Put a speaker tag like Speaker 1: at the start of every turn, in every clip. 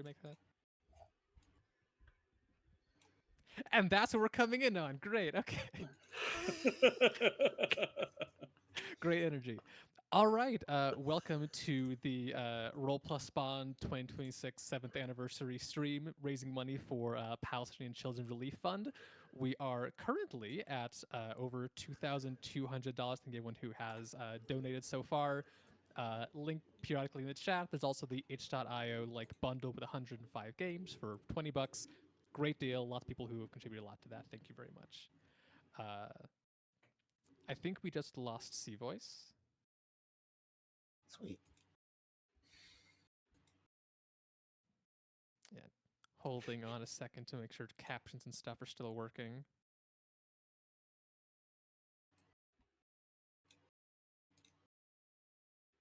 Speaker 1: remake that. And that's what we're coming in on. Great. Okay. Great energy. All right. Welcome to the Roll Plus Spawn 2026 7th anniversary stream, raising money for Palestinian Children's Relief Fund. We are currently at over $2,200. Thank everyone who has donated so far. Link periodically in the chat. There's also the itch.io bundle with 105 games for $20. Great deal. Lots of people who have contributed a lot to that. Thank you very much. I think we just lost C Voice.
Speaker 2: Sweet.
Speaker 1: Yeah. Holding on a second to make sure captions and stuff are still working.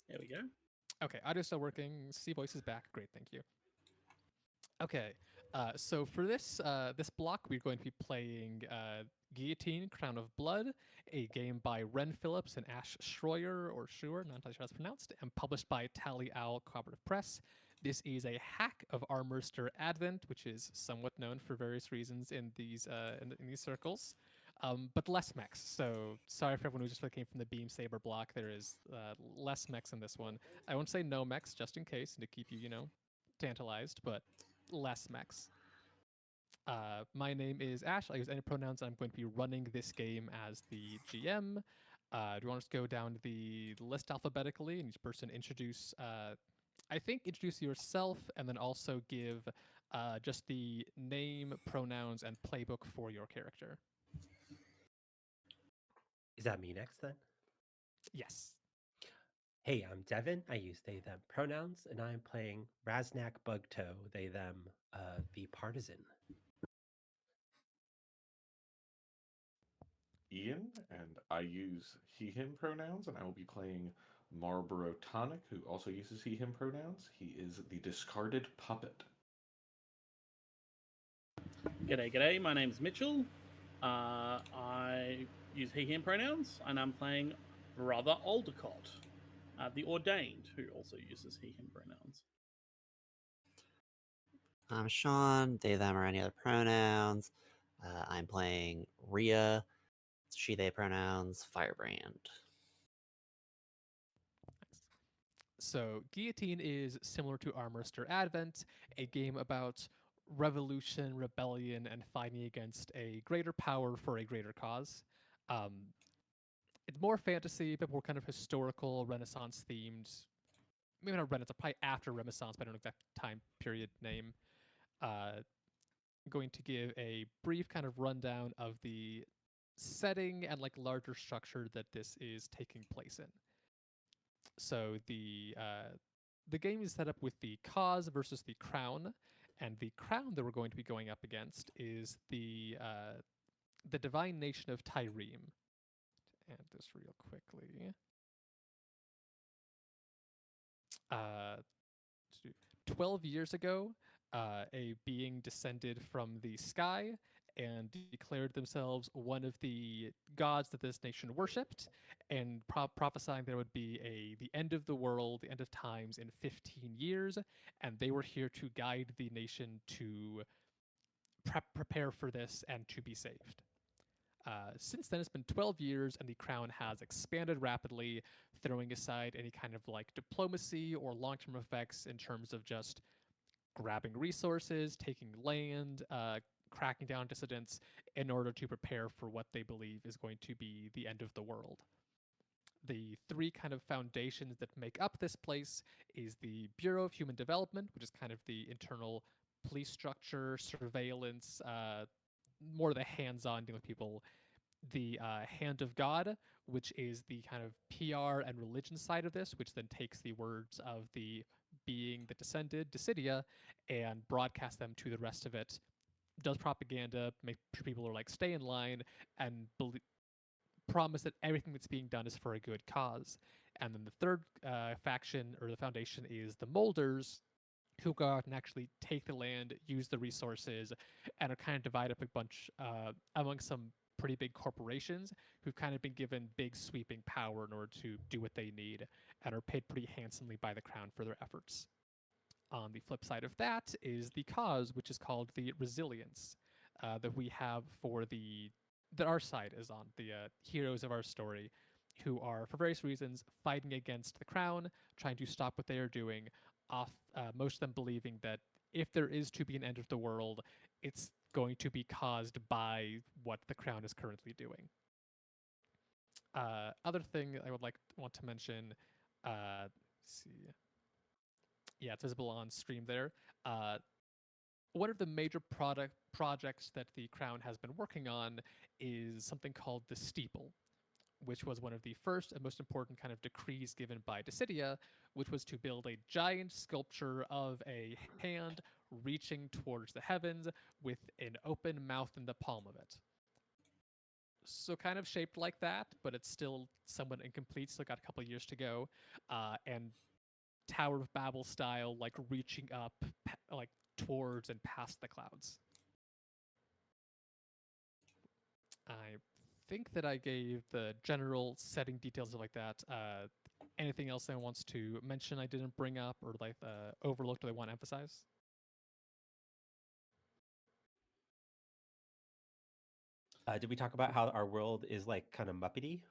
Speaker 3: There we go.
Speaker 1: Okay, audio's still working. C Voice is back. Great, thank you. Okay, so for this this block, we're going to be playing Guillotine, Crown of Blood, a game by Ren Phillips and Ash Schroyer, or Schuer, not entirely sure how it's pronounced, and published by Tally Owl Cooperative Press. This is a hack of Amour Astir Advent, which is somewhat known for various reasons in these circles, but less mechs. So sorry for everyone who just came from the Beam Saber block. There is less mechs in this one. I won't say no mechs just in case and to keep you, tantalized, but less mechs. My name is Ash. I use any pronouns. I'm going to be running this game as the GM. Do you want us to go down the list alphabetically and each person introduce, introduce yourself and then also give just the name, pronouns, and playbook for your character?
Speaker 2: Is that me next then?
Speaker 1: Yes.
Speaker 2: Hey, I'm Devin. I use they, them pronouns, and I'm playing Raznak Bugtoe, they, them, the partisan.
Speaker 4: Ian, and I use he, him pronouns, and I will be playing Marlboro Tonic, who also uses he, him pronouns. He is the discarded puppet.
Speaker 3: G'day. My name's Mitchell. I use he, him pronouns, and I'm playing Brother Aldecott, the Ordained, who also uses he, him pronouns.
Speaker 5: I'm Sean, they, them, or any other pronouns. I'm playing Rhea, she, they pronouns, Firebrand.
Speaker 1: So Guillotine is similar to Amour Astir Advent, a game about revolution, rebellion, and fighting against a greater power for a greater cause. It's more fantasy, but more kind of historical, Renaissance themed. Maybe not Renaissance, probably after Renaissance, but I don't know exact time period name. I'm going to give a brief kind of rundown of the setting and larger structure that this is taking place in. So the game is set up with the cause versus the crown, and the crown that we're going to be going up against is the divine nation of Tyreme. Add this real quickly. 12 years ago, a being descended from the sky and declared themselves one of the gods that this nation worshipped, and prophesying there would be the end of the world, the end of times in 15 years, and they were here to guide the nation to prepare for this and to be saved. Since then, it's been 12 years, and the crown has expanded rapidly, throwing aside any kind of diplomacy or long-term effects in terms of just grabbing resources, taking land, cracking down dissidents in order to prepare for what they believe is going to be the end of the world. The three kind of foundations that make up this place is the Bureau of Human Development, which is kind of the internal police structure, surveillance, more the hands-on dealing with people. The Hand of God, which is the kind of PR and religion side of this, which then takes the words of the being that descended, Dissidia, and broadcasts them to the rest of it. Does propaganda, make sure people are stay in line, and promise that everything that's being done is for a good cause. And then the third faction, or the foundation, is the Molders, who go out and actually take the land, use the resources, and are kind of divided up a bunch among some pretty big corporations who've kind of been given big sweeping power in order to do what they need and are paid pretty handsomely by the crown for their efforts. On the flip side of that is the cause, which is called the resilience, that we have that our side is on, the heroes of our story, who are, for various reasons, fighting against the crown, trying to stop what they are doing, most of them believing that if there is to be an end of the world, it's going to be caused by what the crown is currently doing. Other thing I would want to mention, see, yeah, it's visible on stream there. One of the major projects that the crown has been working on is something called the steeple, which was one of the first and most important kind of decrees given by Dissidia, which was to build a giant sculpture of a hand reaching towards the heavens with an open mouth in the palm of it. So kind of shaped like that, but it's still somewhat incomplete, still got a couple of years to go. And Tower of Babel style, like reaching up like towards and past the clouds. I think that I gave the general setting details like that. Anything else anyone wants to mention I didn't bring up or like overlooked or they want to emphasize?
Speaker 2: Did we talk about how our world is like kind of Muppety?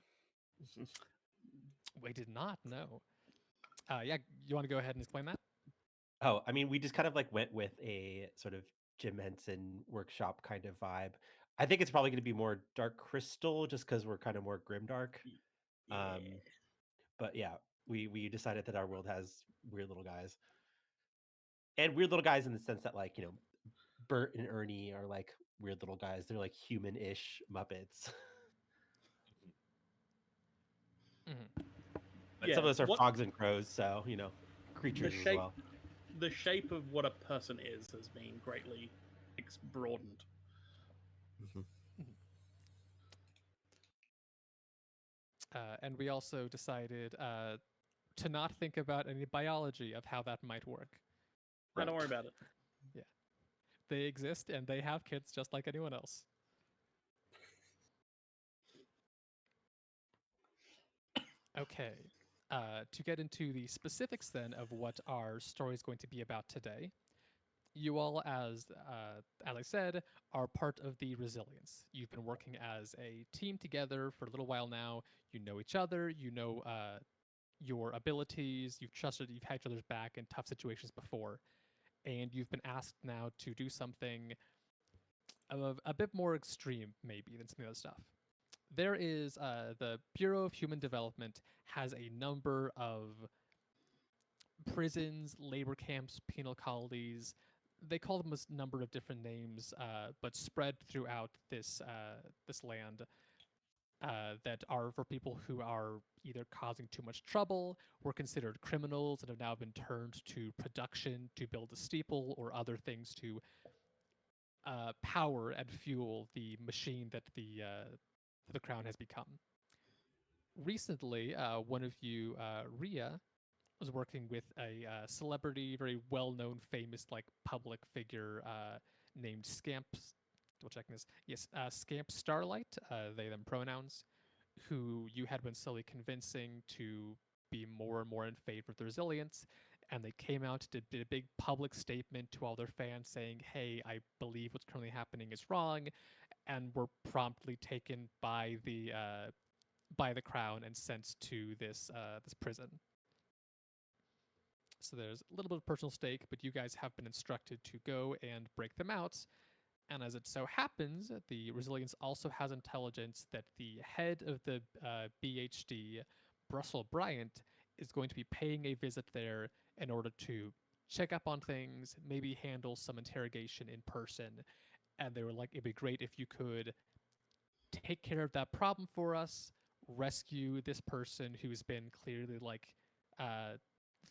Speaker 1: We did not, no. Yeah, you want to go ahead and explain that?
Speaker 2: Oh, I mean, we just kind of like went with a sort of Jim Henson workshop kind of vibe. I think it's probably going to be more Dark Crystal just because we're kind of more grimdark.
Speaker 3: Yeah.
Speaker 2: But yeah, we decided that our world has weird little guys. And weird little guys in the sense that, like, you know, Bert and Ernie are like weird little guys. They're like human-ish Muppets.
Speaker 1: Mm-hmm.
Speaker 2: But some of us are frogs and crows, so, you know, creatures as well.
Speaker 3: The shape of what a person is has been greatly broadened.
Speaker 5: Mhm.
Speaker 1: And we also decided to not think about any biology of how that might work.
Speaker 3: Right. Don't worry about it.
Speaker 1: Yeah. They exist and they have kids just like anyone else. Okay. To get into the specifics then of what our story is going to be about today, you all, as I said, are part of the resilience. You've been working as a team together for a little while now. You know each other. You know your abilities. You've had each other's back in tough situations before, and you've been asked now to do something of a bit more extreme, maybe, than some of the other stuff. There is the Bureau of Human Development has a number of prisons, labor camps, penal colonies. They call them a number of different names, but spread throughout this land that are for people who are either causing too much trouble, were considered criminals, and have now been turned to production to build a steeple or other things to power and fuel the machine that the crown has become. Recently, one of you, Ria, was working with a celebrity, very well-known, famous, like public figure named Scamp. Double checking this. Yes, Scamp Starlight. They them pronouns. Who you had been slowly convincing to be more and more in favor of the resilience, and they came out did a big public statement to all their fans saying, "Hey, I believe what's currently happening is wrong," and were promptly taken by the crown and sent to this prison. So there's a little bit of personal stake, but you guys have been instructed to go and break them out. And as it so happens, the Resilience also has intelligence that the head of the BHD, Brussel Bryant, is going to be paying a visit there in order to check up on things, maybe handle some interrogation in person. And they were like, it'd be great if you could take care of that problem for us, rescue this person who's been clearly like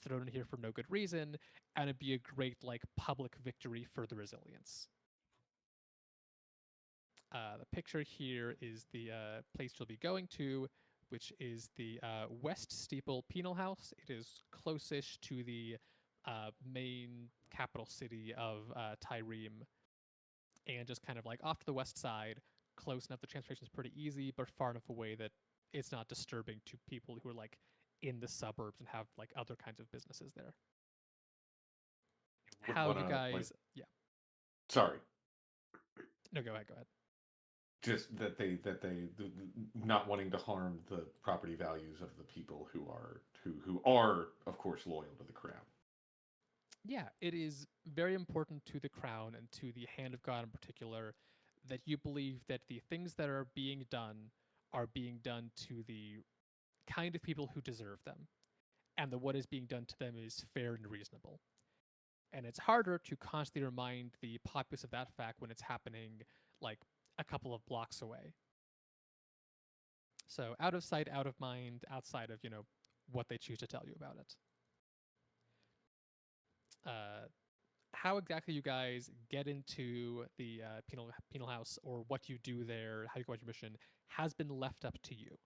Speaker 1: thrown in here for no good reason, and it'd be a great like public victory for the Resilience. The picture here is the place you'll be going to, which is the West Steeple Penal House. It is closest to the main capital city of Tyreme, and just kind of like off to the west side, close enough the transportation is pretty easy, but far enough away that it's not disturbing to people who are like in the suburbs and have like other kinds of businesses there.
Speaker 4: would
Speaker 1: how
Speaker 4: want
Speaker 1: you
Speaker 4: to
Speaker 1: guys, yeah,
Speaker 4: Sorry,
Speaker 1: no, go ahead.
Speaker 4: just not wanting to harm the property values of the people who are of course loyal to the crown.
Speaker 1: Yeah, it is very important to the crown and to the hand of God in particular that you believe that the things that are being done to the kind of people who deserve them, and that what is being done to them is fair and reasonable. And it's harder to constantly remind the populace of that fact when it's happening like a couple of blocks away. So out of sight, out of mind, outside of, what they choose to tell you about it. How exactly you guys get into the penal house, or what you do there, how you go about your mission, has been left up to you.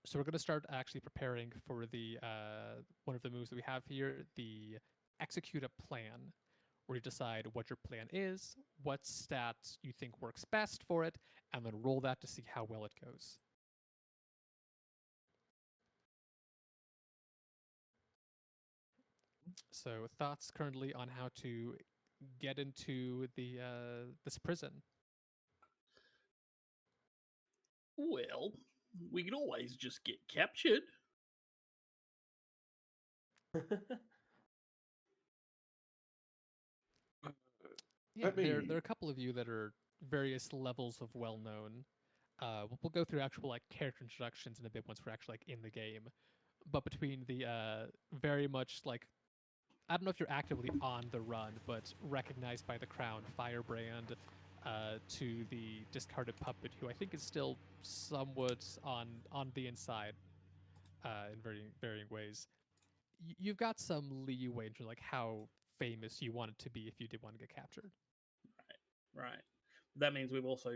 Speaker 1: So we're going to start actually preparing for the one of the moves that we have here, the execute a plan, where you decide what your plan is, what stats you think works best for it, and then roll that to see how well it goes. So thoughts currently on how to get into the this prison?
Speaker 3: Well, we could always just get captured.
Speaker 1: Yeah,
Speaker 4: Let
Speaker 1: there
Speaker 4: me
Speaker 1: are a couple of you that are various levels of well known. We'll go through actual like character introductions in a bit once we're actually like in the game. But between the very much like, I don't know if you're actively on the run, but recognized by the crown, Firebrand, to the discarded puppet, who I think is still somewhat on the inside, in varying ways. You've got some leeway into like how famous you want it to be if you did want to get captured.
Speaker 3: Right. That means we've also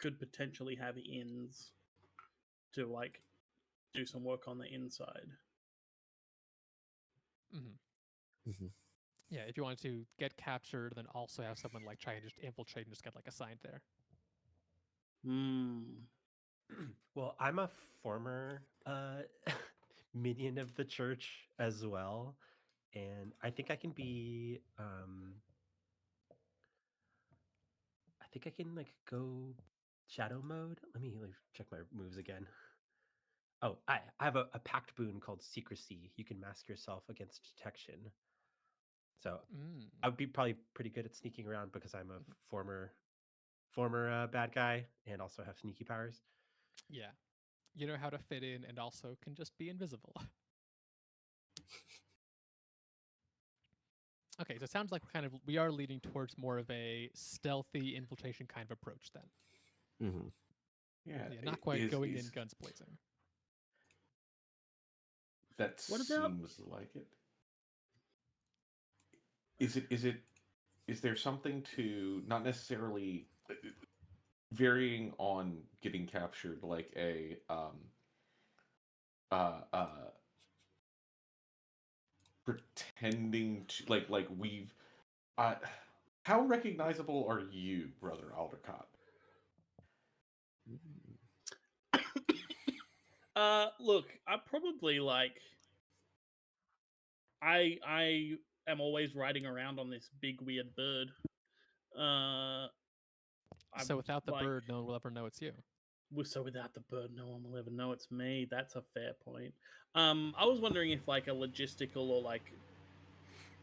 Speaker 3: could potentially have ins to like do some work on the inside.
Speaker 1: Mm-hmm.
Speaker 5: Mhm.
Speaker 1: Yeah, if you wanted to get captured, then also have someone like try and just infiltrate and just get like assigned there.
Speaker 3: Hmm.
Speaker 2: Well, I'm a former minion of the church as well, and I think I can be. I think I can like go shadow mode. Let me like check my moves again. Oh, I have a pact boon called secrecy. You can mask yourself against detection. So
Speaker 1: Mm.
Speaker 2: I would be probably pretty good at sneaking around because I'm a former bad guy and also have sneaky powers.
Speaker 1: Yeah, you know how to fit in and also can just be invisible. Okay, so it sounds like we are leading towards more of a stealthy infiltration kind of approach then.
Speaker 5: Mhm.
Speaker 4: yeah,
Speaker 1: Yeah, not quite going in guns blazing.
Speaker 4: That
Speaker 3: What about
Speaker 4: seems like it. Is there something to not necessarily varying on getting captured, like a uh uh pretending to like we've uh how recognizable are you, brother Aldercott?
Speaker 3: look, I probably like I am always riding around on this big weird bird. I'm
Speaker 1: So without the
Speaker 3: like
Speaker 1: bird, no one will ever know it's you.
Speaker 3: so without the bird, no one will ever know it's me. That's a fair point. I was wondering if like a logistical or like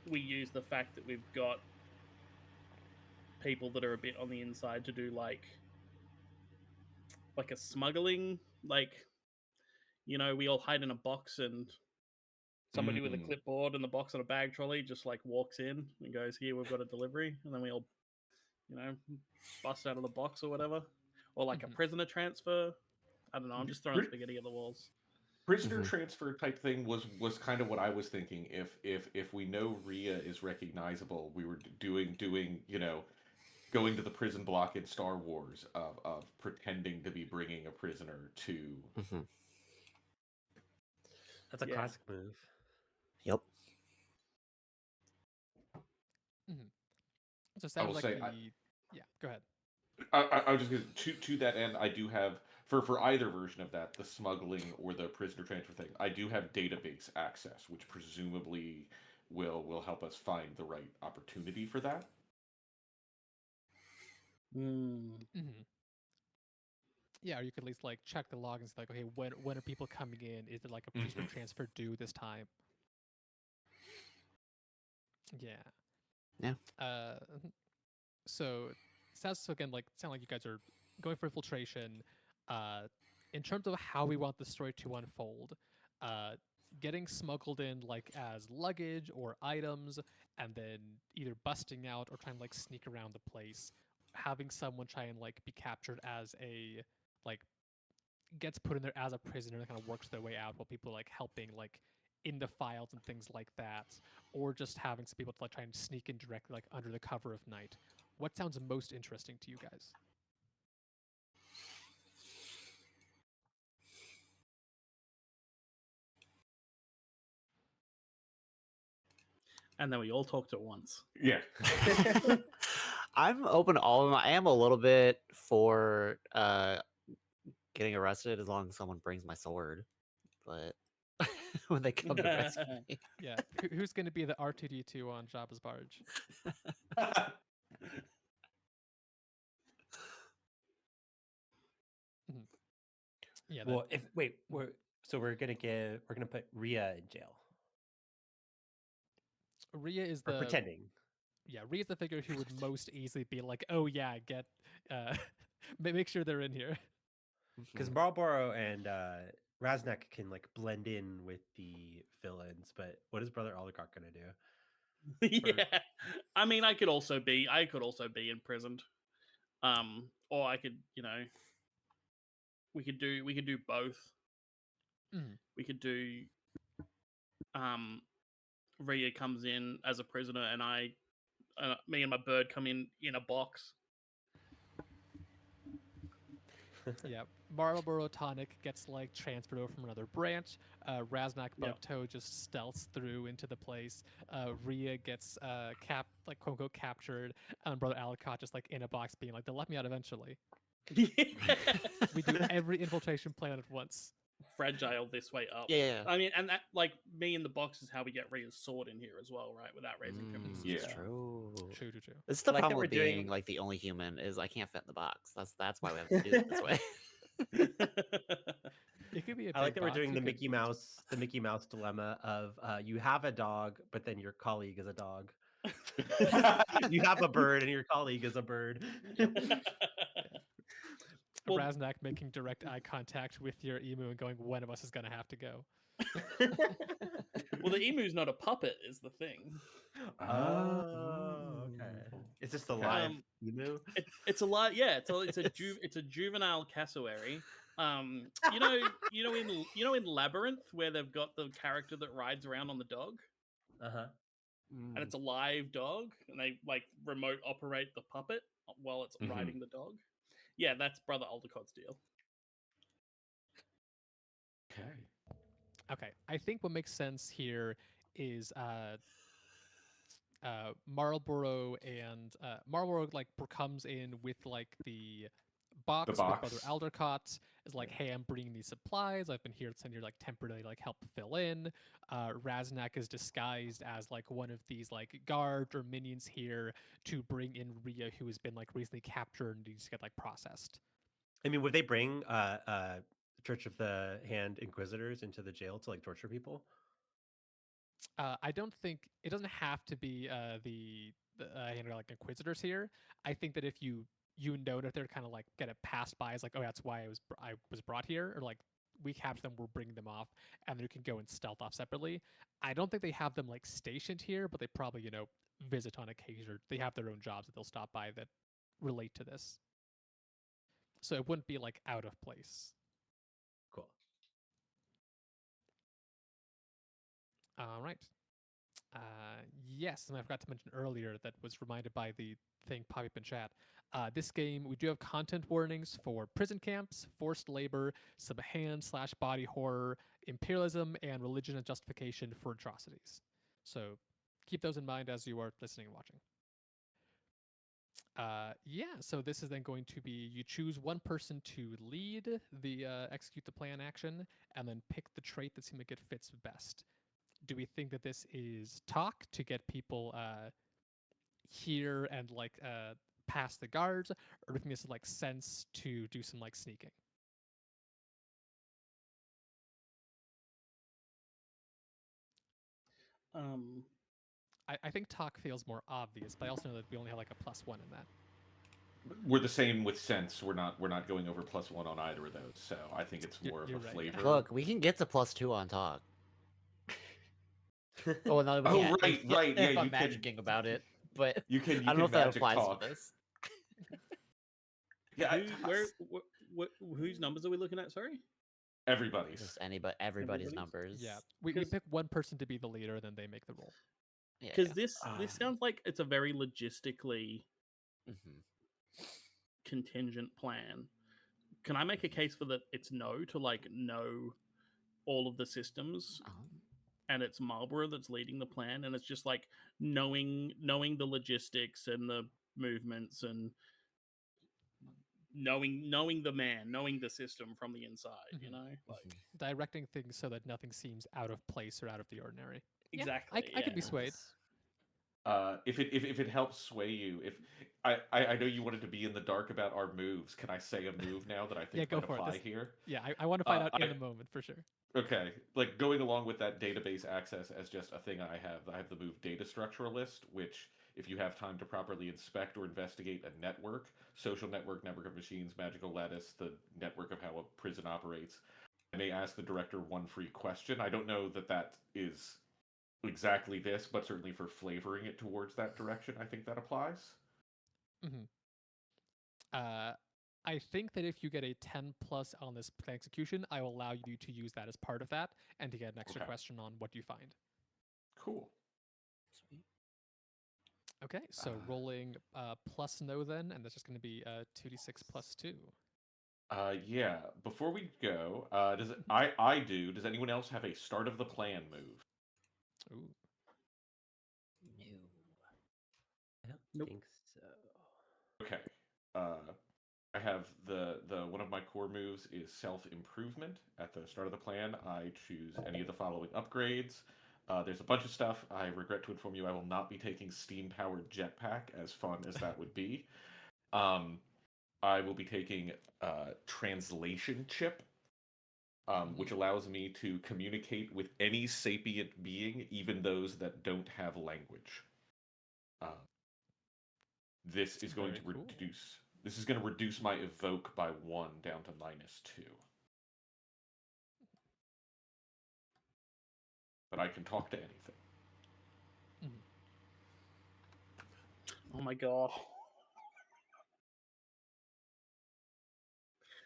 Speaker 3: we use the fact that we've got people that are a bit on the inside to do like a smuggling, like we all hide in a box and somebody with a
Speaker 4: Mm.
Speaker 3: clipboard and the box on a bag trolley just like walks in and goes, "Here, we've got a delivery," and then we all, you know, bust out of the box or whatever, or like a
Speaker 1: Mhm.
Speaker 3: prisoner transfer. I don't know. I'm just throwing
Speaker 4: Pri-
Speaker 3: spaghetti at the walls.
Speaker 4: Prisoner
Speaker 5: Mhm.
Speaker 4: transfer type thing was kind of what I was thinking. If we know Rhea is recognizable, we were doing going to the prison block in Star Wars of pretending to be bringing a prisoner to.
Speaker 5: Mhm.
Speaker 2: That's a
Speaker 3: Yeah.
Speaker 2: classic move.
Speaker 5: Yep.
Speaker 1: Mhm. So it
Speaker 4: I
Speaker 1: sounds
Speaker 4: will
Speaker 1: like
Speaker 4: say
Speaker 1: the yeah. Go ahead.
Speaker 4: I was just gonna, to that end, I do have for either version of that, the smuggling or the prisoner transfer thing. I do have database access, which presumably will help us find the right opportunity for that.
Speaker 3: Mm.
Speaker 1: Mm-hmm. Yeah, or you could at least like check the log and say like, okay, when are people coming in? Is it like a prisoner transfer due this time? Yeah.
Speaker 5: Yeah.
Speaker 1: So sounds so again sound like you guys are going for infiltration. In terms of how we want the story to unfold, getting smuggled in like as luggage or items, and then either busting out or trying to like sneak around the place, having someone try and like be captured as a like gets put in there as a prisoner and kind of works their way out while people are like helping like in the files and things like that, or just having some people to like try and sneak in directly like under the cover of night. What sounds most interesting to you guys?
Speaker 3: And then we all talked at once.
Speaker 4: Yeah.
Speaker 5: I'm open to all of them. I am a little bit for getting arrested as long as someone brings my sword. But when they come to rescue me,
Speaker 1: Yeah, who's going to be the R2D2 on Jabba's barge? Yeah.
Speaker 2: Well, if wait, we're gonna put Rhea in jail.
Speaker 1: Rhea is
Speaker 2: Or
Speaker 1: the
Speaker 2: pretending.
Speaker 1: Yeah, Rhea's the figure who would most easily be like, oh yeah, get make sure they're in here.
Speaker 2: Because Marlboro and Raznak can like blend in with the villains, but what is Brother Aldecott gonna do?
Speaker 3: Yeah, I mean, I could also be imprisoned, or I could, we could do both.
Speaker 1: Mm.
Speaker 3: We could do, Rhea comes in as a prisoner, and me and my bird come in a box.
Speaker 1: Yeah, Marlboro Tonic gets like transferred over from another branch. Raznak
Speaker 3: Yep.
Speaker 1: Bugtoe just stealths through into the place. Rhea gets quote unquote captured, and Brother Aldecott just like in a box being like, they'll let me out eventually. We do every infiltration plan at once.
Speaker 3: Fragile this way up.
Speaker 5: yeah.
Speaker 3: I mean, and that, like, me in the box is how we get Rhea's sword in here as well, right? Without raising criminal
Speaker 4: Yeah.
Speaker 3: suspicion.
Speaker 5: True.
Speaker 1: True.
Speaker 5: This is the
Speaker 2: I like that
Speaker 5: problem
Speaker 2: we're
Speaker 5: with being
Speaker 2: doing-
Speaker 5: like the only human is I can't fit in the box. That's why we have to do it this way.
Speaker 1: It could be a
Speaker 2: I like
Speaker 1: big
Speaker 2: that we're
Speaker 1: box.
Speaker 2: doing
Speaker 1: We
Speaker 2: the
Speaker 1: could-
Speaker 2: Mickey Mouse dilemma of you have a dog, but then your colleague is a dog. You have a bird and your colleague is a bird.
Speaker 3: Well-
Speaker 1: Raznak making direct eye contact with your emu and going, one of us is going to have to go.
Speaker 3: Well, the emu's not a puppet, is the thing.
Speaker 2: Oh, okay. It's just a
Speaker 4: Okay.
Speaker 2: live emu.
Speaker 3: It's a lot. Yeah, it's a juvenile cassowary. In Labyrinth where they've got the character that rides around on the dog,
Speaker 2: Uh-huh.
Speaker 3: and it's a live dog, and they like remote operate the puppet while it's
Speaker 4: Mhm.
Speaker 3: riding the dog. Yeah, that's Brother Aldecott's deal.
Speaker 4: Okay.
Speaker 1: Okay, I think what makes sense here is Marlboro and Marlboro like comes in with like the box with Brother
Speaker 4: box.
Speaker 1: Aldecott is like, hey, I'm bringing these supplies. I've been here to send you like temporarily like help fill in. Raznak is disguised as like one of these like guards or minions here to bring in Rhea, who has been like recently captured and needs to get like processed.
Speaker 2: I mean, would they bring Church of the Hand Inquisitors into the jail to like torture people?
Speaker 1: I don't think it doesn't have to be the like inquisitors here. I think that if you know that they're kind of like get it passed by as like, oh, that's why I was brought here, or like we capture them, we're bringing them off, and then you can go and stealth off separately. I don't think they have them like stationed here, but they probably visit on occasion. Or they have their own jobs that they'll stop by that relate to this. So it wouldn't be like out of place.
Speaker 2: Cool.
Speaker 1: All right. Yes, and I forgot to mention earlier that was reminded by the thing popping up in chat. This game, we do have content warnings for prison camps, forced labor, some hand/body horror, imperialism, and religion and justification for atrocities. So keep those in mind as you are listening and watching. So this is then going to be you choose one person to lead the execute the plan action, and then pick the trait that seems like it fits best. Do we think that this is talk to get people here and like past the guards, or do we think this is like sense to do some like sneaking?
Speaker 3: Um,
Speaker 1: I think talk feels more obvious, but I also know that we only have like a +1 in that.
Speaker 4: We're the same with sense. We're not going over +1 on either of those. So I think it's
Speaker 1: You're-
Speaker 4: more of
Speaker 1: you're
Speaker 4: a
Speaker 1: right, yeah.
Speaker 4: flavor.
Speaker 5: Look, we can get to +2 on talk. Oh no, we
Speaker 4: Oh,
Speaker 5: can't.
Speaker 4: right, right, yeah,
Speaker 5: If I'm
Speaker 4: you can-
Speaker 5: magicking about it, but
Speaker 4: You can
Speaker 5: I don't know if that
Speaker 4: magic
Speaker 5: applies
Speaker 4: talk.
Speaker 5: to this.
Speaker 4: Yeah,
Speaker 3: whose numbers are we looking at? Sorry.
Speaker 4: everybody's.
Speaker 5: Just anybody, everybody's
Speaker 3: Everybody's?
Speaker 5: numbers.
Speaker 1: Yeah, we
Speaker 3: 'Cause-
Speaker 1: pick one person to be the leader, then they make the roll.
Speaker 5: Yeah.
Speaker 3: Because this
Speaker 2: Ah.
Speaker 3: sounds like it's a very logistically
Speaker 5: Mhm.
Speaker 3: contingent plan. Can I make a case for that? It's no to like know all of the systems, and it's Marlborough that's leading the plan, and it's just like knowing the logistics and the movements and knowing the man, knowing the system from the inside. You
Speaker 1: Mhm.
Speaker 3: know, like
Speaker 1: Directing things so that nothing seems out of place or out of the ordinary. Yeah,
Speaker 3: exactly.
Speaker 1: I could be
Speaker 3: yeah.
Speaker 1: swayed.
Speaker 4: If it helps sway you, if I know you wanted to be in the dark about our moves, can I say a move now that I think
Speaker 1: go
Speaker 4: might
Speaker 1: for it.
Speaker 4: apply
Speaker 1: This-
Speaker 4: here?
Speaker 1: Yeah, I want to find out in
Speaker 4: I-
Speaker 1: the moment for sure.
Speaker 4: Okay, like going along with that database access as just a thing I have the move data structuralist, which if you have time to properly inspect or investigate a network, social network, network of machines, magical lattice, the network of how a prison operates, I may ask the director one free question. I don't know that that is exactly this, but certainly for flavoring it towards that direction, I think that applies.
Speaker 1: I think that if you get a 10+ on this plan execution, I will allow you to use that as part of that and to get an extra
Speaker 4: Okay.
Speaker 1: question on what you find.
Speaker 4: Cool.
Speaker 5: Sweet.
Speaker 1: Okay, so rolling plus no then, and that's just going to be 2d6 + 2.
Speaker 4: Yeah. Before we go, I do? Does anyone else have a start of the plan move?
Speaker 1: Ooh.
Speaker 5: No.
Speaker 2: I don't
Speaker 3: Nope.
Speaker 2: think so.
Speaker 4: Okay. I have the one of my core moves is self improvement. At the start of the plan, I choose any of the following upgrades. There's a bunch of stuff. I regret to inform you, I will not be taking steam powered jetpack, as fun as that would be. I will be taking translation chip, which allows me to communicate with any sapient being, even those that don't have language. This is going
Speaker 1: Very
Speaker 4: to
Speaker 1: cool.
Speaker 4: reduce. This is going to reduce my evoke by 1 down to -2. But I can talk to anything.
Speaker 3: Oh my god.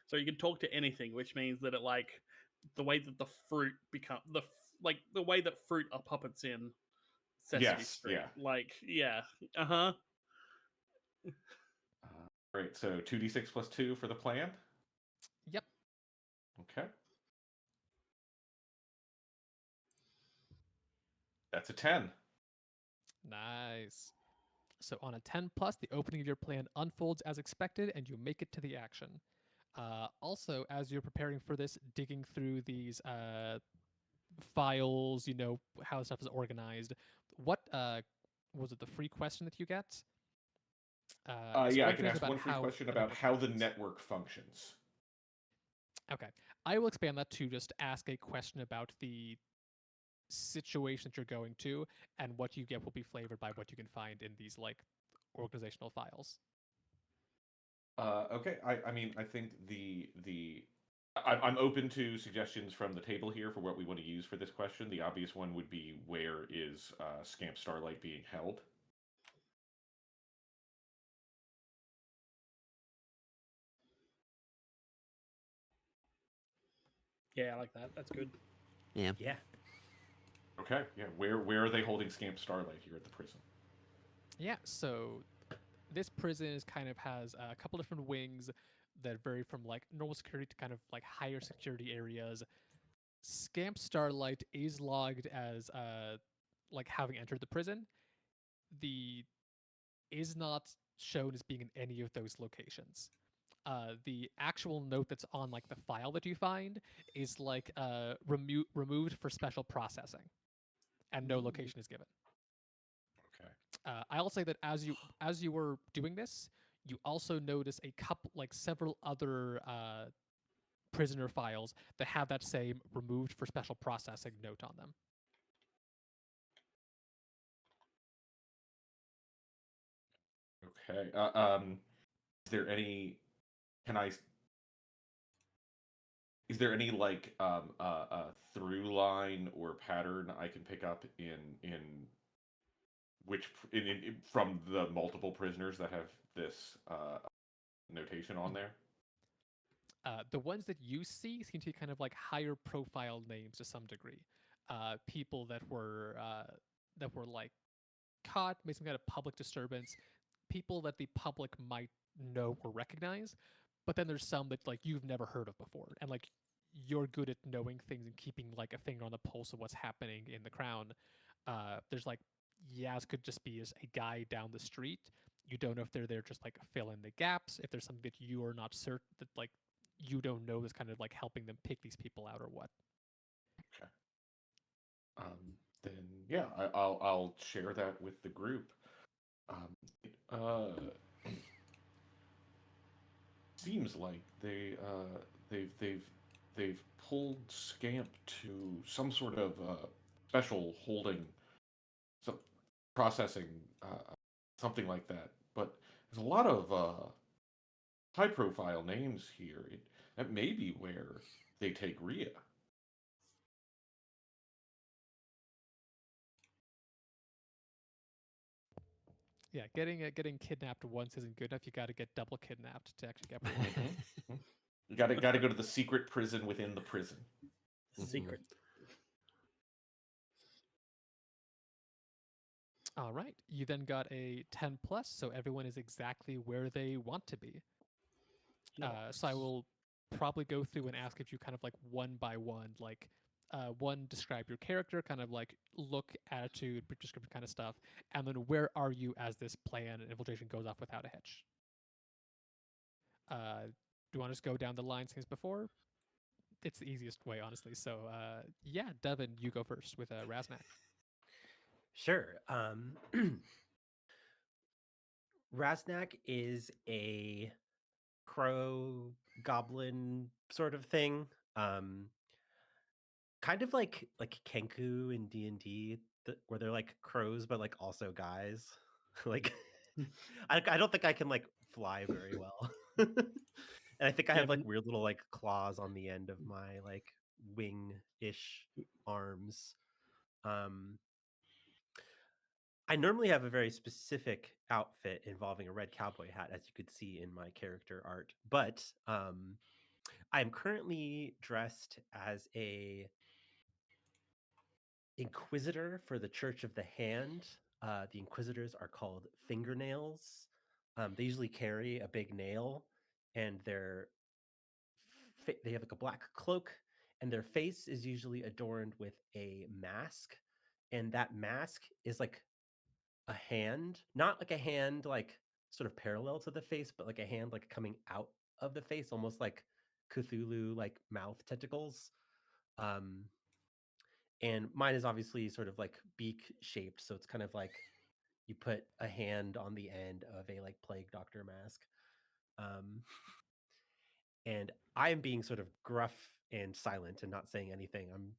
Speaker 3: So you can talk to anything, which means that it like the way that the fruit become the way that fruit are puppets in Sesame
Speaker 4: Yes,
Speaker 3: Street.
Speaker 4: yeah.
Speaker 3: Like yeah. Uh-huh.
Speaker 4: Great. So 2d6 + 2 for the plan.
Speaker 1: Yep.
Speaker 4: Okay. That's a 10.
Speaker 1: Nice. So on a 10+, the opening of your plan unfolds as expected, and you make it to the action. Also, as you're preparing for this, digging through these files, you know how stuff is organized. What was it? The free question that you get?
Speaker 4: Yeah, I
Speaker 1: one
Speaker 4: can
Speaker 1: thing
Speaker 4: ask
Speaker 1: about
Speaker 4: one free
Speaker 1: how
Speaker 4: question
Speaker 1: the
Speaker 4: about
Speaker 1: network
Speaker 4: how the
Speaker 1: functions.
Speaker 4: network functions.
Speaker 1: Okay, I will expand that to just ask a question about the situation that you're going to, and what you get will be flavored by what you can find in these like organizational files.
Speaker 4: Okay. I mean, I think I'm open to suggestions from the table here for what we want to use for this question. The obvious one would be, where is Scamp Starlight being held?
Speaker 3: Yeah, I like that. That's good.
Speaker 5: Yeah.
Speaker 2: Yeah.
Speaker 4: Okay. Yeah. Where are they holding Scamp Starlight here at the prison?
Speaker 1: Yeah, so this prison is kind of has a couple different wings that vary from like normal security to kind of like higher security areas. Scamp Starlight is logged as like having entered the prison. The is not shown as being in any of those locations. The actual note that's on like the file that you find is like removed for special processing. and no location is given.
Speaker 4: Okay.
Speaker 1: I'll say that as you were doing this, you also notice a couple, like several other prisoner files that have that same removed for special processing note on them.
Speaker 4: Okay. Is there any? Can I? Is there any like through line or pattern I can pick up in from the multiple prisoners that have this notation on there?
Speaker 1: The ones that you see seem to be kind of like higher profile names to some degree. People that were like caught, made some kind of public disturbance, people that the public might know or recognize. But then there's some that like you've never heard of before, and like you're good at knowing things and keeping like a finger on the pulse of what's happening in the crown. There's like, yeah, it could just be as a guy down the street. You don't know if they're there just like fill in the gaps, if there's something that you are not certain that like you don't know is kind of like helping them pick these people out or what.
Speaker 4: Okay. Then yeah, I'll share that with the group. Uh, seems like they've they've pulled Scamp to some sort of special holding, some processing, something like that. But there's a lot of high profile names here. That may be where they take Rhea.
Speaker 1: Yeah, getting kidnapped once isn't good enough. You got to get double kidnapped to actually get rewarded.
Speaker 4: You gotta go to the secret prison within the prison.
Speaker 3: Secret.
Speaker 1: All right. You then got a 10 plus, so everyone is exactly where they want to be. So I will probably go through and ask if you kind of like one by one, like one, describe your character, kind of like look, attitude, brief description kind of stuff, and then where are you as this plan and infiltration goes off without a hitch. Do you want to just go down the line since before? It's the easiest way, honestly. So yeah, Devin, you go first with Raznak.
Speaker 2: Sure. Raznak is a crow goblin sort of thing. Kind of like Kenku in D&D, where they're like crows but like also guys. Like I don't think I can like fly very well. And I think I have like
Speaker 3: Devin,
Speaker 2: weird little like claws on the end of my like wing-ish arms. Um I normally have a very specific outfit involving a red cowboy hat, as you could see in my character art. But I'm currently dressed as a inquisitor for the Church of the Hand. The inquisitors are called fingernails. They usually carry a big nail, and they have like a black cloak, and their face is usually adorned with a mask, and that mask is like a hand, not like a hand like sort of parallel to the face, but like a hand like coming out of the face, almost like Cthulhu like mouth tentacles. Um, and mine is obviously sort of like beak shaped, so it's kind of like you put a hand on the end of a like plague doctor mask. Um, and I am being sort of gruff and silent and not saying anything. I'm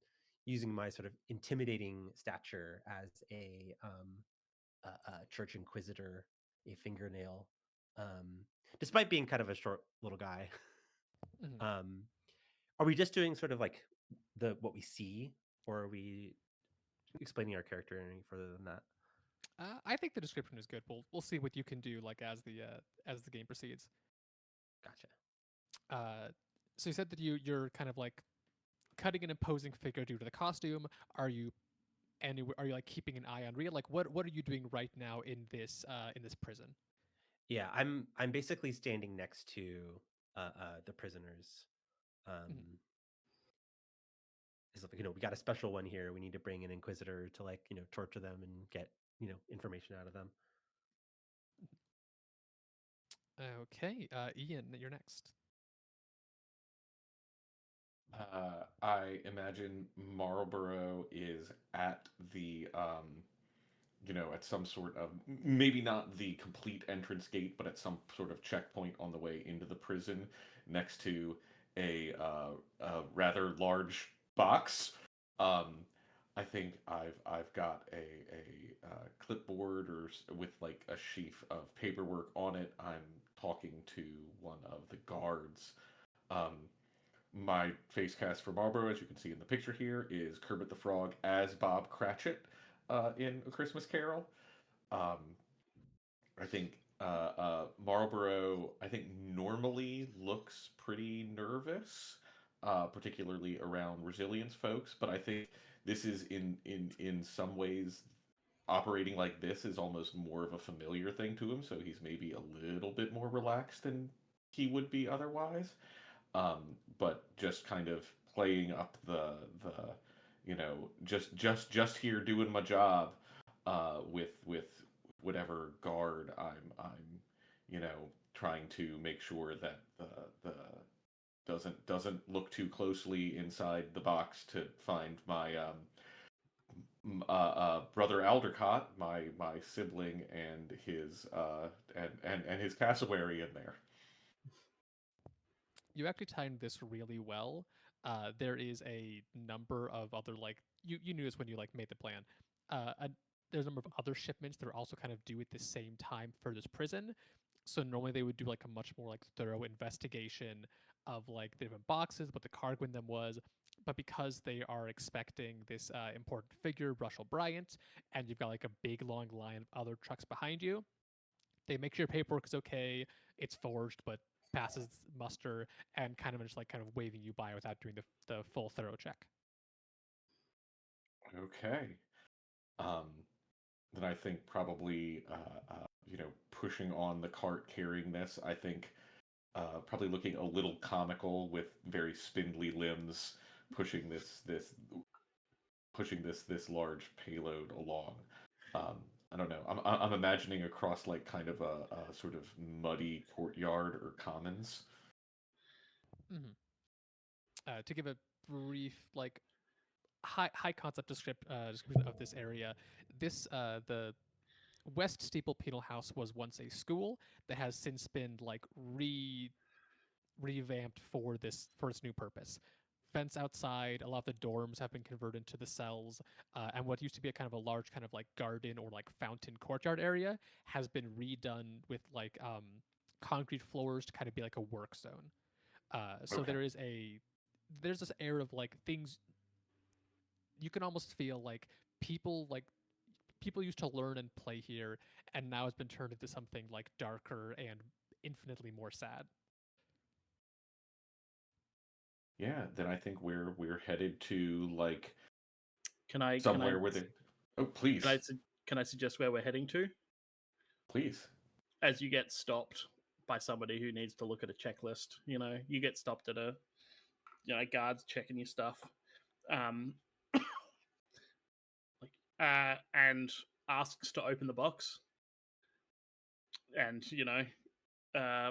Speaker 2: using my sort of intimidating stature as a church inquisitor, a fingernail, um, despite being kind of a short little guy.
Speaker 1: Mhm.
Speaker 2: Are we just doing sort of like the what we see, or are we explaining our character any further than that?
Speaker 1: I think the description is good. We'll see what you can do like as the game proceeds.
Speaker 2: Gotcha.
Speaker 1: Uh, so you said that you're kind of like cutting an imposing figure due to the costume. Are you are you like keeping an eye on Rhea? Like what are you doing right now in this prison?
Speaker 2: Yeah, I'm basically standing next to the prisoners.
Speaker 1: Mhm.
Speaker 2: Is like, we got a special one here. We need to bring an inquisitor to like torture them and get information out of them.
Speaker 1: Okay, Ian, you're next.
Speaker 4: I imagine Marlborough is at the at some sort of, maybe not the complete entrance gate, but at some sort of checkpoint on the way into the prison, next to a rather large box. Um, I think I've got a clipboard with like a sheaf of paperwork on it. I'm talking to one of the guards. Um, my face cast for Marlborough, as you can see in the picture here, is Kermit the Frog as Bob Cratchit in A Christmas Carol. Um, I think Marlborough, I think, normally looks pretty nervous, particularly around resilience folks. But I think this is in some ways operating like this is almost more of a familiar thing to him. So he's maybe a little bit more relaxed than he would be otherwise. But just kind of playing up the just here doing my job with whatever guard I'm trying to make sure that the doesn't look too closely inside the box to find my brother Aldecott, my sibling, and his and his cassowary in there.
Speaker 1: You actually timed this really well. There is a number of other like you knew this when you like made the plan. There's a number of other shipments that are also kind of due at the same time for this prison. So normally they would do like a much more like thorough investigation of like the different boxes, what the cargo in them was. But because they are expecting this important figure, Russell Bryant, and you've got like a big long line of other trucks behind you, they make sure your paperwork is okay, it's forged, but passes muster, and kind of waving you by without doing the full thorough check.
Speaker 4: Okay. Um, then I think probably pushing on the cart carrying this. I think probably looking a little comical with very spindly limbs, pushing this large payload along. Um, I don't know. I'm imagining across like kind of a sort of muddy courtyard or commons.
Speaker 1: Mm-hmm. To give a brief like high concept description of this area, the West Steeple Penal House was once a school that has since been like revamped for its new purpose. Fence outside, a lot of the dorms have been converted into the cells, and what used to be a kind of a large kind of like garden or like fountain courtyard area has been redone with like concrete floors to kind of be like a work zone. So
Speaker 4: Okay.
Speaker 1: there's this air of like things you can almost feel like people used to learn and play here, and now it's been turned into something like darker and infinitely more sad.
Speaker 4: Yeah, then I think we're headed to like
Speaker 3: Can I
Speaker 4: somewhere where they. Oh, please,
Speaker 3: can I can I suggest where we're heading to?
Speaker 4: please.
Speaker 3: As you get stopped by somebody who needs to look at a checklist, you get stopped at a guards checking your stuff, um, and asks to open the box, and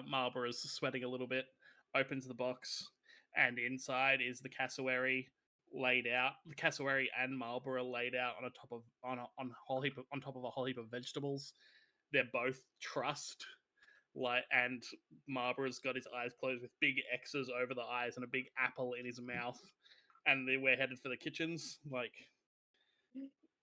Speaker 3: Marlborough is sweating a little bit, opens the box, and inside is the cassowary laid out. The cassowary and Marlborough laid out on top of a whole heap of vegetables. They're both trussed, and Marlborough's got his eyes closed with big X's over the eyes and a big apple in his mouth. And we're headed for the kitchens.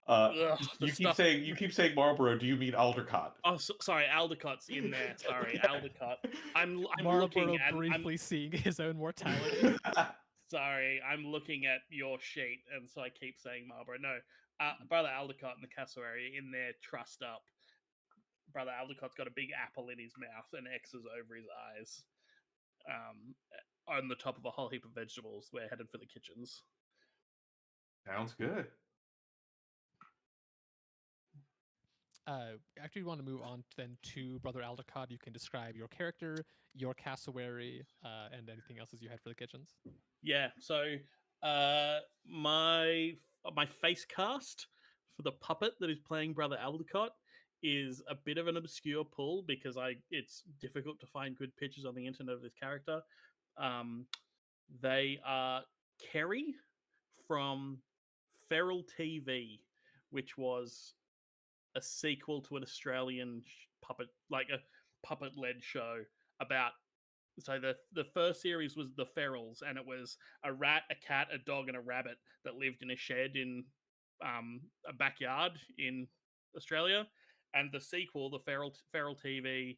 Speaker 3: Ugh,
Speaker 4: You keep saying Marlborough. Do you mean Aldecott?
Speaker 3: Oh, sorry, Aldecott's in there. Sorry, Aldecott. I'm looking
Speaker 1: Marlborough
Speaker 3: at.
Speaker 1: briefly seeing his own mortality.
Speaker 3: Sorry, I'm looking at your sheet, and so I keep saying Marlborough. No, Brother Aldecott and the cassowary in there, trussed up. Brother Aldecott's got a big apple in his mouth and X's over his eyes. On the top of a whole heap of vegetables. We're headed for the kitchens.
Speaker 4: Sounds good.
Speaker 1: After you want to move on then to Brother Aldecott, you can describe your character, your cassowary, and anything else as you head for the kitchens.
Speaker 3: Yeah, so my face cast for the puppet that is playing Brother Aldecott is a bit of an obscure pull because it's difficult to find good pictures on the internet of this character. They are Kerry from Feral TV, which was a sequel to an Australian puppet, like a puppet-led show about. So the first series was the Ferals, and it was a rat, a cat, a dog, and a rabbit that lived in a shed in a backyard in Australia. And the sequel, the Feral TV,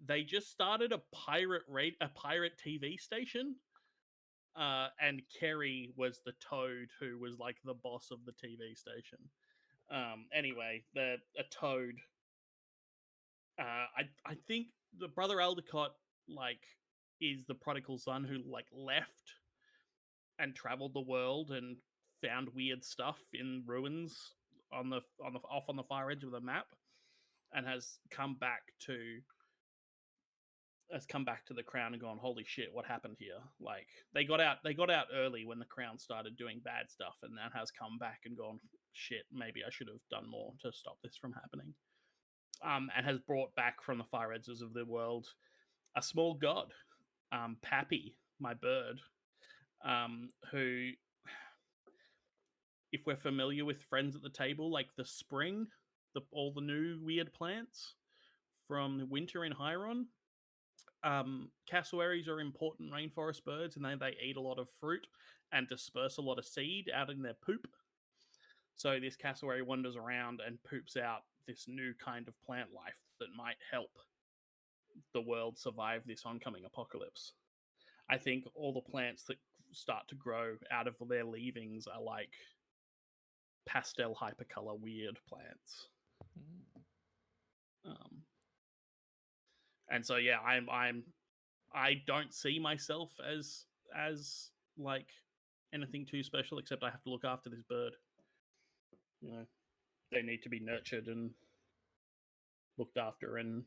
Speaker 3: they just started a pirate TV station. And Kerry was the toad who was like the boss of the TV station. Anyway, a toad. I think the brother Aldecott like is the prodigal son who like left and traveled the world and found weird stuff in ruins on the off on the far edge of the map, and has come back to the crown and gone, holy shit, what happened here? Like they got out early when the crown started doing bad stuff, and that has come back and gone, shit, maybe I should have done more to stop this from happening. And has brought back from the far edges of the world a small god, Pappy, my bird, who, if we're familiar with Friends at the Table, like the spring, all the new weird plants from the winter in Hyron, cassowaries are important rainforest birds, and they eat a lot of fruit and disperse a lot of seed out in their poop. So this cassowary wanders around and poops out this new kind of plant life that might help the world survive this oncoming apocalypse. I think all the plants that start to grow out of their leavings are like pastel hypercolor weird plants. And so yeah, I don't see myself as like anything too special, except I have to look after this bird. You know, they need to be nurtured and looked after and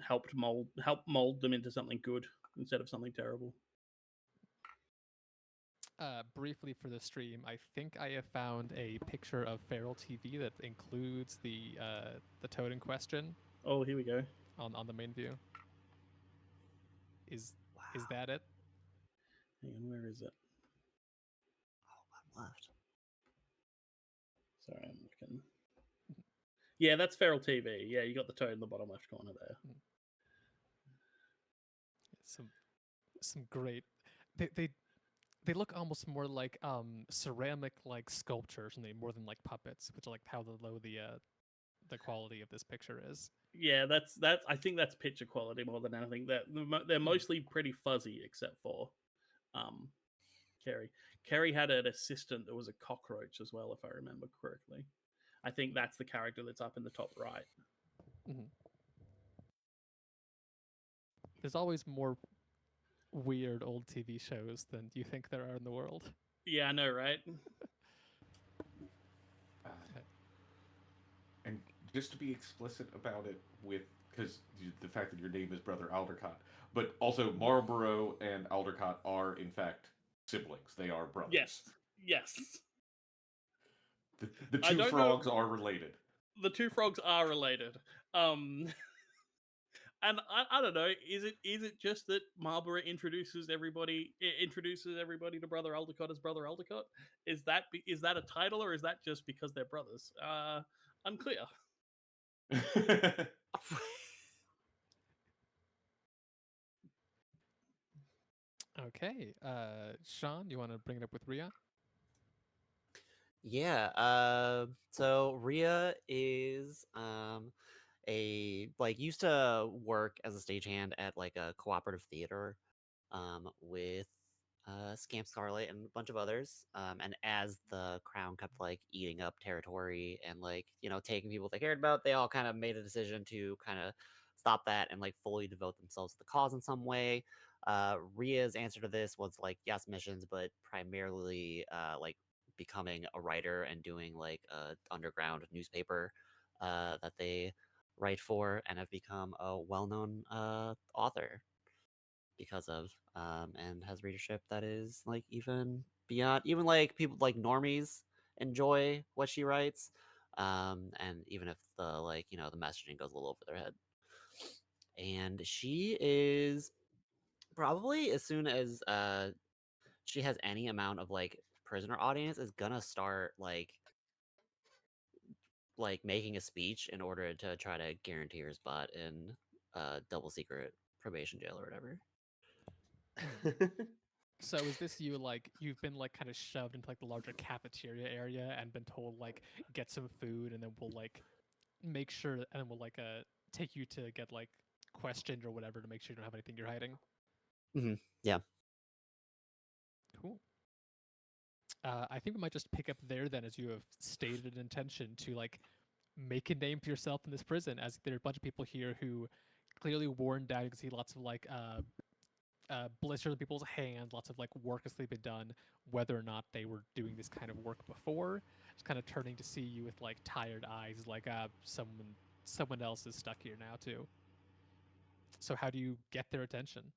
Speaker 3: help mold them into something good instead of something terrible.
Speaker 1: Briefly for the stream, I think I have found a picture of Feral TV that includes the toad in question.
Speaker 3: Oh, here we go.
Speaker 1: On the main view. Is that it?
Speaker 3: Hang on, where is it?
Speaker 5: Oh, I'm left.
Speaker 3: Sorry, I'm looking. Yeah, that's Feral TV. Yeah, you got the toad in the bottom left corner there.
Speaker 1: Some great. They look almost more like ceramic like sculptures, and they more than like puppets, which are like how low the quality of this picture is.
Speaker 3: Yeah, that's I think that's picture quality more than anything. They're mostly pretty fuzzy, except for Kerry. Kerry had an assistant that was a cockroach as well, if I remember correctly. I think that's the character that's up in the top right.
Speaker 1: Mm-hmm. There's always more weird old TV shows than you think there are in the world.
Speaker 3: Yeah, I know, right?
Speaker 4: And just to be explicit about it, because the fact that your name is Brother Aldecott, but also Marlborough and Aldecott are in fact siblings. They are brothers.
Speaker 3: Yes.
Speaker 4: The two frogs are related.
Speaker 3: The two frogs are related. And I don't know. Is it just that Marlborough introduces everybody to Brother Aldecott as Brother Aldecott? Is that a title, or is that just because they're brothers? Unclear.
Speaker 1: Okay, Sean, you want to bring it up with Ria?
Speaker 5: Yeah. So Ria is used to work as a stagehand at like a cooperative theater with Scamp Scarlet and a bunch of others. And as the crown kept like eating up territory and like, taking people they cared about, they all kind of made a decision to kind of stop that and like fully devote themselves to the cause in some way. Ria's answer to this was like yes missions, but primarily like becoming a writer and doing like a underground newspaper that they write for, and have become a well-known author because of and has readership that is like even beyond, even like people like normies enjoy what she writes, and even if the the messaging goes a little over their head. And she is probably, as soon as she has any amount of like prisoner audience is gonna start like making a speech in order to try to guarantee her spot in double secret probation jail or whatever.
Speaker 1: So is this you like you've been like kind of shoved into like the larger cafeteria area and been told like get some food and then we'll like make sure and then we'll like take you to get like questioned or whatever to make sure you don't have anything you're hiding.
Speaker 5: Yeah.
Speaker 1: Cool. I think we might just pick up there then, as you have stated an intention to like make a name for yourself in this prison. As there are a bunch of people here who clearly worn down. You can see lots of like blisters on people's hands, lots of like work has been done, whether or not they were doing this kind of work before. Just kind of turning to see you with like tired eyes, like someone else is stuck here now too. So how do you get their attention?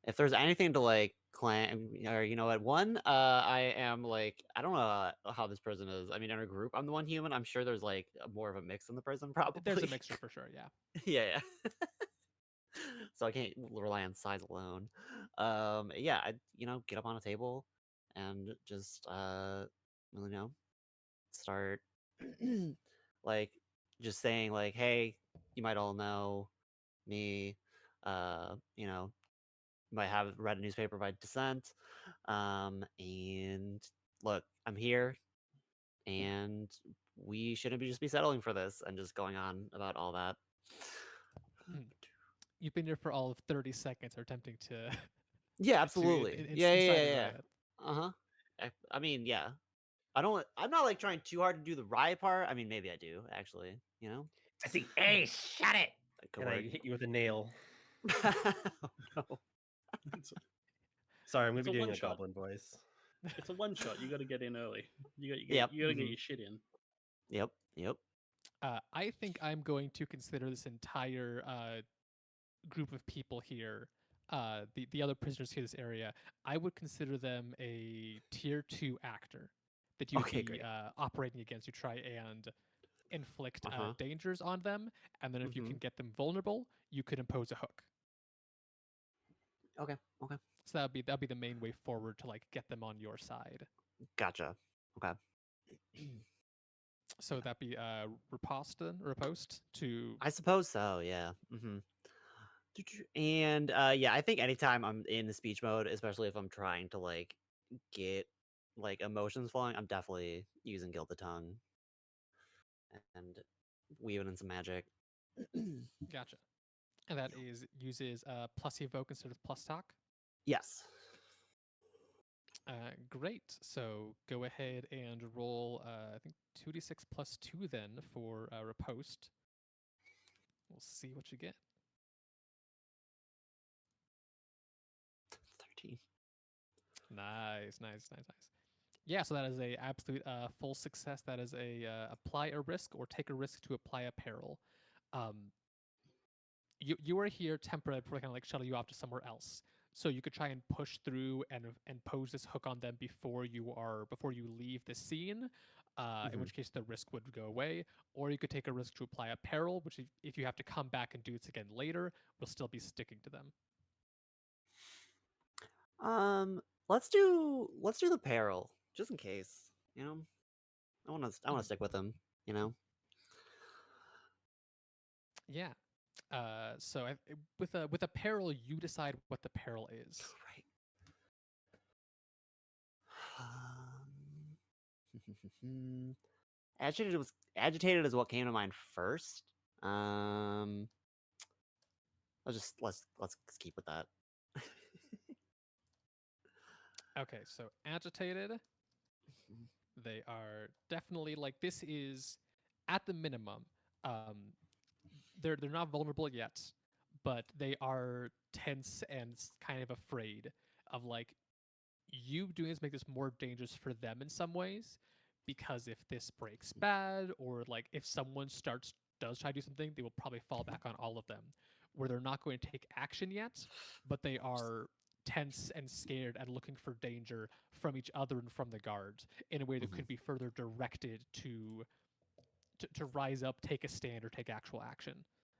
Speaker 5: If there's anything to like claim, or you know what, one, I am like, I don't know how this prison is. I mean, in a group, I'm the one human. I'm sure there's like more of a mix in the prison, probably.
Speaker 1: There's a mixture for sure, yeah.
Speaker 5: yeah. So I can't rely on size alone. Yeah, I get up on a table and just start like just saying like, hey, you might all know me. Might have read a newspaper by descent. And look, I'm here, and we shouldn't just be settling for this and just going on about all that.
Speaker 1: You've been here for all of 30 seconds, or attempting to.
Speaker 5: Yeah, absolutely. Yeah.
Speaker 1: Riot.
Speaker 5: I mean, yeah. I'm not like trying too hard to do the riot part. I mean, maybe I do actually.
Speaker 2: I see. Hey, shut it!
Speaker 5: That could
Speaker 2: And I
Speaker 5: work.
Speaker 2: hit you with a nail.
Speaker 5: Oh, no.
Speaker 2: Sorry, I'm gonna
Speaker 3: It's
Speaker 2: be
Speaker 3: a
Speaker 2: doing a
Speaker 3: one-shot.
Speaker 2: goblin voice.
Speaker 3: It's a one shot. You got to get in early. You got
Speaker 5: Yep,
Speaker 3: you got to get your shit in.
Speaker 5: Yep.
Speaker 1: I think I'm going to consider this entire group of people here, the other prisoners here in this area. I would consider them a tier 2 actor that you'd
Speaker 5: Okay,
Speaker 1: be
Speaker 5: great.
Speaker 1: operating against to try and inflict
Speaker 5: Uh-huh.
Speaker 1: dangers on them, and then if you can get them vulnerable, you could impose a hook.
Speaker 5: Okay.
Speaker 1: So that'd be the main way forward to like get them on your side.
Speaker 5: Gotcha. Okay.
Speaker 1: So that'd be riposte to.
Speaker 5: I suppose so. Yeah. And yeah, I think anytime I'm in the speech mode, especially if I'm trying to like get like emotions flowing, I'm definitely using Gild the Tongue and weaving in some magic.
Speaker 1: Gotcha. And that is uses plus evoke instead of plus talk.
Speaker 5: Yes.
Speaker 1: Great. So go ahead and roll, I think 2d6 plus 2 then for riposte. We'll see what you get.
Speaker 5: 13.
Speaker 1: Nice. Yeah, so that is a absolute full success. That is a apply a risk or take a risk to apply a peril. You are here temporarily before they kind of like shuttle you off to somewhere else. So you could try and push through and pose this hook on them before you leave the scene, in which case the risk would go away. Or you could take a risk to apply a peril, which if you have to come back and do this again later, will still be sticking to them.
Speaker 5: Let's do the peril just in case. I want to stick with him.
Speaker 1: Yeah. So with a peril, you decide what the peril is.
Speaker 5: Right. Agitated is what came to mind first. Let's keep with that.
Speaker 1: Okay, so agitated. They are definitely like this is at the minimum. They're not vulnerable yet, but they are tense and kind of afraid of like you doing this make this more dangerous for them in some ways, because if this breaks bad or like if someone does try to do something, they will probably fall back on all of them, where they're not going to take action yet, but they are tense and scared and looking for danger from each other and from the guards in a way that could be further directed to to rise up, take a stand, or take actual action,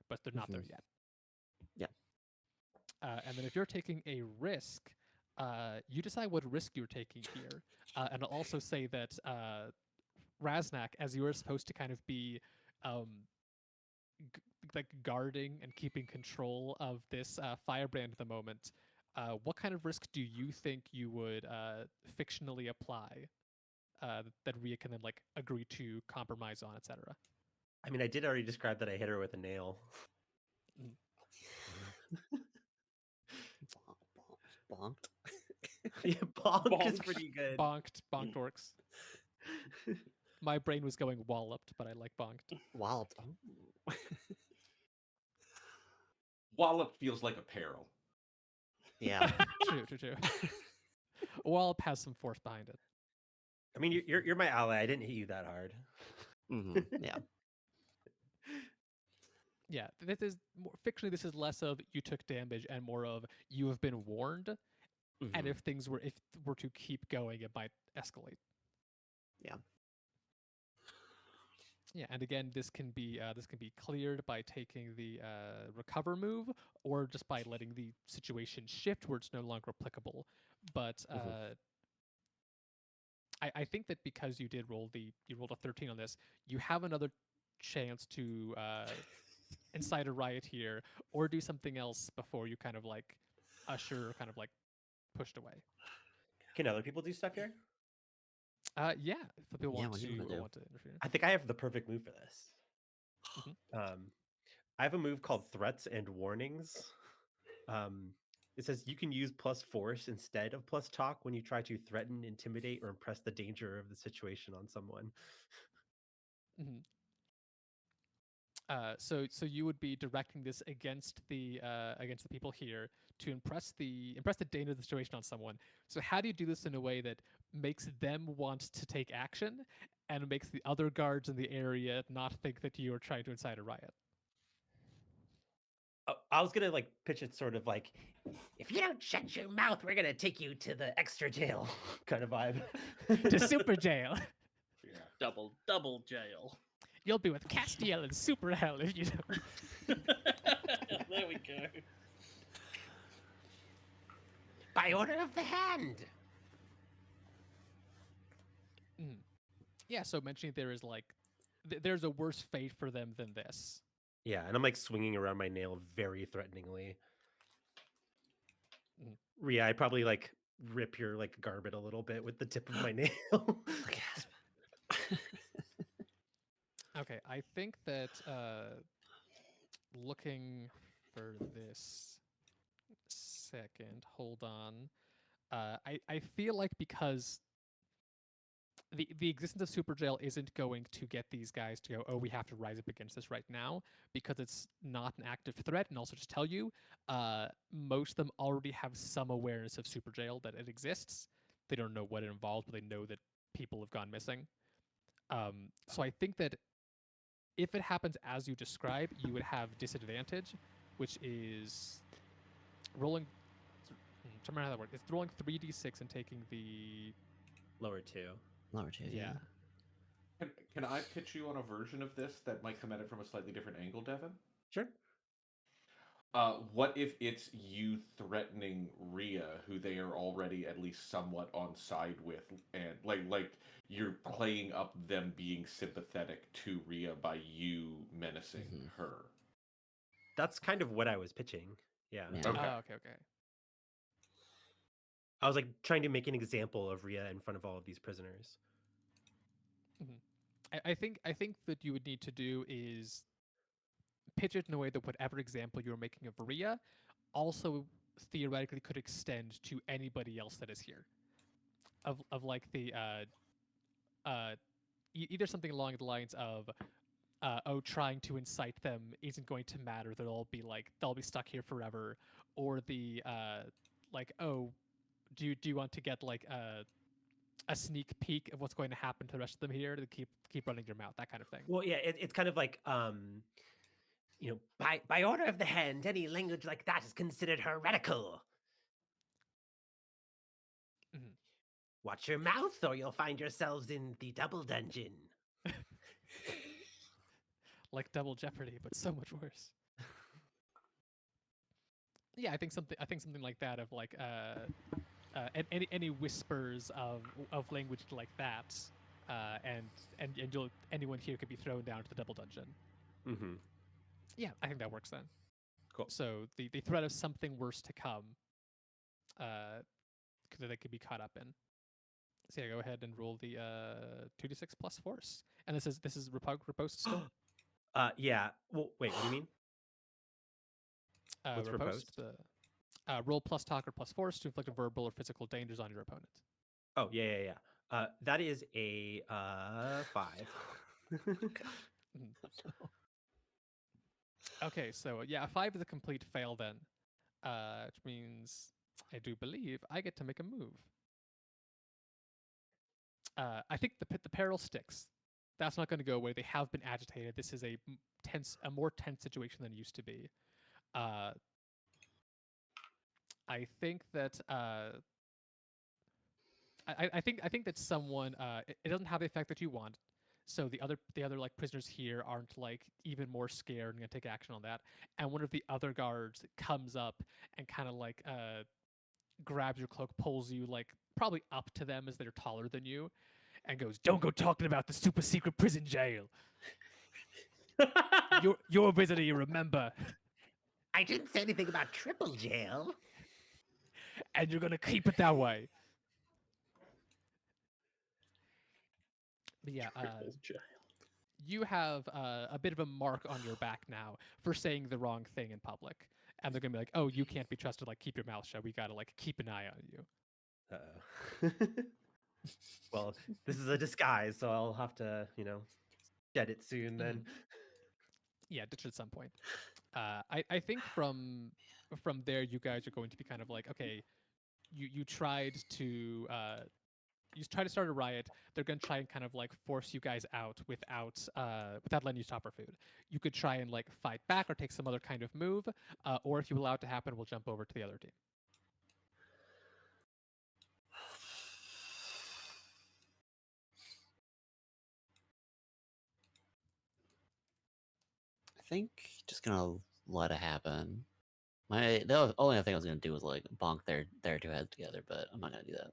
Speaker 1: but they're not there yet.
Speaker 5: Yeah.
Speaker 1: And then if you're taking a risk, you decide what risk you're taking here, and I'll also say that Raznak, as you are supposed to kind of be um, like guarding and keeping control of this firebrand at the moment, what kind of risk do you think you would fictionally apply that Rhea can then like agree to compromise on, etc.?
Speaker 2: I mean, I did already describe that I hit her with a nail.
Speaker 5: Bonked.
Speaker 2: Yeah, bonk is
Speaker 3: Bonk.
Speaker 2: pretty good.
Speaker 1: Bonked works. My brain was going walloped, but I like bonked.
Speaker 5: Walloped. Oh.
Speaker 4: Wallop feels like a peril.
Speaker 5: Yeah.
Speaker 1: True. Wallop has some force behind it.
Speaker 2: I mean, you're my ally. I didn't hit you that hard.
Speaker 5: Yeah.
Speaker 1: Yeah, this is more fictionally. This is less of you took damage and more of you have been warned, and if things were to keep going, it might escalate.
Speaker 5: Yeah.
Speaker 1: Yeah, and again, this can be cleared by taking the recover move, or just by letting the situation shift where it's no longer applicable. But I think that because you rolled a 13 on this, you have another chance to incite a riot here, or do something else before you kind of like usher, or kind of like pushed away.
Speaker 2: Can other people do stuff here?
Speaker 1: Yeah, if the people
Speaker 5: Yeah,
Speaker 1: want
Speaker 5: what do you
Speaker 1: to
Speaker 5: wanna do?
Speaker 1: interfere.
Speaker 2: I think I have the perfect move for this. I have a move called Threats and Warnings. It says you can use plus force instead of plus talk when you try to threaten, intimidate, or impress the danger of the situation on someone.
Speaker 1: So you would be directing this against the people here to impress the danger of the situation on someone. So how do you do this in a way that makes them want to take action and makes the other guards in the area not think that you are trying to incite a riot?
Speaker 2: I was gonna like pitch it sort of like, if you don't shut your mouth, we're gonna take you to the extra jail kind of vibe.
Speaker 1: To super jail.
Speaker 4: Yeah.
Speaker 3: Double jail.
Speaker 1: You'll be with Castiel and super hell if you don't.
Speaker 3: There we go.
Speaker 2: By order of the hand.
Speaker 1: Yeah, so mentioning there is like there's a worse fate for them than this.
Speaker 2: Yeah, and I'm like swinging around my nail very threateningly. Rhea, I probably like rip your like garment a little bit with the tip of my nail.
Speaker 5: Gasp.
Speaker 1: Okay, I think that looking for this second, hold on. I feel like because the existence of super jail isn't going to get these guys to go, oh, we have to rise up against this right now, because it's not an active threat. And also just tell you, most of them already have some awareness of super jail, that it exists. They don't know what it involves, but they know that people have gone missing. So I think that if it happens as you describe, you would have disadvantage, which is rolling. Tell me how that works. It's rolling 3d6 and taking the
Speaker 2: Lower two.
Speaker 5: Lower two.
Speaker 1: yeah.
Speaker 4: Can I pitch you on a version of this that might come at it from a slightly different angle, Devin?
Speaker 2: Sure.
Speaker 4: What if it's you threatening Rhea, who they are already at least somewhat on side with, and like you're playing up them being sympathetic to Rhea by you menacing her?
Speaker 2: That's kind of what I was pitching. Yeah.
Speaker 5: Yeah.
Speaker 4: Okay.
Speaker 1: Okay.
Speaker 2: I was like trying to make an example of Rhea in front of all of these prisoners.
Speaker 1: I think that you would need to do is pitch it in a way that whatever example you're making of Rhea also theoretically could extend to anybody else that is here. Of like the either something along the lines of trying to incite them isn't going to matter. They'll be stuck here forever, or the like, oh, do you want to get like a sneak peek of what's going to happen to the rest of them here to keep running your mouth, that kind of thing.
Speaker 2: Well, yeah, it's kind of like by order of the hand, any language like that is considered heretical. Watch your mouth, or you'll find yourselves in the double dungeon.
Speaker 1: like Double Jeopardy, but so much worse. Yeah, I think something like that of like any whispers of language like that, and anyone here could be thrown down to the double dungeon.
Speaker 2: Mm-hmm.
Speaker 1: Yeah, I think that works then.
Speaker 2: Cool.
Speaker 1: So the threat of something worse to come, that they could be caught up in. So yeah, go ahead and roll the 2d6 plus force, and this is riposte still.
Speaker 2: Yeah. Well, wait. What do you mean? What's
Speaker 1: Riposte.
Speaker 2: riposte?
Speaker 1: Roll plus talk or plus force to inflict verbal or physical dangers on your opponent.
Speaker 2: Oh, yeah. That is a 5.
Speaker 1: Okay, so yeah, a 5 is a complete fail then, which means I do believe I get to make a move. I think the peril sticks. That's not going to go away. They have been agitated. This is a more tense situation than it used to be. I think that I think that someone it doesn't have the effect that you want. So the other like prisoners here aren't like even more scared and gonna take action on that. And one of the other guards comes up and kind of like grabs your cloak, pulls you like probably up to them as they're taller than you, and goes, "Don't go talking about the super secret prison jail. Your visitor, you remember,
Speaker 2: I didn't say anything about triple jail.
Speaker 1: and you're gonna keep it that way." But yeah,
Speaker 3: Triple jail.
Speaker 1: you have a bit of a mark on your back now for saying the wrong thing in public, and they're gonna be like, "Oh, you can't be trusted. Like, keep your mouth shut. We gotta like keep an eye on you."
Speaker 2: Well, this is a disguise, so I'll have to, shed it soon then.
Speaker 1: Yeah, ditch it at some point. I think from there, you guys are going to be kind of like, okay, you tried to start a riot. They're going to try and kind of like force you guys out without letting you stop for food. You could try and like fight back or take some other kind of move, or if you allow it to happen, we'll jump over to the other team.
Speaker 5: I think just gonna let it happen. The only other thing I was gonna do was like bonk their two heads together, but I'm not gonna do that.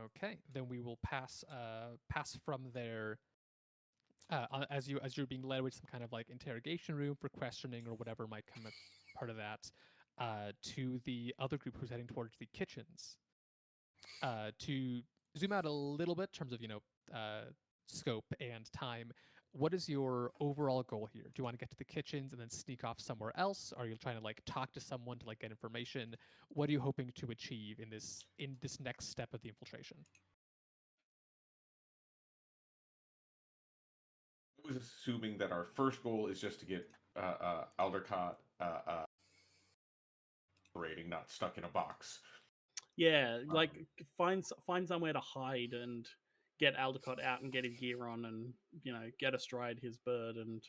Speaker 1: Okay, then we will pass from there. As you're being led with some kind of like interrogation room for questioning or whatever might come a part of that, to the other group who's heading towards the kitchens. To zoom out a little bit in terms of scope and time, what is your overall goal here? Do you want to get to the kitchens and then sneak off somewhere else? Are you trying to like talk to someone to like get information? What are you hoping to achieve in this next step of the infiltration?
Speaker 4: I was assuming that our first goal is just to get Aldercott operating, not stuck in a box.
Speaker 3: Yeah, like find somewhere to hide and get Aldecott out and get his gear on, and get astride his bird, and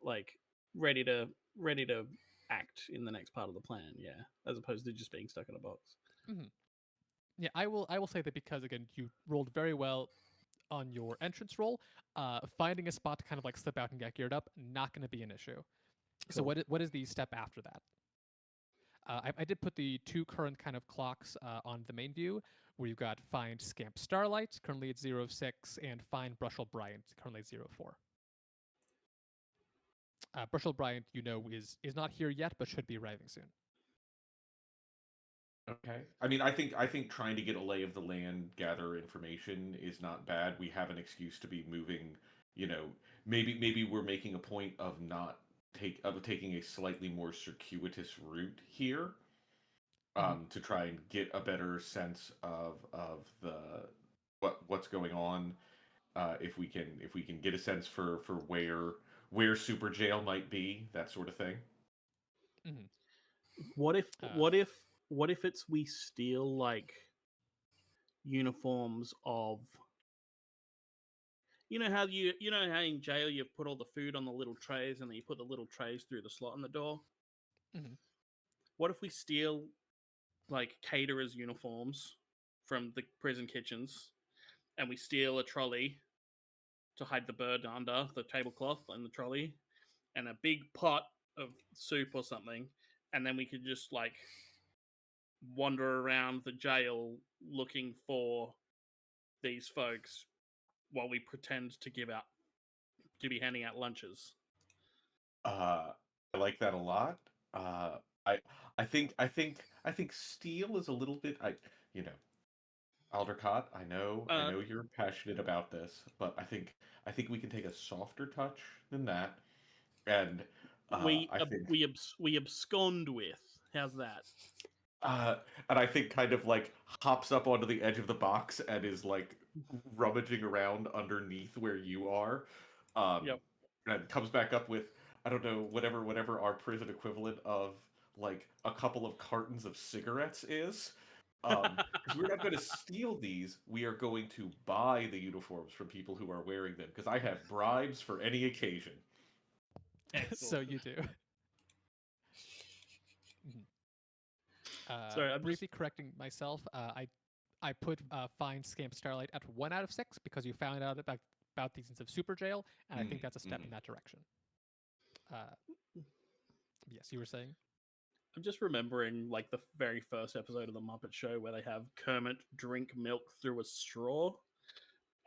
Speaker 3: like ready to act in the next part of the plan. Yeah, as opposed to just being stuck in a box.
Speaker 1: Mm-hmm. Yeah, I will say that because again you rolled very well on your entrance roll. Finding a spot to kind of like slip out and get geared up, not going to be an issue. So
Speaker 2: Cool.
Speaker 1: what is the step after that? I did put the two current kind of clocks on the main view, where you've got find Scamp Starlight, currently at 06, and find Brushel Bryant, currently at 04. Brushel Bryant, is not here yet, but should be arriving soon.
Speaker 4: Okay. I mean, I think trying to get a lay of the land, gather information is not bad. We have an excuse to be moving. Maybe we're making a point of not taking a slightly more circuitous route here, to try and get a better sense of the what's going on. If we can get a sense for where Super Jail might be, that sort of thing.
Speaker 1: Mm-hmm.
Speaker 3: What if it's we steal like uniforms of how in jail you put all the food on the little trays and then you put the little trays through the slot in the door?
Speaker 1: Mm-hmm.
Speaker 3: What if we steal like caterers' uniforms from the prison kitchens, and we steal a trolley to hide the bird under the tablecloth and the trolley, and a big pot of soup or something, and then we could just like wander around the jail looking for these folks while we pretend to be handing out lunches.
Speaker 4: I like that a lot. Uh, I I think steel is a little bit. You know Aldercott. I
Speaker 3: Uh,
Speaker 4: know you're passionate about this, but I think we can take a softer touch than that, and I think
Speaker 3: we abscond with. How's that?
Speaker 4: uh, and I think kind of like hops up onto the edge of the box and is like rummaging around underneath where you are,
Speaker 3: Yep.
Speaker 4: and comes back up with, I don't know, whatever our prison equivalent of like a couple of cartons of cigarettes is. Because we're not going to steal these, we are going to buy the uniforms from people who are wearing them. Because I have bribes for any occasion.
Speaker 1: So
Speaker 3: Excellent.
Speaker 1: you do. Mhm.
Speaker 3: Sorry, I'm
Speaker 1: Briefly correcting myself, I put find Scamp Starlight at 1 out of 6 because you found out about the instance of Super Jail, and I think that's a step in that direction. Yes, you were saying?
Speaker 3: I'm just remembering like the very first episode of the Muppet Show where they have Kermit drink milk through a straw,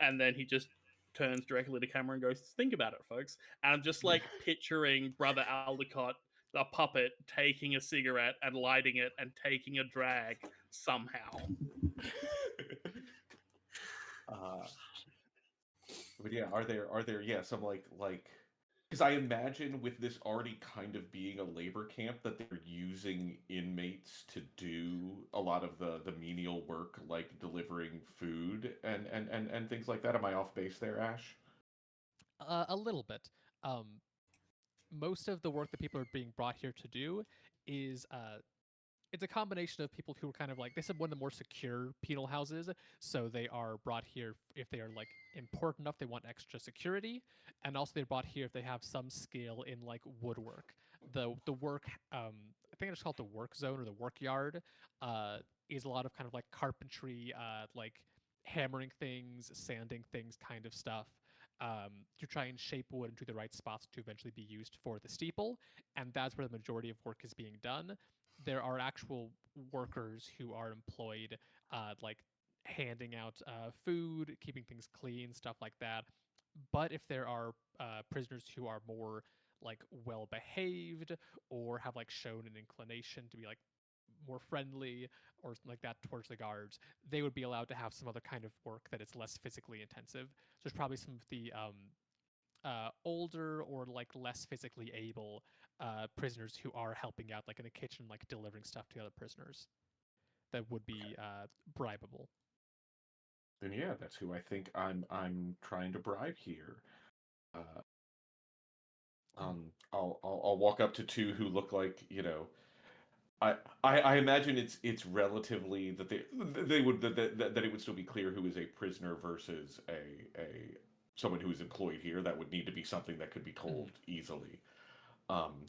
Speaker 3: and then he just turns directly to camera and goes, "Think about it, folks." And I'm just like picturing Brother Aldecott, the puppet, taking a cigarette and lighting it and taking a drag somehow.
Speaker 4: uh, but yeah, are there some like because I imagine with this already kind of being a labor camp that they're using inmates to do a lot of the menial work like delivering food and things like that. Am I off base there, Ash?
Speaker 1: A little bit. Um, most of the work that people are being brought here to do is it's a combination of people who are kind of like, this is one of the more secure penal houses, so they are brought here if they are like important enough, they want extra security, and also they're brought here if they have some skill in like woodwork. The work, I think it's called the work zone or the work yard, is a lot of kind of like carpentry, like hammering things, sanding things, kind of stuff. To try and shape wood into the right spots to eventually be used for the steeple, and that's where the majority of work is being done. There are actual workers who are employed, like handing out food, keeping things clean, stuff like that. But if there are prisoners who are more like well behaved or have like shown an inclination to be like more friendly or something like that towards the guards, they would be allowed to have some other kind of work that is less physically intensive. So there's probably some of the older or like less physically able prisoners who are helping out, like in the kitchen, like delivering stuff to other prisoners that would be bribable.
Speaker 4: Then yeah, that's who I think I'm trying to bribe here. Uh, I'll walk up to two who look like, I imagine it's relatively that they would that it would still be clear who is a prisoner versus a someone who is employed here. That would need to be something that could be told easily.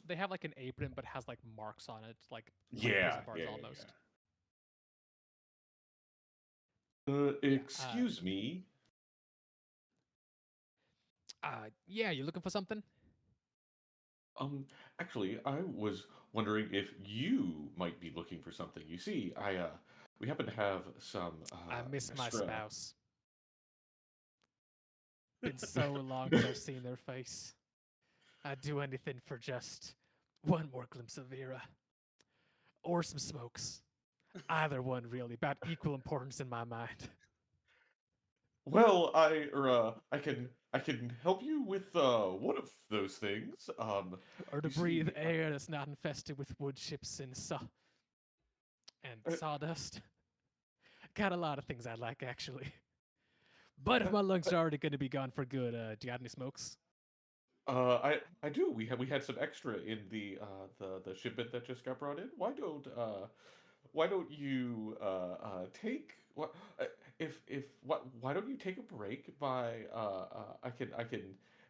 Speaker 1: They have like an apron, but has like marks on it, like
Speaker 4: Yeah,
Speaker 1: prison bars almost. Yeah.
Speaker 4: Excuse me.
Speaker 1: Yeah. You looking for something?
Speaker 4: Um, Actually, I was wondering if you might be looking for something. You see, we happen to have some
Speaker 1: I miss my
Speaker 4: extra.
Speaker 1: spouse. Been so long since I've seen their face. I'd do anything for just one more glimpse of Vera. Or some smokes. Either one, really, about equal importance in my mind.
Speaker 4: Well, I can help you with one of those things.
Speaker 1: Or to
Speaker 4: You
Speaker 1: breathe
Speaker 4: see,
Speaker 1: air that's not infested with wood chips and
Speaker 4: uh,
Speaker 1: sawdust. Got a lot of things I like, actually. But if
Speaker 4: uh,
Speaker 1: my lungs
Speaker 4: uh,
Speaker 1: are already going to be gone for good, do you got any smokes?
Speaker 4: I do. We had some extra in the shipment that just got brought in. Why don't you take what if what why don't you take a break by I can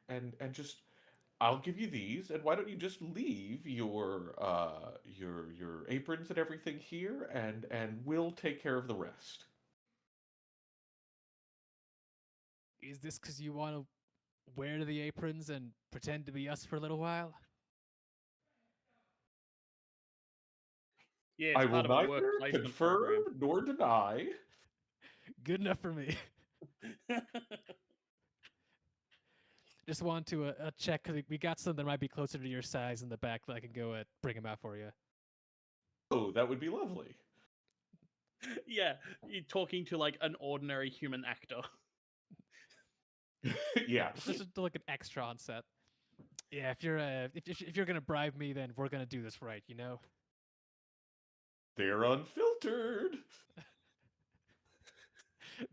Speaker 4: and just I'll give you these, and why don't you just leave your aprons and everything here, and we'll take care of the rest.
Speaker 1: Is this because you want to wear the aprons and pretend to be us for a little while?
Speaker 3: Yeah,
Speaker 4: I
Speaker 3: it's
Speaker 4: will
Speaker 3: part of a work
Speaker 4: neither
Speaker 3: placement
Speaker 4: confirm
Speaker 3: program.
Speaker 4: nor deny.
Speaker 1: Good enough for me. Just want to check because we got some that might be closer to your size in the back that I can go bring them out for you.
Speaker 4: Oh, that would be lovely.
Speaker 3: Yeah, you're talking to like an ordinary human actor.
Speaker 4: Yeah.
Speaker 1: Just like an extra on set. Yeah, if you're gonna bribe me, then we're gonna do this right, you know.
Speaker 4: They're unfiltered.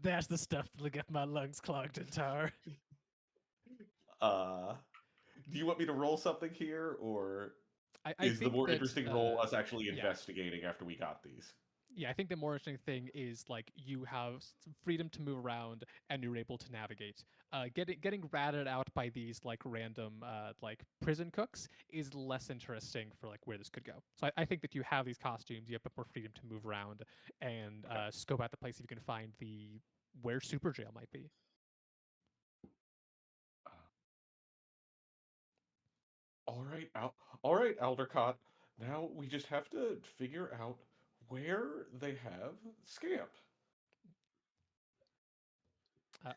Speaker 1: That's the stuff that'll get my lungs clogged and tar.
Speaker 4: Do you want me to roll something here, or
Speaker 1: I
Speaker 4: is the
Speaker 1: think
Speaker 4: more
Speaker 1: that
Speaker 4: interesting roll us actually
Speaker 1: yeah.
Speaker 4: investigating after we got these?
Speaker 1: Yeah, I think the more interesting thing is like you have some freedom to move around and you're able to navigate. Getting ratted out by these like random like prison cooks is less interesting for like where this could go. So I think that you have these costumes, you have a bit more freedom to move around and scope out the place if you can find the where super jail might be.
Speaker 4: All right, Aldercott. Now we just have to figure out where they have Scamp.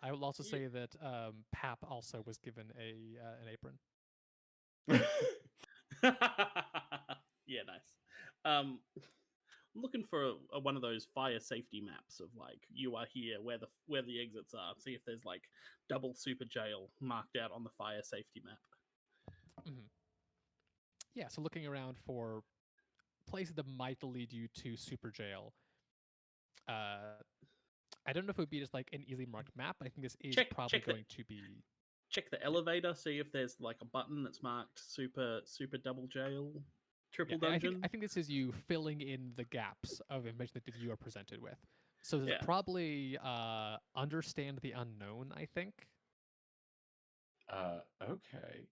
Speaker 1: I will also
Speaker 3: Ye-
Speaker 1: say that Pap also was given an apron.
Speaker 3: Yeah, nice. I'm looking for one of those fire safety maps of like you are here, where the exits are. See if there's like double super jail marked out on the fire safety map.
Speaker 1: Mm-hmm. Yeah, so looking around for places that might lead you to super jail. Uh, I don't know if it would be just like an easily marked map. I think this is probably going to be.
Speaker 3: Check the elevator, see if there's like a button that's marked super double jail, triple
Speaker 1: Yeah,
Speaker 3: dungeon.
Speaker 1: I think this is you filling in the gaps of information that you are presented with. So this is
Speaker 3: Yeah.
Speaker 1: probably understand the unknown. I think.
Speaker 4: Okay.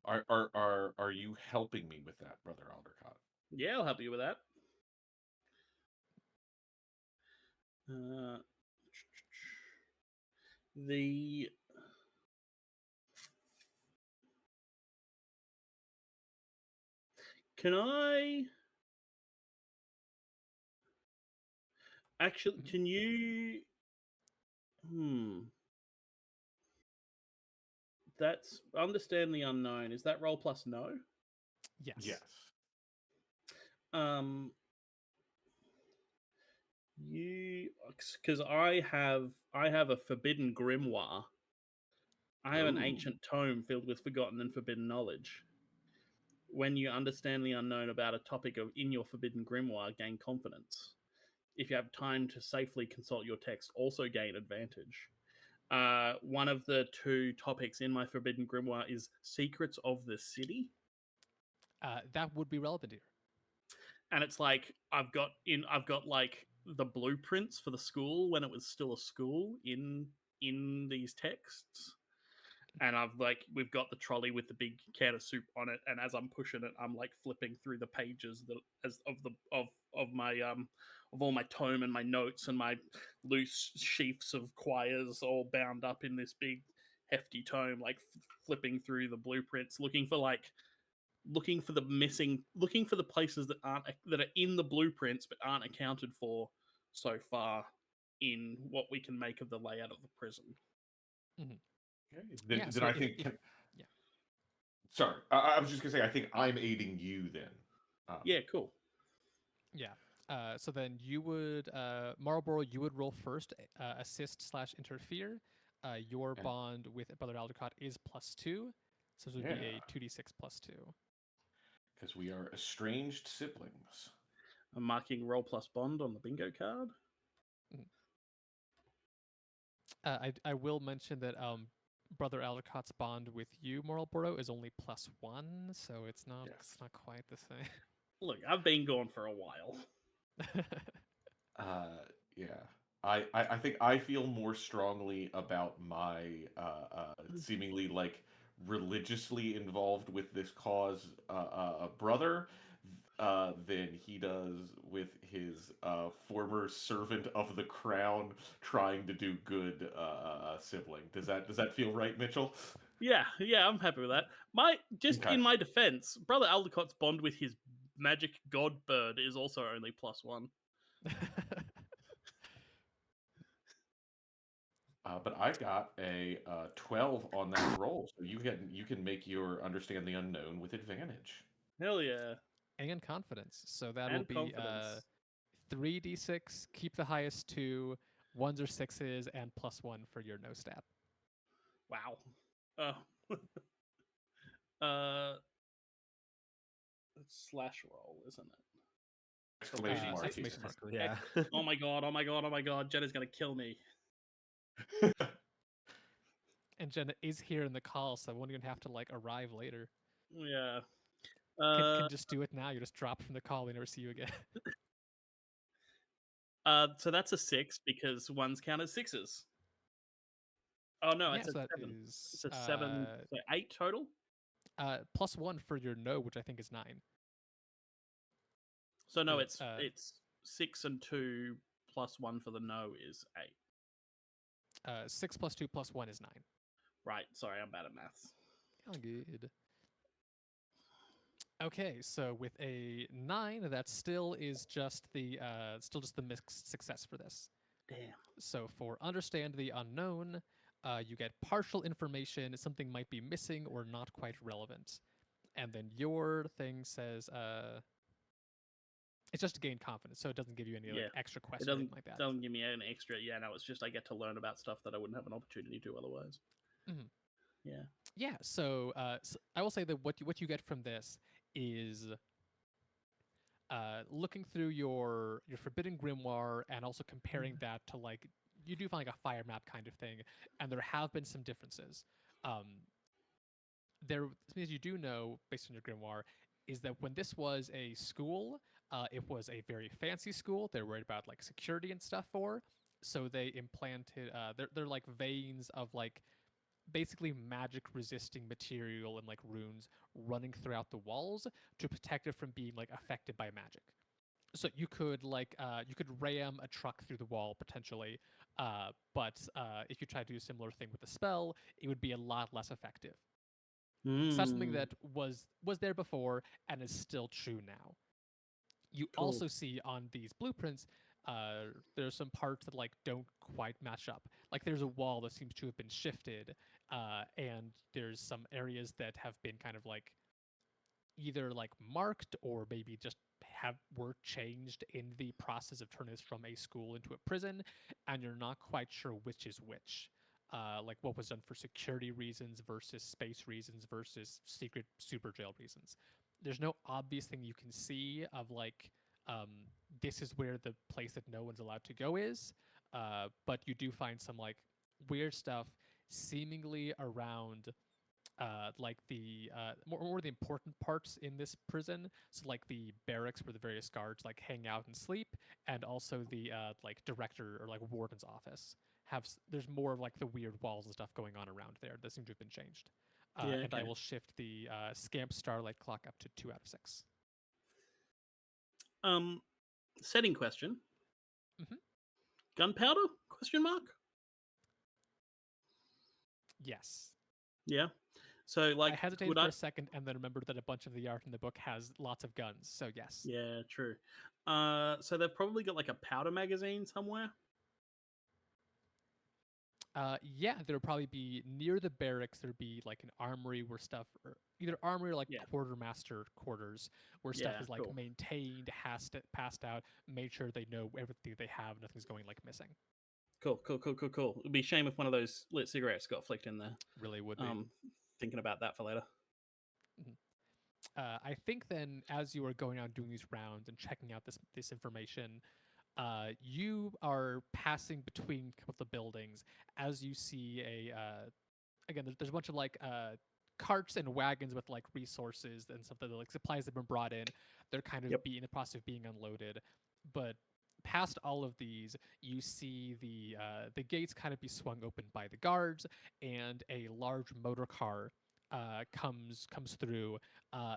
Speaker 4: Are you helping me with that, Brother Aldercott?
Speaker 3: Yeah, I'll help you with that. Uh, the Can I actually? Can you? That's understand the unknown. Is that roll plus no?
Speaker 1: Yes.
Speaker 4: Yes.
Speaker 3: Um, you because I have a forbidden grimoire. I have an
Speaker 4: Ooh.
Speaker 3: ancient tome filled with forgotten and forbidden knowledge. When you understand the unknown about a topic in your forbidden grimoire, gain confidence. If you have time to safely consult your text, also gain advantage. One of the two topics in my forbidden grimoire is secrets of the city,
Speaker 1: That would be relevant here.
Speaker 3: and it's like I've got like the blueprints for the school when it was still a school in these texts, and we've got the trolley with the big can of soup on it, and as I'm pushing it, I'm like flipping through the pages of my of all my tome and my notes and my loose sheafs of quires all bound up in this big hefty tome, like flipping through the blueprints, looking for the places that are in the blueprints but aren't accounted for so far in what we can make of the layout of the prison.
Speaker 1: Mm-hmm.
Speaker 4: Okay.
Speaker 1: Yeah,
Speaker 4: Then
Speaker 1: so
Speaker 4: I think.
Speaker 1: yeah.
Speaker 4: Sorry, I was just gonna say. I think I'm aiding you then.
Speaker 3: Yeah, cool.
Speaker 1: Yeah. So then you would, Marlborough, you would roll first, assist/interfere. Your
Speaker 4: Okay.
Speaker 1: bond with Brother Aldecott is +2, so this would be
Speaker 4: Yeah.
Speaker 1: a 2d6 +2.
Speaker 4: Because we are estranged siblings.
Speaker 3: I'm marking roll plus bond on the bingo card.
Speaker 1: I will mention that Brother Aldecott's bond with you, Marlborough, is only +1, so it's not quite the same.
Speaker 3: Look, I've been gone for a while.
Speaker 4: Yeah. I think I feel more strongly about my seemingly like religiously involved with this cause brother than he does with his former servant of the crown trying to do good sibling. Does that feel right, Mitchell?
Speaker 3: Yeah, I'm happy with that.
Speaker 4: Okay.
Speaker 3: In my defense, Brother Aldecott's bond with his magic god bird is also only +1.
Speaker 4: But I got a 12 on that roll, so you can make your understand the unknown with advantage.
Speaker 3: Hell yeah.
Speaker 1: And confidence. So that will
Speaker 3: And
Speaker 1: be
Speaker 3: confidence.
Speaker 1: 3d6, keep the highest two, ones or sixes, and +1 for your no stat.
Speaker 3: Wow. Uh, it's slash roll, isn't it?
Speaker 4: Exclamation mark. he
Speaker 1: Exclamation
Speaker 4: says.
Speaker 1: mark.
Speaker 2: Yeah.
Speaker 3: Oh my god, oh my god, oh my god, Jenna's gonna kill me.
Speaker 1: And Jenna is here in the call, so I won't even have to like arrive later.
Speaker 3: Yeah.
Speaker 1: Can just do it now. You just drop from the call. We never see you again.
Speaker 3: So that's a 6 because ones count as sixes. Oh no,
Speaker 1: yeah,
Speaker 3: it's a
Speaker 1: so that
Speaker 3: 7.
Speaker 1: is
Speaker 3: It's a 7, so 8 total.
Speaker 1: +1 for your no, which I think is 9.
Speaker 3: So no,
Speaker 1: Or,
Speaker 3: it's 6 and 2 +1 for the no is 8.
Speaker 1: 6 + 2 + 1 is 9.
Speaker 3: Right. Sorry, I'm bad at maths.
Speaker 1: Oh, good. Okay, so with a 9, that still is just the mixed success for this.
Speaker 3: Damn.
Speaker 1: So for understand the unknown, you get partial information. Something might be missing or not quite relevant, and then your thing says it's just to gain confidence, so it doesn't give you any like
Speaker 3: Yeah.
Speaker 1: extra
Speaker 3: It
Speaker 1: questions or anything like that.
Speaker 3: doesn't give me an extra. Yeah, no, it's just I get to learn about stuff that I wouldn't have an opportunity to otherwise.
Speaker 1: Mhm.
Speaker 3: Yeah.
Speaker 1: Yeah. So, I will say that what you get from this is looking through your forbidden grimoire and also comparing that to like you do find like a fire map kind of thing, and there have been some differences. Um, there something that you do know based on your grimoire is that when this was a school, it was a very fancy school. They're worried about like security and stuff for, so they implanted they're like veins of like basically magic resisting material and like runes running throughout the walls to protect it from being like affected by magic. So you could like you could ram a truck through the wall potentially, but if you try to do a similar thing with the spell, it would be a lot less effective. So that's something that was there before and is still true now. You
Speaker 3: Cool.
Speaker 1: also see on these blueprints, there's some parts that like don't quite match up. Like there's a wall that seems to have been shifted, and there's some areas that have been kind of like either like marked or maybe just were changed in the process of turning this from a school into a prison, and you're not quite sure which is which. Like what was done for security reasons versus space reasons versus secret super jail reasons. There's no obvious thing you can see of like um, this is where the place that no one's allowed to go is, but you do find some like weird stuff seemingly around like the more the important parts in this prison. So like the barracks where the various guards like hang out and sleep, and also the like director or like warden's office. There's more of like the weird walls and stuff going on around there that seem to have been changed.
Speaker 3: Yeah,
Speaker 1: And I
Speaker 3: okay.
Speaker 1: will shift the scamp starlight clock up to 2 out of 6.
Speaker 3: Setting question.
Speaker 1: Mhm.
Speaker 3: Gunpowder? Question mark.
Speaker 1: Yes.
Speaker 3: Yeah. So like,
Speaker 1: I hesitated
Speaker 3: would
Speaker 1: for
Speaker 3: I?
Speaker 1: a second and then remembered that a bunch of the art in the book has lots of guns. So yes.
Speaker 3: Yeah, true. So they've probably got like a powder magazine somewhere.
Speaker 1: Yeah, there would probably be near the barracks. There'd be like an armory where stuff, or either armory or like
Speaker 3: Yeah.
Speaker 1: quartermaster quarters, where stuff
Speaker 3: Yeah,
Speaker 1: is like
Speaker 3: cool.
Speaker 1: maintained, passed out, made sure they know everything they have, nothing's going like missing.
Speaker 3: Cool. It'd be a shame if one of those lit cigarettes got flicked in there.
Speaker 1: Really would be.
Speaker 3: Thinking about that for later.
Speaker 1: Mhm. I think then, as you are going out doing these rounds and checking out this information, you are passing between a couple of the buildings as you see again, there's a bunch of like carts and wagons with like resources and stuff that like supplies that have been brought in. They're kind of
Speaker 3: Yep.
Speaker 1: in the process of being unloaded, but past all of these, you see the gates kind of be swung open by the guards, and a large motor car comes through,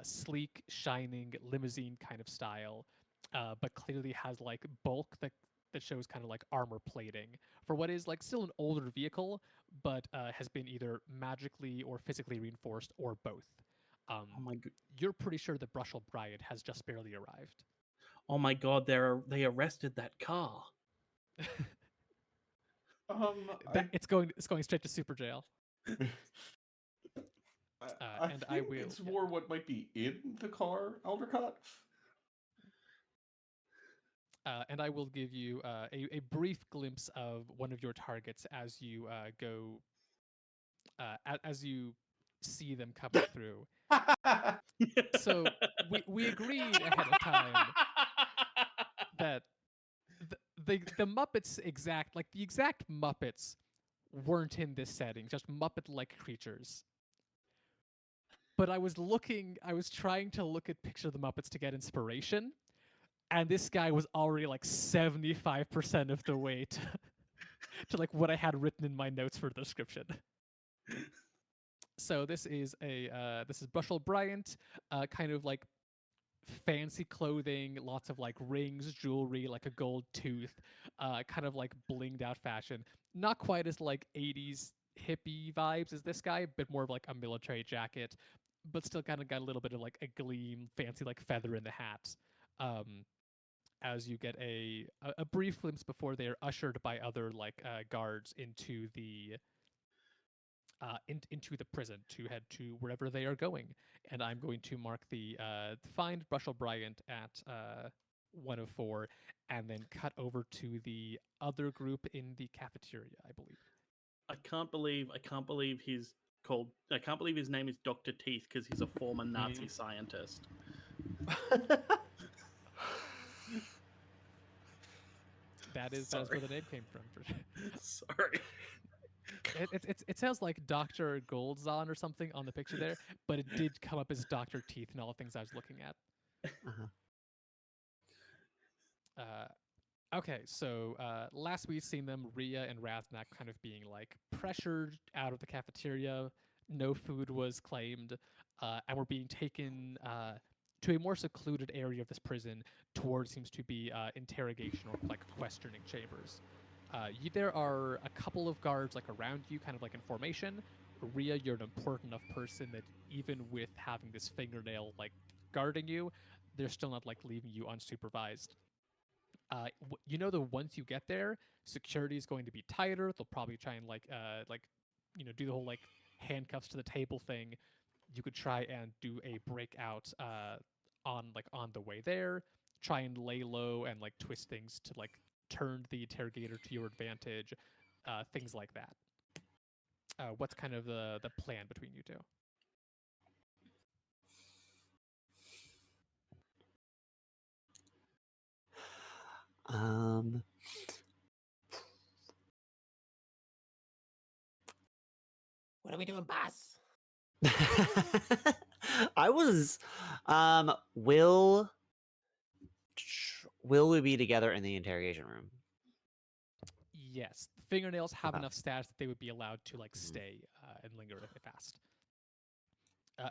Speaker 1: sleek, shining, limousine kind of style, but clearly has like bulk that shows kind of like armor plating for what is like still an older vehicle, but has been either magically or physically reinforced or both.
Speaker 3: Oh my god!
Speaker 1: You're pretty sure that Brushel Bryant has just barely arrived.
Speaker 3: Oh my god! They arrested that car.
Speaker 1: It's going straight to super jail.
Speaker 4: I
Speaker 1: And
Speaker 4: think
Speaker 1: I will.
Speaker 4: it's more what might be in the car, Aldercott.
Speaker 1: And I will give you a brief glimpse of one of your targets as you go, as you see them coming through. So we agreed ahead of time that the Muppets the exact Muppets weren't in this setting, just Muppet-like creatures. But I was trying to look at picture of the Muppets to get inspiration, and this guy was already like 75% of the way to, to like what I had written in my notes for the description. So this is Brushel Bryant, kind of like fancy clothing, lots of like rings, jewelry, like a gold tooth, kind of like blinged out fashion. Not quite as like 80s hippie vibes as this guy, a bit more of like a military jacket, but still kind of got a little bit of like a gleam, fancy like feather in the hat. As you get a brief glimpse before they are ushered by other like guards into the into the prison to head to wherever they are going. And I'm going to mark the find Brushel Bryant at 104, and then cut over to the other group in the cafeteria, I believe.
Speaker 3: I can't believe I can't believe his name is Dr. Teeth because he's a former Nazi scientist.
Speaker 1: That is where the name came from.
Speaker 3: Sorry.
Speaker 1: It sounds like Dr. Goldzon or something on the picture there, but it did come up as Dr. Teeth and all the things I was looking at. Okay, so last we've seen them, Rhea and Raznak kind of being like pressured out of the cafeteria. No food was claimed, and were being taken to a more secluded area of this prison towards seems to be interrogation or like questioning chambers. There are a couple of guards like around you, kind of like in formation. Rhea, you're an important enough person that even with having this fingernail like guarding you, they're still not like leaving you unsupervised. You know that once you get there, security is going to be tighter. They'll probably try and do the whole like handcuffs to the table thing. You could try and do a breakout on the way there. Try and lay low and like twist things to like turn the interrogator to your advantage. Things like that. What's kind of the plan between you two?
Speaker 2: What are we doing, boss?
Speaker 5: I was will we be together in the interrogation room?
Speaker 1: Yes, the fingernails have
Speaker 5: Okay.
Speaker 1: enough stats that they would be allowed to like stay and linger if asked.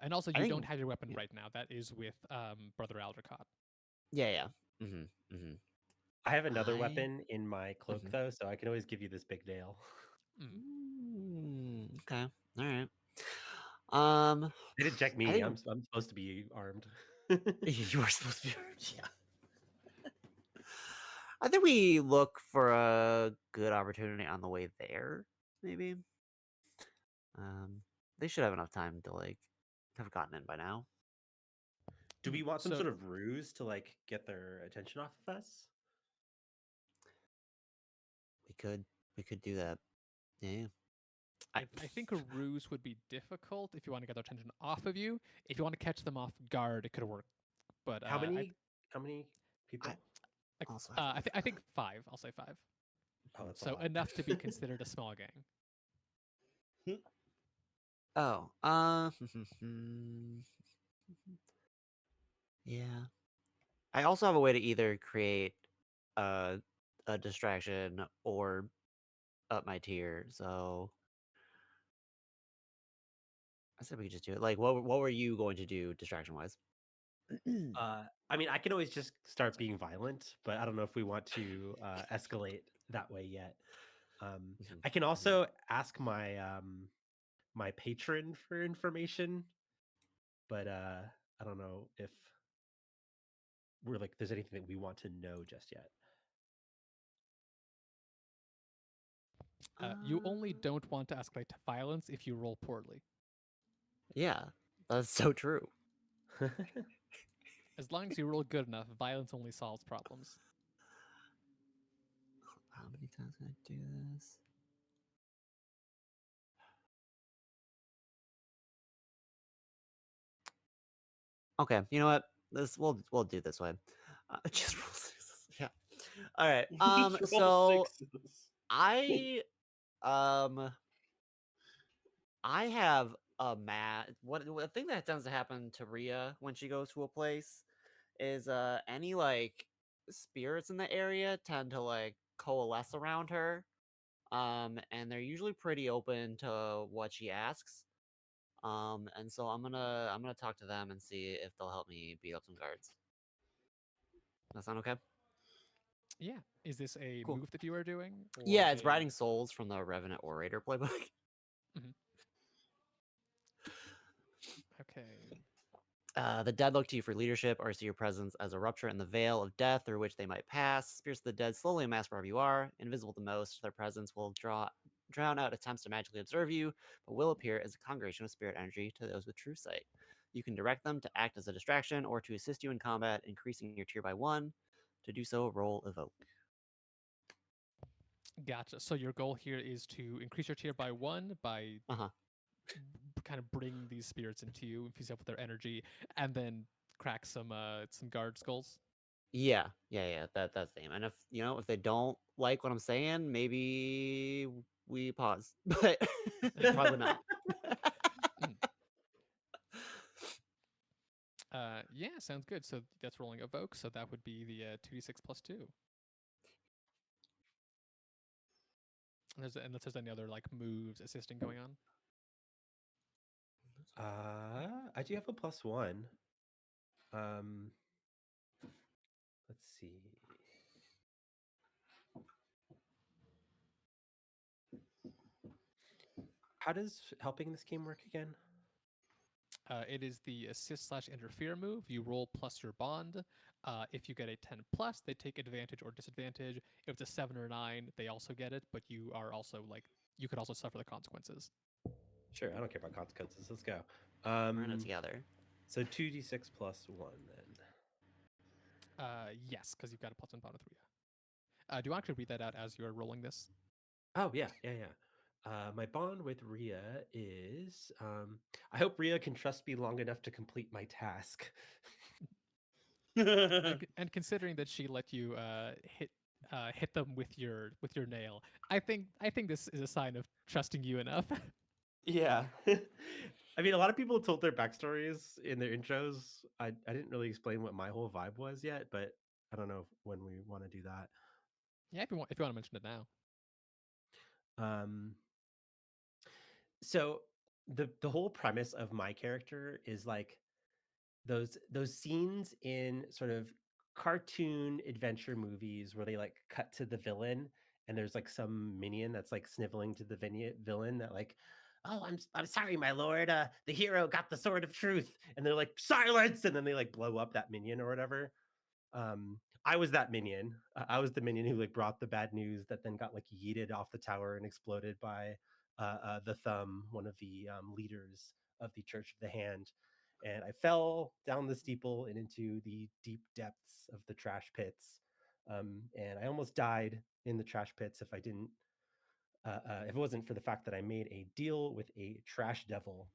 Speaker 1: And also, you don't have your weapon right now. That is with Brother Aldricott.
Speaker 5: Yeah.
Speaker 2: I have another
Speaker 5: I-
Speaker 2: weapon in my cloak though, so I can always give you this big nail.
Speaker 5: Okay. All right.
Speaker 2: They didn't check me.
Speaker 5: think-
Speaker 2: I'm supposed to be armed.
Speaker 5: You are supposed to be. Yeah. I think we look for a good opportunity on the way there. Maybe. They should have enough time to like have gotten in by now.
Speaker 2: Do we want some
Speaker 1: So-
Speaker 2: sort of ruse to like get their attention off of us?
Speaker 5: We could do that. Yeah.
Speaker 1: I think a ruse would be difficult if you want to get their attention off of you. If you want to catch them off guard, it could work. But
Speaker 2: How many people?
Speaker 5: Also,
Speaker 1: I think 5. I'll say 5.
Speaker 2: Oh, that's a
Speaker 1: So
Speaker 2: lot.
Speaker 1: enough to be considered a small gang.
Speaker 5: Oh, yeah. I also have a way to either create a distraction or up my tier. So I said we could just do it. Like, what were you going to do distraction wise?
Speaker 2: I mean, I can always just start being violent, but I don't know if we want to escalate that way yet. I can also ask my my patron for information, but I don't know if we're like there's anything that we want to know just yet.
Speaker 1: You only don't want to escalate to violence if you roll poorly.
Speaker 5: Yeah, that's so true.
Speaker 1: As long as you roll good enough, violence only solves problems.
Speaker 5: How many times can I do this? Okay, you know what? This we'll do this way. Just roll sixes. Yeah. All right.
Speaker 3: Just roll
Speaker 5: So
Speaker 3: sixes.
Speaker 5: I I have a what thing that tends to happen to Rhea when she goes to a place is any like spirits in the area tend to like coalesce around her. And they're usually pretty open to what she asks. And so I'm gonna talk to them and see if they'll help me beat up some guards. That sound okay?
Speaker 1: Yeah. Is this a
Speaker 5: Cool.
Speaker 1: move that you are doing? Or
Speaker 5: Yeah, it's
Speaker 1: a...
Speaker 5: Riding Souls from the Revenant Orator playbook.
Speaker 1: Okay.
Speaker 5: The dead look to you for leadership or see your presence as a rupture in the veil of death through which they might pass. Spirits of the dead slowly amass wherever you are. Invisible to most, their presence will drown out attempts to magically observe you, but will appear as a congregation of spirit energy to those with true sight. You can direct them to act as a distraction or to assist you in combat, increasing your tier by 1. To do so, roll Evoke.
Speaker 1: Gotcha. So your goal here is to increase your tier by 1 by
Speaker 5: Uh-huh.
Speaker 1: kind of bring these spirits into you, infuse you up with their energy, and then crack some guard skulls.
Speaker 5: Yeah. That's the aim. And if they don't like what I'm saying, maybe we pause. But probably not.
Speaker 1: Mm. Yeah, sounds good. So that's rolling evoke. So that would be the 2d6 plus 2. Unless there's any other like moves assisting going on.
Speaker 2: I do have a +1. Let's see. How does helping this game work again?
Speaker 1: It is the assist/interfere move. You roll plus your bond. If you get a 10 plus, they take advantage or disadvantage. If it's a 7 or 9, they also get it, but you are also like you could also suffer the consequences.
Speaker 2: Sure, I don't care about consequences. Let's go.
Speaker 5: We're in it together.
Speaker 2: So 2d6 plus 1 then.
Speaker 1: Yes, because you've got a plus 1 bond with Rhea. Do you want to read that out as you're rolling this?
Speaker 2: Oh yeah. My bond with Rhea is I hope Rhea can trust me long enough to complete my task.
Speaker 1: And considering that she let you hit them with your nail, I think this is a sign of trusting you enough.
Speaker 2: Yeah. I mean, a lot of people told their backstories in their intros. I didn't really explain what my whole vibe was yet, but I don't know when we want to do that.
Speaker 1: Yeah, if you want to mention it now.
Speaker 2: Um, so the whole premise of my character is like those scenes in sort of cartoon adventure movies where they like cut to the villain and there's like some minion that's like sniveling to the villain that like, oh, I'm sorry, my lord, the hero got the sword of truth, and they're like silence, and then they like blow up that minion or whatever. I was that minion. I was the minion who like brought the bad news that then got like yeeted off the tower and exploded by the thumb, one of the leaders of the Church of the Hand. And I fell down the steeple and into the deep depths of the trash pits. And I almost died in the trash pits if I didn't, if it wasn't for the fact that I made a deal with a trash devil.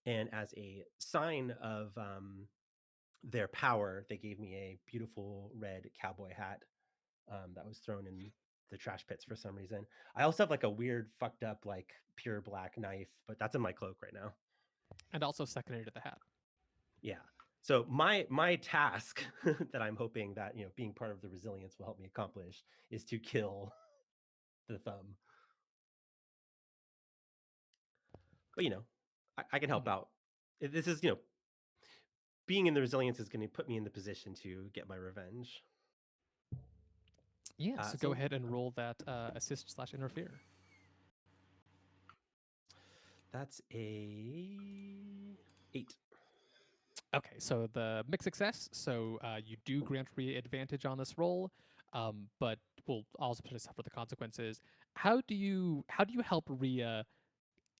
Speaker 2: And as a sign of their power, they gave me a beautiful red cowboy hat that was thrown in the trash pits for some reason. I also have like a weird, fucked up, like pure black knife, but that's in my cloak right now.
Speaker 1: And also secondary to the hat.
Speaker 2: Yeah. So my task that I'm hoping that being part of the resilience will help me accomplish is to kill the thumb. But I can help
Speaker 1: Mhm.
Speaker 2: out. This is being in the resilience is going to put me in the position to get my revenge.
Speaker 1: Yeah, so go
Speaker 2: So
Speaker 1: ahead and roll that assist/interfere.
Speaker 2: that's a 8.
Speaker 1: Okay, so the mixed success. So you do grant Rhea advantage on this roll, but will also potentially suffer the consequences. How do you help Rhea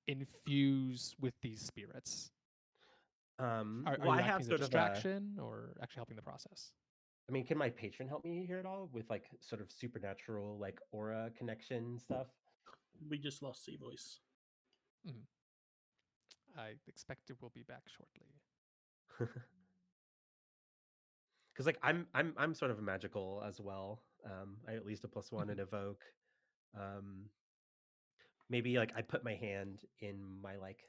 Speaker 1: infuse with these spirits? Are
Speaker 2: Well,
Speaker 1: you
Speaker 2: I have
Speaker 1: acting as a
Speaker 2: sort of a.
Speaker 1: distraction or actually helping the process?
Speaker 2: I mean, can my patron help me here at all with like sort of supernatural like aura connection stuff?
Speaker 3: We just lost Sea Voice.
Speaker 1: Mhm. I expect it will be back shortly.
Speaker 2: Because like I'm sort of magical as well. I at least a +1
Speaker 1: Mhm.
Speaker 2: and evoke. Um, maybe like I put my hand in my like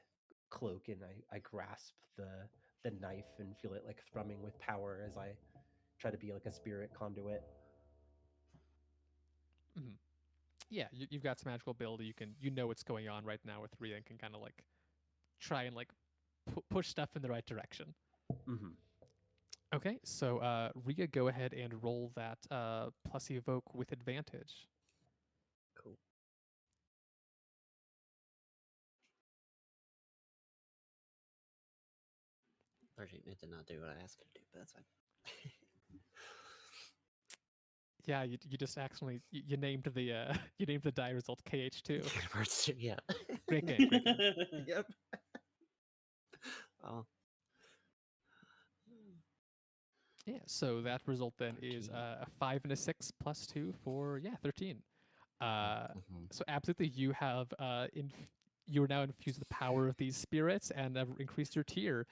Speaker 2: cloak and I grasp the knife and feel it like thrumming with power as I try to be like a spirit conduit.
Speaker 1: Mhm. Yeah, you've got some magical ability. You know what's going on right now with Rhea and can kind of like try and like push stuff in the right direction.
Speaker 2: Hmm.
Speaker 1: Okay, so Rhea, go ahead and roll that plus evoke with advantage.
Speaker 5: Cool. 13. It did not do what I asked it to do, but that's fine.
Speaker 1: Yeah, you just accidentally you named the you named the die result KH2.
Speaker 5: Words too, yeah.
Speaker 1: Great game, great game.
Speaker 5: Yep. Oh.
Speaker 1: Yeah, so that result then is
Speaker 5: 13.
Speaker 1: a 5 and a 6 plus 2 for 13. Uh,
Speaker 5: Mhm.
Speaker 1: so absolutely, you are now infused with the power of these spirits and have increased your tier.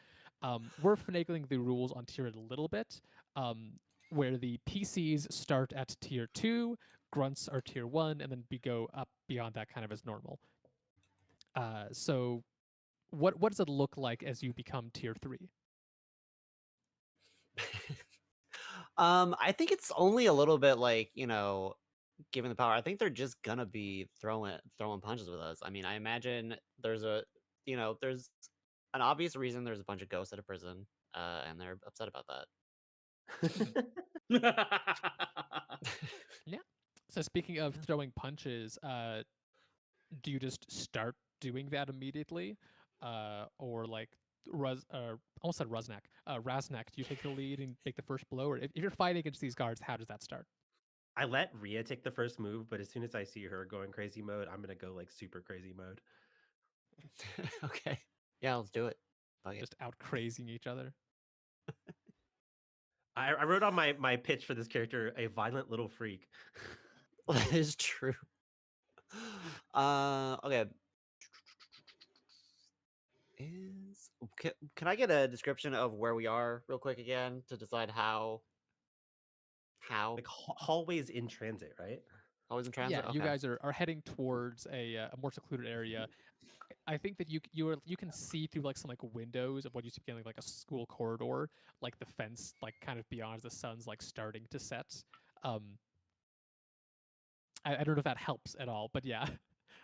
Speaker 1: We're finagling the rules on tier a little bit, where the PCs start at tier 2, grunts are tier 1, and then we go up beyond that kind of as normal. So what does it look like as you become tier 3?
Speaker 5: I think it's only a little bit like, given the power. I think they're just gonna be throwing punches with us. I mean, I imagine there's an obvious reason there's a bunch of ghosts at a prison, and they're upset about that.
Speaker 1: Yeah. So speaking of throwing punches, do you just start doing that immediately, or like almost said Raznak? Do you take the lead and make the first blow, or if you're fighting against these guards, how does that start?
Speaker 2: I let Rhea take the first move, but as soon as I see her going crazy mode, I'm gonna go like super crazy mode.
Speaker 5: Okay. Yeah, let's do it. Fuck it.
Speaker 1: Just out crazing each other.
Speaker 2: I wrote on my pitch for this character a violent little freak.
Speaker 5: That is true. Okay. Can I get a description of where we are real quick again to decide how
Speaker 2: Like hallways in transit, right?
Speaker 5: always in
Speaker 1: Yeah,
Speaker 5: transit?
Speaker 1: you
Speaker 5: Okay.
Speaker 1: guys are heading towards a more secluded area. I think that you can see through like some like windows of what used to be like a school corridor, like the fence like kind of beyond as the sun's like starting to set. Um, I don't know if that helps at all, but yeah,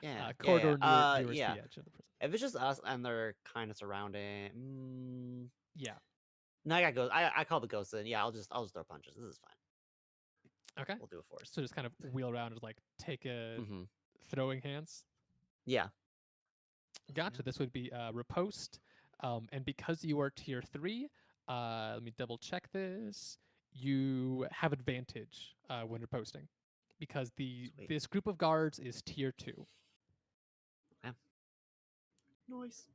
Speaker 5: Yeah. Yeah.
Speaker 1: corridor nearest
Speaker 5: Yeah.
Speaker 1: the edge of the prison.
Speaker 5: If it's just us and they're kind of surrounding,
Speaker 1: Yeah.
Speaker 5: no, I got ghosts. I call the ghosts in. Yeah, I'll just throw punches. This is fine.
Speaker 1: Okay.
Speaker 5: We'll do a force.
Speaker 1: So just kind of wheel around and like take a
Speaker 5: Mm-hmm.
Speaker 1: throwing hands.
Speaker 5: Yeah.
Speaker 1: Gotcha. This would be riposte, and because you are tier 3, let me double check this. You have advantage when riposting because
Speaker 5: Sweet.
Speaker 1: this group of guards is tier 2.
Speaker 5: Okay. Nice.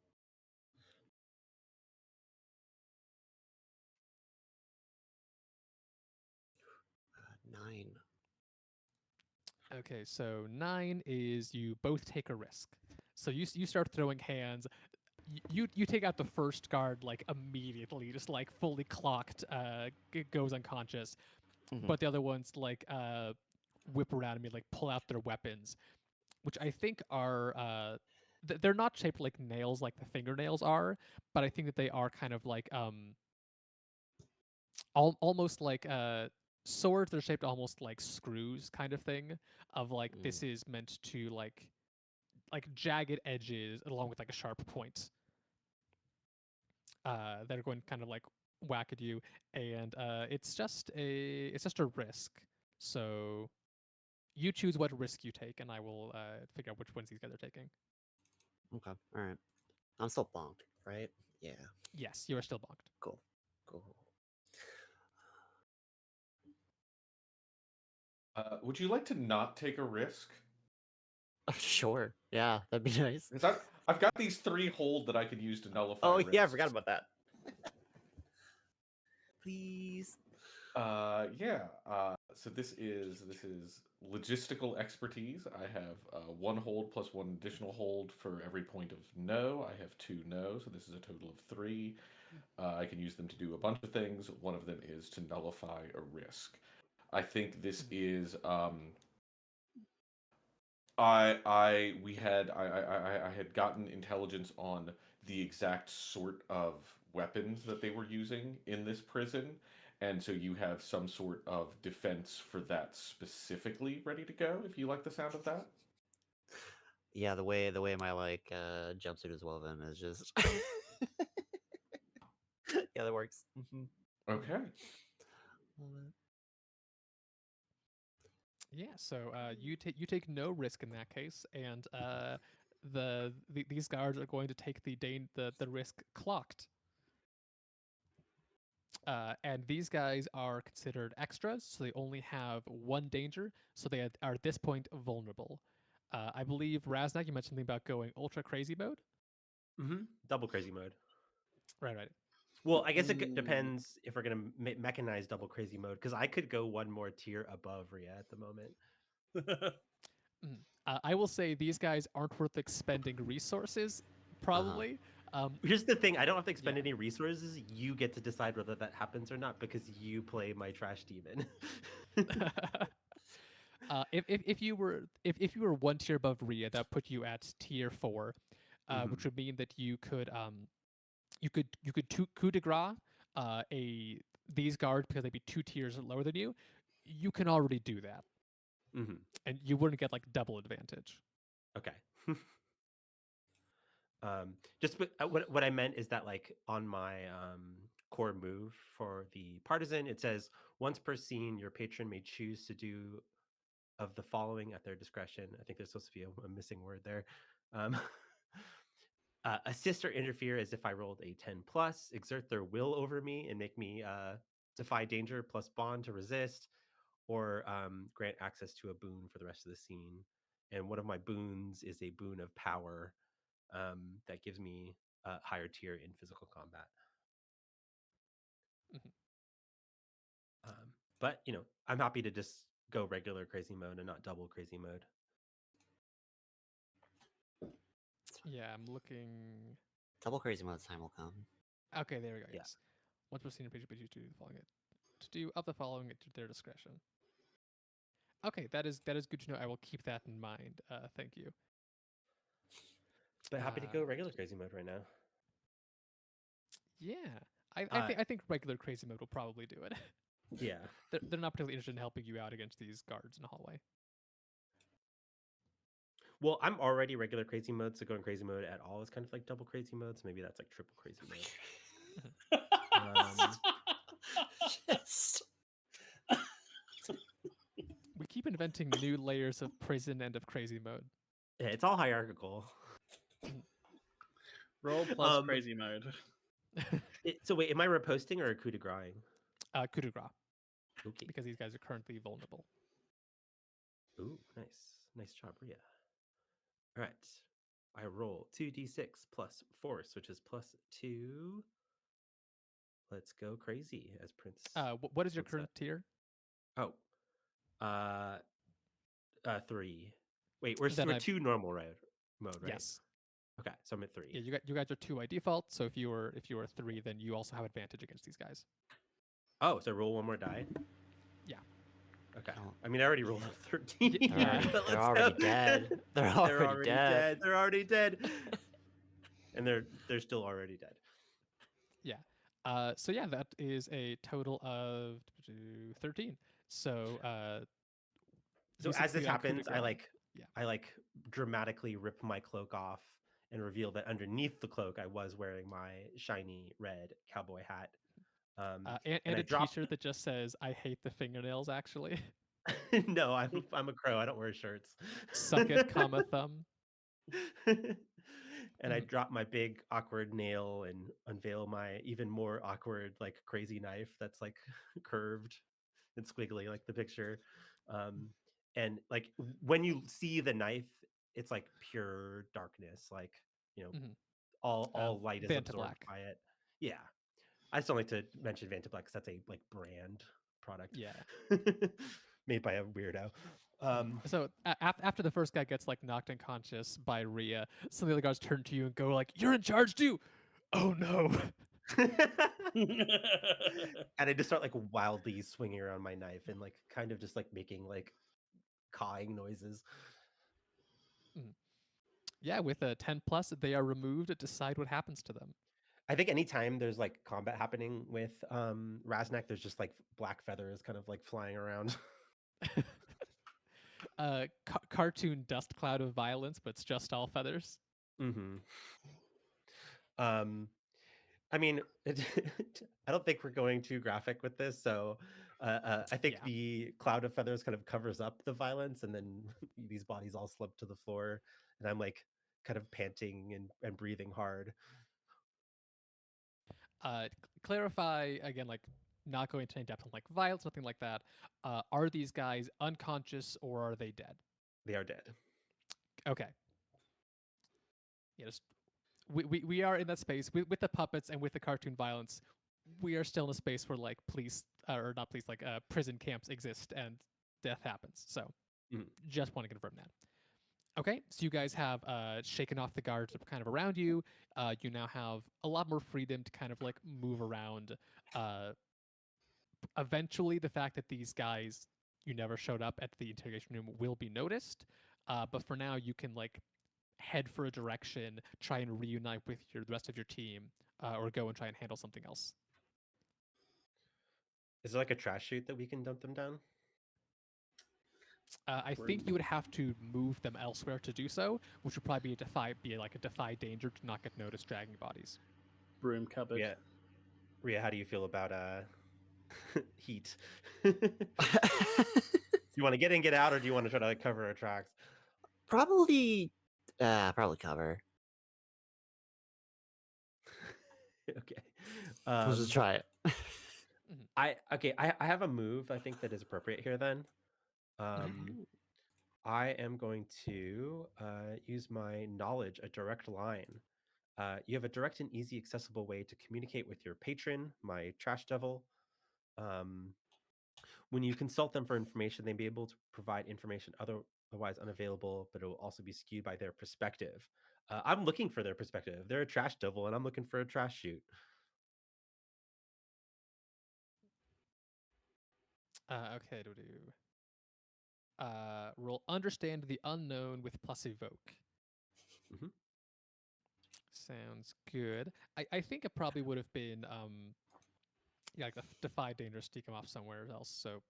Speaker 5: Nine.
Speaker 1: Okay, so 9 is you both take a risk. So you start throwing hands. You take out the first guard like immediately, just like fully clocked, goes unconscious.
Speaker 5: Mm-hmm.
Speaker 1: But the other ones like whip around me, like pull out their weapons, which I think are they're not shaped like nails like the fingernails are, but I think that they are kind of like almost like swords that are shaped almost like screws kind of thing of like this is meant to like jagged edges along with like a sharp point. that are going to kind of like whack at you, and it's just a risk. So you choose what risk you take, and I will figure out which ones these guys are taking.
Speaker 5: Okay. All right. I'm still bonked, right? Yeah.
Speaker 1: Yes, you are still bonked.
Speaker 5: Cool. Cool.
Speaker 4: Would you like to not take a risk?
Speaker 5: Sure. Yeah, that'd be nice.
Speaker 4: Because I've got these 3 hold that I could use to nullify.
Speaker 5: Oh yeah, I
Speaker 4: risks.
Speaker 5: forgot about that. Please.
Speaker 4: Yeah. So this is logistical expertise. I have 1 hold plus 1 additional hold for every point of no. I have 2 no, so this is a total of 3. I can use them to do a bunch of things. One of them is to nullify a risk. I think this is I had gotten intelligence on the exact sort of weapons that they were using in this prison, and so you have some sort of defense for that specifically ready to go. If you like the sound of that,
Speaker 5: Yeah, the way my like jumpsuit is woven is just yeah, that works.
Speaker 4: okay.
Speaker 1: Yeah, so you take no risk in that case, and these guards are going to take the risk clocked. And these guys are considered extras, so they only have 1 danger, so they are at this point vulnerable. I believe Raznak, you mentioned something about going ultra crazy mode.
Speaker 2: Double crazy mode.
Speaker 1: Right.
Speaker 2: Well, I guess it
Speaker 3: Ooh.
Speaker 2: depends if we're gonna mechanize double crazy mode, because I could go 1 more tier above Ria at the moment.
Speaker 1: I will say these guys aren't worth expending resources, probably.
Speaker 2: Here's the thing: I don't have to expend
Speaker 1: Yeah.
Speaker 2: any resources. You get to decide whether that happens or not because you play my trash demon.
Speaker 1: If you were 1 tier above Ria, that put you at tier 4, which would mean that you could coup de grace these guards because they'd be 2 tiers lower than you. You can already do that, and you wouldn't get like double advantage.
Speaker 2: Okay. Just what I meant is that like on my core move for the partisan, it says once per scene, your patron may choose to do of the following at their discretion. I think there's supposed to be a missing word there. Um, assist or interfere as if I rolled a 10 plus, exert their will over me and make me defy danger plus bond to resist, or grant access to a boon for the rest of the scene. And one of my boons is a boon of power that gives me a higher tier in physical combat.
Speaker 1: Mhm.
Speaker 2: But I'm happy to just go regular crazy mode and not double crazy mode.
Speaker 1: Yeah, I'm looking.
Speaker 5: Double crazy mode time will come.
Speaker 1: Okay, there we go.
Speaker 2: Yeah.
Speaker 1: Yes, once per senior page, you to do the following to do of the following at their discretion. Okay, that is good to know. I will keep that in mind. Thank you.
Speaker 2: But happy to go regular crazy mode right now.
Speaker 1: Yeah, I think regular crazy mode will probably do it.
Speaker 2: Yeah.
Speaker 1: They're not particularly interested in helping you out against these guards in the hallway.
Speaker 2: Well, I'm already regular crazy mode, so going crazy mode at all is kind of like double crazy mode. So maybe that's like triple crazy mode.
Speaker 5: Just
Speaker 1: We keep inventing new layers of prison and of crazy mode.
Speaker 2: Yeah, it's all hierarchical.
Speaker 3: Roll plus crazy mode.
Speaker 2: So wait, am I reposting or coup de grace?
Speaker 1: Coup de grace,
Speaker 2: Okay.
Speaker 1: because these guys are currently vulnerable.
Speaker 2: Ooh, nice job, Ria. All right, I roll 2d6 plus force, which is plus 2. Let's go crazy, as Prince.
Speaker 1: What is your
Speaker 2: once said.
Speaker 1: current tier?
Speaker 2: Oh, 3. Wait, we're
Speaker 1: Then
Speaker 2: 2 normal mode, right?
Speaker 1: Yes.
Speaker 2: Okay, so I'm at 3.
Speaker 1: Yeah, you guys are 2 by default. So if you were 3, then you also have advantage against these guys.
Speaker 2: Oh, so roll 1 more die.
Speaker 1: Yeah.
Speaker 2: Okay.
Speaker 5: Oh.
Speaker 2: I mean, I already rolled a 13.
Speaker 1: Yeah.
Speaker 2: but
Speaker 5: they're
Speaker 2: let's
Speaker 5: already
Speaker 2: go.
Speaker 5: dead. They're already dead.
Speaker 2: They're already dead. And they're still already dead.
Speaker 1: Yeah. So yeah, that is a total of 13. So
Speaker 2: So
Speaker 1: you
Speaker 2: as this
Speaker 1: succeed on coup de
Speaker 2: happens, I
Speaker 1: grace.
Speaker 2: like dramatically rip my cloak off and reveal that underneath the cloak I was wearing my shiny red cowboy hat.
Speaker 1: And
Speaker 2: I
Speaker 1: a
Speaker 2: dropped.
Speaker 1: T-shirt that just says "I hate the fingernails." Actually,
Speaker 2: No, I'm a crow. I don't wear shirts.
Speaker 1: suck it, comma thumb.
Speaker 2: And I
Speaker 1: Mhm.
Speaker 2: drop my big awkward nail and unveil my even more awkward, like crazy knife that's like curved and squiggly, like the picture. Um, and like when you see the knife, it's like pure darkness, like you know,
Speaker 1: Mhm.
Speaker 2: all light is
Speaker 1: Vanta
Speaker 2: absorbed
Speaker 1: Black.
Speaker 2: by it. Yeah, I just don't like to mention Vanta Black because that's a like brand product
Speaker 1: Yeah.
Speaker 2: made by a weirdo.
Speaker 1: So after the first guy gets like knocked unconscious by Rhea, some of the other guards turn to you and go like, "You're in charge too." Oh no.
Speaker 2: And I just start like wildly swinging around my knife and like kind of just like making like cawing noises.
Speaker 1: Mm. Yeah, with a 10 plus, they are removed. Decide what happens to them.
Speaker 2: I think anytime there's like combat happening with Raznak, there's just like black feathers kind of like flying around.
Speaker 1: Cartoon dust cloud of violence, but it's just all feathers.
Speaker 2: hmm Um, I mean, I don't think we're going too graphic with this, so I think
Speaker 1: Yeah.
Speaker 2: the cloud of feathers kind of covers up the violence, and then these bodies all slip to the floor, and I'm like kind of panting and breathing hard.
Speaker 1: Clarify again, like not going into any depth on like violence, nothing like that. Are these guys unconscious or are they dead?
Speaker 2: They are dead.
Speaker 1: Okay. Yeah, just we are in that space with the puppets and with the cartoon violence. We are still in a space where like police or not police, like prison camps exist and death happens. So
Speaker 2: Mhm.
Speaker 1: just want to confirm that. Okay, so you guys have shaken off the guards kind of around you. You now have a lot more freedom to kind of like move around. Uh, Eventually, the fact that these guys you never showed up at the interrogation room will be noticed. But for now, you can like head for a direction, try and reunite with the rest of your team, or go and try and handle something else.
Speaker 2: Is there like a trash chute that we can dump them down?
Speaker 1: I think you would have to move them elsewhere to do so, which would probably be like a defy danger to not get noticed dragging bodies.
Speaker 3: Broom cupboard.
Speaker 2: Yeah. Ria, how do you feel about heat? You want to get in, get out, or do you want to try to like cover our tracks?
Speaker 5: Probably cover.
Speaker 2: Okay.
Speaker 5: We'll just try it.
Speaker 2: I have a move I think that is appropriate here then. Um I am going to use my knowledge, a direct line. You have a direct and easy accessible way to communicate with your patron, my trash devil. Um, when you consult them for information, they may be able to provide information otherwise unavailable, but it will also be skewed by their perspective. I'm looking for their perspective. They're a trash devil, and I'm looking for a trash chute.
Speaker 1: Okay, roll understand the unknown with plus evoke.
Speaker 2: Mhm.
Speaker 1: Sounds good. I think it probably would have been yeah, like the defy danger stick him off somewhere else. So,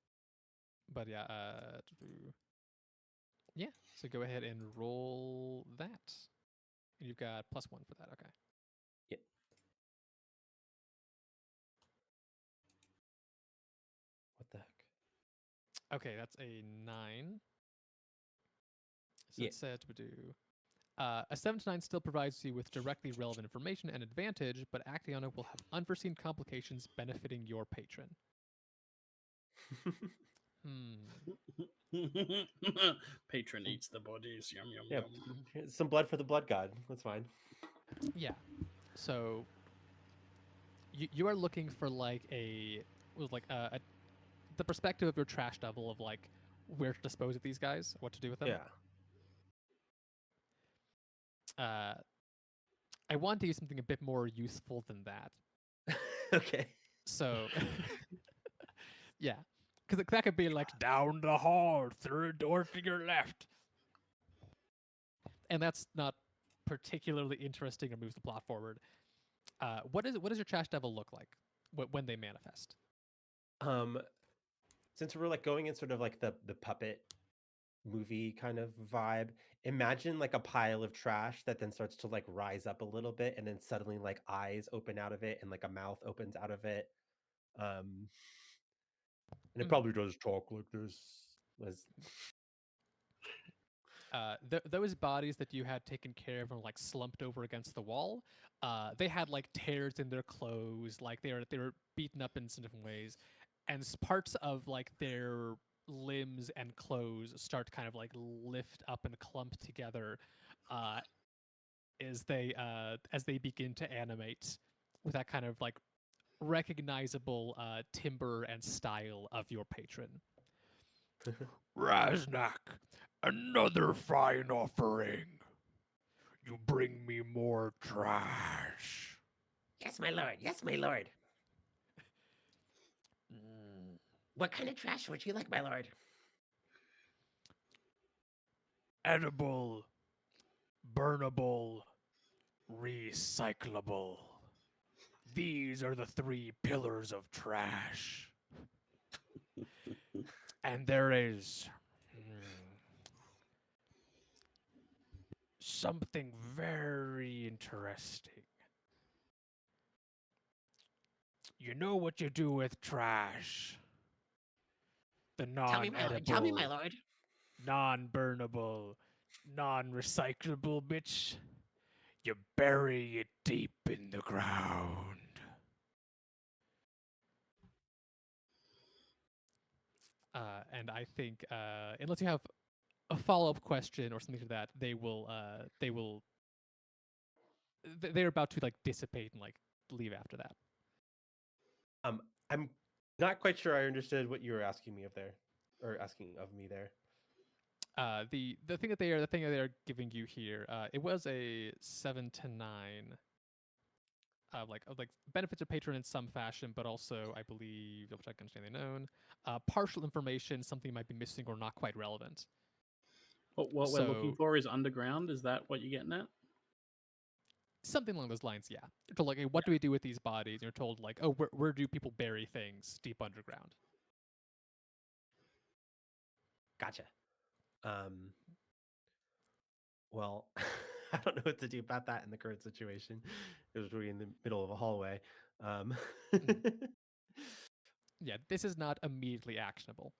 Speaker 1: but yeah, yeah. So go ahead and roll that. And you've got +1 for that. Okay.
Speaker 2: Yeah. What the heck?
Speaker 1: Okay, that's a 9. So
Speaker 2: Yeah.
Speaker 1: it said to do. A 7 to 9 still provides you with directly relevant information and advantage, but acting on it will have unforeseen complications benefiting your patron.
Speaker 3: Patron eats the bodies. Yum yum
Speaker 2: Yeah.
Speaker 3: yum.
Speaker 2: Here's some blood for the blood god. That's fine.
Speaker 1: Yeah. So you are looking for like the perspective of your trash devil of like where to dispose of these guys, what to do with them.
Speaker 2: Yeah.
Speaker 1: I want to use something a bit more useful than that.
Speaker 2: Okay.
Speaker 1: So yeah, because that could be like down the hall, through a door to your left, and that's not particularly interesting or moves the plot forward. What does your trash devil look like when they manifest?
Speaker 2: Since we're like going in sort of like the puppet movie kind of vibe. Imagine like a pile of trash that then starts to like rise up a little bit, and then suddenly like eyes open out of it, and like a mouth opens out of it. And it
Speaker 1: Mm.
Speaker 2: probably does talk like this. Was
Speaker 1: Those bodies that you had taken care of and like slumped over against the wall, they had like tears in their clothes, like they were beaten up in some different ways, and parts of like their limbs and clothes start to kind of like lift up and clump together, uh, as they begin to animate with that kind of like recognizable timbre and style of your patron. Raznak, another fine offering. You bring me more trash.
Speaker 6: Yes, my lord. Yes, my lord. What kind of trash would you like, my lord?
Speaker 1: Edible, burnable, recyclable. These are the three pillars of trash. And there is something very interesting. You know what you do with trash? The
Speaker 6: Tell me, my lord. Tell me, my lord.
Speaker 1: non-burnable, non-recyclable, bitch. You bury it deep in the ground. And I think, unless you have a follow-up question or something to that, they're about to like dissipate and like leave after that.
Speaker 2: I'm not quite sure I understood what you were asking me of there, or asking of me there.
Speaker 1: The thing that they're giving you here, it was a 7 to 9 of like benefits of patron in some fashion, but also I believe double check understanding known, partial information, something might be missing or not quite relevant.
Speaker 3: What we're looking
Speaker 1: So-
Speaker 3: for is underground. Is that what you're getting at?
Speaker 1: Something along those lines, yeah. You're told like, hey, what do we do with these bodies? And you're told like, oh, where do people bury things deep underground?
Speaker 2: Gotcha. Well, I don't know what to do about that in the current situation. It was really in the middle of a hallway.
Speaker 1: Yeah, this is not immediately actionable.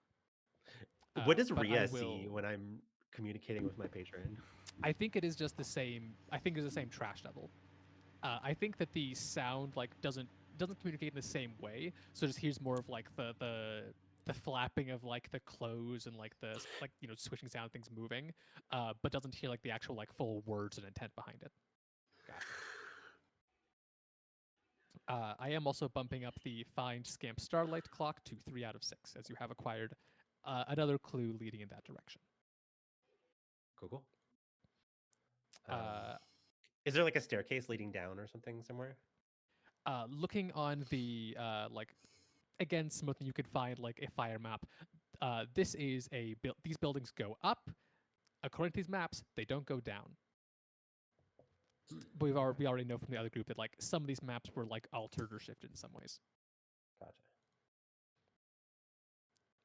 Speaker 2: What does
Speaker 1: but I
Speaker 2: Ria see
Speaker 1: will-
Speaker 2: when I'm communicating with my patron?
Speaker 1: I think it is just the same. I think it's the same trash level. I think that the sound like doesn't communicate in the same way. So just hears more of like the flapping of like the clothes and like the like swishing sound things moving, but doesn't hear like the actual like full words and intent behind it.
Speaker 2: Gotcha.
Speaker 1: I am also bumping up the find scamp starlight clock to 3 out of 6, as you have acquired another clue leading in that direction.
Speaker 2: Cool.
Speaker 1: Uh,
Speaker 2: Is there like a staircase leading down or something somewhere?
Speaker 1: looking on the like again something you could find like a fire map. This is these buildings go up. According to these maps, they don't go down. But we already know from the other group that like some of these maps were like altered or shifted in some ways.
Speaker 2: Gotcha.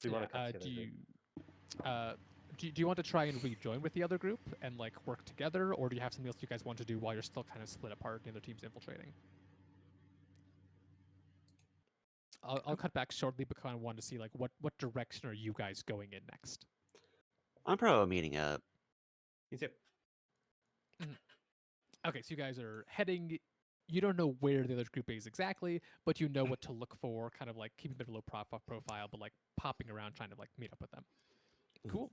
Speaker 2: Do you want to cut together?
Speaker 1: Do you do you want to try and rejoin with the other group and like work together, or do you have something else you guys want to do while you're still kind of split apart and the other team's infiltrating? I'll cut back shortly, but kind of want to see like what direction are you guys going in next?
Speaker 5: I'm pro meeting up.
Speaker 2: Me too.
Speaker 1: Okay, so you guys are heading. You don't know where the other group is exactly, but you know what to look for. Kind of like keeping a bit of a low profile, but like popping around trying to like meet up with them. Cool.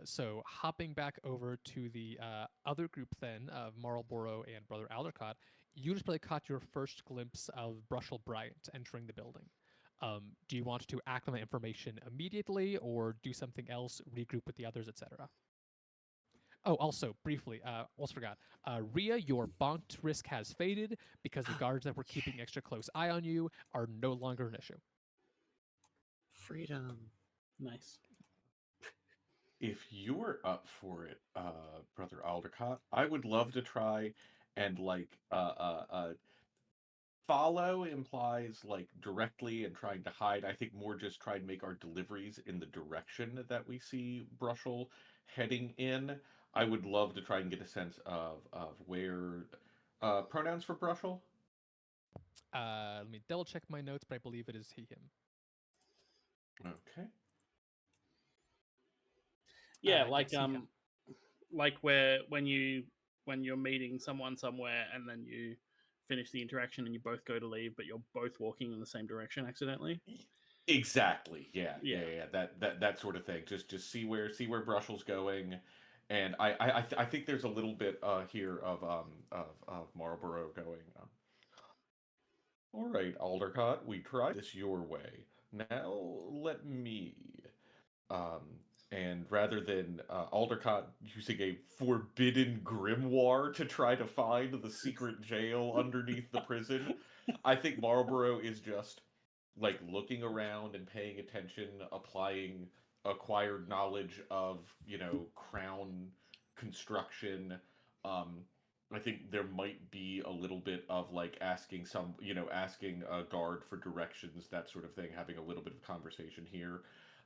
Speaker 1: So hopping back over to the other group then of Marlborough and Brother Aldercott, you just probably caught your first glimpse of Brushel Bryant entering the building. Do you want to act on the information immediately, or do something else, regroup with the others, etc.? Oh, also, briefly, almost forgot. Ria, your bonked risk has faded because the guards that were keeping extra close eye on you are no longer an issue.
Speaker 5: Freedom.
Speaker 3: Nice.
Speaker 4: If you're up for it, Brother Aldercott, I would love to try and like follow implies like directly and trying to hide. I think more just try and make our deliveries in the direction that we see Brushel heading in. I would love to try and get a sense of where pronouns for Brushel.
Speaker 1: Let me double check my notes, but I believe it is he, him.
Speaker 4: Okay.
Speaker 3: Yeah,
Speaker 1: Yes, he, him.
Speaker 3: like when you're meeting someone somewhere and then you finish the interaction and you both go to leave, but you're both walking in the same direction accidentally.
Speaker 4: Exactly. Yeah.
Speaker 3: Yeah.
Speaker 4: That sort of thing. Just see where Brushel's going, and I think there's a little bit here of Marlborough going. All right, Aldercott, we tried this your way. Now let me. Um, and rather than Aldercott using a forbidden grimoire to try to find the secret jail underneath the prison, I think Marlborough is just like looking around and paying attention, applying acquired knowledge of, crown construction. Um, I think there might be a little bit of like asking a guard for directions, that sort of thing, having a little bit of conversation here.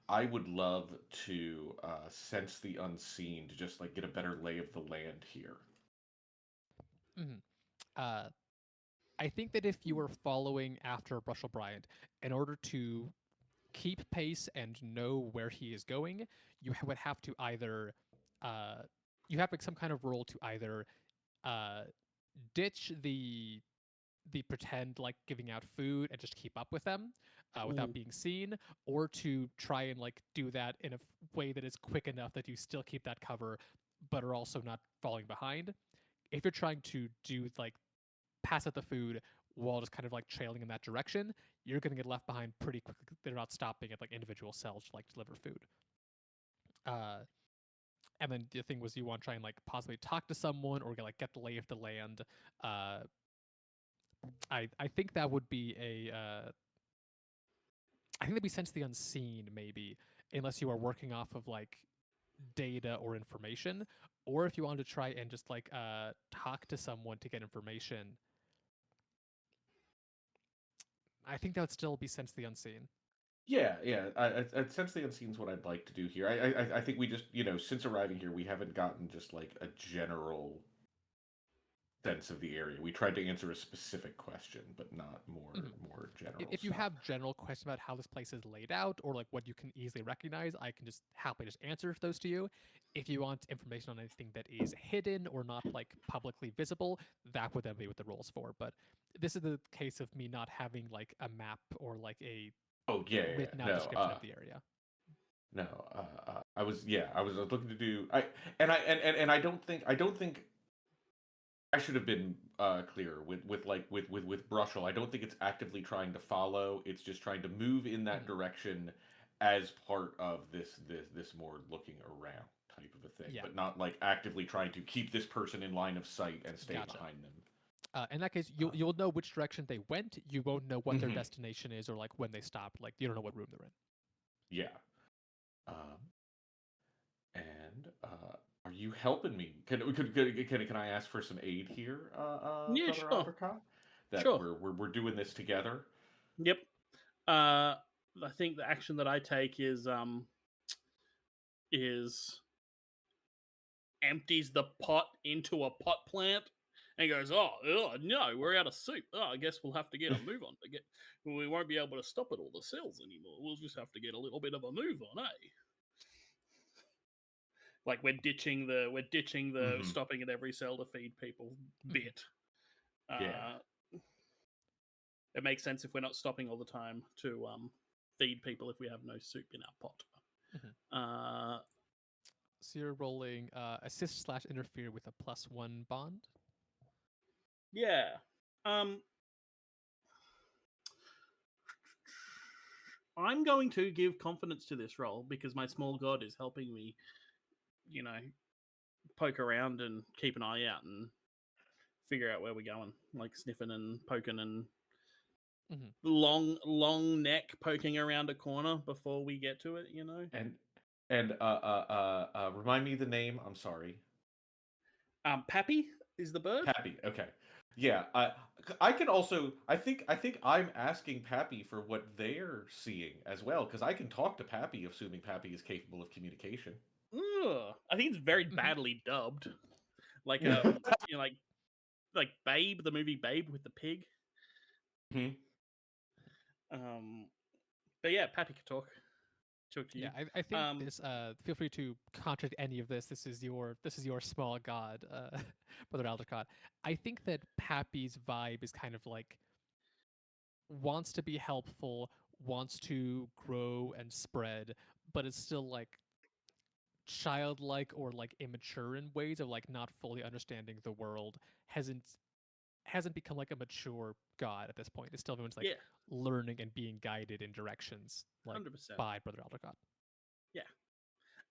Speaker 4: I would love to sense the unseen to just like get a better lay of the land here.
Speaker 1: Mhm. I think that if you were following after Brushel Bryant, in order to keep pace and know where he is going, you would have to either you have like some kind of role to either uh, ditch the pretend like giving out food and just keep up with them without being seen, or to try and like do that in a way that is quick enough that you still keep that cover, but are also not falling behind. If you're trying to do like pass out the food while just kind of like trailing in that direction, you're going to get left behind pretty quickly. They're not stopping at like individual cells to like deliver food. Uh, and then the thing was you want to try and like possibly talk to someone or like get the lay of the land. Uh, I think that would be I think that'd be sense the unseen maybe, unless you are working off of like data or information, or if you want to try and just like talk to someone to get information. I think that would still be sense the unseen.
Speaker 4: Yeah, yeah. I sense the unseen is what I'd like to do here. I think we just, since arriving here, we haven't gotten just like a general sense of the area. We tried to answer a specific question, but not more general
Speaker 1: If you
Speaker 4: stuff.
Speaker 1: have general questions about how this place is laid out or like what you can easily recognize, I can just happily just answer those to you. If you want information on anything that is hidden or not like publicly visible, that would then be what the role's for. But this is the case of me not having like a map or like a
Speaker 4: Oh yeah,
Speaker 1: written out
Speaker 4: no,
Speaker 1: description of the area.
Speaker 4: no. I was looking to do I don't think I should have been clearer with Brushel. I don't think it's actively trying to follow. It's just trying to move in that direction as part of this more looking around type of a thing,
Speaker 1: Yeah.
Speaker 4: but not like actively trying to keep this person in line of sight and stay
Speaker 1: Gotcha.
Speaker 4: behind them.
Speaker 1: In that case, you'll know which direction they went. You won't know what their destination is or like when they stopped. Like you don't know what room they're in.
Speaker 4: Yeah. And are you helping me? Can I ask for some aid here,
Speaker 3: Yeah,
Speaker 4: Brother
Speaker 3: sure.
Speaker 4: Aldercott? That
Speaker 3: Sure.
Speaker 4: we're doing this together.
Speaker 3: Yep. I think the action that I take is empties the pot into a pot plant and goes, oh no, we're out of soup. Oh, I guess we'll have to get a move on. We won't be able to stop at all the cells anymore. We'll just have to get a little bit of a move on, eh? Like we're ditching the stopping at every cell to feed people bit.
Speaker 4: Yeah.
Speaker 3: It makes sense if we're not stopping all the time to feed people if we have no soup in our pot.
Speaker 1: So you're rolling assist / interfere with a +1 bond.
Speaker 3: Yeah. I'm going to give confidence to this roll because my small god is helping me, poke around and keep an eye out and figure out where we're going, like sniffing and poking and long neck poking around a corner before we get to it,
Speaker 4: And remind me the name. I'm sorry.
Speaker 3: Pappy is the bird.
Speaker 4: Pappy. Okay. Yeah, I can also I think I'm asking Pappy for what they're seeing as well because I can talk to Pappy, assuming Pappy is capable of communication.
Speaker 3: Ugh, I think it's very
Speaker 1: Mhm.
Speaker 3: badly dubbed. Like like Babe, the movie Babe with the pig.
Speaker 4: Mhm.
Speaker 3: But yeah, Pappy could talk. Talk to you.
Speaker 1: Yeah, I think
Speaker 3: Um,
Speaker 1: this. Feel free to contradict any of this. This is your small god, Brother Aldecott. I think that Pappy's vibe is kind of like wants to be helpful, wants to grow and spread, but it's still like childlike or like immature in ways of like not fully understanding the world. Hasn't become like a mature god at this point. It's still everyone's like
Speaker 3: yeah,
Speaker 1: learning and being guided in directions like
Speaker 3: 100%.
Speaker 1: by Brother Aldecott.
Speaker 3: Yeah.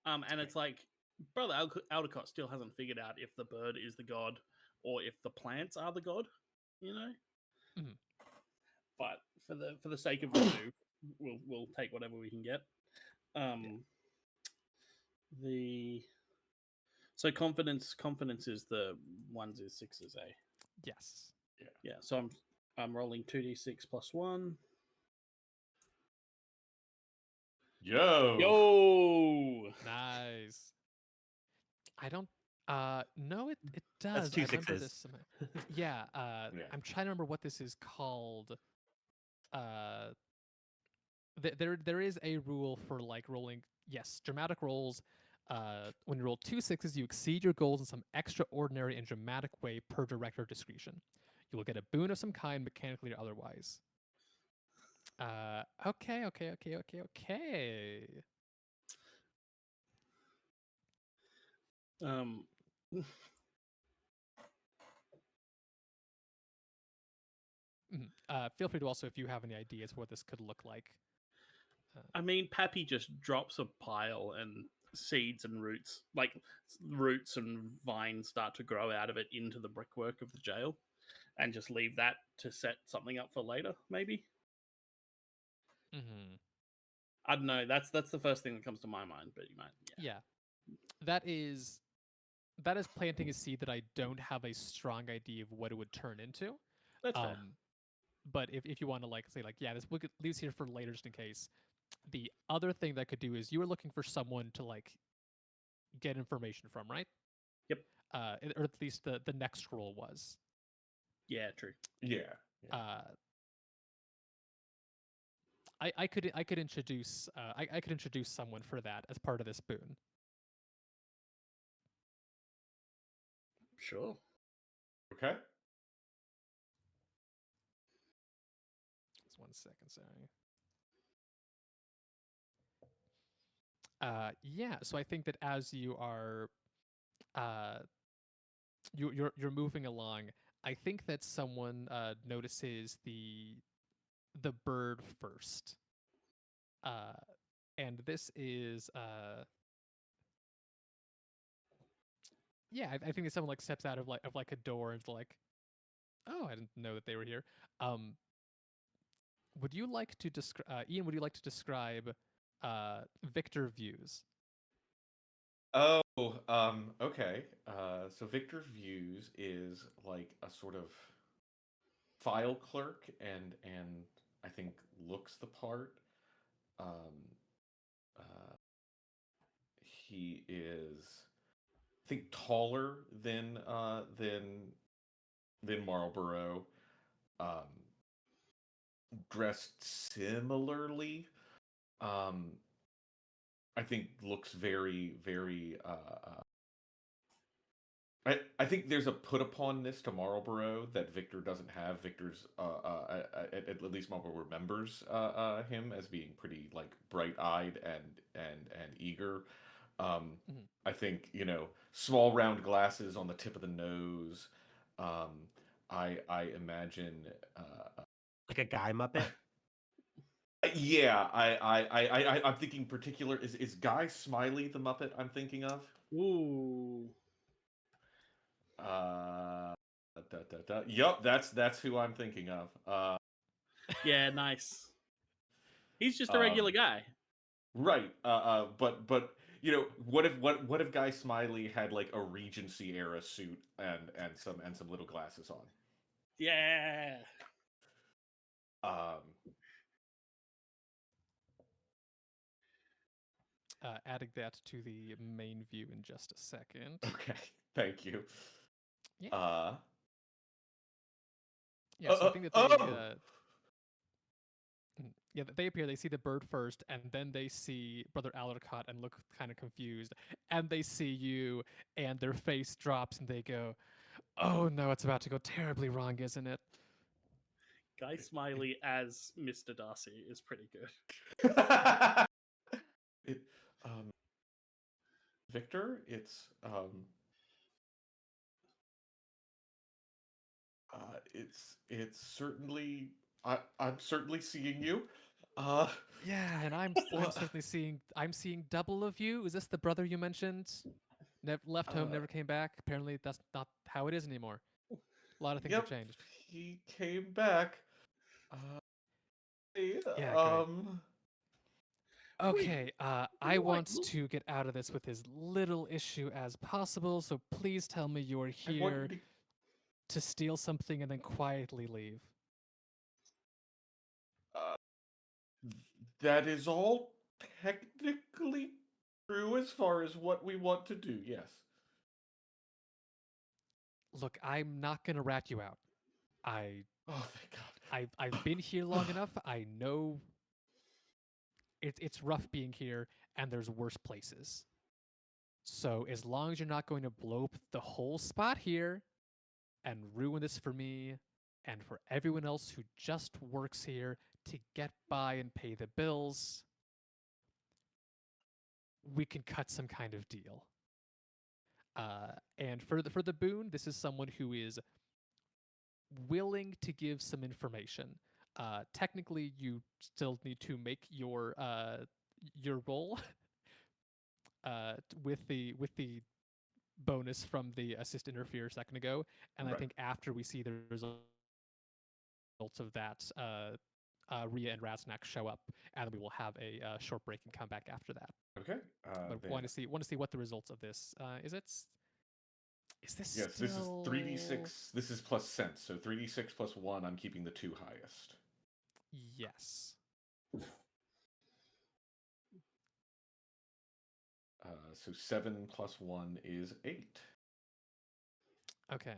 Speaker 3: And it's like Brother Aldecott still hasn't figured out if the bird is the god or if the plants are the god. You know.
Speaker 1: Mhm.
Speaker 3: But for the sake of the two, we'll take whatever we can get. The so confidence is the ones is sixes, eh?
Speaker 1: Yes.
Speaker 3: Yeah. So I'm rolling 2d6 plus 1.
Speaker 4: Yo.
Speaker 3: Yo.
Speaker 1: Nice. I don't no it
Speaker 2: That's
Speaker 1: does. I
Speaker 2: two
Speaker 1: remember
Speaker 2: sixes.
Speaker 1: this yeah,
Speaker 4: Yeah.
Speaker 1: I'm trying to remember what this is called. Uh there is a rule for like rolling, yes, dramatic rolls. When you roll two sixes, you exceed your goals in some extraordinary and dramatic way per director discretion. You will get a boon of some kind, mechanically or otherwise. Okay.
Speaker 3: Um,
Speaker 1: Feel free to also, if you have any ideas for what this could look like.
Speaker 3: I mean, Pappy just drops a pile and seeds and roots, like roots and vines, start to grow out of it into the brickwork of the jail, and just leave that to set something up for later. Maybe
Speaker 1: Mm-hmm.
Speaker 3: I don't know. That's the first thing that comes to my mind. But you might, yeah.
Speaker 1: Yeah, that is planting a seed that I don't have a strong idea of what it would turn into.
Speaker 3: That's fair.
Speaker 1: But if you want to like say like, yeah, this we'll leave this here for later just in case. The other thing that could do is you were looking for someone to like get information from, right?
Speaker 3: Yep.
Speaker 1: Or at least the next role was.
Speaker 3: Yeah, true.
Speaker 4: Yeah.
Speaker 1: Uh, I could introduce I could introduce someone for that as part of this boon.
Speaker 3: Sure.
Speaker 4: Okay.
Speaker 1: Just 1 second, sorry. Yeah, so I think that as you are uh you're moving along, I think that someone notices the bird first. Uh and this is yeah, I think that someone like steps out of like a door and is like, oh, I didn't know that they were here. Um would you like to describe Ian, would you like to describe Victor views?
Speaker 4: Oh, okay. So Victor Views is like a sort of file clerk and I think looks the part. Um, uh, he is, I think, taller than Marlborough. Um, dressed similarly. Um, I think looks very. I think there's a put uponness to Marlborough that Victor doesn't have. Victor's at least Marlborough remembers him as being pretty like bright eyed and eager.
Speaker 1: Mhm.
Speaker 4: I think small round glasses on the tip of the nose. Um, I imagine.
Speaker 2: Like a guy Muppet.
Speaker 4: Yeah, I'm thinking particular is Guy Smiley the Muppet I'm thinking of.
Speaker 3: Ooh.
Speaker 4: Uh, Yup, that's who I'm thinking of.
Speaker 3: Yeah, nice. He's just a regular
Speaker 4: Um,
Speaker 3: guy.
Speaker 4: right. But what if Guy Smiley had like a Regency era suit and some little glasses on?
Speaker 3: Yeah.
Speaker 1: Adding that to the main view in just a second.
Speaker 4: Okay, thank you.
Speaker 1: Yeah. Yeah, so I think that yeah, they appear, they see the bird first, and then they see Brother Alarcott and look kind of confused, and they see you, and their face drops, and they go, "Oh no, it's about to go terribly wrong, isn't it?"
Speaker 3: Guy Smiley as Mr. Darcy is pretty good.
Speaker 4: it, Victor, it's certainly I'm certainly seeing you.
Speaker 1: Yeah, and I'm certainly seeing double of you. Is this the brother you mentioned? Left home, never came back. Apparently, that's not how it is anymore. A lot of things have
Speaker 4: Yep,
Speaker 1: changed.
Speaker 4: he came back.
Speaker 1: Yeah, good. Okay, I want to get out of this with as little issue as possible, so please tell me you're here to steal something and then quietly leave.
Speaker 4: That is all technically true as far as what we want to do, yes.
Speaker 1: Look, I'm not gonna rat you out.
Speaker 4: Oh, thank God.
Speaker 1: I've been here long enough. I know it's rough being here, and there's worse places. So as long as you're not going to blow up the whole spot here and ruin this for me and for everyone else who just works here to get by and pay the bills, we can cut some kind of deal. And for the boon, this is someone who is willing to give some information. Technically, you still need to make your roll with the bonus from the assist interfere a second ago, and I think after we see the results of that, Rhea and Raznak show up, and we will have a short break and come back after that.
Speaker 4: Okay.
Speaker 1: But want to see what the results of this is. Is this
Speaker 4: yes?
Speaker 1: still...
Speaker 4: This is 3d6. This is plus sense, so 3d6 plus 1. I'm keeping the 2 highest.
Speaker 1: Yes.
Speaker 4: So 7 plus 1 is 8.
Speaker 1: Okay.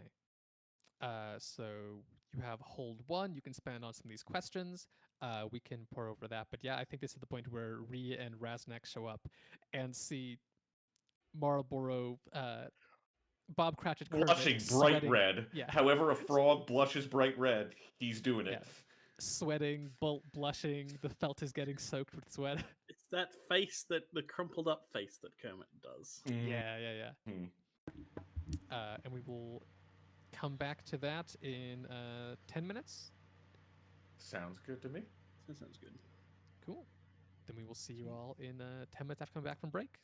Speaker 1: So you have hold 1. You can spend on some of these questions. We can pour over that. But yeah, I think this is the point where Rhea and Raznak show up and see Marlborough, Bob Cratchit Kermit
Speaker 4: Blushing bright
Speaker 1: sweating,
Speaker 4: red.
Speaker 1: Yeah.
Speaker 4: However a frog blushes bright red, he's doing it.
Speaker 1: Yeah. Sweating, blushing, the felt is getting soaked with sweat.
Speaker 3: It's that face, the crumpled up face that Kermit does.
Speaker 1: Yeah. And we will come back to that in 10 minutes.
Speaker 4: Sounds good to me.
Speaker 3: That sounds good.
Speaker 1: Cool. Then we will see you all in 10 minutes after coming back from break.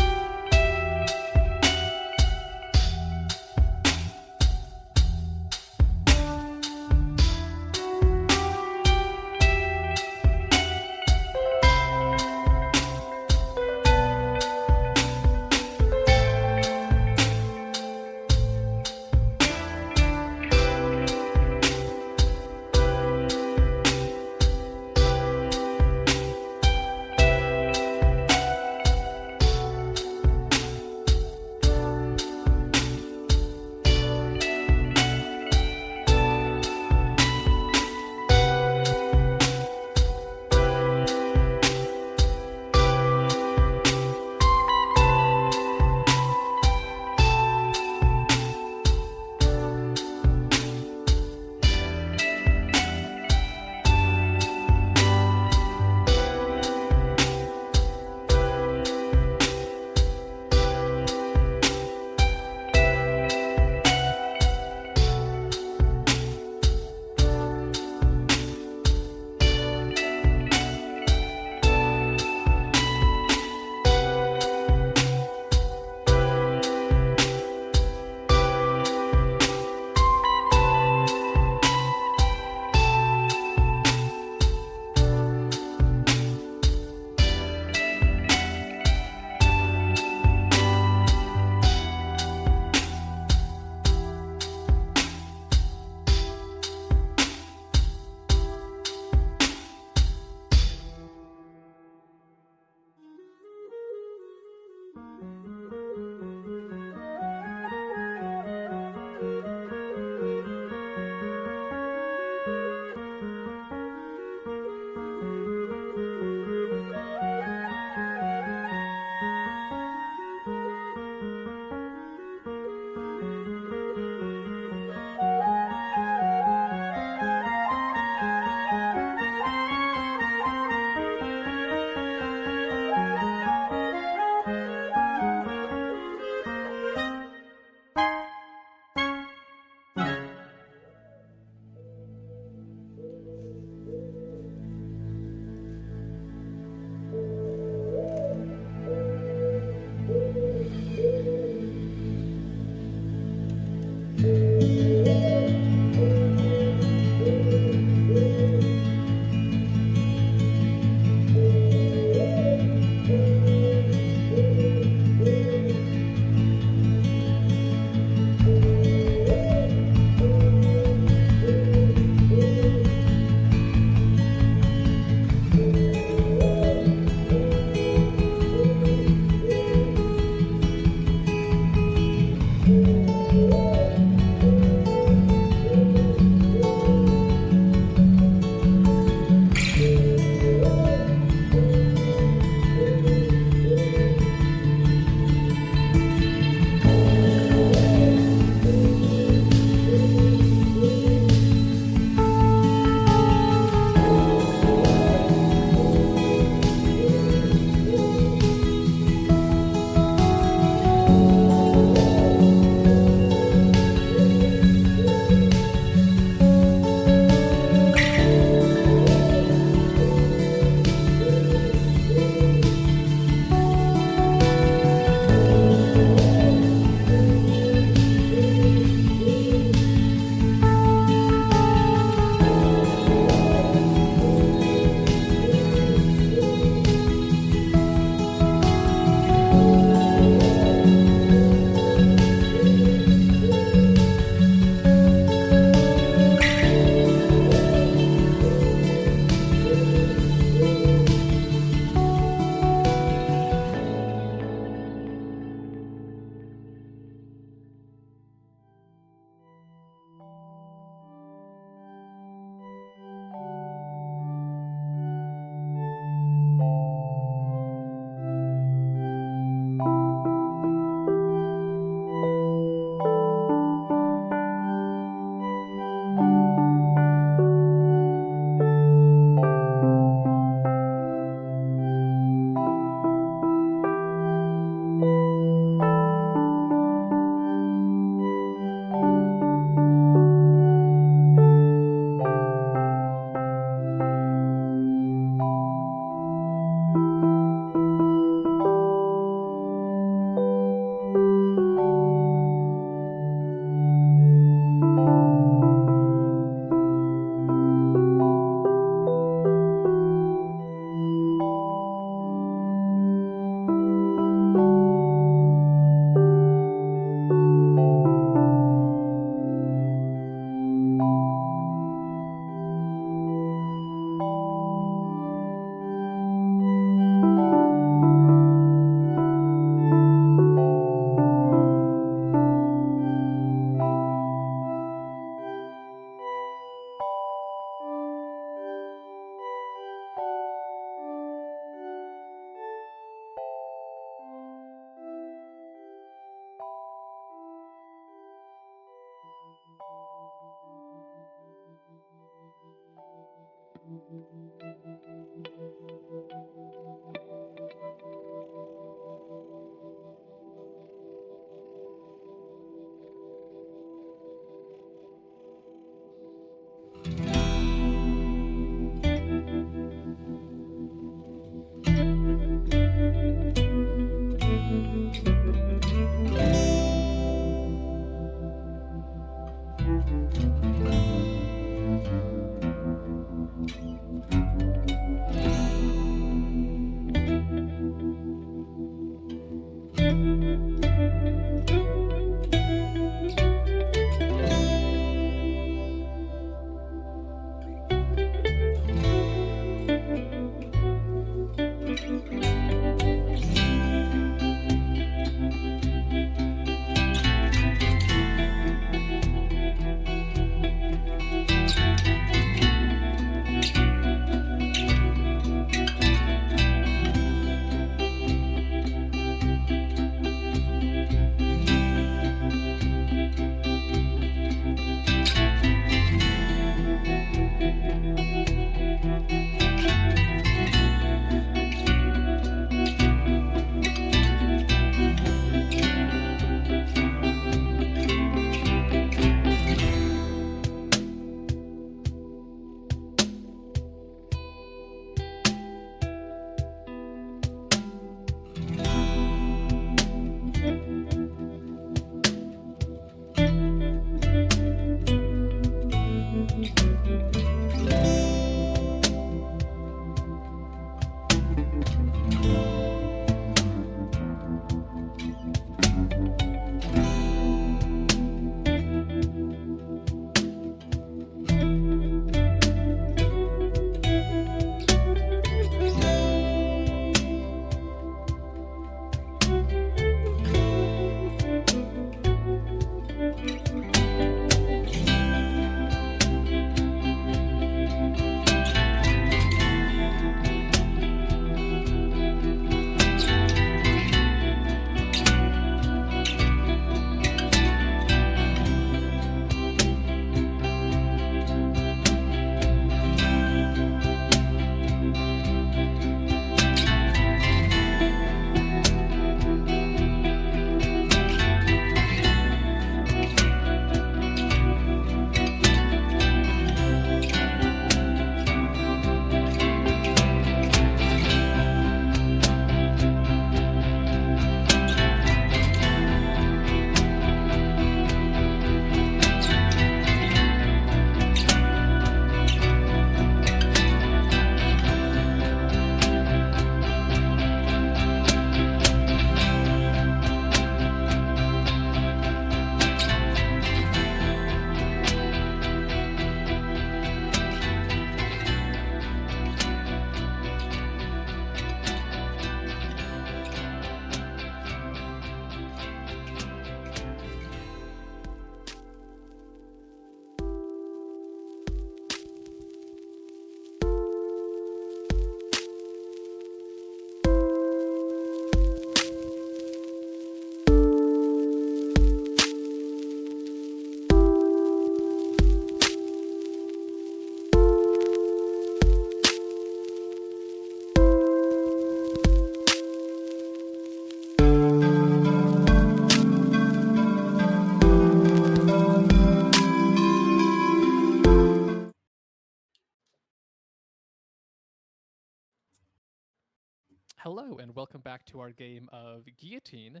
Speaker 1: Hello, and welcome back to our game of Guillotine.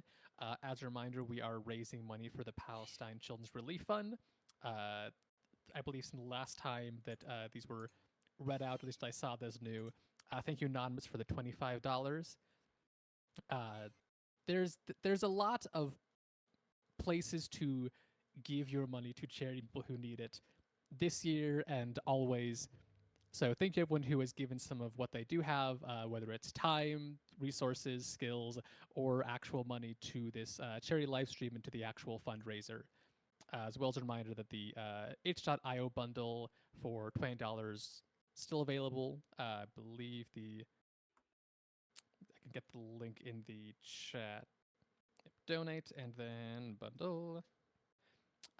Speaker 1: As a reminder, we are raising money for the Palestine Children's Relief Fund. I believe since the last time that these were read out, at least I saw this new. Thank you, Anonymous, for the $25. Uh, there's a lot of places to give your money to charity people who need it this year and always. So thank you everyone who has given some of what they do have, whether it's time, resources, skills, or actual money to this charity live stream and to the actual fundraiser. As well as a reminder that the H.io bundle for $20 still available. I believe I can get the link in the chat. Donate and then bundle.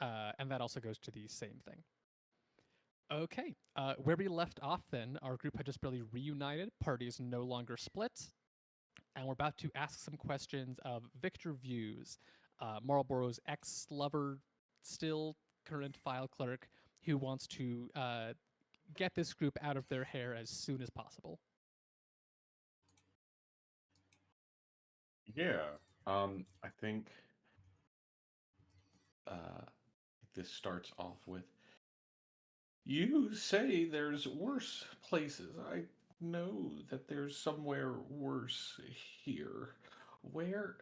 Speaker 1: And that also goes to the same thing. Okay. Where we left off then, our group had just barely reunited, party is no longer split, and we're about to ask some questions of Victor Views, Marlboro's ex-lover, still current file clerk, who wants to get this group out of their hair as soon as possible.
Speaker 4: Yeah. I think this starts off with, you say there's worse places. I know that there's somewhere worse here. Where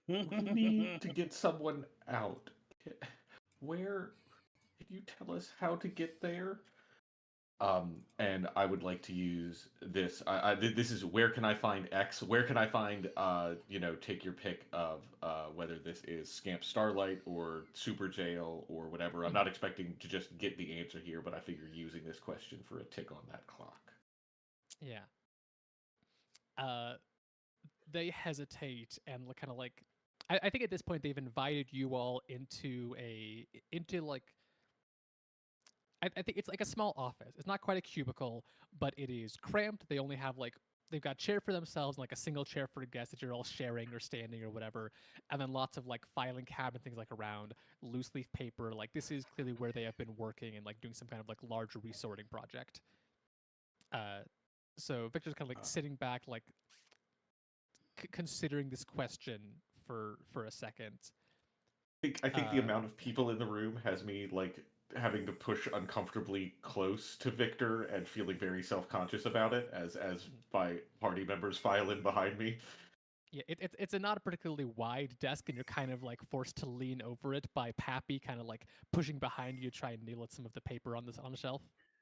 Speaker 4: we need to get someone out. Where can you tell us how to get there? And I would like to use this. This is where can I find X? Where can I find? Take your pick of whether this is Scamp Starlight or Super Jail or whatever. I'm not expecting to just get the answer here, but I figure using this question for a tick on that clock.
Speaker 1: Yeah. They hesitate and kind of like, I think at this point they've invited you all into like, I think it's like a small office. It's not quite a cubicle, but it is cramped. They only have like, they've got chair for themselves and like a single chair for a guest that you're all sharing or standing or whatever, and then lots of like filing cabinet things like around, loose leaf paper. Like this is clearly where they have been working and like doing some kind of like large resorting project. So Victor's kind of like sitting back, like considering this question for a second.
Speaker 4: I think the amount of people in the room has me like having to push uncomfortably close to Victor and feeling very self-conscious about it as my party members file in behind me.
Speaker 1: Yeah, it's not a particularly wide desk, and you're kind of like forced to lean over it by Pappy, kind of like pushing behind you to try and nail at some of the paper on the shelf.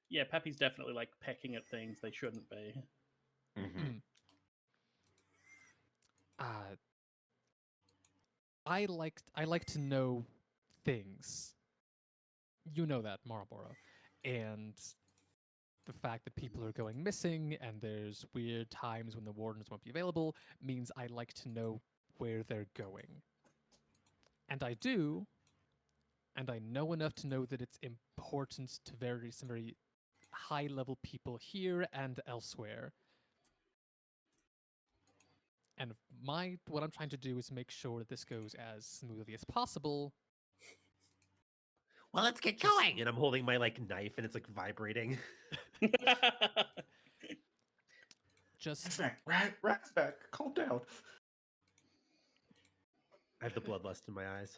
Speaker 3: Yeah, Pappy's definitely like pecking at things they shouldn't be.
Speaker 4: Mm-hmm.
Speaker 1: I like to know things. You know that, Marlboro, and the fact that people are going missing and there's weird times when the wardens won't be available means I like to know where they're going. And I do, and I know enough to know that it's important to some very high level people here and elsewhere. And what I'm trying to do is make sure that this goes as smoothly as possible.
Speaker 6: Well, let's get
Speaker 1: Just-
Speaker 6: going.
Speaker 2: And I'm holding my like knife and it's like vibrating.
Speaker 1: Just
Speaker 4: Rat's back. Calm down.
Speaker 2: I have the bloodlust in my eyes.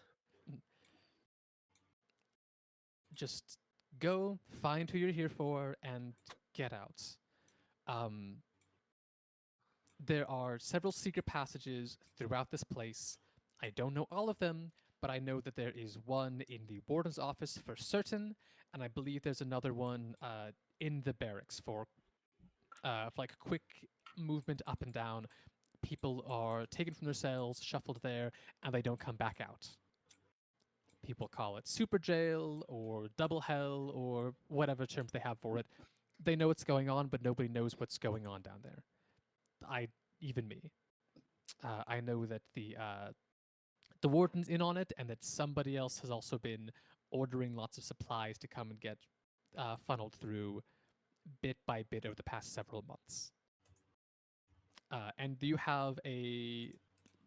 Speaker 1: just go, find who you're here for, and get out. There are several secret passages throughout this place. I don't know all of them, but I know that there is one in the warden's office for certain, and I believe there's another one in the barracks for like quick movement up and down. People are taken from their cells, shuffled there, and they don't come back out. People call it super jail or double hell or whatever terms they have for it. They know what's going on, but nobody knows what's going on down there. Even me. I know that the warden's in on it, and that somebody else has also been ordering lots of supplies to come and get funneled through bit by bit over the past several months. And do you have the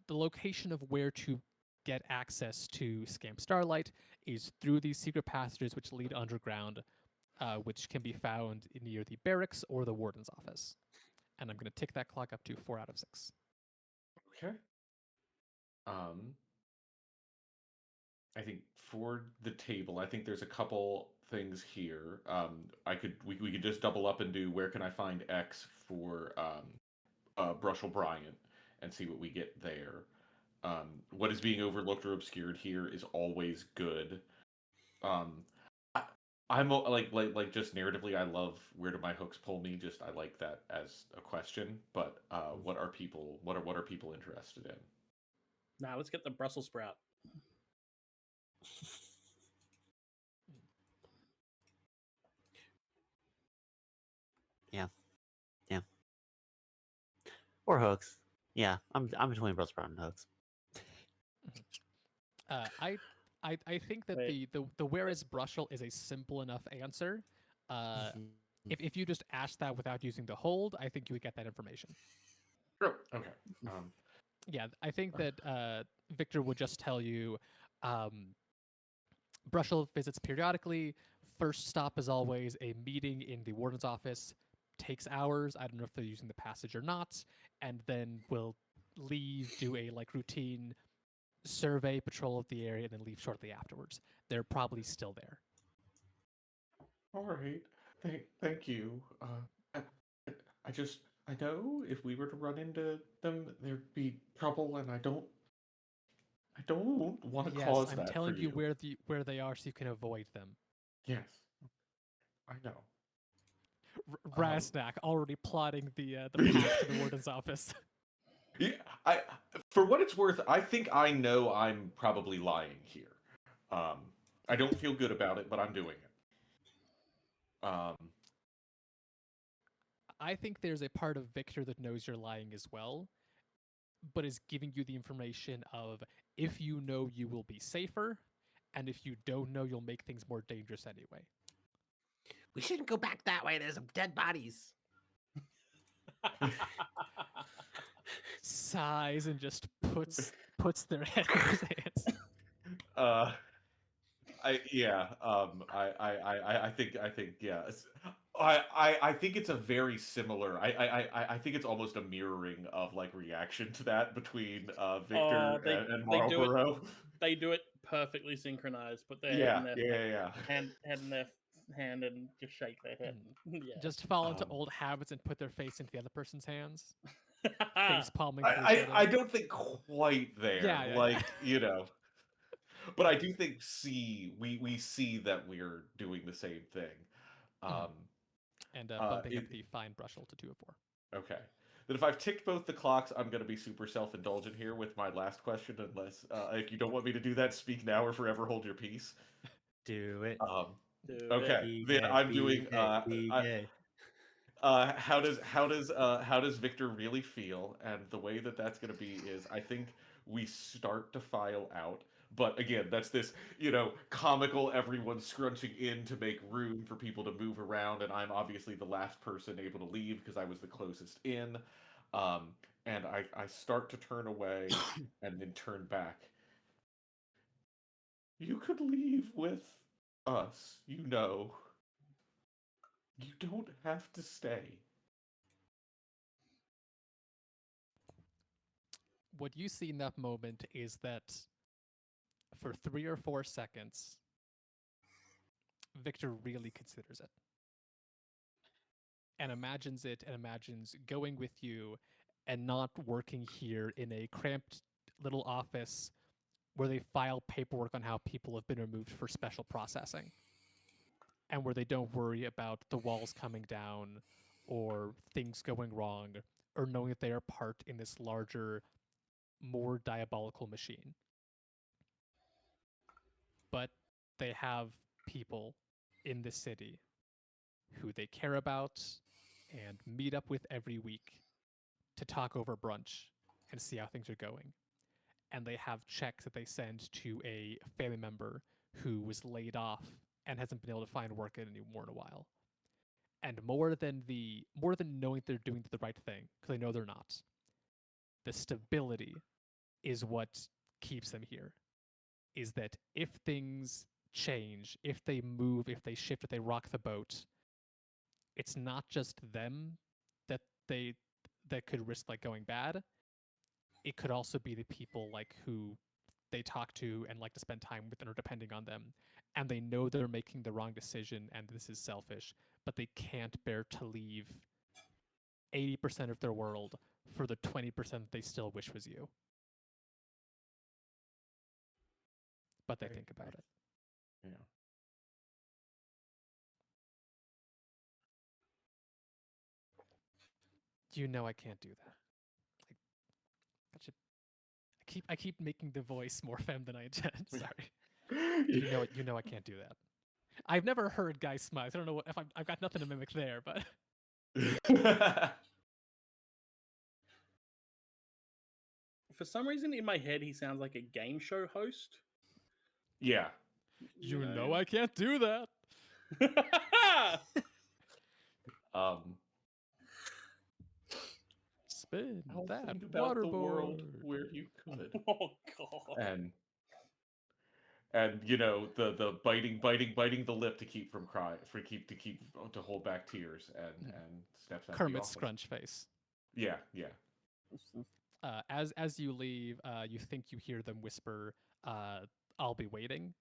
Speaker 1: location of where to get access to Scamp Starlight is through these secret passages which lead underground, which can be found near the barracks or the warden's office. And I'm going to tick that clock up to 4 out of 6.
Speaker 4: Okay. I think for the table, I think there's a couple things here. We could just double up and do where can I find X for Brushel Bryant and see what we get there. What is being overlooked or obscured here is always good. I, I'm like just narratively, I love where do my hooks pull me. Just I like that as a question. But what are people interested in?
Speaker 3: Now let's get the Brussels sprout.
Speaker 5: Yeah. Or hooks. Yeah, I'm between Brussels sprout and hooks.
Speaker 1: I I think that
Speaker 3: Wait.
Speaker 1: the where is Brushel is a simple enough answer. Uh, if you just ask that without using the hold, I think you would get that information.
Speaker 4: Sure. Okay. Um,
Speaker 1: Yeah, I think that Victor would just tell you Brushel visits periodically. First stop is always a meeting in the warden's office. Takes hours. I don't know if they're using the passage or not, and then will leave, do a like routine survey, patrol of the area, and then leave shortly afterwards. They're probably still there.
Speaker 4: all right. Thank you. I, I just I know if we were to run into them, there'd be trouble, and I don't want to
Speaker 1: Yes,
Speaker 4: cause
Speaker 1: I'm
Speaker 4: that for
Speaker 1: telling you
Speaker 4: you.
Speaker 1: where they are so you can avoid them.
Speaker 4: Yes, I know.
Speaker 1: Rasnak already plotting the path to the warden's office.
Speaker 4: Yeah, I for what it's worth, I think I know I'm probably lying here. Um, I don't feel good about it, but I'm doing it.
Speaker 1: I think there's a part of Victor that knows you're lying as well, but is giving you the information of if you know you will be safer, and if you don't know you'll make things more dangerous anyway.
Speaker 6: We shouldn't go back that way. There's dead bodies.
Speaker 1: Sighs and just puts their head in his hands.
Speaker 4: I think yeah. I think it's a very similar. I think it's almost a mirroring of like reaction to that between Victor and
Speaker 3: they do it.
Speaker 4: Marlborough.
Speaker 3: They do it perfectly synchronized. Put their head in their
Speaker 4: Yeah.
Speaker 3: head in their hand and just shake their head. Yeah.
Speaker 1: Just fall into old habits and put their face into the other person's hands.
Speaker 3: Ah.
Speaker 1: Face palming.
Speaker 4: I don't think quite there.
Speaker 1: Yeah.
Speaker 4: You know. But I do think we see that we're doing the same thing.
Speaker 1: And bumping up the fine Brushel to 2 of 4.
Speaker 4: Okay. Then if I've ticked both the clocks, I'm going to be super self-indulgent here with my last question, unless if you don't want me to do that, speak now or forever hold your peace.
Speaker 2: Do it.
Speaker 4: Okay. Then I'm doing. How does Victor really feel? And the way that that's going to be is, I think we start to file out. But again, that's this, comical everyone scrunching in to make room for people to move around, and I'm obviously the last person able to leave because I was the closest in. And I start to turn away and then turn back. You could leave with us, You don't have to stay.
Speaker 1: What you see in that moment is that for 3 or 4 seconds, Victor really considers it. And imagines it and imagines going with you and not working here in a cramped little office where they file paperwork on how people have been removed for special processing, and where they don't worry about the walls coming down or things going wrong, or knowing that they are part in this larger, more diabolical machine. But they have people in the city who they care about and meet up with every week to talk over brunch and see how things are going. And they have checks that they send to a family member who was laid off and hasn't been able to find work anymore in a while. And more than knowing they're doing the right thing, because they know they're not, the stability is what keeps them here. Is that if things change, if they move, if they shift, if they rock the boat, it's not just them that could risk like going bad. It could also be the people like who they talk to and like to spend time with and are depending on them, and they know they're making the wrong decision and this is selfish, but they can't bear to leave 80% of their world for the 20% they still wish was you. But they think about it.
Speaker 4: Yeah.
Speaker 1: You know I can't do that. I keep making the voice more femme than I intend. Sorry. You know I can't do that. I've never heard Guy Smythe. I don't know if I've got nothing to mimic there, but
Speaker 3: For some reason, in my head, he sounds like a game show host.
Speaker 4: Yeah.
Speaker 1: You know I can't do that.
Speaker 4: Um,
Speaker 1: Spin
Speaker 4: I'll
Speaker 1: that
Speaker 4: think about the world
Speaker 1: waterboard.
Speaker 4: where you could.
Speaker 3: Oh god.
Speaker 4: And you know the biting the lip to keep from crying to hold back tears and steps out of the
Speaker 1: Kermit's
Speaker 4: office.
Speaker 1: scrunch face.
Speaker 4: Yeah.
Speaker 1: As you leave, you think you hear them whisper, "I'll be waiting,"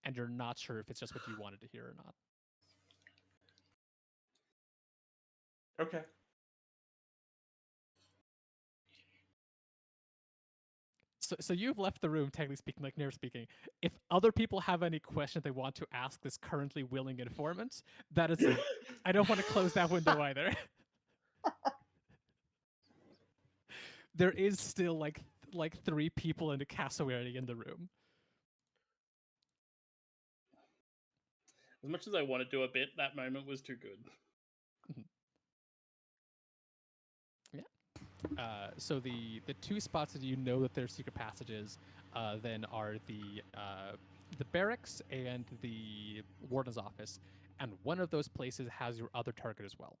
Speaker 1: and you're not sure if it's just what you wanted to hear or not.
Speaker 4: Okay.
Speaker 1: So you've left the room, technically speaking, like Nair speaking. If other people have any questions they want to ask this currently willing informant, that is, I don't want to close that window either. There is still like 3 people in the cassowary in the room.
Speaker 3: As much as I want to do a bit, that moment was too good.
Speaker 1: So the 2 spots that you know that there's secret passages, then are the barracks and the warden's office, and one of those places has your other target as well.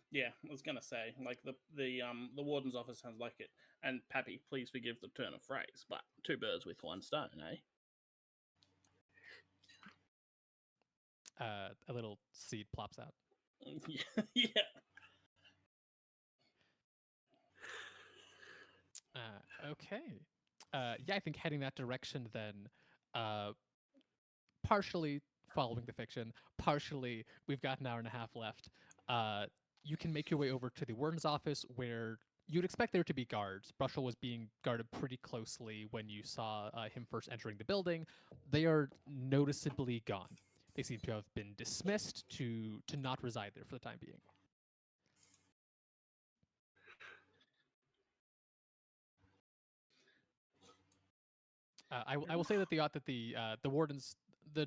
Speaker 3: Yeah, I was gonna say, like the warden's office sounds like it. And Pappy, please forgive the turn of phrase, but 2 birds with 1 stone, eh?
Speaker 1: A little seed plops out.
Speaker 3: Yeah.
Speaker 1: Okay. Yeah, I think heading that direction then, partially following the fiction, partially we've got an hour and a half left. You can make your way over to the warden's office where you'd expect there to be guards. Brushel was being guarded pretty closely when you saw him first entering the building. They are noticeably gone. They seem to have been dismissed to not reside there for the time being. I will say that the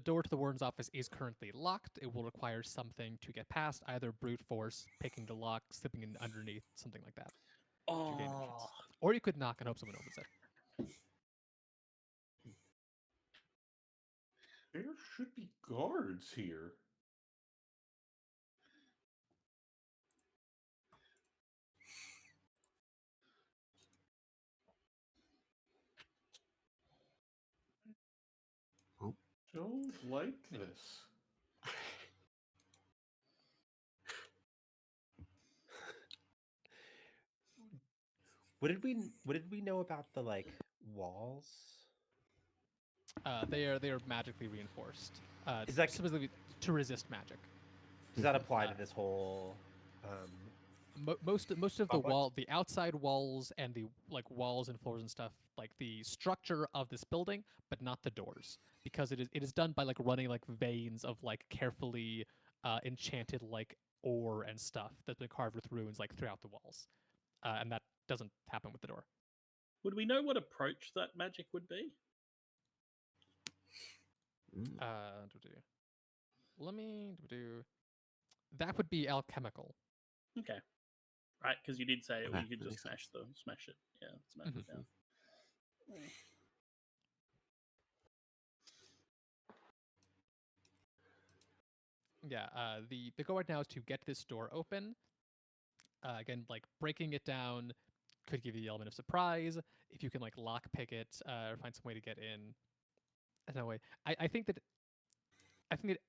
Speaker 1: door to the warden's office is currently locked. It will require something to get past, either brute force, picking the lock, slipping in underneath, something like that. To gain entrance.
Speaker 3: Oh,
Speaker 1: Or you could knock and hope someone opens it.
Speaker 4: There should be guards here.
Speaker 5: Oh.
Speaker 4: Don't like this.
Speaker 2: What did we know about the like walls?
Speaker 1: They are magically reinforced.
Speaker 2: Is that-
Speaker 1: specifically to resist magic?
Speaker 2: Does that apply to this whole?
Speaker 1: Most of the
Speaker 2: Complex?
Speaker 1: the outside walls and the like walls and floors and stuff, like the structure of this building, but not the doors, because it is done by like running like veins of like carefully enchanted like ore and stuff that's been carved with runes like throughout the walls, and that doesn't happen with the door.
Speaker 3: would we know what approach that magic would be?
Speaker 5: Mm.
Speaker 1: Let me do. That would be alchemical.
Speaker 3: Okay, right, because you did say
Speaker 5: Okay,
Speaker 3: you could
Speaker 5: that
Speaker 3: just
Speaker 5: makes
Speaker 3: smash it. Yeah, smash it down.
Speaker 1: Yeah, the goal right now is to get this door open. Again, like breaking it down could give you the element of surprise if you can like lock pick it or find some way to get in. No way. I think that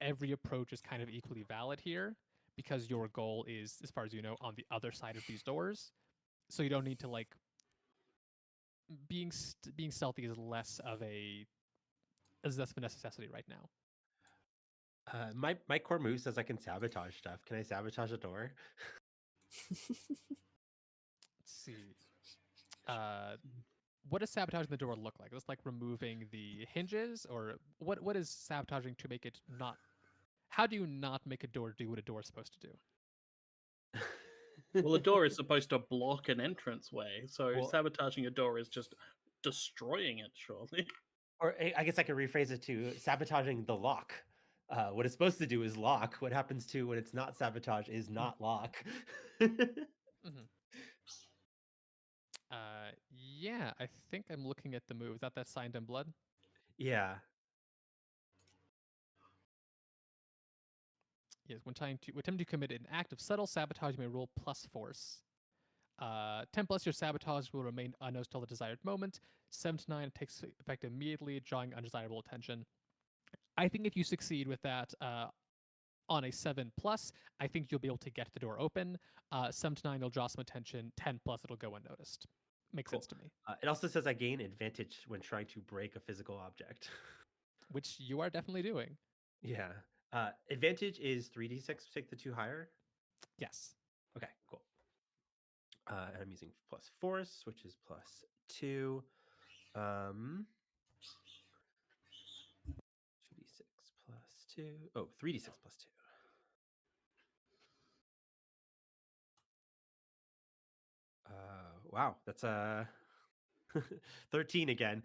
Speaker 1: every approach is kind of equally valid here because your goal is, as far as you know, on the other side of these doors. So you don't need to like being stealthy is less of a necessity right now.
Speaker 2: My core move says I can sabotage stuff. Can I sabotage a door?
Speaker 1: Let's see. What does sabotaging the door look like? It's like removing the hinges, or what is sabotaging to make it not? How do you not make a door do what a door is supposed to do?
Speaker 3: Well, a door is supposed to block an entranceway, so
Speaker 2: Well-
Speaker 3: sabotaging a door is just destroying it, surely.
Speaker 2: Or I guess I could rephrase it to sabotaging the lock. What it's supposed to do is lock. What happens to when it's not sabotage is not lock.
Speaker 1: Mm-hmm. Yeah, I think I'm looking at the move. Is that signed in blood?
Speaker 2: Yeah.
Speaker 1: Yes, when time to commit an act of subtle sabotage, you may roll plus force. 10 plus, your sabotage will remain unnoticed till the desired moment. 7 to 9 takes effect immediately, drawing undesirable attention. I think if you succeed with that on a 7 plus, I think you'll be able to get the door open. 7 to 9, you'll draw some attention. 10 plus, it'll go unnoticed. Makes
Speaker 2: Cool.
Speaker 1: sense to me.
Speaker 2: It also says I gain advantage when trying to break a physical object.
Speaker 1: Which you are definitely doing.
Speaker 2: Yeah. Advantage is 3d6. Take the 2 higher.
Speaker 1: Yes.
Speaker 2: Okay, cool. And I'm using plus force, which is plus 2. 2d6 plus 2. Oh, 3d6 plus 2. Wow, that's 13 again.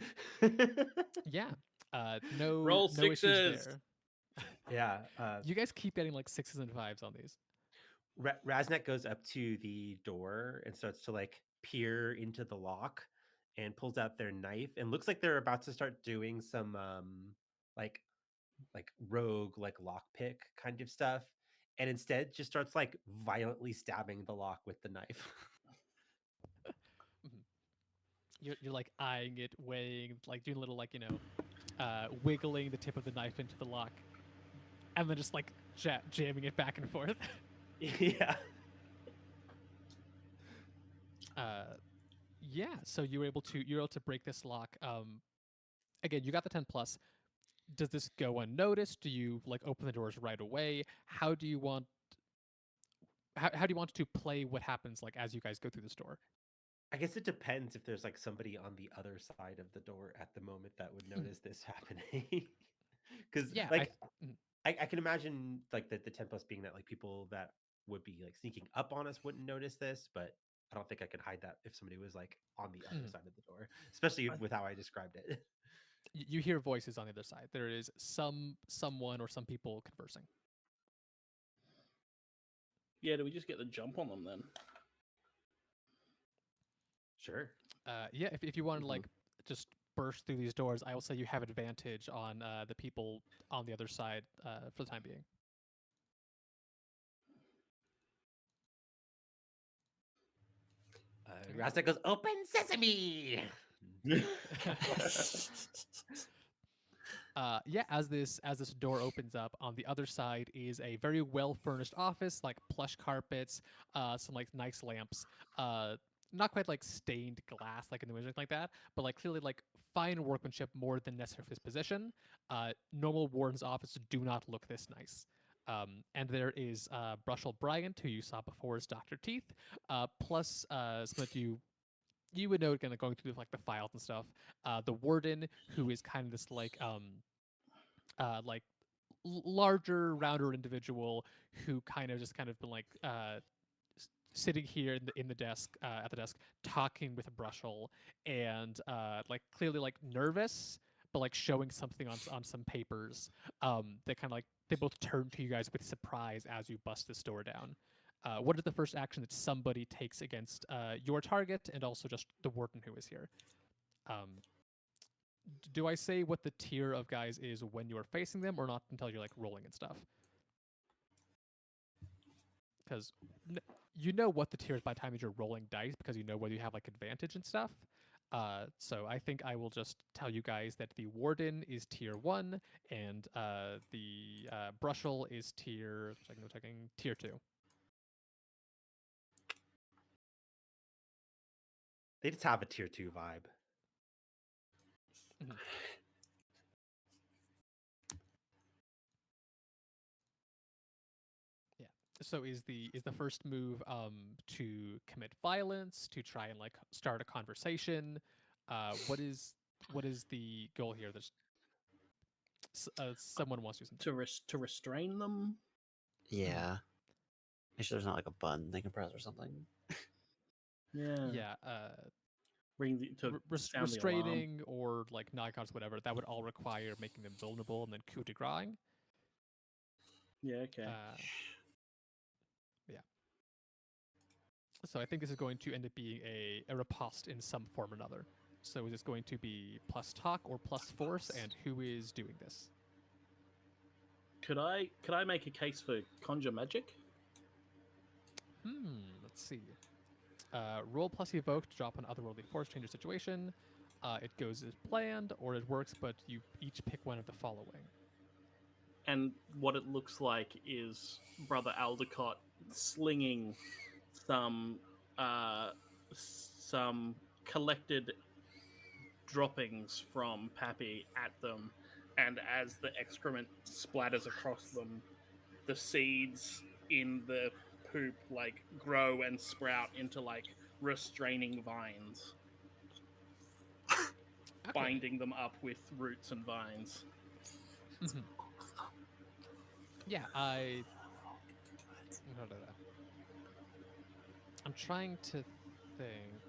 Speaker 1: Yeah. No
Speaker 3: Roll
Speaker 1: no issues
Speaker 3: sixes.
Speaker 1: there.
Speaker 2: Yeah.
Speaker 1: You guys keep getting like 6s and 5s on these.
Speaker 2: Raznek goes up to the door and starts to like peer into the lock and pulls out their knife and looks like they're about to start doing some like rogue like lockpick kind of stuff, and instead just starts like violently stabbing the lock with the knife.
Speaker 1: Mhm. You're like eyeing it, weighing, like doing a little like wiggling the tip of the knife into the lock, and then just like jamming it back and forth.
Speaker 2: Yeah.
Speaker 1: Yeah. So you're able to break this lock. Again, you got the 10 plus. Does this go unnoticed? Do you like open the doors right away? How do you want to play what happens like as you guys go through the store?
Speaker 2: I guess it depends if there's like somebody on the other side of the door at the moment that would notice this happening. Because
Speaker 1: Yeah.
Speaker 2: like
Speaker 1: Mhm.
Speaker 2: I can imagine like the 10 plus being that like people that would be like sneaking up on us wouldn't notice this, but I don't think I could hide that if somebody was like on the other
Speaker 1: Mhm.
Speaker 2: side of the door, especially
Speaker 3: I-
Speaker 2: with how I described it.
Speaker 1: You hear voices on the other side. There is someone or some people conversing.
Speaker 3: Yeah, do we just get the jump on them then?
Speaker 2: Sure.
Speaker 1: Yeah. If you want to
Speaker 2: Mhm.
Speaker 1: like just burst through these doors, I will say you have advantage on the people on the other side for the time being.
Speaker 2: Raznek goes, "Open sesame!"
Speaker 1: Yeah, as this door opens up, on the other side is a very well furnished office, like plush carpets, some like nice lamps, not quite like stained glass like in the windows like that, but like clearly like fine workmanship more than necessary for this position. Normal warden's office do not look this nice. And there is Brushel Bryant, who you saw before as Dr. Teeth, plus some that you would know kind of going through like the files and stuff. The warden, who is kind of this like larger, rounder individual who kind of just kind of been like sitting here in the desk at the desk talking with Brushel and like clearly like nervous but like showing something on some papers. They kind of like they both turn to you guys with surprise as you bust this door down. What is the first action that somebody takes against your target and also just the warden who is here? Do I say what the tier of guys is when you are facing them, or not until you're like rolling and stuff? Because you know what the tier is by the time that you're rolling dice, because you know whether you have like advantage and stuff. So I think I will just tell you guys that the warden is tier 1 and the Brushel is tier tier 2.
Speaker 2: They just have a tier 2 vibe.
Speaker 1: Mhm. Yeah. So is the first move to commit violence, to try and like start a conversation? What is the goal here? There's someone wants to do something.
Speaker 3: To restrain them?
Speaker 5: Yeah. Make sure there's not like a button they can press or something.
Speaker 3: Yeah.
Speaker 1: Yeah,
Speaker 3: Ring the, to sound the alarm.
Speaker 1: restraining or like non-conscious, whatever. That would all require making them vulnerable and then coup de grace.
Speaker 3: Yeah, okay.
Speaker 1: Yeah. So I think this is going to end up being a riposte in some form or another. So is this going to be plus talk or plus force, and who is doing this?
Speaker 3: Could I make a case for conjure magic?
Speaker 1: Let's see. Roll plus evoke to drop an otherworldly force, change your situation. It goes as planned, or it works, but you each pick one of the following.
Speaker 3: And what it looks like is Brother Aldecott slinging some collected droppings from Pappy at them, and as the excrement splatters across them, the seeds in the poop like grow and sprout into like restraining vines,
Speaker 1: Okay.
Speaker 3: binding them up with roots and vines.
Speaker 1: Mhm. Yeah, I'm trying to think.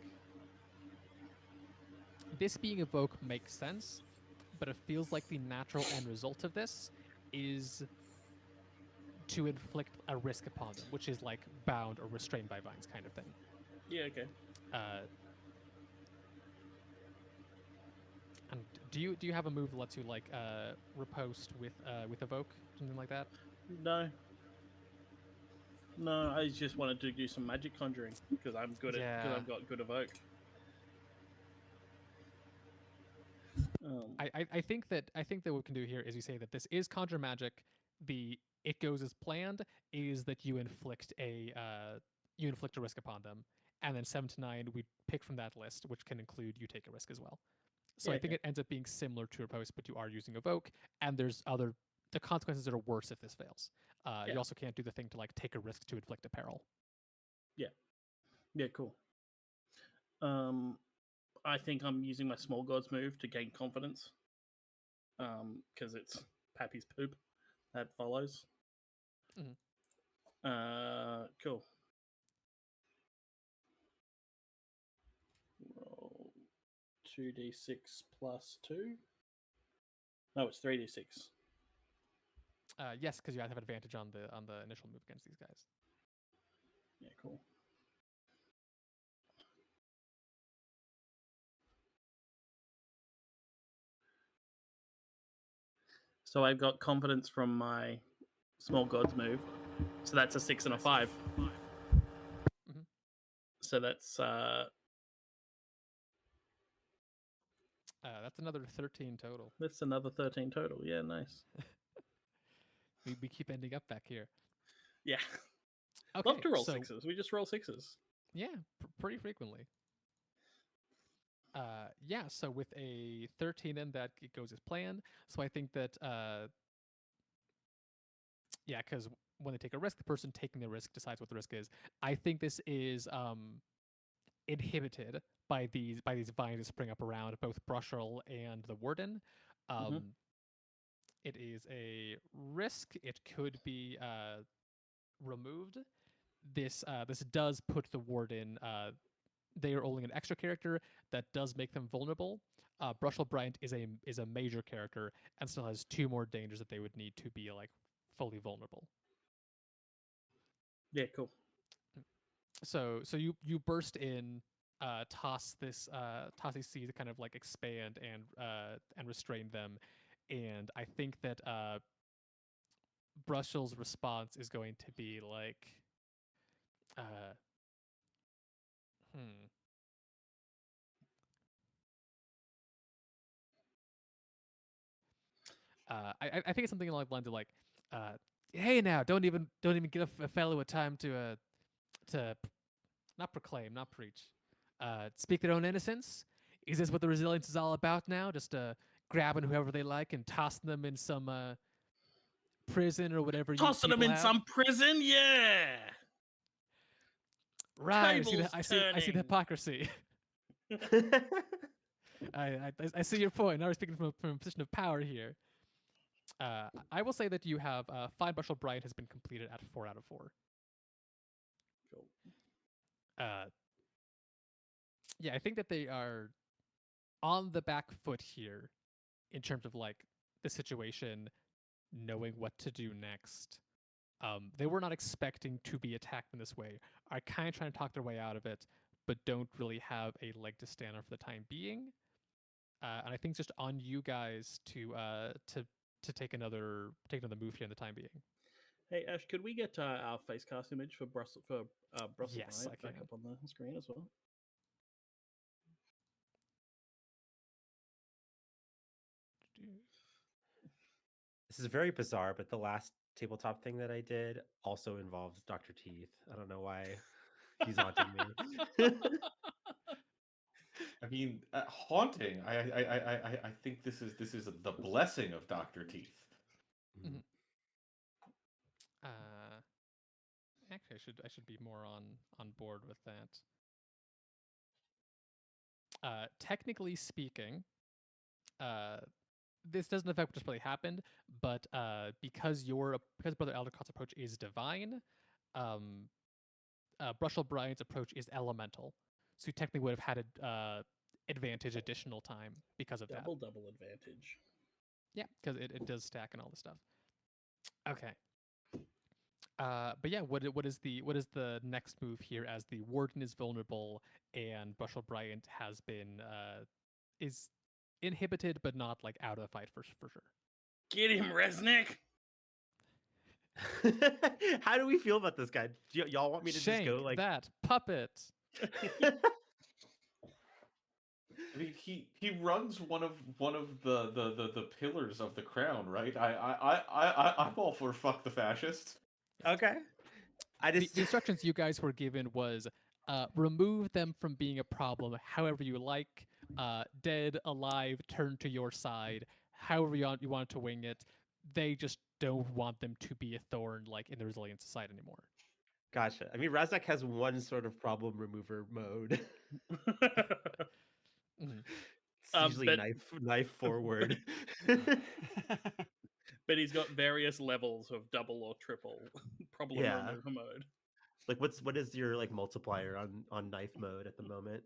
Speaker 1: This being evoke makes sense, but it feels like the natural end result of this is to inflict a risk upon them, which is like bound or restrained by vines kind of thing.
Speaker 3: Yeah, okay.
Speaker 1: And do you have a move that lets you like riposte with evoke, something like that?
Speaker 3: No. No, I just wanted to do some magic conjuring because I'm good at because
Speaker 1: Yeah.
Speaker 3: I've got good evoke.
Speaker 1: I think that what we can do here is we say that this is conjure magic. It goes as planned is that you inflict a risk upon them, and then 7 to 9 we pick from that list, which can include you take a risk as well. So
Speaker 3: Yeah,
Speaker 1: I think it ends up being similar to riposte, but you are using evoke, and there's the consequences that are worse if this fails. You
Speaker 3: Yeah.
Speaker 1: also can't do the thing to like take a risk to inflict a peril.
Speaker 3: Yeah, cool. I think I'm using my small gods move to gain confidence. Because it's Pappy's poop that follows.
Speaker 1: Mhm.
Speaker 3: Cool. Roll 2d6 plus 2. No, it's 3d6.
Speaker 1: Yes, because you have advantage on the initial move against these guys.
Speaker 3: Yeah, cool. So I've got confidence from my small gods move. So that's a 6 and a 5.
Speaker 1: Mhm.
Speaker 3: So that's
Speaker 1: That's another 13 total.
Speaker 3: another 13 total. Yeah, nice.
Speaker 1: We keep ending up back here.
Speaker 3: Yeah.
Speaker 1: Okay,
Speaker 3: Love to roll
Speaker 1: so,
Speaker 3: sixes. We just roll sixes.
Speaker 1: Yeah, pretty frequently. Yeah, so with a 13 in that it goes as planned. So I think that yeah, because when they take a risk, the person taking the risk decides what the risk is. I think this is inhibited by these vines that spring up around both Brushel and the Warden. It is a risk. It could be removed. This does put the Warden. They are rolling an extra character that does make them vulnerable. Brushel Bryant is a major character and still has 2 more dangers that they would need to be like fully vulnerable.
Speaker 3: Yeah, cool.
Speaker 1: So you burst in, toss these seeds to kind of like expand and restrain them, and I think that Brushel's response is going to be like, uh, hmm. I think it's something along the lines of like, "Hey now, don't even give a fellow a time to not proclaim, not preach, speak their own innocence. Is this what the resilience is all about now? Just grabbing whoever they like and tossing them in some prison or whatever
Speaker 3: Tossing them
Speaker 1: people
Speaker 3: in
Speaker 1: have?
Speaker 3: some prison, yeah.
Speaker 1: Right.
Speaker 3: Tables
Speaker 1: I see the
Speaker 3: turning.
Speaker 1: hypocrisy. I see your point. Now we're speaking from a position of power here. I will say that you have Fine Brushel Bryant has been completed at 4 out of 4.
Speaker 3: Cool.
Speaker 1: Yeah, I think that they are on the back foot here in terms of like the situation, knowing what to do next. They were not expecting to be attacked in this way. Are kind of trying to talk their way out of it, but don't really have a leg to stand on for the time being. And I think it's just on you guys to take another move here in the time being.
Speaker 3: Hey Ash, could we get our face cast image for Brussels
Speaker 1: Yes, I
Speaker 3: back
Speaker 1: can.
Speaker 3: up on the screen as well?
Speaker 2: This is very bizarre, but the last tabletop thing that I did also involves Dr. Teeth. I don't know why he's haunting me.
Speaker 4: I mean, haunting. I think this is the blessing of Doctor Teeth.
Speaker 1: Mhm. Uh, Actually, I should be more on board with that. Technically speaking, uh, this doesn't affect what just really happened, but because Brother Aldercott's approach is divine, um, Brush O'Brien's approach is elemental, so you technically would have had advantage additional time because of that.
Speaker 3: Double advantage.
Speaker 1: Yeah, because it does stack and all this stuff. Okay. But yeah, what is the next move here as the warden is vulnerable and Brush O'Brien has been is inhibited but not like out of the fight for sure.
Speaker 3: Get him, Resnick!
Speaker 2: How do we feel about this guy? Y'all want me to
Speaker 1: Shank
Speaker 2: just go like
Speaker 1: that puppet.
Speaker 4: I mean, he runs one of the pillars of the crown, right? I'm all for fuck the fascists.
Speaker 2: Okay. I
Speaker 1: The
Speaker 2: just
Speaker 1: instructions you guys were given was remove them from being a problem however you like, dead, alive, turn to your side, however you want to wing it. They just don't want them to be a thorn like in the resilient society anymore.
Speaker 2: gotcha. I mean, Razak has one sort of problem remover mode.
Speaker 1: Mhm.
Speaker 2: It's usually
Speaker 3: but-
Speaker 2: knife forward.
Speaker 3: But he's got various levels of double or triple problem
Speaker 2: Yeah.
Speaker 3: remover mode.
Speaker 2: Like what is your like multiplier on knife mode at the moment?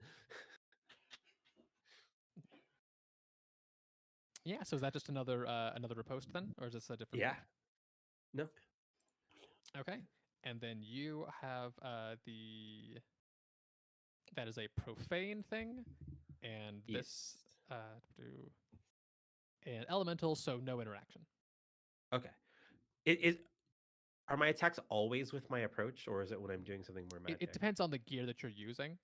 Speaker 1: Yeah, so is that just another riposte then, or is this a different
Speaker 2: Yeah.
Speaker 1: move?
Speaker 2: No.
Speaker 1: Okay, and then you have that is a profane thing, and this do an elemental, so no interaction.
Speaker 2: Okay. It are my attacks always with my approach, or is it when I'm doing something more magic?
Speaker 1: It depends on the gear that you're using.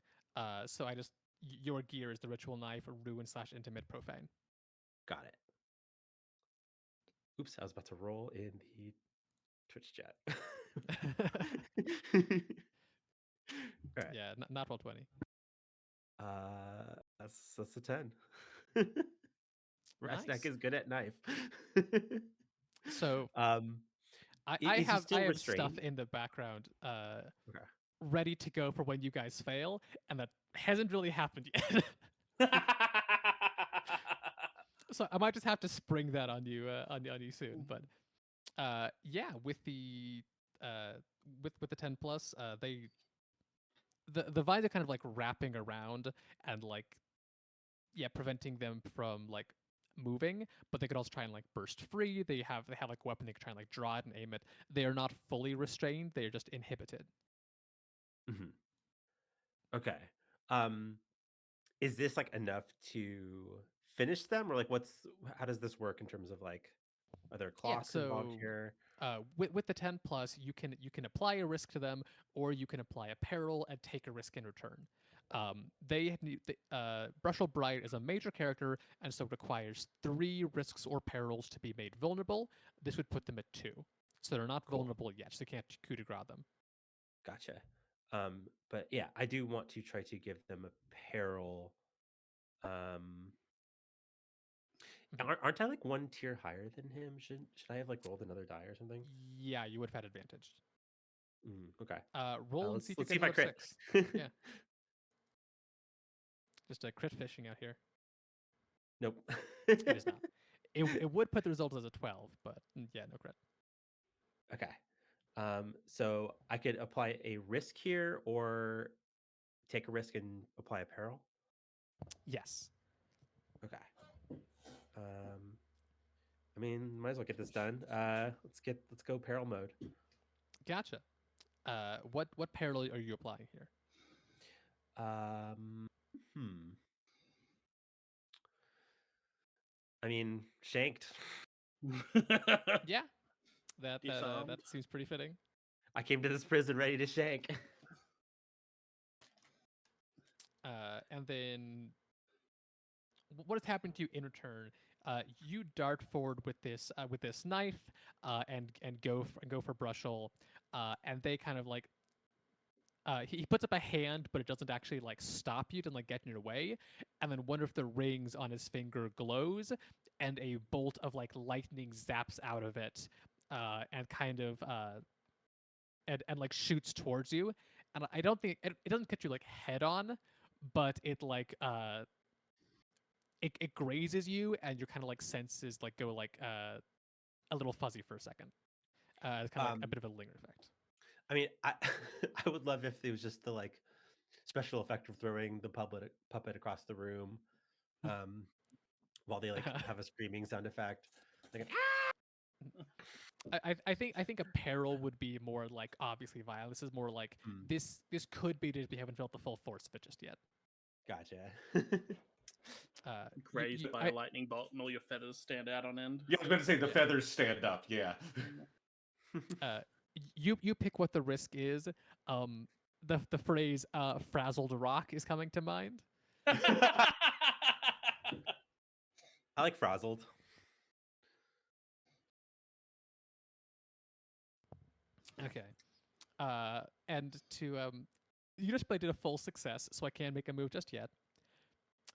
Speaker 1: So I just your gear is the ritual knife, ruin / intimate profane.
Speaker 2: Got it. Oops, I was about to roll in the Twitch chat. All right.
Speaker 1: Yeah, not roll 20.
Speaker 2: That's a 10. Rasnak
Speaker 1: Nice.
Speaker 2: is good at knife.
Speaker 1: So
Speaker 2: um
Speaker 1: I
Speaker 2: is he
Speaker 1: have
Speaker 2: still
Speaker 1: I have stuff
Speaker 2: restrained?
Speaker 1: in the background
Speaker 2: Okay.
Speaker 1: ready to go for when you guys fail, and that hasn't really happened yet. So I might just have to spring that on you on you soon. But yeah, with the with the 10 plus, the vines are kind of like wrapping around and like preventing them from like moving, but they could also try and like burst free. They have like a weapon they can try and like draw it and aim it. They are not fully restrained, they are just inhibited.
Speaker 2: Mhm. Okay. Is this like enough to finish them, or like how does this work in terms of like are there
Speaker 1: Yeah,
Speaker 2: clocks involved
Speaker 1: so
Speaker 2: here?
Speaker 1: with the 10 plus, you can apply a risk to them, or you can apply a peril and take a risk in return. Brush O'Brien is a major character, and so requires 3 risks or perils to be made vulnerable. This would put them at 2, so they're not
Speaker 2: Cool.
Speaker 1: vulnerable yet. So you can't coup de grace them.
Speaker 2: Gotcha. But yeah, I do want to try to give them a peril. Aren't I like one tier higher than him? Should I have like rolled another die or something?
Speaker 1: Yeah, you would have had advantage.
Speaker 2: Okay.
Speaker 1: Roll and see if you
Speaker 2: let's
Speaker 1: get
Speaker 2: if I
Speaker 1: above
Speaker 2: crit.
Speaker 1: 6. Yeah, just a crit fishing out here.
Speaker 2: Nope.
Speaker 1: It is not. It would put the result as a 12, but yeah, no crit.
Speaker 2: Okay. So I could apply a risk here, or take a risk and apply a peril.
Speaker 1: Yes.
Speaker 2: Okay. I mean, might as well get this done. Let's go peril mode.
Speaker 1: Gotcha. What peril are you applying here?
Speaker 2: Hmm. I mean, shanked.
Speaker 1: Yeah, that
Speaker 3: Disarmed.
Speaker 1: seems pretty fitting.
Speaker 2: I came to this prison ready to shank.
Speaker 1: And then what has happened to you in return? You dart forward with this knife, and go for Brushel, and they kind of like he puts up a hand, but it doesn't actually like stop you, doesn't like get in your way. And then one of the rings on his finger glows, and a bolt of like lightning zaps out of it, and kind of and like shoots towards you. And I don't think it doesn't catch you like head on, but it like it grazes you, and your kind of like senses like go like a little fuzzy for a second. It's kind of like a bit of a linger effect.
Speaker 2: I mean, I I would love if it was just the like special effect of throwing the puppet across the room, while they like have a screaming sound effect, like
Speaker 1: I think a peril would be more like obviously violent. This is more like this could be just we haven't felt the full force of it just yet.
Speaker 2: Gotcha.
Speaker 3: Grazed by a lightning bolt, and all your feathers stand out on end.
Speaker 4: Yeah, I was going to say the feathers stand up. Yeah.
Speaker 1: You pick what the risk is. The phrase "frazzled rock" is coming to mind.
Speaker 2: I like frazzled.
Speaker 1: Okay. And to you just played it a full success, so I can't make a move just yet.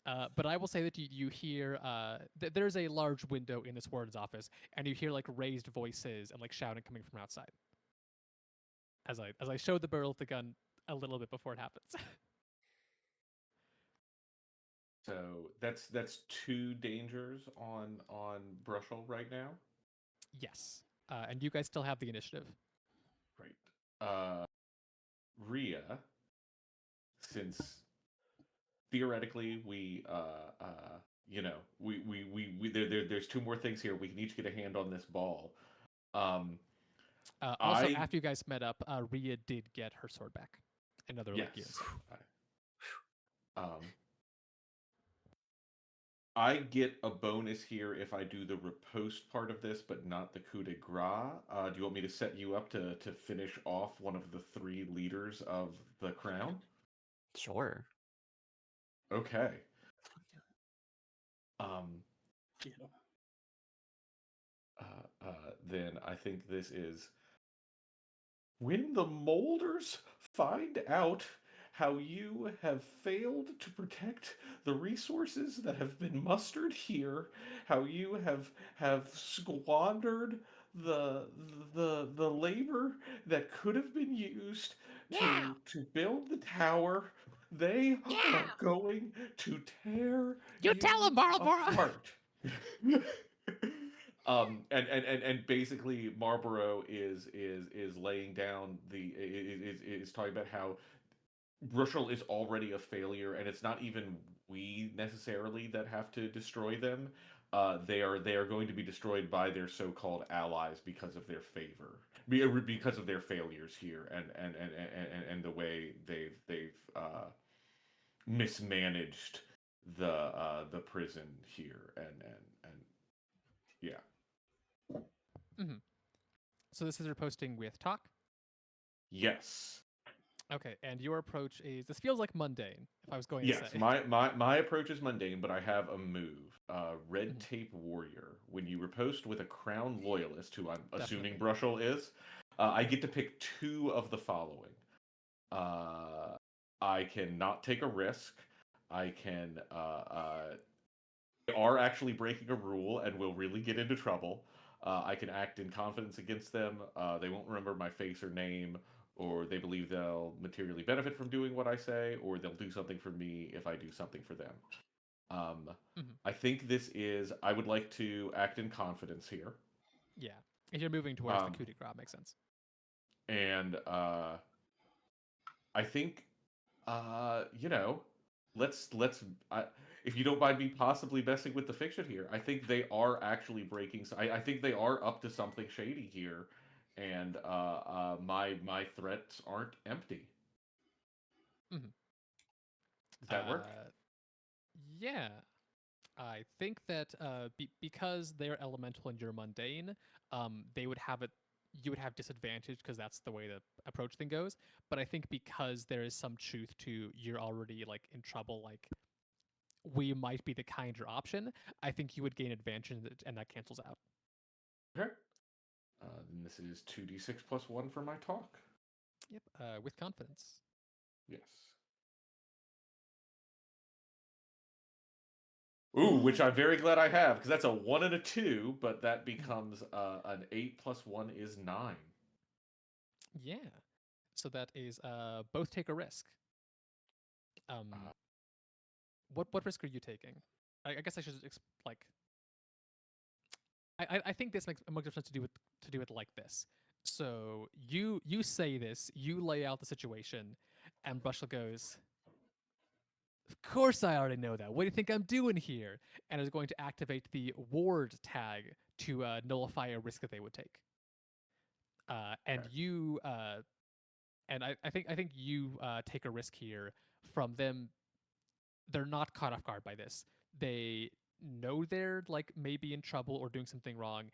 Speaker 1: But I will say that you hear there's a large window in this warden's office, and you hear like raised voices and like shouting coming from outside. As I showed the barrel of the gun a little bit before it happens.
Speaker 4: So that's two dangers on Brushel right now.
Speaker 1: Yes. And you guys still have the initiative.
Speaker 4: Right. Rhea, since theoretically we there's two more things here. We can each get a hand on this ball.
Speaker 1: Also, after you guys met up, Rhea did get her sword back. Another like years.
Speaker 4: I get a bonus here if I do the riposte part of this, but not the coup de grace. Do you want me to set you up to finish off one of the three leaders of the crown?
Speaker 5: Sure.
Speaker 4: Okay. Then I think this is when the molders find out how you have failed to protect the resources that have been mustered here, how you have squandered the labor that could have been used to build the tower, they are going to tear
Speaker 6: You tell him, Marlboro.
Speaker 4: apart. And basically Marlboro is laying down is talking about how Brushel is already a failure, and it's not even we necessarily that have to destroy them. They are going to be destroyed by their so-called allies because of their because of their failures here, and the way they've mismanaged the prison here, and yeah.
Speaker 1: Mm-hmm. So this is your posting with talk.
Speaker 4: Yes.
Speaker 1: Okay, and your approach is this feels like mundane. If I was going
Speaker 4: Yes,
Speaker 1: to say,
Speaker 4: my approach is mundane, but I have a move. Red Tape Warrior. When you riposte with a crown loyalist, who I'm assuming Brushel is, I get to pick two of the following. I can not take a risk. I can. They are actually breaking a rule and will really get into trouble. I can act in confidence against them. They won't remember my face or name, or they believe they'll materially benefit from doing what I say, or they'll do something for me if I do something for them. I think this is. I would like to act in confidence here.
Speaker 1: Yeah, if you're moving towards the coup de grace, makes sense.
Speaker 4: And I think, let's if you don't mind me possibly messing with the fiction here, I think they are actually breaking. I think they are up to something shady here, and my threats aren't empty.
Speaker 1: Mm-hmm.
Speaker 4: Does that work?
Speaker 1: Yeah. I think that because they're elemental and you're mundane, they would have it. You would have disadvantage because that's the way the approach thing goes. But I think because there is some truth to you're already like in trouble, like we might be the kinder option. I think you would gain advantage, and that cancels out.
Speaker 4: Okay. Then this is 2d6 plus 1 for my talk.
Speaker 1: Yep. With confidence.
Speaker 4: Yes. Ooh, which I'm very glad I have, because that's a 1 and a 2, but that becomes an 8 plus 1 is 9.
Speaker 1: Yeah. So that is both take a risk. What risk are you taking? I guess I should like. I think this makes much sense to do it like this. So you say this, you lay out the situation, and Brushel goes, "Of course, I already know that. What do you think I'm doing here?" And is going to activate the ward tag to nullify a risk that they would take. And
Speaker 4: Okay.
Speaker 1: you and I think you take a risk here from them. They're not caught off guard by this. They know they're like maybe in trouble or doing something wrong,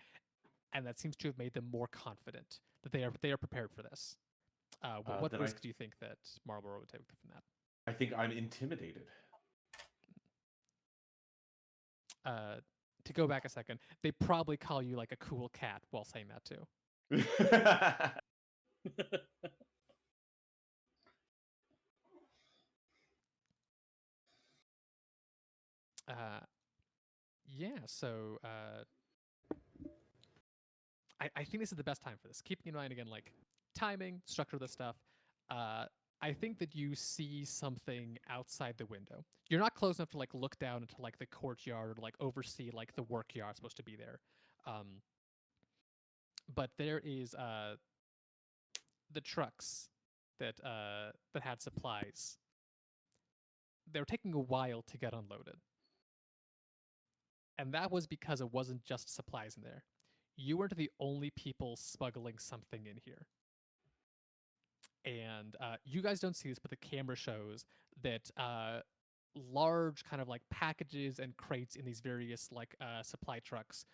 Speaker 1: and that seems to have made them more confident that they are prepared for this. What
Speaker 4: Then
Speaker 1: risk do you think that Marlborough would take from that?
Speaker 4: I think I'm intimidated.
Speaker 1: To go back a second, they probably call you like a cool cat while saying that too. Yeah, so I think this is the best time for this. Keeping in mind again, like timing, structure of the stuff. I think that you see something outside the window. You're not close enough to like look down into like the courtyard or like oversee like the work yard supposed to be there. But there is the trucks that that had supplies. They're taking a while to get unloaded. And that was because it wasn't just supplies in there. You weren't the only people smuggling something in here. And you guys don't see this, but the camera shows that large kind of like packages and crates in these various like supply trucks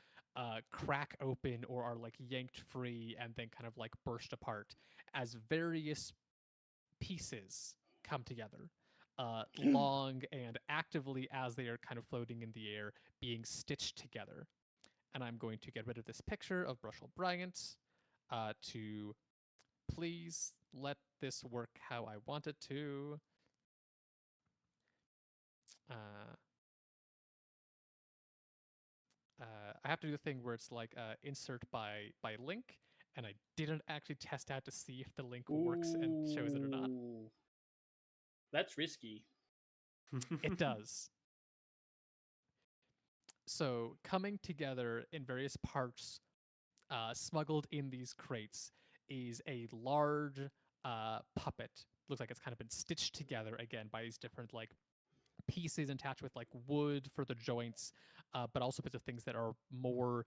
Speaker 1: crack open or are like yanked free and then kind of like burst apart as various pieces come together. Long and actively as they are kind of floating in the air, being stitched together. And I'm going to get rid of this picture of Brushel Bryant to please let this work how I want it to. I have to do the thing where it's like insert by link, and I didn't actually test out to see if the link works and shows it or not.
Speaker 3: Ooh. That's risky.
Speaker 1: It does. So coming together in various parts, smuggled in these crates, is a large puppet. Looks like it's kind of been stitched together again by these different like pieces attached with like wood for the joints, but also bits of things that are more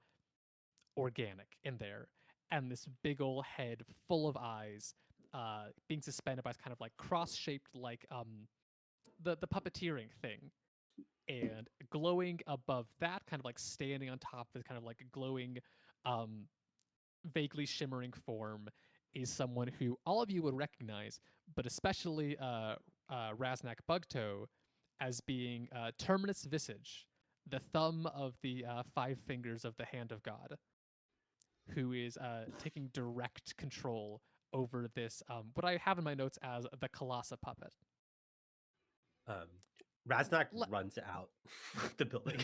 Speaker 1: organic in there. And this big old head full of eyes, being suspended by this kind of like cross-shaped like the puppeteering thing. And glowing above that, kind of like standing on top of this kind of like glowing, vaguely shimmering form, is someone who all of you would recognize, but especially Raznak Bugtoe, as being Terminus Visage, the thumb of the 5 fingers of the Hand of God, who is taking direct control over this, what I have in my notes as the Colossa puppet.
Speaker 2: Raznak runs out the building.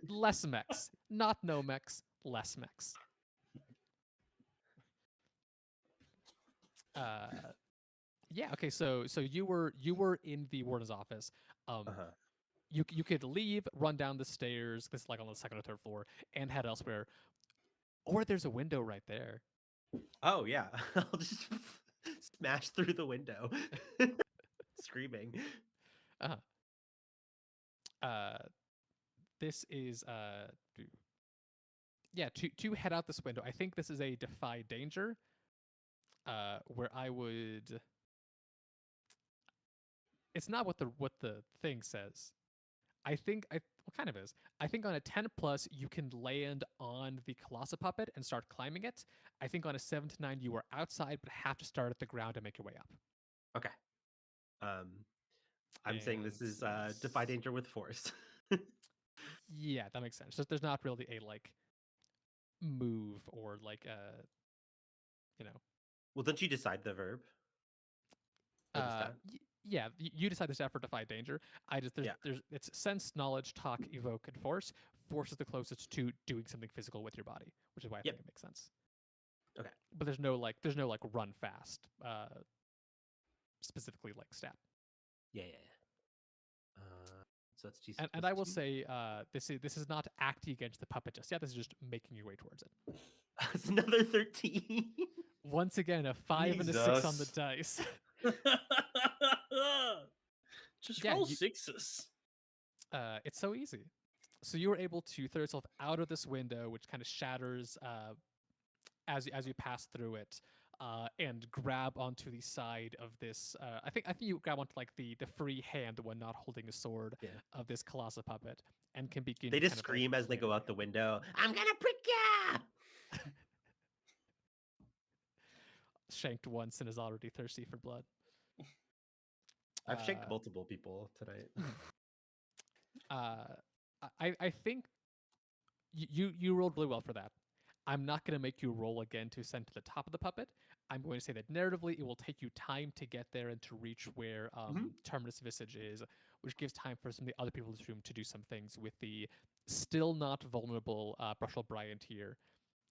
Speaker 1: Less mechs, not no mechs, less mechs. Yeah. Okay. So you were in the warden's office. You could leave, run down the stairs. This is like on the second or third floor, and head elsewhere. Or there's a window right there.
Speaker 2: Oh yeah, I'll just smash through the window, screaming.
Speaker 1: This is yeah, to head out this window. I think this is a defy danger. Where I would it's not what the thing says. I think what kind of is? I think on a 10 plus you can land on the colossal puppet and start climbing it. I think on a 7 to 9 you are outside but have to start at the ground and make your way up.
Speaker 2: Okay. I'm saying this is defy danger with force.
Speaker 1: Yeah, that makes sense. There's not really a like move or like you know
Speaker 2: Well, don't you decide the verb? Or the stat?
Speaker 1: yeah, you decide the stat for defy danger. I just
Speaker 2: Yeah.
Speaker 1: there's it's sense, knowledge, talk, evoke, and force. Force is the closest to doing something physical with your body, which is why I
Speaker 2: Yep.
Speaker 1: think it makes sense.
Speaker 2: Okay.
Speaker 1: But there's no like run fast specifically like stat.
Speaker 2: Yeah. So that's G6
Speaker 1: And
Speaker 2: plus
Speaker 1: I will
Speaker 2: 2.
Speaker 1: say this is not acting against the puppet just yet. This is just making your way towards it.
Speaker 2: It's another 13.
Speaker 1: Once again, a 5 and a 6 on the
Speaker 4: Jesus.
Speaker 1: dice.
Speaker 3: Just
Speaker 1: Yeah,
Speaker 3: roll
Speaker 1: you-
Speaker 3: sixes.
Speaker 1: It's so easy. So you were able to throw yourself out of this window, which kind of shatters as you pass through it, and grab onto the side of this. I think you grab onto like the free hand, the one not holding a sword,
Speaker 2: Yeah.
Speaker 1: of this colossal puppet, and can begin.
Speaker 2: They
Speaker 1: to
Speaker 2: just
Speaker 1: kind of,
Speaker 2: scream
Speaker 1: like,
Speaker 2: as they go
Speaker 1: clear
Speaker 2: out the
Speaker 1: him.
Speaker 2: window. I'm gonna prick ya!
Speaker 1: Shanked once and is already thirsty for blood.
Speaker 2: I've shanked
Speaker 1: Uh,
Speaker 2: multiple people tonight.
Speaker 1: I think you rolled really well for that. I'm not going to make you roll again to ascend to the top of the puppet. I'm going to say that narratively, it will take you time to get there and to reach where Terminus Visage is, which gives time for some of the other people in this room to do some things with the still not vulnerable Brushel Bryant here,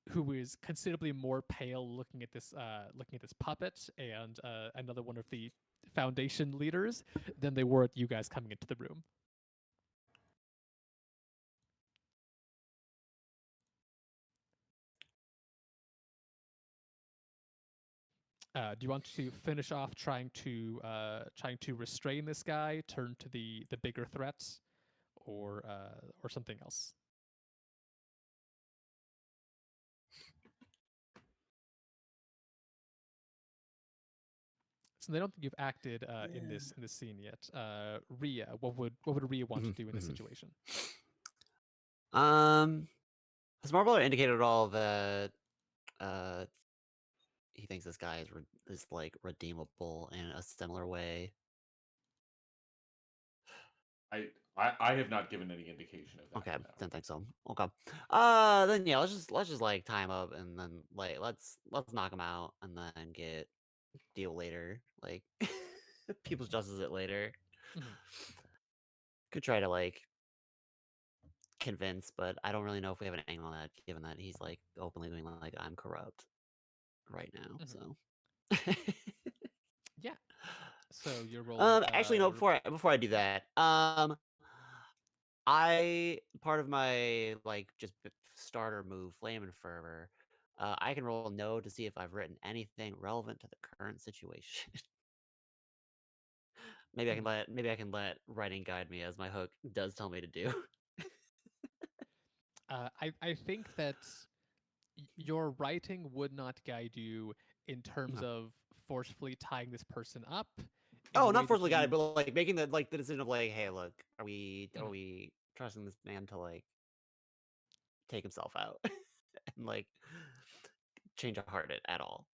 Speaker 1: who is considerably more pale looking at this puppet and another one of the Foundation leaders than they were at you guys coming into the room. Do you want to finish off trying to restrain this guy, turn to the bigger threats, or something else? So they don't think you've acted in this scene yet. Rhea, what would Rhea want to do in this situation?
Speaker 5: Has Marbler indicated at all that he thinks this guy is like redeemable in a similar way?
Speaker 4: I have not given any indication of that.
Speaker 5: Okay,
Speaker 4: no.
Speaker 5: didn't think so. Okay. Then yeah, let's just like tie him up and then like let's knock him out and then deal later. Like people's justice it later.
Speaker 1: Mhm.
Speaker 5: Could try to like convince, but I don't really know if we have an angle on that, given that he's like openly being like I'm corrupt right now.
Speaker 1: Mhm.
Speaker 5: So
Speaker 1: Yeah. So you're rolling.
Speaker 5: actually no, before I do that, I part of my like just starter move, Flame and Fervor. I can roll no to see if I've written anything relevant to the current situation. maybe I can let writing guide me as my hook does tell me to do.
Speaker 1: I think that your writing would not guide you in terms
Speaker 5: Okay.
Speaker 1: of forcefully tying this person up.
Speaker 5: Oh, not forcefully guided, but like making the decision of like, hey, look, are we trusting this man to like take himself out and like change our heart at all?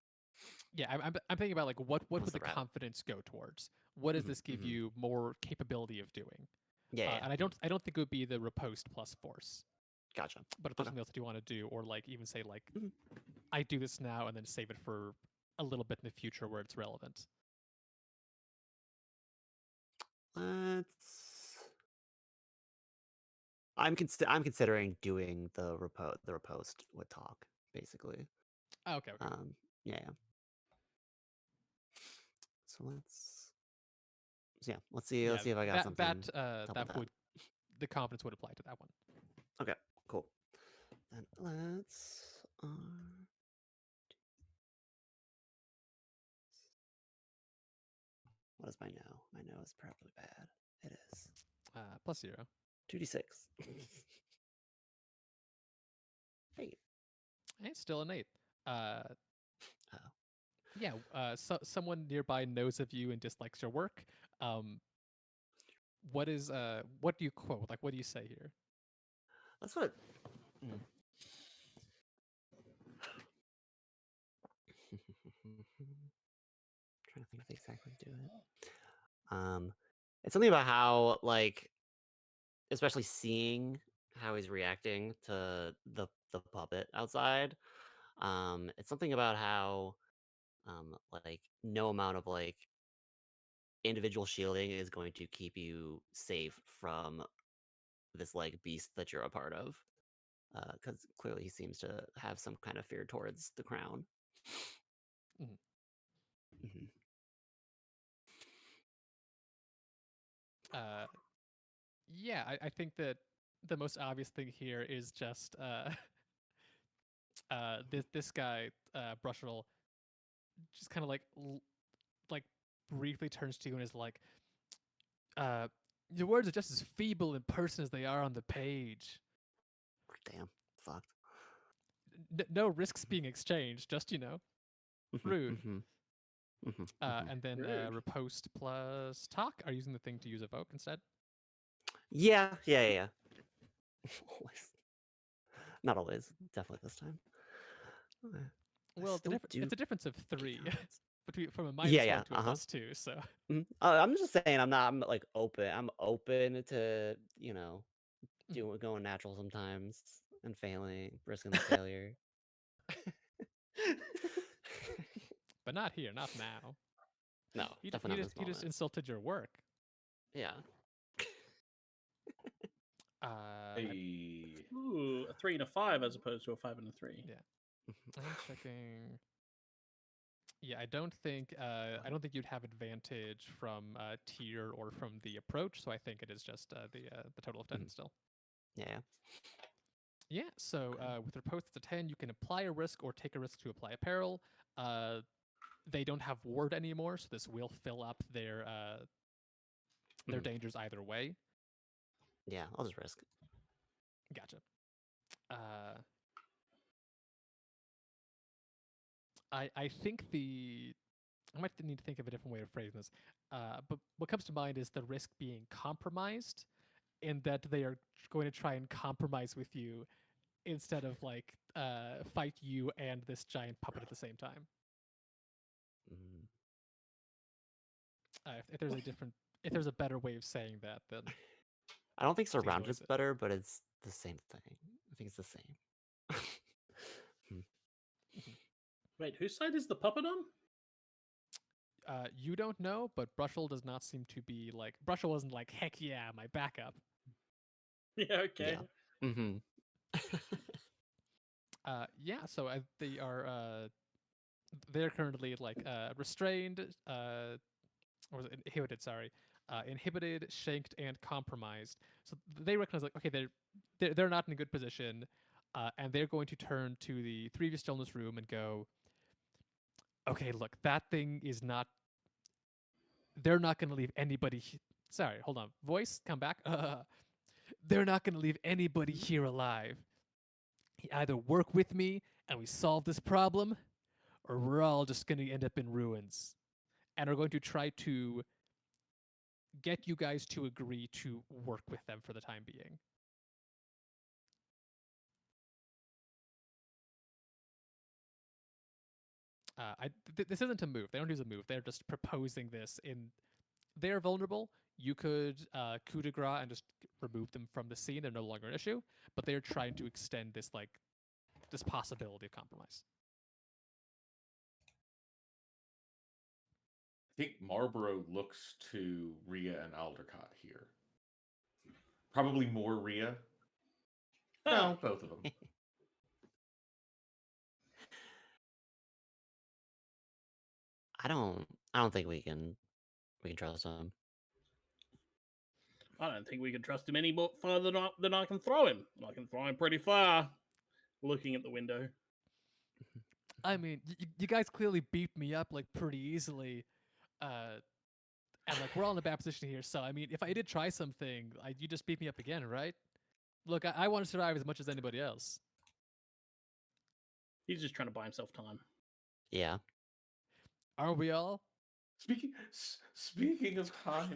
Speaker 1: Yeah, I'm thinking about like what would
Speaker 5: What's
Speaker 1: the
Speaker 5: the route?
Speaker 1: confidence go towards? What does
Speaker 5: Mhm,
Speaker 1: this give
Speaker 5: mhm.
Speaker 1: you more capability of doing?
Speaker 5: Yeah,
Speaker 1: And I don't think it would be the riposte plus force.
Speaker 5: Gotcha.
Speaker 1: But if there's
Speaker 5: Okay.
Speaker 1: something else that you want to do, or like even say like
Speaker 5: Mhm.
Speaker 1: I do this now and then save it for a little bit in the future where it's relevant.
Speaker 5: I'm considering doing the riposte with talk, basically.
Speaker 1: Oh, okay.
Speaker 5: Yeah. So let's see
Speaker 1: Yeah,
Speaker 5: if I got something to help with that.
Speaker 1: would the confidence would apply to that one.
Speaker 5: Okay, cool. Then let's what is my no? My no is probably bad. It is
Speaker 1: Plus 0.
Speaker 5: 2d6. Hey.
Speaker 1: Hey, still an 8.
Speaker 5: Oh.
Speaker 1: Yeah. Someone nearby knows of you and dislikes your work. what is what do you quote? Like, what do you say here?
Speaker 5: That's what. Mm. Trying to think of the exact way to do it. It's something about how, like, especially seeing how he's reacting to the puppet outside. It's something about how, like, no amount of like individual shielding is going to keep you safe from this like beast that you're a part of. Because clearly he seems to have some kind of fear towards the crown.
Speaker 1: Mhm.
Speaker 5: Mhm.
Speaker 1: Yeah, I think that the most obvious thing here is just this guy Brushel just kind of like briefly turns to you and is like, your words are just as feeble in person as they are on the page.
Speaker 5: Damn, fucked.
Speaker 1: No risks being exchanged, just rude.
Speaker 5: Mhm.
Speaker 1: And then
Speaker 3: Rude.
Speaker 1: riposte plus talk are using the thing to use evoke instead.
Speaker 5: Yeah. Always. Not always. Definitely this time. Okay. I
Speaker 1: Well,
Speaker 5: still do
Speaker 1: it's a difference of 3
Speaker 5: counts.
Speaker 1: between from a
Speaker 5: Yeah,
Speaker 1: -1
Speaker 5: yeah,
Speaker 1: to a +2. So
Speaker 5: I'm just saying I'm like open. I'm open to,
Speaker 1: Mhm.
Speaker 5: going natural sometimes and failing, risking the failure.
Speaker 1: but not here, not now.
Speaker 5: No, definitely not in this
Speaker 1: He just
Speaker 5: moment.
Speaker 1: insulted your work.
Speaker 5: Yeah.
Speaker 4: Hey.
Speaker 3: Ooh, a 3 and a 5 as opposed to a 5 and a 3.
Speaker 1: Yeah. I'm checking. Yeah, I don't think you'd have advantage from tier or from the approach. So I think it is just the total of 10
Speaker 5: Mhm.
Speaker 1: still.
Speaker 5: Yeah.
Speaker 1: Yeah. So
Speaker 5: Okay.
Speaker 1: with riposte, it's a 10. You can apply a risk or take a risk to apply a peril. They don't have ward anymore, so this will fill up their
Speaker 5: Mhm.
Speaker 1: dangers either way.
Speaker 5: Yeah, I'll just risk.
Speaker 1: Gotcha. I think I might need to think of a different way of phrasing this. But what comes to mind is the risk being compromised, in that they are going to try and compromise with you instead of like fight you and this giant puppet at the same time.
Speaker 5: Mm.
Speaker 1: If there's if there's a better way of saying that, then
Speaker 5: I don't think
Speaker 1: please
Speaker 5: surrounded
Speaker 1: voice
Speaker 5: is
Speaker 1: it.
Speaker 5: better, but it's the same thing. I think it's the same.
Speaker 3: Wait, whose side is the puppet on?
Speaker 1: You don't know, but Brushel does not seem to be like Brushel wasn't like heck yeah my backup.
Speaker 3: Yeah, okay.
Speaker 5: Yeah. Mm-hmm.
Speaker 1: Yeah, so they're currently like restrained, or was it inhibited? Sorry, inhibited, shanked, and compromised. So they recognize like okay, they're not in a good position, and they're going to turn to the 3 of you still in this room and go, okay, look, that thing is not. They're not going to leave anybody. Sorry, hold on. Voice, come back. They're not going to leave anybody here alive. Either work with me and we solve this problem, or we're all just going to end up in ruins. And are going to try to get you guys to agree to work with them for the time being. This isn't a move. They don't use a move. They're just proposing this. They're vulnerable. You could coup de grace and just remove them from the scene. They're no longer an issue. But they're trying to extend this possibility of compromise.
Speaker 4: I think Marlborough looks to Rhea and Aldecott here. Probably more Rhea. No, both of them.
Speaker 5: I don't think we can trust him.
Speaker 3: I don't think we can trust him any more further than I can throw him. I can throw him pretty far. Looking at the window.
Speaker 1: I mean, you guys clearly beat me up like pretty easily, and like we're all in a bad position here. So I mean, if I did try something, you just beat me up again, right? Look, I want to survive as much as anybody else.
Speaker 3: He's just trying to buy himself time.
Speaker 5: Yeah.
Speaker 1: Aren't we all?
Speaker 4: Speaking of time,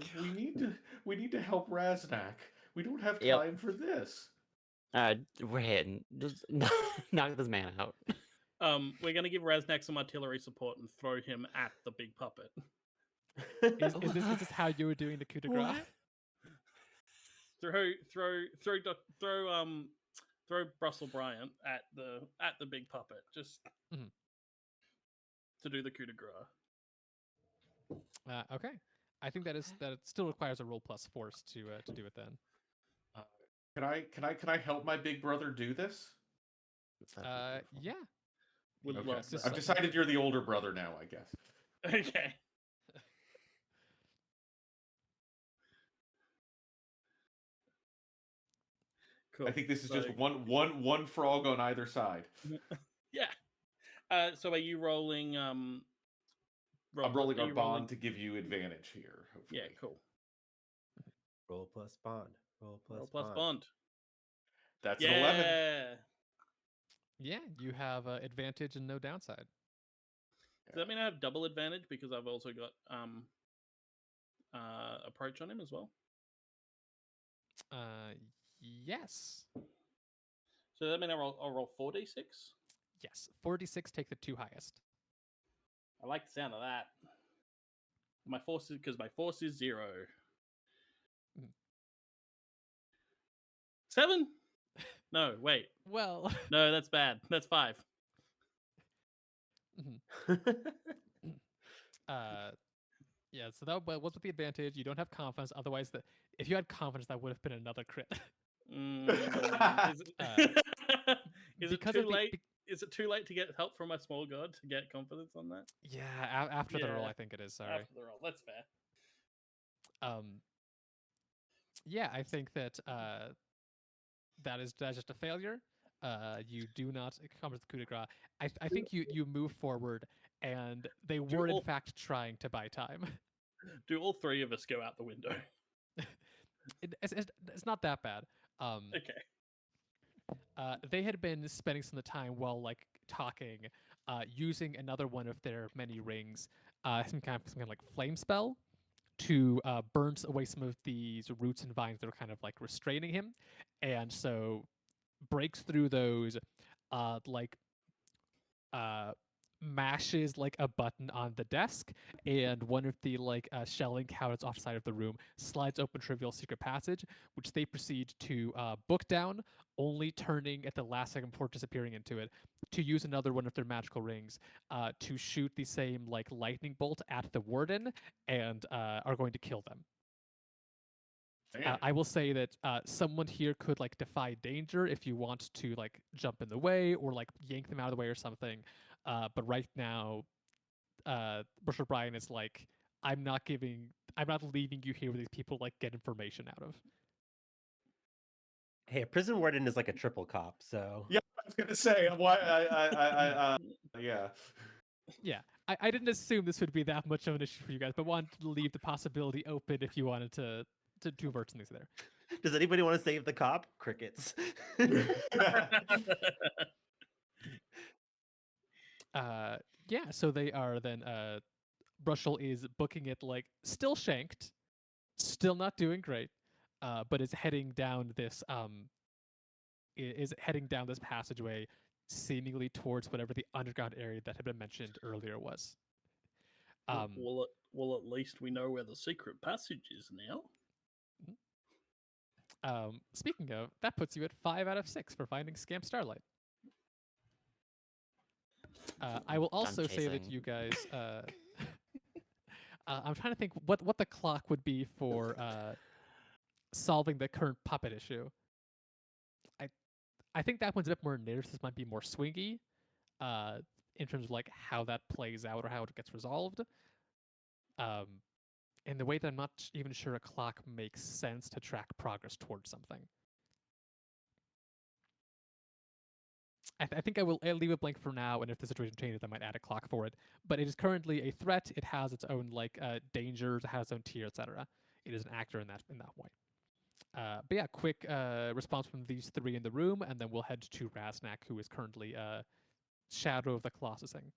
Speaker 4: we need to help Raznak. We don't have
Speaker 5: Yep.
Speaker 4: time for this.
Speaker 5: We're hitting. Just knock this man out.
Speaker 3: We're gonna give Raznak some artillery support and throw him at the big puppet.
Speaker 1: Is this how you were doing the coup de grace?
Speaker 3: Throw Russell Bryant at the big puppet just
Speaker 1: Mhm.
Speaker 3: to do the coup de grace.
Speaker 1: Okay, I think that it still requires a roll plus force to do it then.
Speaker 4: Can I help my big brother do this?
Speaker 1: Yeah.
Speaker 3: Would
Speaker 1: You
Speaker 3: love
Speaker 1: guys
Speaker 3: that.
Speaker 4: I've decided you're the older brother now, I guess.
Speaker 3: Okay. Cool.
Speaker 4: I think this is
Speaker 3: So-
Speaker 4: just one frog on either side.
Speaker 3: Yeah. So are you rolling?
Speaker 4: I'm rolling
Speaker 3: are
Speaker 4: our
Speaker 3: you
Speaker 4: bond to give you advantage here. Hopefully.
Speaker 3: Yeah, cool.
Speaker 2: Roll plus bond. Roll plus,
Speaker 3: Roll plus
Speaker 2: bond.
Speaker 3: bond.
Speaker 4: That's
Speaker 3: Yeah.
Speaker 4: an 11.
Speaker 1: Yeah, you have advantage and no downside.
Speaker 3: Does that mean I have double advantage because I've also got approach on him as well?
Speaker 1: Yes.
Speaker 3: So does that mean I'll roll 4d6?
Speaker 1: Yes. 46 take the two highest.
Speaker 3: I like the sound of that. My force is 0.
Speaker 1: Mm.
Speaker 3: 7? No, wait.
Speaker 1: Well,
Speaker 3: No, that's bad. That's 5.
Speaker 1: yeah. So that was with the advantage. You don't have confidence. Otherwise, if you had confidence, that would have been another crit.
Speaker 3: Is it
Speaker 1: because
Speaker 3: too
Speaker 1: of the-
Speaker 3: late?
Speaker 1: be-
Speaker 3: Is it too late to get help from my small god to get confidence on that?
Speaker 1: Yeah. After the roll,
Speaker 3: Yeah.
Speaker 1: I think it is. Sorry.
Speaker 3: After the roll, that's fair.
Speaker 1: Yeah, I think that that's just a failure. You do not accomplish the coup de grace. I think you move forward, and they were in
Speaker 3: all-
Speaker 1: fact trying to buy time.
Speaker 3: Do all three of us go out the window?
Speaker 1: It's not that bad.
Speaker 3: Okay.
Speaker 1: They had been spending some of the time while like talking, using another one of their many rings, some kind of like flame spell, to burn away some of these roots and vines that are kind of like restraining him, and so breaks through those, like mashes like a button on the desk, and one of the like shelling cabinets off the side of the room slides open trivial secret passage, which they proceed to book down, only turning at the last second before disappearing into it, to use another one of their magical rings to shoot the same like lightning bolt at the warden, and are going to kill them. I will say that someone here could like defy danger if you want to like jump in the way or like yank them out of the way or something. But right now, Bushel Bryan is like, I'm not leaving you here with these people like get information out of.
Speaker 2: Hey, a prison warden is like a triple cop, so
Speaker 4: Yeah, I was gonna say why yeah.
Speaker 1: Yeah, I didn't assume this would be that much of an issue for you guys, but wanted to leave the possibility open if you wanted to avert something there.
Speaker 2: Does anybody want to save the cop? Crickets.
Speaker 1: Yeah, so they are then Brushel is booking it like still shanked, still not doing great, but is heading down this passageway, seemingly towards whatever the underground area that had been mentioned earlier was.
Speaker 3: Well, at least we know where the secret passage is now.
Speaker 1: Speaking of, that puts you at 5 out of 6 for finding Scamp Starlight. I will also say that
Speaker 5: chasing.
Speaker 1: you guys. I'm trying to think what the clock would be for solving the current puppet issue. I think that one's a bit more narrative. This might be more swingy, in terms of like how that plays out or how it gets resolved. In the way that I'm not even sure a clock makes sense to track progress towards something. I think I'll leave it blank for now, and if the situation changes, I might add a clock for it. But it is currently a threat. It has its own like dangers, it has its own tier, etc. It is an actor in that way. But yeah, quick response from these three in the room, and then we'll head to Raznak, who is currently Shadow of the Colossusing.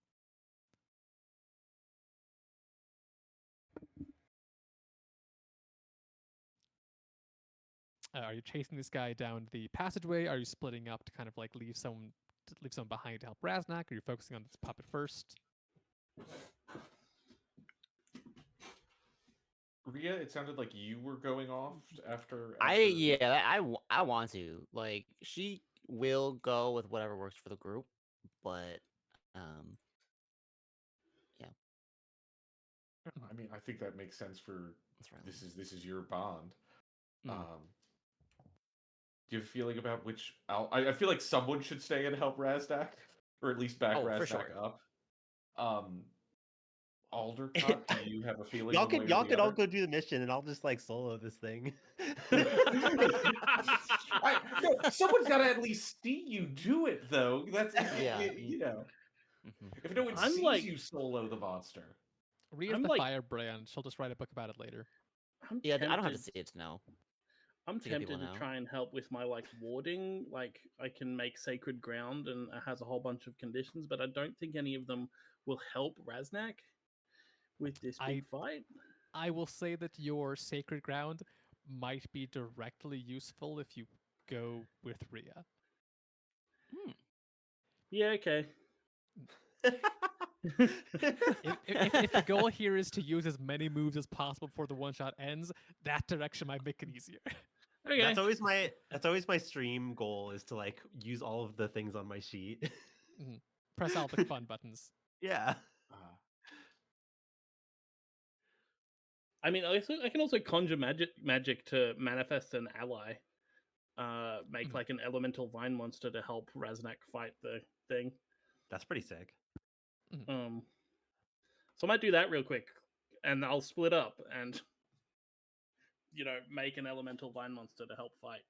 Speaker 1: Are you chasing this guy down the passageway? Are you splitting up to kind of like leave someone behind to help Raznak? Are you focusing on this puppet first?
Speaker 4: Ria, it sounded like you were going off after.
Speaker 5: I want to. Like, she will go with whatever works for the group, but yeah.
Speaker 4: I mean, I think that makes sense for
Speaker 5: That's right.
Speaker 4: this is your bond.
Speaker 5: Mm.
Speaker 4: Do you have a feeling about which? I feel like someone should stay and help Razdak, or at least back
Speaker 5: Oh, for
Speaker 4: Razdak
Speaker 5: sure.
Speaker 4: up. Aldercut, do you have a feeling?
Speaker 2: Y'all
Speaker 4: one way
Speaker 2: could
Speaker 4: or
Speaker 2: y'all
Speaker 4: the
Speaker 2: could all
Speaker 4: other?
Speaker 2: go do the mission, and I'll just like solo this thing.
Speaker 4: No, someone's got to at least see you do it, though. That's
Speaker 5: Yeah.
Speaker 4: you know.
Speaker 5: Mhm.
Speaker 4: If no one
Speaker 3: I'm
Speaker 4: sees
Speaker 3: like-
Speaker 4: you solo the monster.
Speaker 1: Ria's
Speaker 3: I'm
Speaker 1: the
Speaker 3: like-
Speaker 1: firebrand. She'll just write a book about it later.
Speaker 5: Yeah, I don't have to see it to know.
Speaker 3: I'm
Speaker 5: to get people
Speaker 3: tempted to
Speaker 5: know.
Speaker 3: try and help with my like warding. Like I can make sacred ground and it has a whole bunch of conditions, but I don't think any of them will help Raznak with this big fight.
Speaker 1: I will say that your sacred ground might be directly useful if you go with Ria.
Speaker 3: Yeah, okay.
Speaker 1: If the goal here is to use as many moves as possible before the one shot ends, that direction might make it easier.
Speaker 3: Okay.
Speaker 2: That's always my stream goal, is to like use all of the things on my sheet.
Speaker 1: Press all the fun buttons.
Speaker 2: Yeah.
Speaker 3: I mean, I can also conjure magic to manifest an ally. Make like an elemental vine monster to help Raznak fight the thing.
Speaker 2: That's pretty sick.
Speaker 3: So I might do that real quick, and I'll split up and make an elemental vine monster to help fight.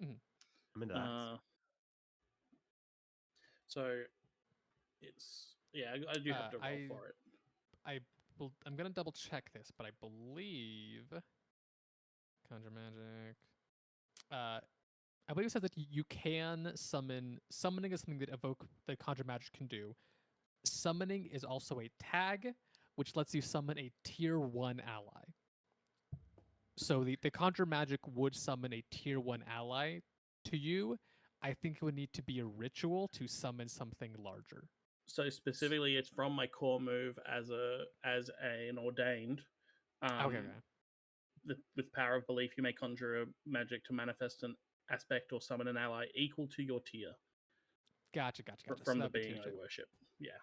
Speaker 2: I'm into that.
Speaker 3: So it's I do have to roll for it.
Speaker 1: I'm gonna double check this, but I believe conjure magic. I believe it says that you can summon. Summoning is something that conjure magic can do. Summoning is also a tag, which lets you summon a tier 1 ally. So the conjure magic would summon a tier 1 ally to you. I think it would need to be a ritual to summon something larger.
Speaker 3: So specifically, it's from my core move as an ordained.
Speaker 1: Okay.
Speaker 3: With power of belief, you may conjure a magic to manifest an aspect or summon an ally equal to your tier.
Speaker 1: Gotcha.
Speaker 3: From
Speaker 1: So
Speaker 3: the
Speaker 1: that'd be
Speaker 3: being
Speaker 1: tier
Speaker 3: I
Speaker 1: 2.
Speaker 3: worship. Yeah.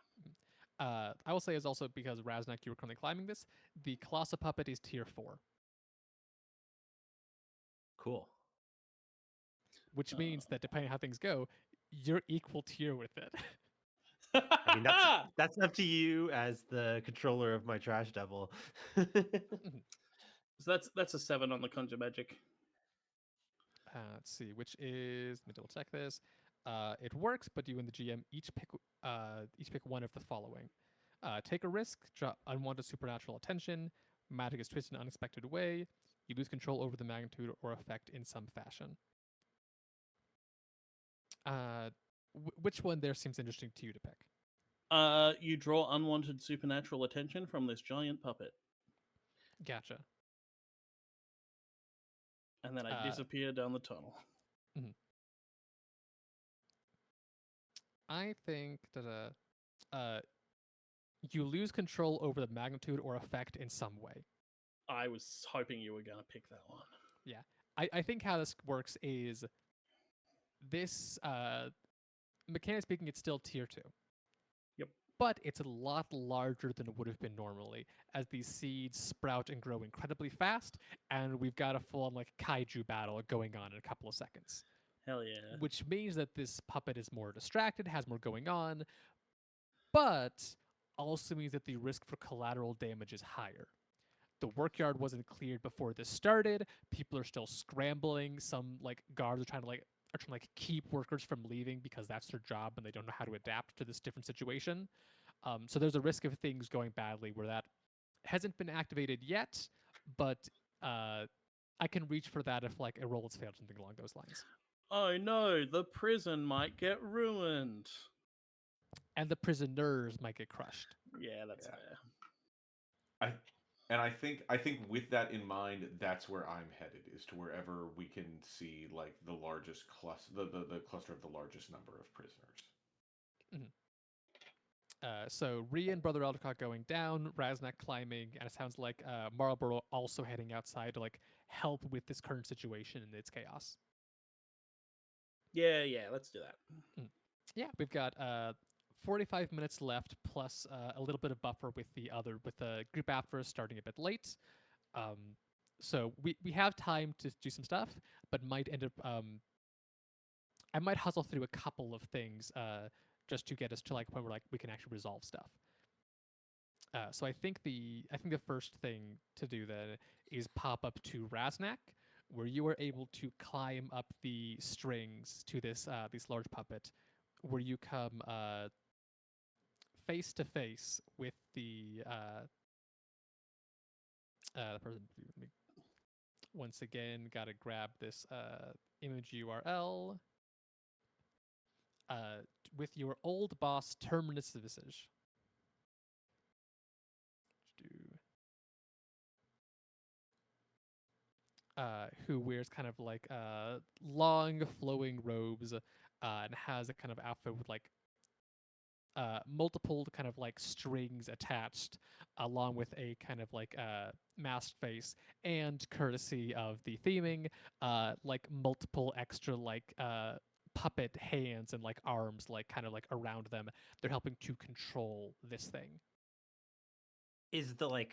Speaker 1: I will say is also because Raznak, you were currently climbing this, the Colossal Puppet is tier 4.
Speaker 2: Cool.
Speaker 1: Which means that depending on how things go, you're equal tier with it.
Speaker 2: I mean, that's up to you as the controller of my trash devil.
Speaker 3: So that's a 7 on the conjure magic.
Speaker 1: Let's see, which is, let me double check this. It works, but you and the GM each pick one of the following. Take a risk, draw unwanted supernatural attention, magic is twisted in an unexpected way, you lose control over the magnitude or effect in some fashion. Which one there seems interesting to you to pick?
Speaker 3: You draw unwanted supernatural attention from this giant puppet.
Speaker 1: Gotcha.
Speaker 3: And then I disappear down the tunnel.
Speaker 1: I think that you lose control over the magnitude or effect in some way.
Speaker 3: I was hoping you were going to pick that one.
Speaker 1: Yeah. I think how this works is this, mechanically speaking, it's still tier 2.
Speaker 3: Yep.
Speaker 1: But it's a lot larger than it would have been normally, as these seeds sprout and grow incredibly fast, and we've got a full-on like kaiju battle going on in a couple of seconds.
Speaker 3: Hell yeah.
Speaker 1: Which means that this puppet is more distracted, has more going on, but also means that the risk for collateral damage is higher. The workyard wasn't cleared before this started. People are still scrambling. Some guards are trying to keep workers from leaving because that's their job and they don't know how to adapt to this different situation. So there's a risk of things going badly where that hasn't been activated yet, but I can reach for that if a roll has failed, something along those lines.
Speaker 3: Oh no, the prison might get ruined.
Speaker 1: And the prisoners might get crushed.
Speaker 3: Yeah, that's fair.
Speaker 4: And I think with that in mind, that's where I'm headed, is to wherever we can see like the largest cluster, the cluster of the largest number of prisoners.
Speaker 1: So Rhea and Brother Eldricott going down, Raznak climbing, and it sounds like Marlborough also heading outside to like help with this current situation and its chaos.
Speaker 7: Yeah, let's do that.
Speaker 1: Yeah, we've got 45 minutes left, plus a little bit of buffer with the group after us starting a bit late. So we have time to do some stuff, but might end up I might hustle through a couple of things just to get us to like a point where like we can actually resolve stuff. So I think the first thing to do then is pop up to Raznak, where you are able to climb up the strings to this large puppet, where you come face to face with the person. Once again, gotta grab this image URL. With your old boss, Terminus Visage. Who wears kind of like long flowing robes and has a kind of outfit with like multiple kind of like strings attached, along with a kind of like masked face, and courtesy of the theming, like multiple extra like puppet hands and like arms like kind of like around them. They're helping to control this thing.
Speaker 2: Is the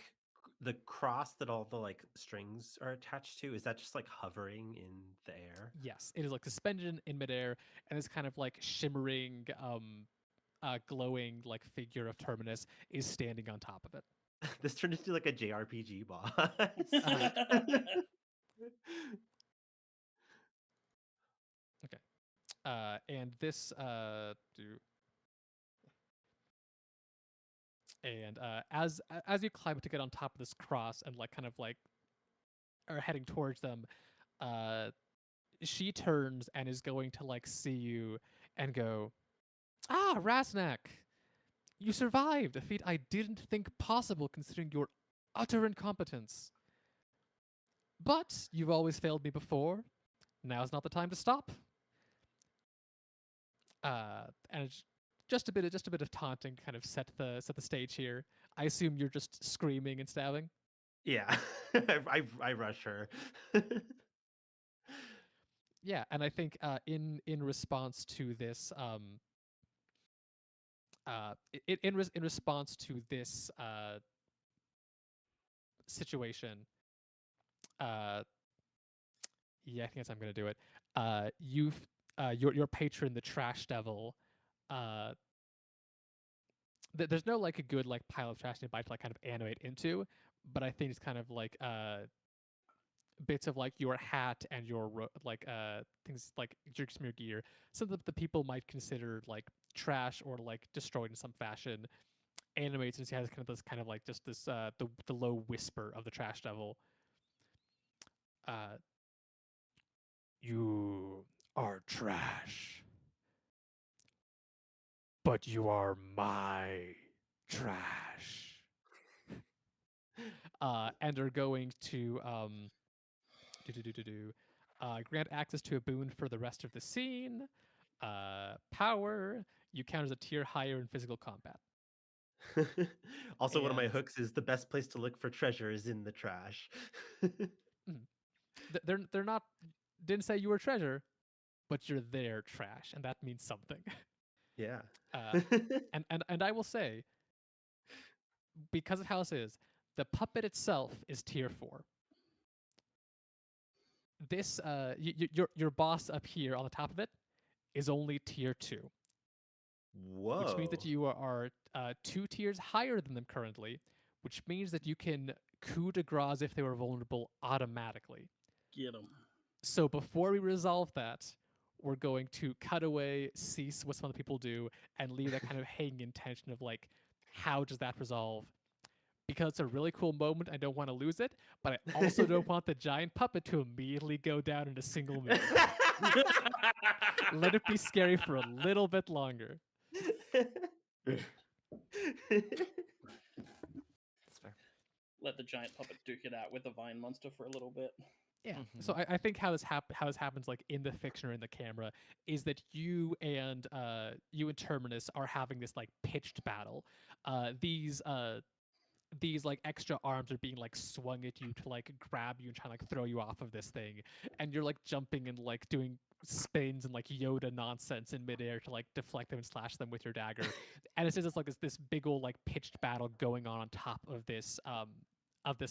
Speaker 2: cross that all the like strings are attached to, is that just like hovering in the air?
Speaker 1: Yes, it is like suspended in midair, and this kind of like shimmering glowing like figure of Terminus is standing on top of it.
Speaker 2: This turned into like a JRPG boss.
Speaker 1: And this as you climb to get on top of this cross and like kind of like are heading towards them, she turns and is going to like see you and go, "Ah, Raznak, you survived, a feat I didn't think possible considering your utter incompetence. But you've always failed me before. Now's not the time to stop." And it's just a bit of taunting to kind of set the stage here. I assume you're just screaming and stabbing.
Speaker 2: Yeah. I rush her.
Speaker 1: Yeah, and I think in response to this in response to this situation, yeah, I think that's how I'm gonna do it. You've your patron, the Trash Devil. Uh, there's no like a good like pile of trash nearby to like kind of animate into, but I think it's kind of like bits of like your hat and your like things like some of your gear, so that the people might consider like trash or like destroyed in some fashion, animates and she has kind of this kind of like just this the low whisper of the Trash Devil. You are trash, but you are my trash. And are going to grant access to a boon for the rest of the scene. Power, you count as a tier higher in physical combat.
Speaker 2: Also, one of my
Speaker 1: And-
Speaker 2: hooks is the best place to look for treasure is in the trash.
Speaker 1: They're not, didn't say you were treasure, but you're their trash, and that means something.
Speaker 2: Yeah.
Speaker 1: And I will say, because of how this is, the puppet itself is tier 4. This your boss up here on the top of it is only tier 2,
Speaker 2: Whoa.
Speaker 1: which means that you are 2 tiers higher than them currently, which means that you can coup de grace if they were vulnerable automatically.
Speaker 7: Get them.
Speaker 1: So before we resolve that, we're going to cut away, cease what some other people do, and leave that kind of hanging intention of like, how does that resolve? Because it's a really cool moment, I don't want to lose it, but I also don't want the giant puppet to immediately go down in a single move. Let it be scary for a little bit longer.
Speaker 5: That's fair.
Speaker 3: let the giant puppet duke it out with the vine monster for a little bit.
Speaker 1: Yeah. So I think how this happens like in the fiction or in the camera is that you and Terminus are having this like pitched battle. These like extra arms are being like swung at you to like grab you and try to like throw you off of this thing, and you're like jumping and like doing spins and like Yoda nonsense in midair to like deflect them and slash them with your dagger. And it's just like this big old like pitched battle going on top of this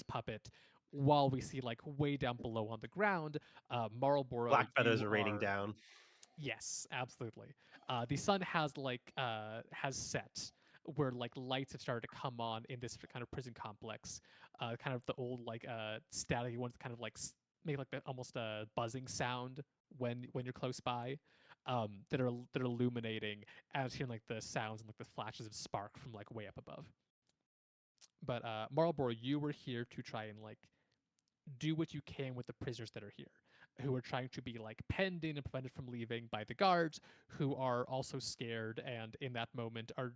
Speaker 1: puppet, while we see like way down below on the ground, Marlboro,
Speaker 2: Black feathers
Speaker 1: you
Speaker 2: are raining
Speaker 1: are
Speaker 2: down.
Speaker 1: Yes, absolutely. The sun has set, where like lights have started to come on in this kind of prison complex. Kind of the old like static ones, kind of like make like almost a buzzing sound when you're close by. That are illuminating as hearing like the sounds and like the flashes of spark from like way up above. But Marlboro, you were here to try and like do what you can with the prisoners that are here, who are trying to be like penned in and prevented from leaving by the guards, who are also scared and in that moment are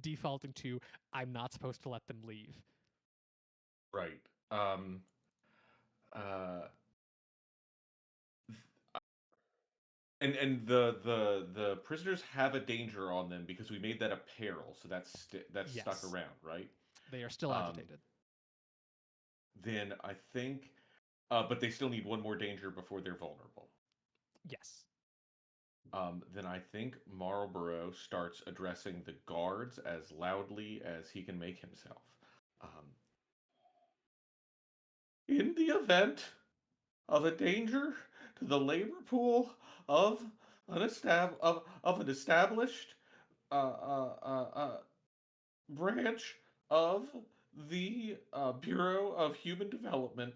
Speaker 1: defaulting to I'm not supposed to let them leave.
Speaker 4: Right. Uh, and the prisoners have a danger on them because we made that a peril, so that's stuck
Speaker 1: Yes.
Speaker 4: around, right?
Speaker 1: They are still agitated.
Speaker 4: Then I think, but they still need one more danger before they're vulnerable.
Speaker 1: Yes.
Speaker 4: Then I think Marlborough starts addressing the guards as loudly as he can make himself. Um, in the event of a danger to the labor pool of of an established branch of the Bureau of Human Development,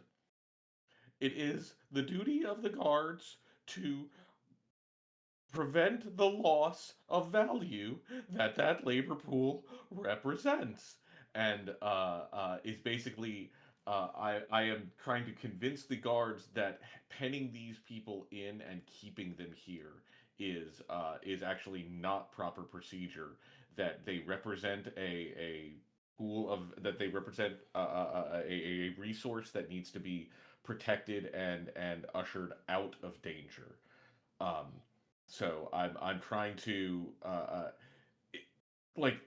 Speaker 4: it is the duty of the guards to prevent the loss of value that that labor pool represents, and is basically I am trying to convince the guards that penning these people in and keeping them here is actually not proper procedure. That they represent a pool of that they represent a resource that needs to be protected and ushered out of danger. Um, so I'm trying to like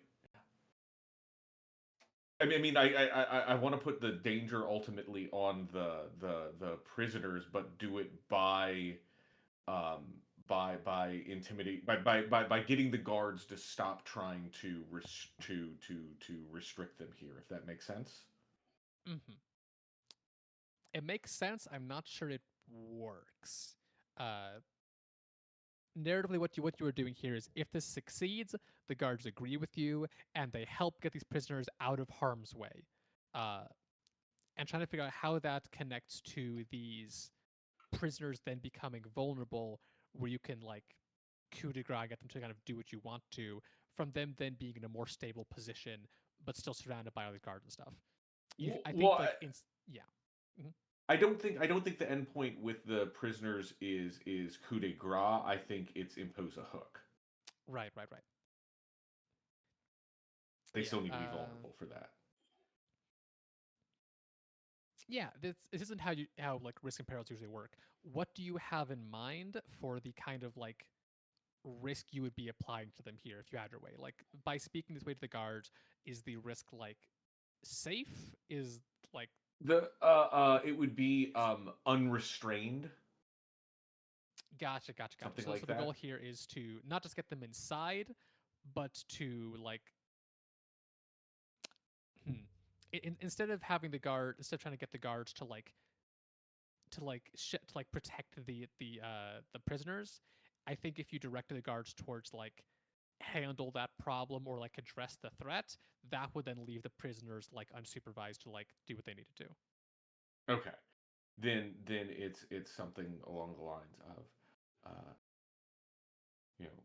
Speaker 4: I want to put the danger ultimately on the prisoners, but do it um by intimidate by getting the guards to stop trying to restrict them here, if that makes sense.
Speaker 1: Mm-hmm. It makes sense. I'm not sure it works. Uh, Narratively, what you are doing here is if this succeeds, the guards agree with you and they help get these prisoners out of harm's way. Uh, and trying to figure out how that connects to these prisoners then becoming vulnerable, where you can like coup de grace, get them to kind of do what you want to, from them then being in a more stable position, but still surrounded by other guards and stuff. I think
Speaker 4: Well,
Speaker 1: like yeah. Mhm.
Speaker 4: I don't think the end point with the prisoners is coup de grace. I think it's impose a hook.
Speaker 1: Right.
Speaker 4: They
Speaker 1: Yeah.
Speaker 4: still need to be vulnerable for that.
Speaker 1: Yeah, this isn't how like risk and perils usually work. What do you have in mind for the kind of like risk you would be applying to them here if you had your way? Like by speaking this way to the guards, is the risk like safe? Is like
Speaker 4: The it would be unrestrained,
Speaker 1: gotcha.
Speaker 4: something
Speaker 1: So
Speaker 4: like
Speaker 1: the goal
Speaker 4: that.
Speaker 1: here is to not just get them inside, but to like instead of having instead of trying to get the guards to like protect the prisoners, I think if you directed the guards towards like handle that problem or like address the threat, that would then leave the prisoners like unsupervised to like do what they need to do.
Speaker 4: Okay, then it's something along the lines of, uh, you know,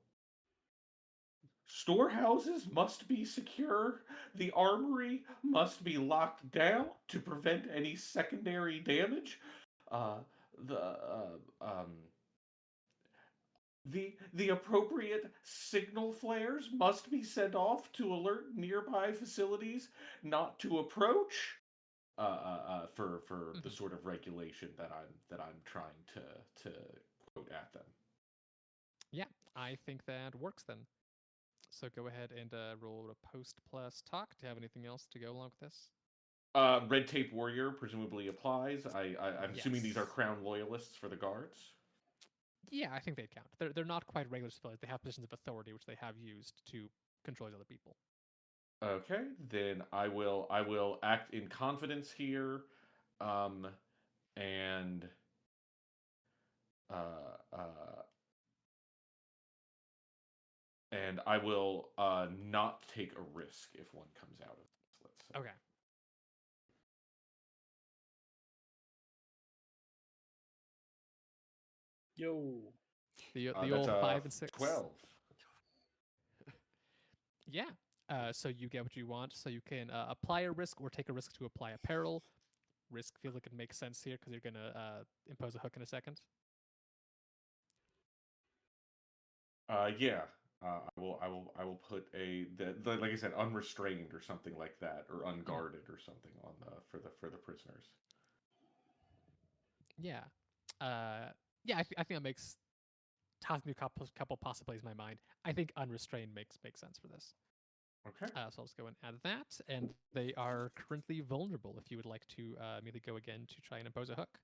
Speaker 4: storehouses must be secure. The armory must be locked down to prevent any secondary damage. Uh, the the appropriate signal flares must be sent off to alert nearby facilities not to approach. for the
Speaker 1: Mhm.
Speaker 4: sort of regulation that I'm trying to quote at them.
Speaker 1: Yeah, I think that works then. So go ahead and roll a post plus talk. Do you have anything else to go along with this?
Speaker 4: Red tape warrior presumably applies. I'm assuming these are
Speaker 1: Yes.
Speaker 4: crown loyalists for the guards.
Speaker 1: Yeah, I think they'd count. They're not quite regular civilians. They have positions of authority, which they have used to control other people.
Speaker 4: Okay, then I will act in confidence here, and uh, uh, and I will not take a risk if one comes out of this. Let's say.
Speaker 1: Okay.
Speaker 3: Yo.
Speaker 1: The
Speaker 4: That's
Speaker 1: old
Speaker 4: a
Speaker 1: 5 and 6.
Speaker 4: 12.
Speaker 1: Yeah. So you get what you want. So you can apply a risk or take a risk to apply a peril. Risk feels like it makes sense here because you're gonna impose a hook in a second.
Speaker 4: Yeah. I will put the like I said, unrestrained or something like that, or unguarded or something on for the prisoners.
Speaker 1: Yeah. Yeah. I think that makes toss me a couple possibilities in my mind. I think unrestrained makes sense for this.
Speaker 4: Okay.
Speaker 1: So let's go and add that, and they are currently vulnerable. If you would like to immediately go again to try and impose a hook.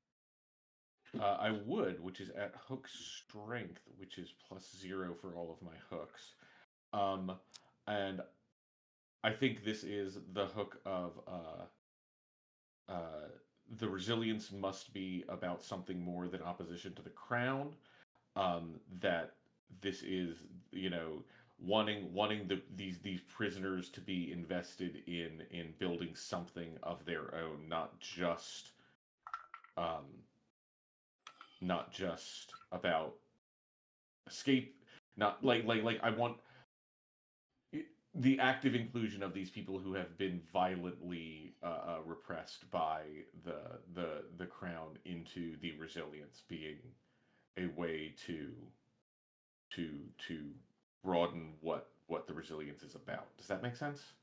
Speaker 4: I would, which is at hook strength, which is +0 for all of my hooks. And I think this is the hook of the resilience must be about something more than opposition to the crown. That this is, wanting these prisoners to be invested in building something of their own, um, not just about escape. Not like I want the active inclusion of these people who have been violently repressed by the crown into the resilience being a way to broaden what the resilience is about. Does that make sense?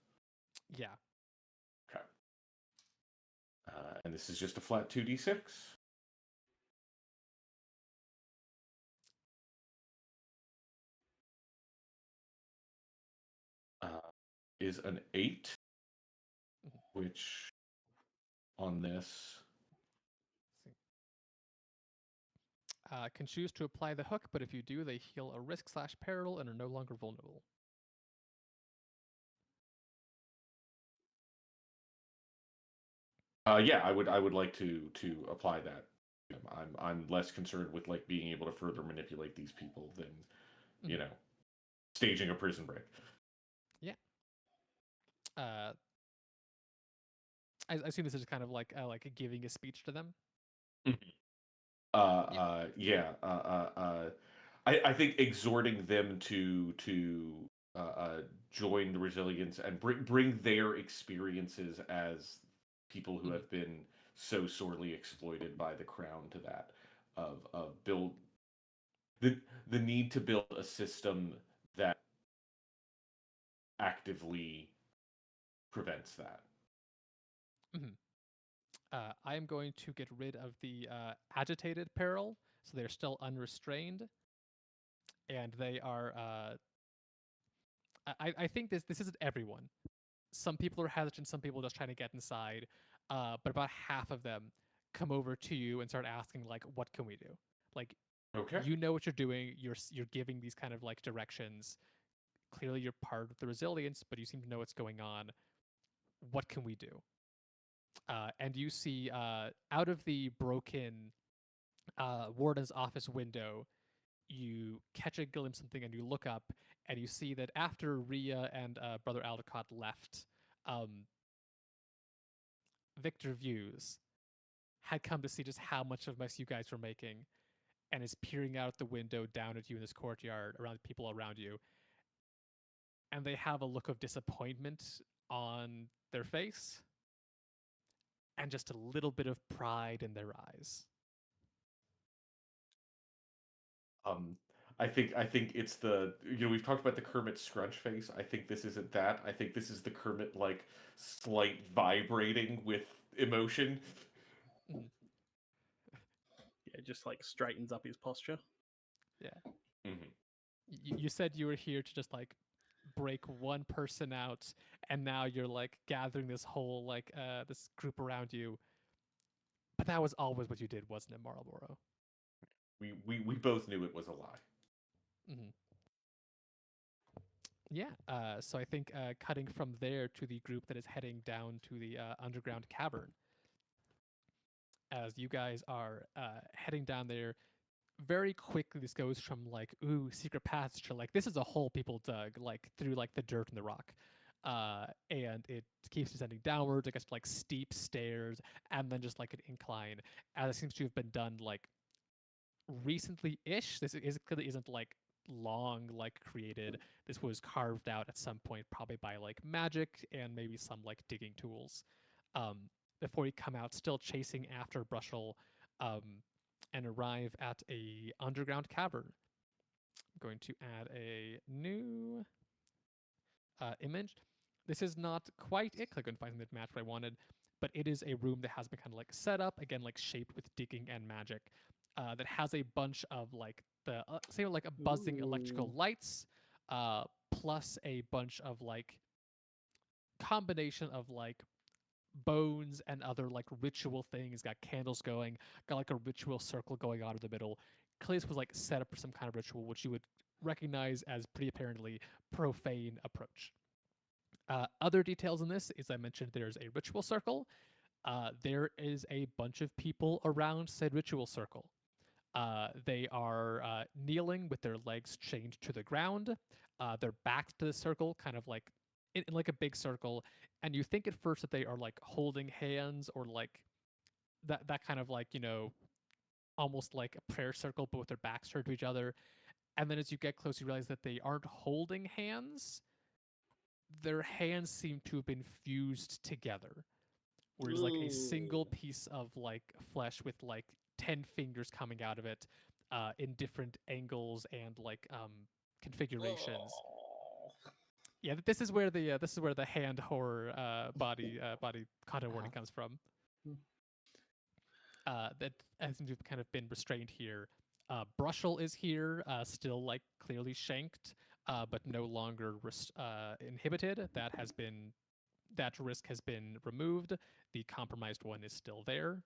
Speaker 1: Yeah.
Speaker 4: Okay. And this is just a flat 2d6. Uh, is an 8,
Speaker 1: Mhm.
Speaker 4: which on this.
Speaker 1: Can choose to apply the hook, but if you do, they heal a risk/peril and are no longer vulnerable.
Speaker 4: Yeah, I would like to apply that. I'm less concerned with like being able to further manipulate these people than you
Speaker 1: Mhm.
Speaker 4: know staging a prison break.
Speaker 1: Yeah. I assume this is kind of like giving a speech to them.
Speaker 4: Yeah. I think exhorting them to join the resilience and bring their experiences as people who
Speaker 1: Mhm.
Speaker 4: have been so sorely exploited by the crown to that of build the need to build a system that actively prevents that.
Speaker 1: Mhm. I am going to get rid of the agitated peril, so they're still unrestrained, and they are. I think this isn't everyone. Some people are hesitant. Some people are just trying to get inside. But about half of them come over to you and start asking like, "What can we do?" Like,
Speaker 4: Okay.
Speaker 1: you know what you're doing. You're giving these kind of like directions. Clearly, you're part of the resilience, but you seem to know what's going on. What can we do? And you see out of the broken warden's office window, you catch a glimpse of something and you look up and you see that after Rhea and Brother Aldecott left, Victor Views had come to see just how much of a mess you guys were making and is peering out the window down at you in this courtyard around the people around you. And they have a look of disappointment on their face and just a little bit of pride in their eyes.
Speaker 4: Um, I think it's we've talked about the Kermit scrunch face. I think this isn't that. I think this is the Kermit like slight vibrating with emotion.
Speaker 1: Mhm.
Speaker 3: Yeah, just like straightens up his posture.
Speaker 4: Mhm.
Speaker 1: You said you were here to just like break one person out, and now you're like gathering this whole like this group around you. But that was always what you did, wasn't it, Marlboro?
Speaker 4: We both knew it was a lie.
Speaker 1: Hmm. Yeah. So I think cutting from there to the group that is heading down to the underground cavern. As you guys are heading down there, very quickly this goes from like ooh secret passage to like this is a hole people dug like through like the dirt and the rock, and it keeps descending downwards. I guess like steep stairs and then just like an incline, as it seems to have been done like recently-ish. This is clearly isn't like long like created. This was carved out at some point, probably by like magic and maybe some like digging tools. Um, before you come out, still chasing after Brushel, um, and arrive at a underground cavern. I'm going to add a new image. This is not quite it. Click on finding the match what I wanted, but it is a room that has been kind of like set up again, like shaped with digging and magic. That has a bunch of like the say like a buzzing electrical
Speaker 3: Ooh.
Speaker 1: lights, plus a bunch of like combination of like bones and other like ritual things. Got candles going, got like a ritual circle going on in the middle. Clearly, this was like set up for some kind of ritual, which you would recognize as pretty apparently profane approach. Other details in this, as I mentioned, there's a ritual circle. There is a bunch of people around said ritual circle. They are kneeling with their legs chained to the ground. They're back to the circle, kind of like in like a big circle. And you think at first that they are like holding hands or like that kind of like almost like a prayer circle, but with their backs turned to each other. And then as you get close, you realize that they aren't holding hands. Their hands seem to have been fused together, whereas like a single
Speaker 3: Ooh.
Speaker 1: piece of like flesh with like 10 fingers coming out of it, in different angles and like configurations.
Speaker 3: Oh.
Speaker 1: Yeah, this is where the hand horror body content warning comes from. That has kind of been restrained here. Brushel is here, still like clearly shanked, but no longer inhibited. That risk has been removed. The compromised one is still there,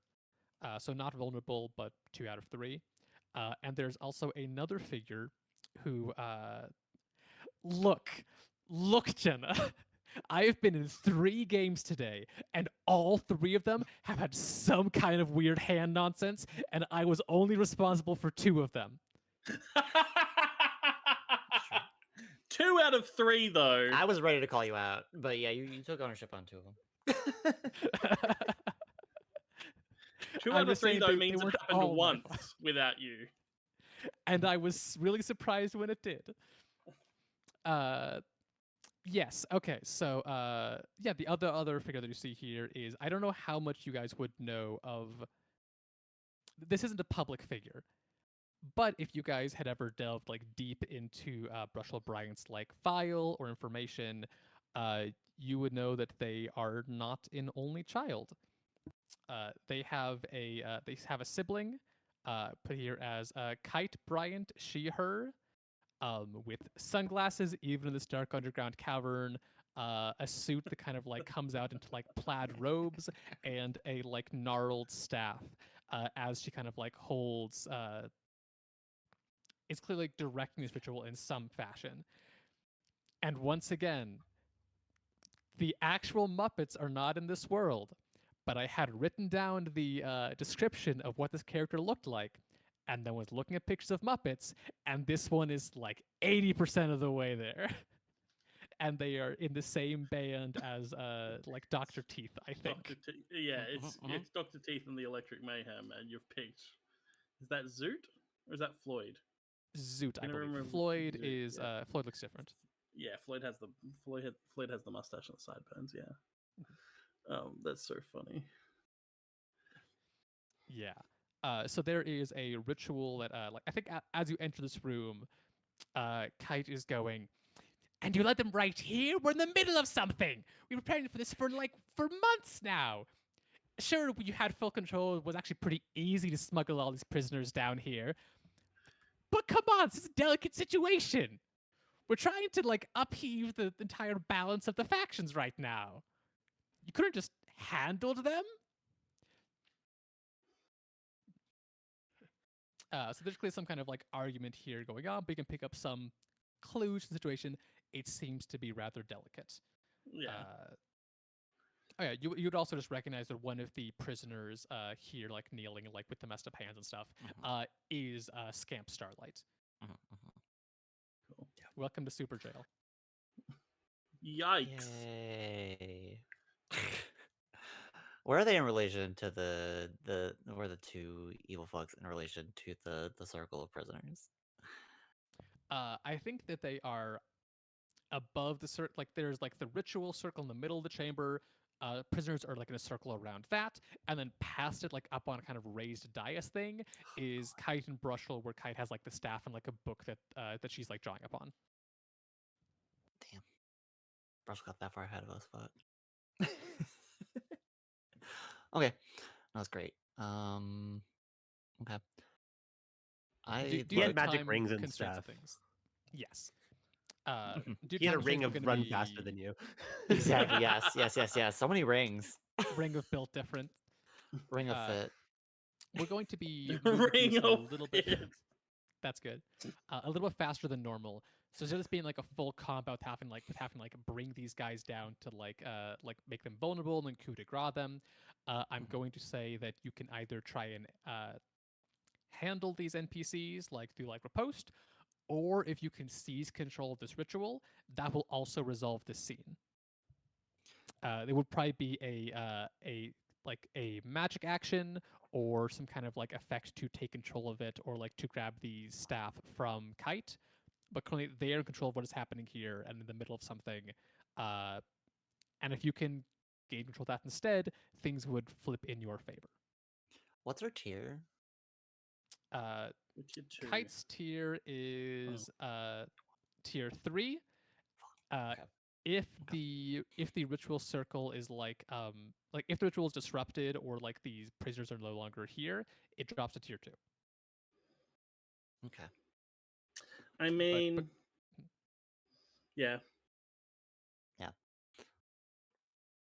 Speaker 1: so not vulnerable, but 2 out of 3. And there's also another figure who look, Jenna. I have been in 3 games today, and all 3 of them have had some kind of weird hand nonsense, and I was only responsible for 2 of them.
Speaker 3: 2 out of 3, though.
Speaker 5: I was ready to call you out, but yeah, you took ownership on 2 of them.
Speaker 3: 2
Speaker 1: I'm
Speaker 3: out of
Speaker 1: just
Speaker 3: 3,
Speaker 1: saying
Speaker 3: though,
Speaker 1: they
Speaker 3: means it
Speaker 1: weren't
Speaker 3: happened
Speaker 1: all my fault.
Speaker 3: once without you.
Speaker 1: And I was really surprised when it did. Yes. Okay. So, yeah, the other figure that you see here is I don't know how much you guys would know of. This isn't a public figure, but if you guys had ever delved like deep into Brushel Bryant's like file or information, uh, you would know that they are not an only child. They have a sibling, put here as Kite Bryant, she her, with sunglasses, even in this dark underground cavern, a suit that kind of like comes out into like plaid robes, and a like gnarled staff, as she kind of like holds. It's clearly like directing this ritual in some fashion. And once again, the actual Muppets are not in this world, but I had written down the description of what this character looked like, and then was looking at pictures of Muppets, and this one is like 80% of the way there. And they are in the same band as like Dr. Teeth, I think.
Speaker 3: Dr. Teeth. Yeah, it's Dr. Teeth and the Electric Mayhem, and you've picked. Is that Zoot or is that Floyd?
Speaker 1: Zoot, I
Speaker 3: Can I
Speaker 1: believe.
Speaker 3: remember-
Speaker 1: Floyd
Speaker 3: Zoot,
Speaker 1: is
Speaker 3: yeah.
Speaker 1: Floyd looks different.
Speaker 3: Yeah, Floyd has the mustache and the sideburns. Yeah, that's so funny.
Speaker 1: Yeah. So there is a ritual that like I think as you enter this room, Kite is going, and you let them right here? We're in the middle of something. We've been preparing for this for months now. sure, when you had full control, it was actually pretty easy to smuggle all these prisoners down here. But come on, this is a delicate situation. We're trying to like upheave the entire balance of the factions right now. You couldn't just handled them. So there's clearly some kind of like argument here going on, but you can pick up some clues to the situation. It seems to be rather delicate.
Speaker 3: Yeah.
Speaker 1: Oh yeah, you'd also just recognize that one of the prisoners here, like kneeling, like with the messed up hands and stuff, is Scamp Starlight.
Speaker 3: Cool.
Speaker 1: Welcome to Super Jail.
Speaker 3: Yikes.
Speaker 5: Yay. Where are they in relation to where are the two evil fucks in relation to the circle of prisoners?
Speaker 1: I think that they are above the circle. Like there's like the ritual circle in the middle of the chamber. Prisoners are like in a circle around that, and then past it, like up on a kind of raised dais thing, is Kite and Brushel, where Kite has like the staff and like a book that that she's like drawing upon.
Speaker 5: Damn. Brush got that far ahead of us, but okay. That's great. Okay.
Speaker 2: He had magic rings and
Speaker 1: constraints
Speaker 2: stuff.
Speaker 1: Things. Yes.
Speaker 2: He had a ring of run faster than you.
Speaker 5: Exactly. Yes. So many rings.
Speaker 1: Ring of built different.
Speaker 5: Ring of fit.
Speaker 1: We're going to be
Speaker 3: Ring
Speaker 1: a
Speaker 3: of
Speaker 1: little
Speaker 3: fit.
Speaker 1: bit. That's good. A little bit faster than normal. So instead of this being like a full combat, having to bring these guys down to like make them vulnerable and then coup de grace them, I'm going to say that you can either try and handle these NPCs like through like riposte, or if you can seize control of this ritual, that will also resolve this scene. There would probably be a magic action or some kind of like effect to take control of it or like to grab the staff from Kite. But currently they are in control of what is happening here and in the middle of something. And if you can gain control of that instead, things would flip in your favor.
Speaker 5: What's our tier?
Speaker 1: Kite's tier is tier 3.
Speaker 5: Okay.
Speaker 1: If the ritual circle is like if the ritual is disrupted or like these prisoners are no longer here, it drops to tier 2.
Speaker 5: Okay.
Speaker 3: I mean, yeah.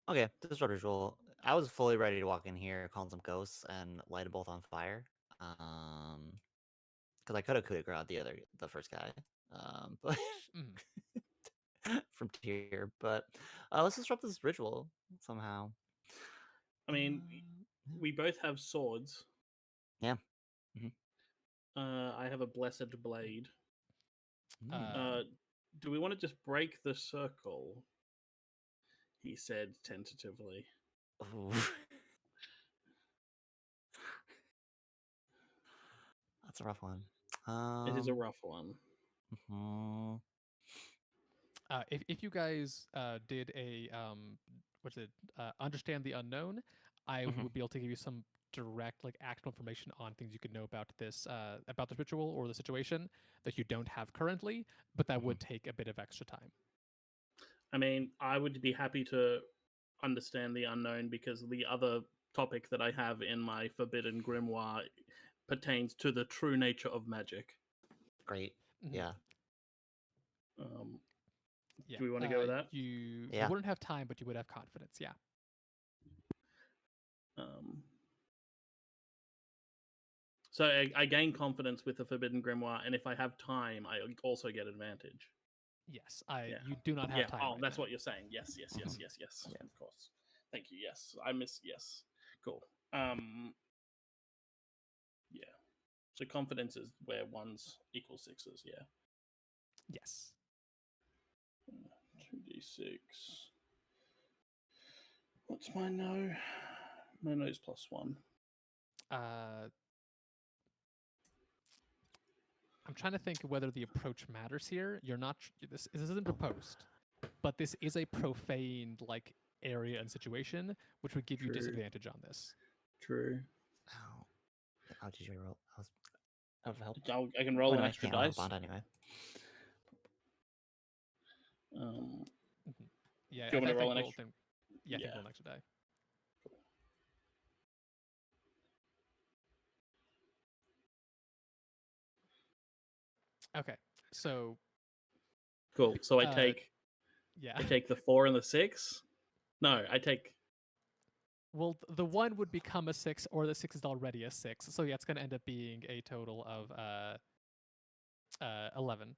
Speaker 5: Okay, this is ritual. I was fully ready to walk in here, call some ghosts, and light them both on fire. Because I could have coup de grace the first guy, but from tier. But let's disrupt this ritual somehow.
Speaker 3: I mean, we both have swords.
Speaker 5: Yeah.
Speaker 3: I have a blessed blade.
Speaker 1: Mm.
Speaker 3: Do we want to just break the circle? He said tentatively.
Speaker 5: That's a rough one.
Speaker 3: It is a rough one.
Speaker 1: If you guys did a understand the unknown, I would be able to give you some direct like actual information on things you could know about this ritual or the situation that you don't have currently, but that would take a bit of extra time.
Speaker 3: I mean, I would be happy to understand the unknown because the other topic that I have in my forbidden grimoire pertains to the true nature of magic.
Speaker 5: Great. Yeah.
Speaker 1: Yeah.
Speaker 3: Do we want to go with that?
Speaker 1: You wouldn't have time, but you would have confidence. Yeah.
Speaker 3: So I gain confidence with the forbidden grimoire, and if I have time, I also get advantage.
Speaker 1: Yes, you do not have time.
Speaker 3: Oh,
Speaker 1: right
Speaker 3: that's
Speaker 1: now.
Speaker 3: what you're saying. Yes. Of course. Thank you. Yes, I miss. Yes, cool. Yeah. So confidence is where 1s equals 6s. Yeah.
Speaker 1: Yes.
Speaker 3: 2d6. What's my no? My no's +1.
Speaker 1: I'm trying to think whether the approach matters here. You're not. This isn't proposed, but this is a profaned like area and situation, which would give you disadvantage on this.
Speaker 3: True.
Speaker 5: How did you roll? I was help.
Speaker 3: I can roll an extra dice.
Speaker 5: Bond anyway.
Speaker 1: Yeah.
Speaker 3: Do you want me to roll an extra?
Speaker 1: Yeah, I think roll an extra die. Okay, so
Speaker 3: Cool. So I
Speaker 1: Uh,
Speaker 3: take
Speaker 1: yeah.
Speaker 3: I take the 4 and the 6. No, I take.
Speaker 1: Well, the 1 would become a 6, or the 6 is already a 6. So yeah, it's going to end up being a total of 11.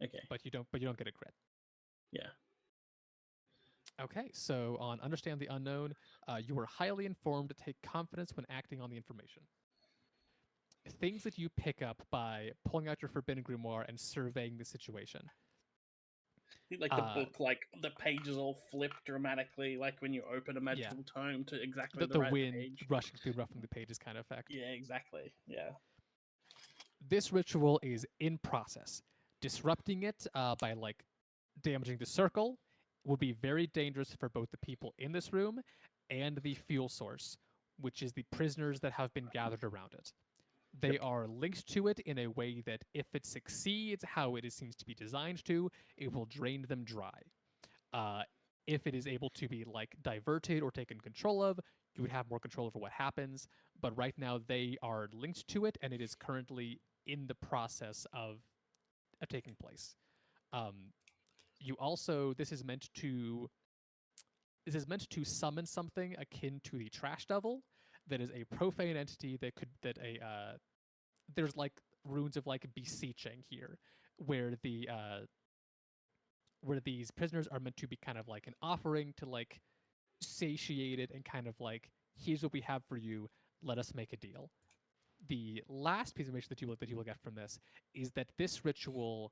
Speaker 3: Okay.
Speaker 1: But you don't get a crit.
Speaker 3: Yeah.
Speaker 1: Okay, so on Understand the Unknown, you are highly informed to take confidence when acting on the information. Things that you pick up by pulling out your Forbidden Grimoire and surveying the situation.
Speaker 3: Like the
Speaker 1: Uh,
Speaker 3: book, like the pages all flip dramatically, like when you open a
Speaker 1: Yeah.
Speaker 3: magical tome to exactly the
Speaker 1: The
Speaker 3: right
Speaker 1: wind
Speaker 3: page.
Speaker 1: rushing through, roughing the pages kind of effect.
Speaker 3: Yeah, exactly. Yeah.
Speaker 1: This ritual is in process. Disrupting it by like damaging the circle would be very dangerous for both the people in this room and the fuel source, which is the prisoners that have been gathered around it. They
Speaker 3: Yep.
Speaker 1: are linked to it in a way that, if it succeeds how it seems to be designed to, it will drain them dry. Uh, if it is able to be like diverted or taken control of, you would have more control over what happens. But right now, they are linked to it, and it is currently in the process of taking place. Um, you also this is meant to summon something akin to the trash devil that is a profane entity that there's like runes of like beseeching here, where where these prisoners are meant to be kind of like an offering to like satiate it and kind of like, here's what we have for you, let us make a deal. The last piece of information that you will get from this is that this ritual,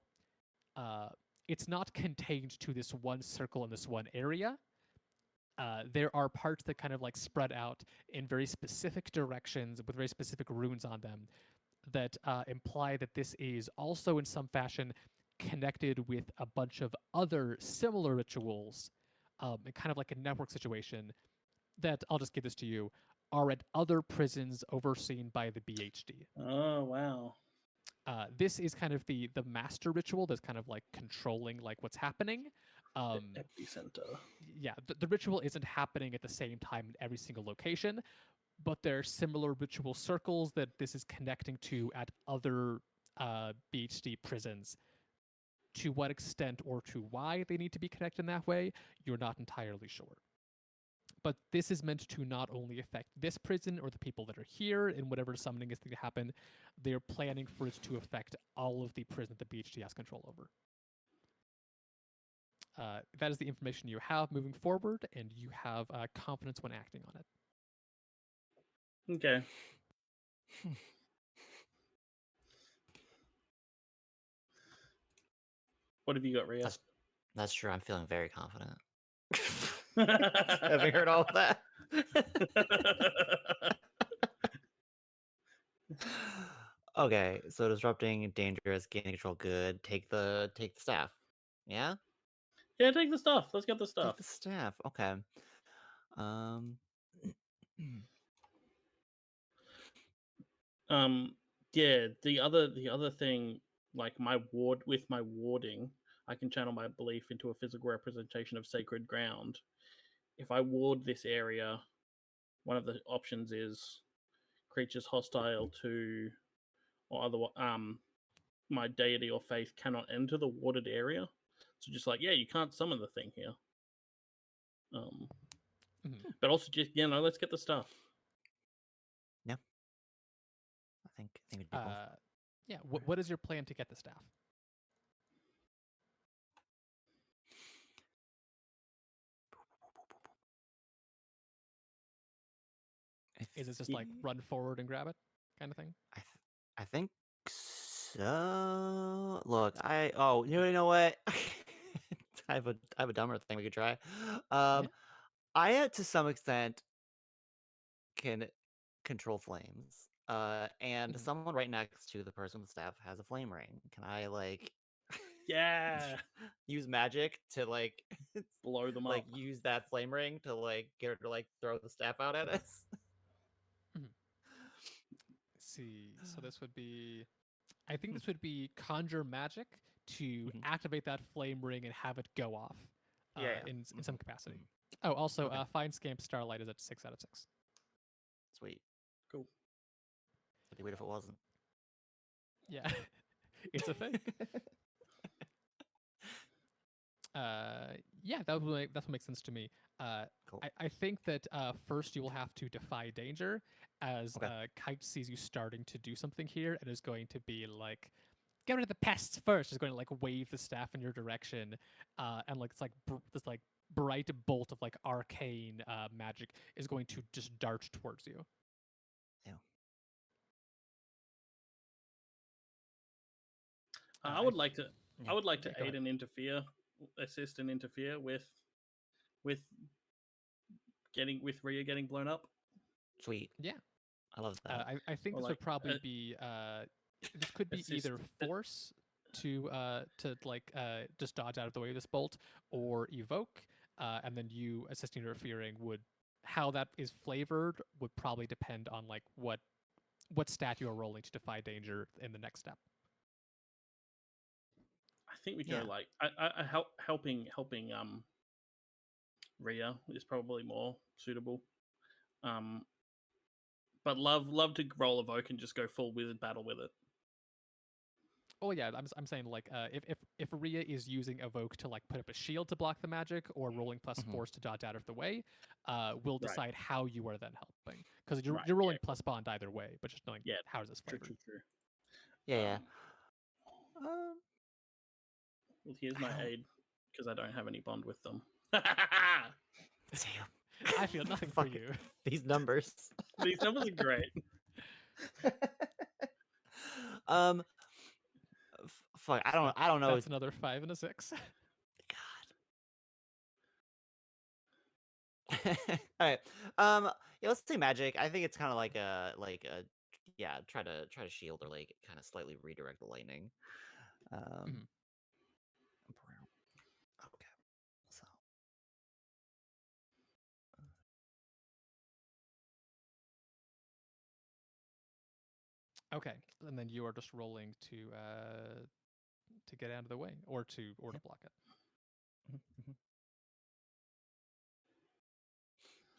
Speaker 1: uh, it's not contained to this one circle in this one area. There are parts that kind of like spread out in very specific directions with very specific runes on them that imply that this is also in some fashion connected with a bunch of other similar rituals, and kind of like a network situation that, I'll just give this to you, are at other prisons overseen by the BHD.
Speaker 3: Oh wow.
Speaker 1: This is kind of the master ritual that's kind of like controlling like what's happening.
Speaker 3: The epicenter.
Speaker 1: Yeah, the ritual isn't happening at the same time in every single location, but there are similar ritual circles that this is connecting to at other BHD prisons. To what extent or to why they need to be connected in that way, you're not entirely sure. But this is meant to not only affect this prison or the people that are here in whatever summoning is going to happen, they're planning for it to affect all of the prison that the BHD has control over. That is the information you have moving forward, and you have confidence when acting on it.
Speaker 3: Okay. What have you got, Ria?
Speaker 5: That's true. I'm feeling very confident. Having heard all of that. Okay, so disrupting, dangerous, gaining control, good. Take the staff. Yeah?
Speaker 3: Yeah, take the stuff. Let's get the
Speaker 5: Take
Speaker 3: stuff.
Speaker 5: the staff. Okay. Um
Speaker 3: Yeah, the other thing, like my warding, I can channel my belief into a physical representation of sacred ground. If I ward this area, one of the options is creatures hostile to or other my deity or faith cannot enter the warded area. So just like, yeah, you can't summon the thing here. But also just let's get the stuff.
Speaker 5: Yeah. I think we do both.
Speaker 1: Yeah, what is your plan to get the staff? Is it just like run forward and grab it kind of thing?
Speaker 5: I think so. Look, you know what? I have a dumber thing we could try. I to some extent can control flames. And someone right next to the person with the staff has a flame ring. Can I like
Speaker 3: Yeah.
Speaker 5: use magic to like
Speaker 3: blow them
Speaker 5: like
Speaker 3: up?
Speaker 5: Use that flame ring to like get her to like throw the staff out at us?
Speaker 1: See, so this would be, I think this would be conjure magic to activate that flame ring and have it go off in some capacity. Oh, also, find Scamp Starlight is at 6 out of 6.
Speaker 5: Sweet.
Speaker 3: Cool.
Speaker 5: It'd be weird if it wasn't.
Speaker 1: Yeah. It's a thing. Yeah, that would make sense to me.
Speaker 5: Cool.
Speaker 1: I think that first you will have to defy danger, as
Speaker 5: Okay.
Speaker 1: Kite sees you starting to do something here, and is going to be like, "Get rid of the pests first." Is going to like wave the staff in your direction, and like it's like this like bright bolt of like arcane magic is going to just dart towards you.
Speaker 3: I would like to.
Speaker 5: Yeah.
Speaker 3: I would like to
Speaker 1: Yeah, go
Speaker 3: aid
Speaker 1: ahead.
Speaker 3: and interfere, assist and interfere with Rhea getting blown up.
Speaker 5: Sweet.
Speaker 1: Yeah.
Speaker 5: I love that.
Speaker 1: I think
Speaker 3: Or
Speaker 1: this
Speaker 3: like,
Speaker 1: would probably be this could be
Speaker 3: assist-
Speaker 1: either force to like just dodge out of the way of this bolt, or evoke, and then you assisting or interfering would, how that is flavored would probably depend on like what stat you are rolling to defy danger in the next step.
Speaker 3: I think we
Speaker 5: Yeah.
Speaker 3: go like helping Rhea is probably more suitable. But love to roll evoke and just go full wizard battle with it.
Speaker 1: Oh yeah, I'm saying like if Rhea is using evoke to like put up a shield to block the magic, or rolling plus
Speaker 5: Mhm.
Speaker 1: force to dodge out of the way, we'll
Speaker 3: Right.
Speaker 1: decide how you are then helping, because you're
Speaker 3: Right,
Speaker 1: you're rolling
Speaker 3: yeah.
Speaker 1: plus bond either way, but just knowing
Speaker 3: Yeah,
Speaker 1: how is this
Speaker 3: True,
Speaker 1: flavored.
Speaker 3: true, true.
Speaker 5: Yeah.
Speaker 3: Well, here's my
Speaker 5: How-
Speaker 3: aid because I don't have any bond with them.
Speaker 5: Damn.
Speaker 1: I feel nothing for
Speaker 5: Fuck it.
Speaker 1: you.
Speaker 5: These numbers.
Speaker 3: These numbers are great.
Speaker 5: Fuck. I don't know.
Speaker 1: That's another 5 and a 6.
Speaker 5: God. All right. Yeah, let's say magic. I think it's kind of like a yeah. Try to shield or like kind of slightly redirect the lightning.
Speaker 1: Mhm.
Speaker 5: Okay. So.
Speaker 1: Okay, and then you are just rolling to get out of the way, or to block it.
Speaker 5: Mhm, mhm.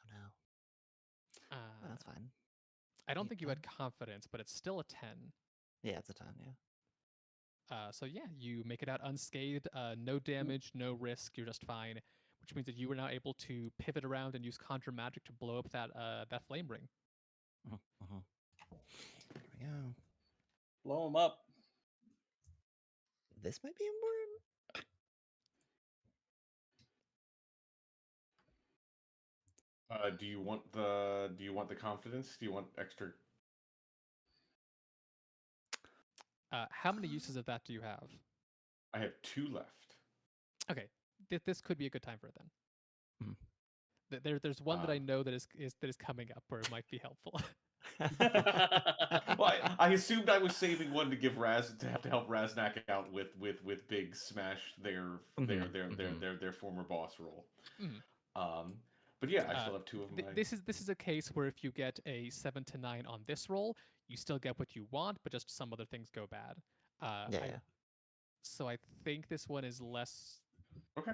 Speaker 5: Oh no. Oh, that's fine.
Speaker 1: I don't
Speaker 5: Eight,
Speaker 1: think you had
Speaker 5: 10.
Speaker 1: confidence, but it's still a 10.
Speaker 5: Yeah, it's a 10. Yeah.
Speaker 1: So yeah, you make it out unscathed, no damage, no risk. You're just fine, which means that you are now able to pivot around and use conjure magic to blow up that flame ring.
Speaker 5: There we go.
Speaker 3: Blow them up.
Speaker 5: This might be important.
Speaker 4: Do you want the confidence? Do you want extra?
Speaker 1: How many uses of that do you have?
Speaker 4: I have 2 left.
Speaker 1: Okay, this could be a good time for it then.
Speaker 5: Mhm.
Speaker 1: There's one that I know that is coming up where it might be helpful.
Speaker 4: Well, I assumed I was saving one to give Raz to help Raznak out with big smash their former boss roll.
Speaker 1: Mhm.
Speaker 4: But yeah, I still have 2 of my.
Speaker 1: This is a case where if you get a 7 to 9 on this roll, you still get what you want, but just some other things go bad.
Speaker 5: Yeah.
Speaker 1: So I think this one is less.
Speaker 4: Okay.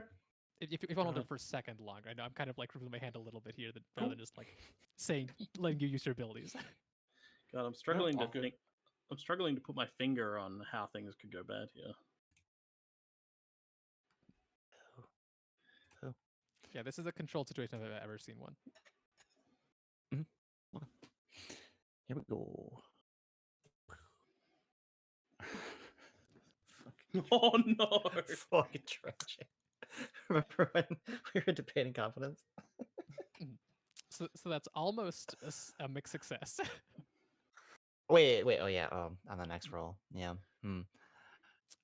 Speaker 1: If I hold it for a second longer, I know I'm kind of like removing my hand a little bit here, rather than just like letting you use your abilities.
Speaker 3: God, I'm struggling
Speaker 4: all
Speaker 3: to
Speaker 4: good.
Speaker 3: think. I'm struggling to put my finger on how things could go bad here.
Speaker 1: Yeah, this is a controlled situation if I've ever seen one.
Speaker 5: Here we go.
Speaker 3: Oh no!
Speaker 5: Fucking tragic. Remember when we were debating confidence?
Speaker 1: So that's almost a mixed success.
Speaker 5: Wait. Oh yeah. On the next roll. Yeah.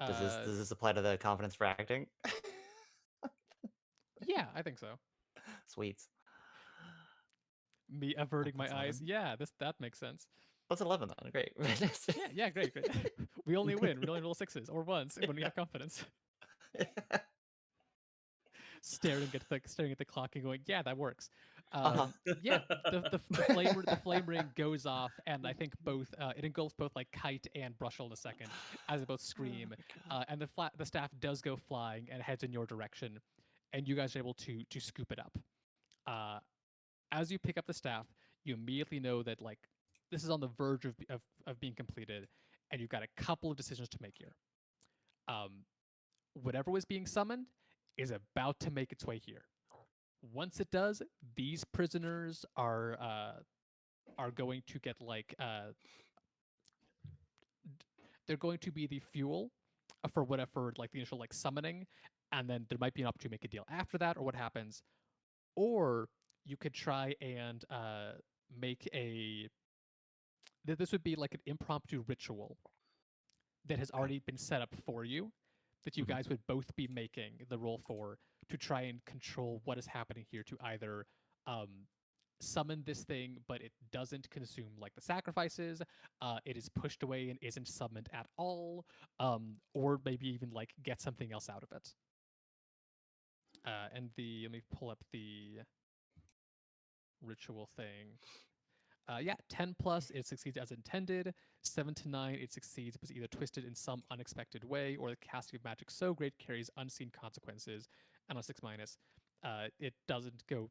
Speaker 5: Does this apply to the confidence for acting?
Speaker 1: Yeah, I think so.
Speaker 5: Sweet.
Speaker 1: Me averting my
Speaker 5: That's
Speaker 1: eyes.
Speaker 5: 11.
Speaker 1: Yeah, that makes sense.
Speaker 5: That's 11 then. Great.
Speaker 1: Yeah, great. We only win. We only roll 6s or 1s when we have confidence. Staring at the clock and going, yeah, that works. Yeah, the flame ring goes off, and I think both it engulfs both like Kite and Brushel in a second, as they both scream, and the staff does go flying and heads in your direction, and you guys are able to scoop it up. As you pick up the staff, you immediately know that like this is on the verge of being completed, and you've got a couple of decisions to make here. Whatever was being summoned is about to make its way here. Once it does, these prisoners are going to get like they're going to be the fuel for whatever like the initial like summoning, and then there might be an opportunity to make a deal after that, or what happens. Or you could try and make a. This would be like an impromptu ritual that has already been set up for you, that you guys would both be making the roll for to try and control what is happening here to either summon this thing, but it doesn't consume like the sacrifices. It is pushed away and isn't summoned at all, or maybe even like get something else out of it. And let me pull up the ritual thing. 10 plus, it succeeds as intended. 7 to 9, it succeeds but is either twisted in some unexpected way, or the casting of magic so great carries unseen consequences. And on 6 minus, it doesn't go.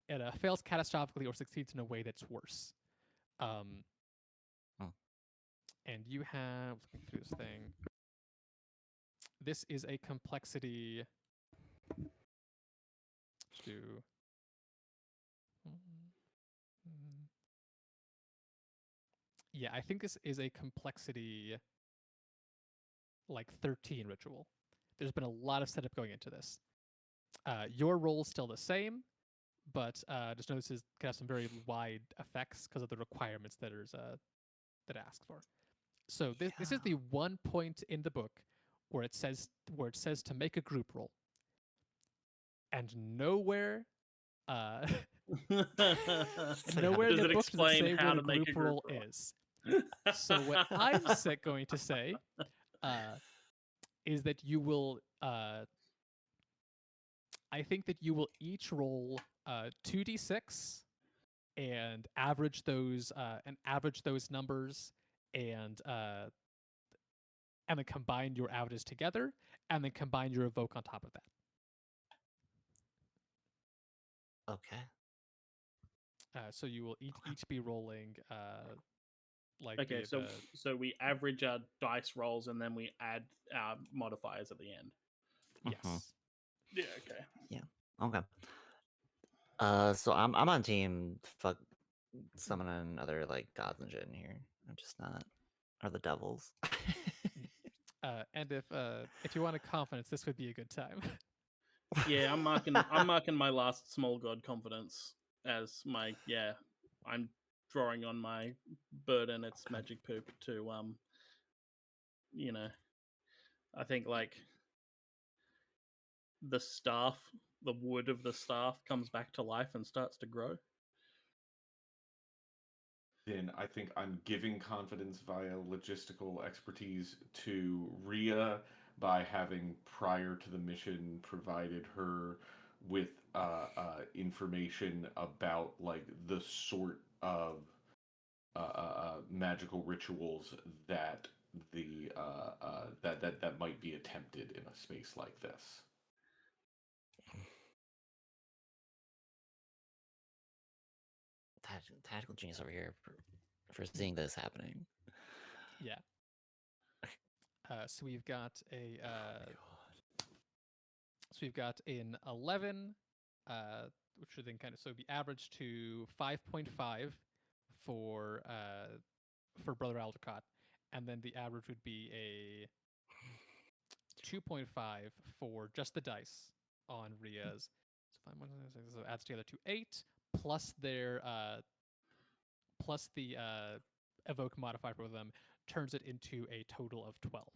Speaker 1: It fails catastrophically or succeeds in a way that's worse. And you have, looking through this thing, this is a complexity. To yeah, I think this is a complexity like 13 ritual. There's been a lot of setup going into this. Your roll's still the same, but just notice it can have some very wide effects because of the requirements that that ask for. So this is the one point in the book where it says to make a group roll, and nowhere nowhere in
Speaker 3: Does
Speaker 1: the
Speaker 3: it
Speaker 1: book does it say
Speaker 3: explain how
Speaker 1: what a
Speaker 3: to make a
Speaker 1: group
Speaker 3: group
Speaker 1: roll
Speaker 3: roll?
Speaker 1: is. So what I'm going to say is that you will. I think that you will each roll 2d6 and average those numbers, and then combine your averages together, and then combine your evoke on top of that.
Speaker 5: Okay.
Speaker 1: So you will each be rolling like
Speaker 3: Okay,
Speaker 1: the
Speaker 3: so we average our dice rolls and then we add our modifiers at the end.
Speaker 1: yes.
Speaker 3: Yeah. Okay.
Speaker 5: Okay. So I'm on team fuck summoning other like gods and shit in here. I'm just not, or the devils.
Speaker 1: And if you want a confidence, this would be a good time.
Speaker 3: Yeah, I'm marking my last small god confidence as my I'm drawing on my bird and its magic poop to I think like the staff, the wood of the staff comes back to life and starts to grow.
Speaker 4: Then I think I'm giving confidence via logistical expertise to Rhea by having, prior to the mission, provided her with information about like the sort of magical rituals that that might be attempted in a space like this.
Speaker 5: Tactical genius over here for seeing this happening.
Speaker 1: Yeah. So we've got an 11, which would then kind of be average to 5.5 for Brother Aldecott, and then the average would be a 2.5 for just the dice on Rhea's. So adds together to 8 plus their plus the evoke modifier for them, turns it into a total of 12.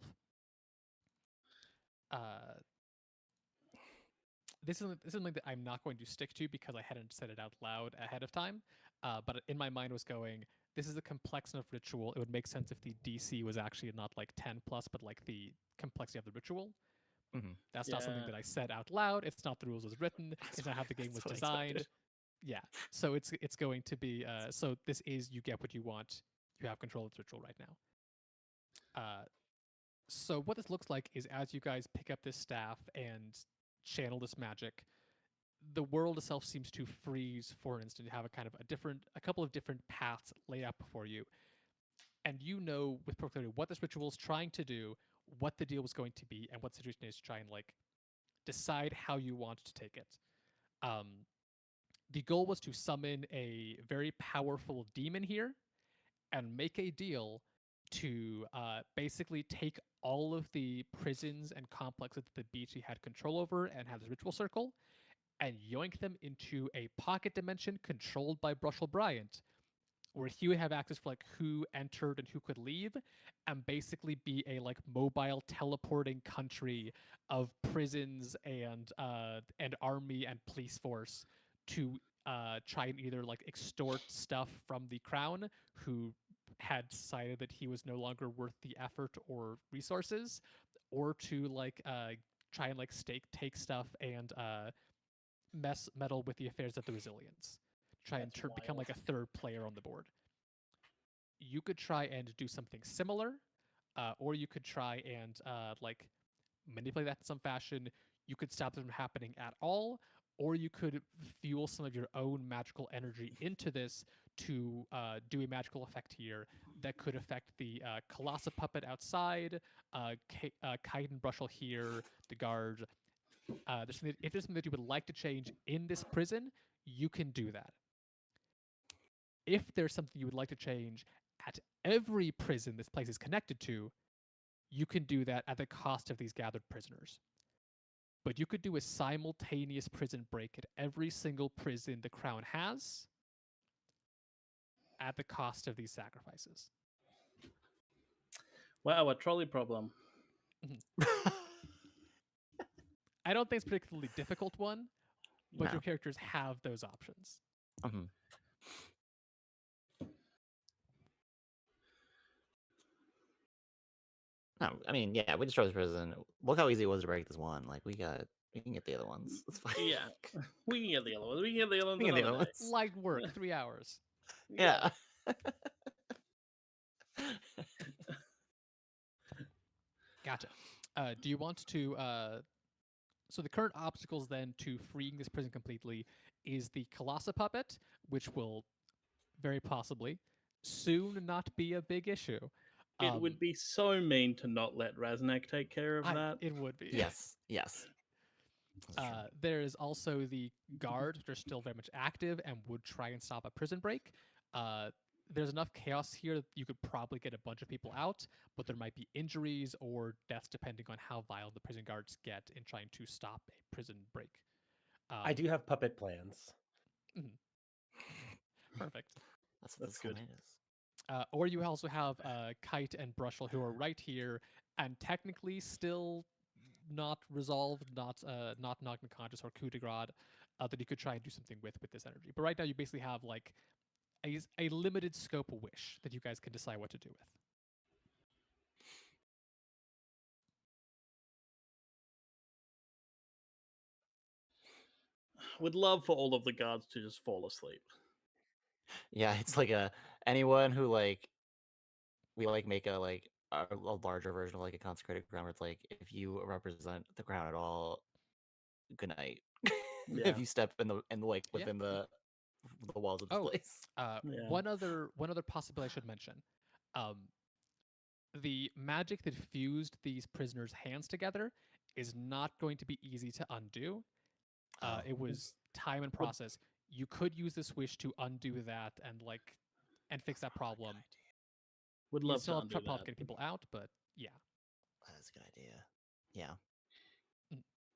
Speaker 1: This is something that I'm not going to stick to because I hadn't said it out loud ahead of time. But in my mind was going, this is a complex enough ritual. It would make sense if the DC was actually not like 10 plus, but like the complexity of the ritual.
Speaker 5: Mm-hmm.
Speaker 1: That's not something that I said out loud. It's not the rules as written. It's not how the game was designed. Yeah. So it's going to be so this is, you get what you want. You have control of this ritual right now. So what this looks like is, as you guys pick up this staff and channel this magic, the world itself seems to freeze for an instant. You have a couple of different paths laid out before you. and you know with proclivity what this ritual is trying to do, what the deal was going to be, and what the situation is to try and like decide how you want to take it. Um, the goal was to summon a very powerful demon here and make a deal to basically take all of the prisons and complexes that the BT had control over and have this ritual circle and yoink them into a pocket dimension controlled by Brushel Bryant, where he would have access for like who entered and who could leave, and basically be a like mobile teleporting country of prisons and army and police force to try and either like extort stuff from the crown, who had decided that he was no longer worth the effort or resources, or to like try and like take stuff and meddle with the affairs of the resilience, try and
Speaker 3: That's
Speaker 1: become like a
Speaker 3: wild.
Speaker 1: third player on the board. You could try and do something similar, or you could try and like manipulate that in some fashion. You could stop it from happening at all, or you could fuel some of your own magical energy into this to do a magical effect here that could affect the Colossus puppet outside, Kite and Brushel here, the guard. If there's something that you would like to change in this prison, you can do that. If there's something you would like to change at every prison this place is connected to, you can do that at the cost of these gathered prisoners. But you could do a simultaneous prison break at every single prison the crown has at the cost of these sacrifices.
Speaker 3: Wow, a trolley problem.
Speaker 1: I don't think it's a particularly difficult one, but
Speaker 5: No.
Speaker 1: your characters have those options.
Speaker 5: Mhm. No, I mean, yeah, we destroyed this prison. Look how easy it was to break this one. Like, we can get the other ones. It's fine.
Speaker 3: Yeah, we can get the other ones. We can get the other ones
Speaker 5: We can get the
Speaker 3: another
Speaker 5: other
Speaker 3: day.
Speaker 5: ones.
Speaker 1: Light work, 3 hours.
Speaker 5: Yeah.
Speaker 1: Gotcha. Do you want to? So the current obstacles then to freeing this prison completely is the Colossus puppet, which will very possibly soon not be a big issue.
Speaker 3: It would be so mean to not let Raznak take care of that.
Speaker 1: It would be.
Speaker 5: Yes. Yes. That's true.
Speaker 1: There is also the guards, which are still very much active and would try and stop a prison break. There's enough chaos here that you could probably get a bunch of people out, but there might be injuries or deaths depending on how violent the prison guards get in trying to stop a prison break.
Speaker 2: I do have puppet plans.
Speaker 1: Perfect.
Speaker 5: That's what
Speaker 3: That's
Speaker 5: this whole
Speaker 3: good.
Speaker 5: night is.
Speaker 1: Or you also have Kite and Brushel, who are right here and technically still not resolved, not knocked unconscious or coup de grace, that you could try and do something with this energy. But right now, you basically have like a limited scope of wish that you guys can decide what to do with.
Speaker 3: Would love for all of the guards to just fall asleep.
Speaker 5: Yeah, it's like anyone who like we like make a larger version of like a consecrated crown where it's like if you represent the crown at all, good night.
Speaker 3: Yeah.
Speaker 5: If you step in the like
Speaker 1: Yeah.
Speaker 5: within the walls of this
Speaker 1: Oh.
Speaker 5: place.
Speaker 3: Yeah.
Speaker 1: One other possibility I should mention. The magic that fused these prisoners' hands together is not going to be easy to undo. It was time and process. You could use this wish to undo that and fix that problem.
Speaker 3: Would
Speaker 1: You
Speaker 3: love
Speaker 1: still
Speaker 3: to
Speaker 1: have
Speaker 3: undo
Speaker 1: trouble
Speaker 3: that.
Speaker 1: getting people out, but yeah.
Speaker 5: That's a good idea. Yeah.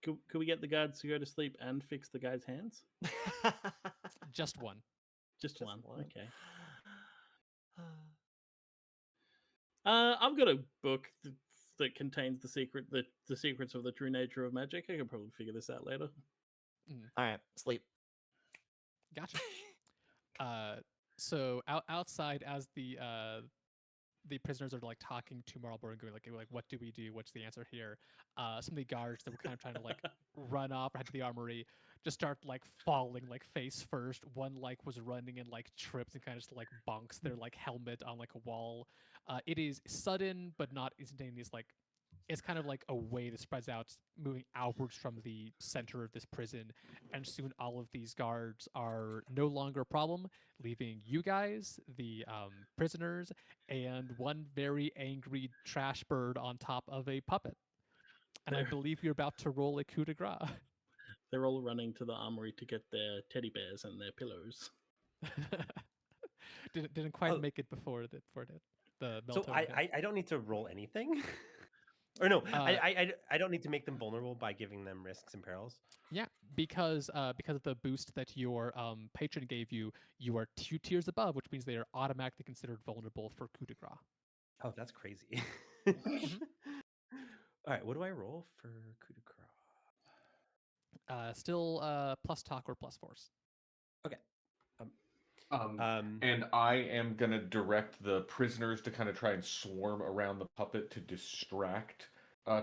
Speaker 3: Could we get the guards to go to sleep and fix the guy's hands?
Speaker 1: Just one.
Speaker 3: Just,
Speaker 5: Just
Speaker 3: one.
Speaker 5: one.
Speaker 3: Okay. I've got a book that contains the secrets of the true nature of magic. I could probably figure this out later.
Speaker 5: All right, sleep.
Speaker 1: Gotcha. So outside, as the prisoners are like talking to Marlborough and going like, what do we do? What's the answer here? Some of the guards that were kind of trying to like run off or head to the armory just start like falling like face first. One like was running and like trips and kind of just like bonks their like helmet on like a wall. It is sudden but not instantaneous like it's kind of like a way that spreads out, moving outwards from the center of this prison, and soon all of these guards are no longer a problem, leaving you guys, the prisoners, and one very angry trash bird on top of a puppet. And I
Speaker 7: They're,
Speaker 1: believe you're about to roll a coup de grace.
Speaker 7: they're all running to the armory to get their teddy bears and their pillows.
Speaker 1: Didn't quite
Speaker 2: Oh.
Speaker 1: make it before the
Speaker 2: So
Speaker 1: Meltone hit.
Speaker 2: I don't need to roll anything? Or no,
Speaker 1: Uh,
Speaker 2: I don't need to make them vulnerable by giving them risks and perils?
Speaker 1: Yeah, because of the boost that your patron gave you, you are 2 tiers above, which means they are automatically considered vulnerable for coup de grace.
Speaker 2: Oh, that's crazy.
Speaker 1: Mhm.
Speaker 2: All right, what do I roll for coup de grace?
Speaker 1: Still plus talk or plus force.
Speaker 2: Okay.
Speaker 4: And I am gonna direct the prisoners to kind of try and swarm around the puppet to distract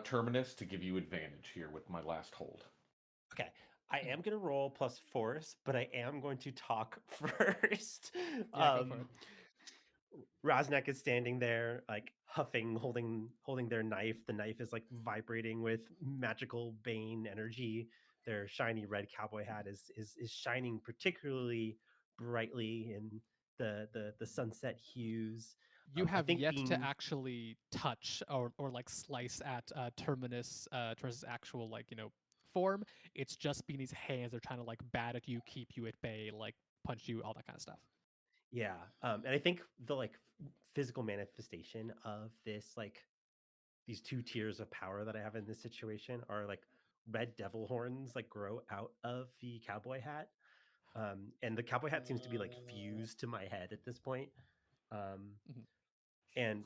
Speaker 4: Terminus to give you advantage here with my last hold.
Speaker 2: Okay. I am going to roll plus force, but I am going to talk first.
Speaker 1: Yeah, go for it.
Speaker 2: Raznek is standing there, like huffing, holding their knife. The knife is like vibrating with magical bane energy. Their shiny red cowboy hat is shining particularly brightly in the sunset hues.
Speaker 1: You
Speaker 2: I
Speaker 1: have
Speaker 2: think
Speaker 1: yet to
Speaker 2: being
Speaker 1: actually touch or like slice at Terminus's actual form. It's just been these hands. They're trying to like bat at you, keep you at bay, like punch you, all that kind of stuff.
Speaker 2: yeah, and I think the like physical manifestation of this like these 2 tiers of power that I have in this situation are like red devil horns like grow out of the cowboy hat. And the cowboy hat seems to be like fused to my head at this point. Um,
Speaker 1: Mhm.
Speaker 2: and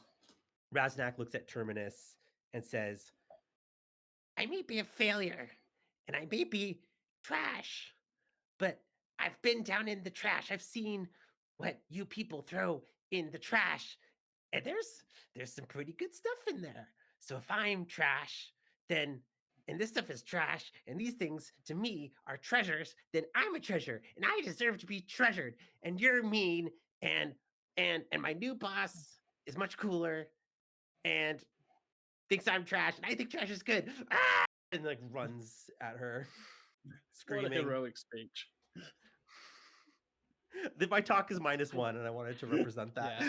Speaker 2: Raznak looks at Terminus and says,
Speaker 6: I may be a failure and I may be trash, but I've been down in the trash. I've seen what you people throw in the trash, and there's some pretty good stuff in there. So if I'm trash, then and this stuff is trash, and these things to me are treasures, then I'm a treasure, and I deserve to be treasured. And you're mean, and my new boss is much cooler, and thinks I'm trash, and I think trash is good. Ah!
Speaker 2: and like runs at her,
Speaker 7: What a
Speaker 2: screaming.
Speaker 7: heroic speech.
Speaker 2: My talk is -1, and I wanted to represent that.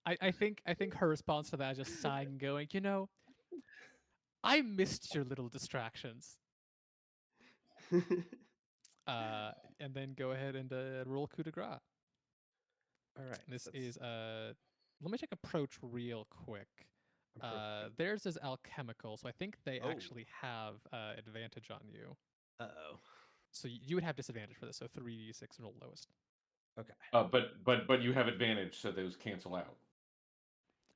Speaker 1: I think her response to that is just sighing and going, I missed your little distractions. And then go ahead and roll coup de grace.
Speaker 2: All right.
Speaker 1: This
Speaker 2: that's-
Speaker 1: is let me check approach real quick.
Speaker 2: I'm perfect.
Speaker 1: Theirs is alchemical, so I think they
Speaker 2: Oh.
Speaker 1: actually have advantage on you.
Speaker 2: Uh-oh.
Speaker 1: So you would have disadvantage for this, so 3d6 and roll lowest.
Speaker 2: Okay.
Speaker 4: But you have advantage, so those cancel out.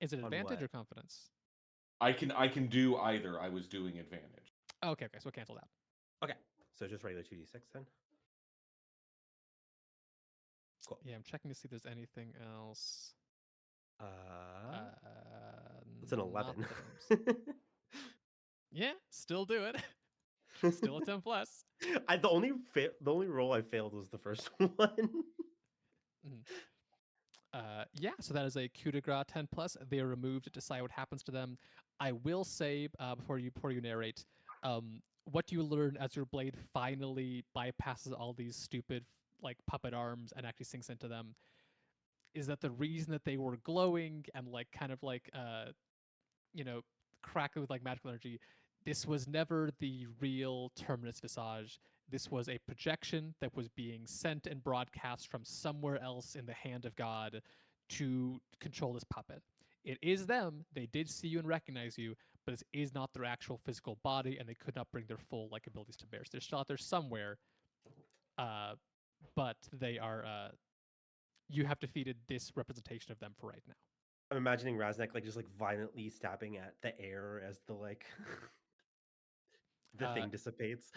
Speaker 1: Is it
Speaker 2: On
Speaker 1: advantage
Speaker 2: what?
Speaker 1: or confidence?
Speaker 4: I can do either. I was doing advantage.
Speaker 1: Okay, so it canceled out.
Speaker 2: Okay. So just regular 2d6 then? Cool.
Speaker 1: Yeah, I'm checking to see if there's anything else.
Speaker 2: It's an
Speaker 1: not
Speaker 2: 11.
Speaker 1: that I'm Yeah, still do it. Still a 10 plus.
Speaker 2: The only roll I failed was the first one.
Speaker 1: Yeah, so that is a coup de grace 10 plus. They are removed to decide what happens to them. I will say before you narrate, what you learn as your blade finally bypasses all these stupid like puppet arms and actually sinks into them is that the reason that they were glowing and like kind of like crackling with like magical energy, this was never the real Terminus visage. This was a projection that was being sent and broadcast from somewhere else in the hand of God to control this puppet. It is them. They did see you and recognize you, but this is not their actual physical body, and they could not bring their full like abilities to bear. So they're still out there somewhere, but they are. You have defeated this representation of them for right now.
Speaker 2: I'm imagining Raznek like just like violently stabbing at the air as the like the thing dissipates.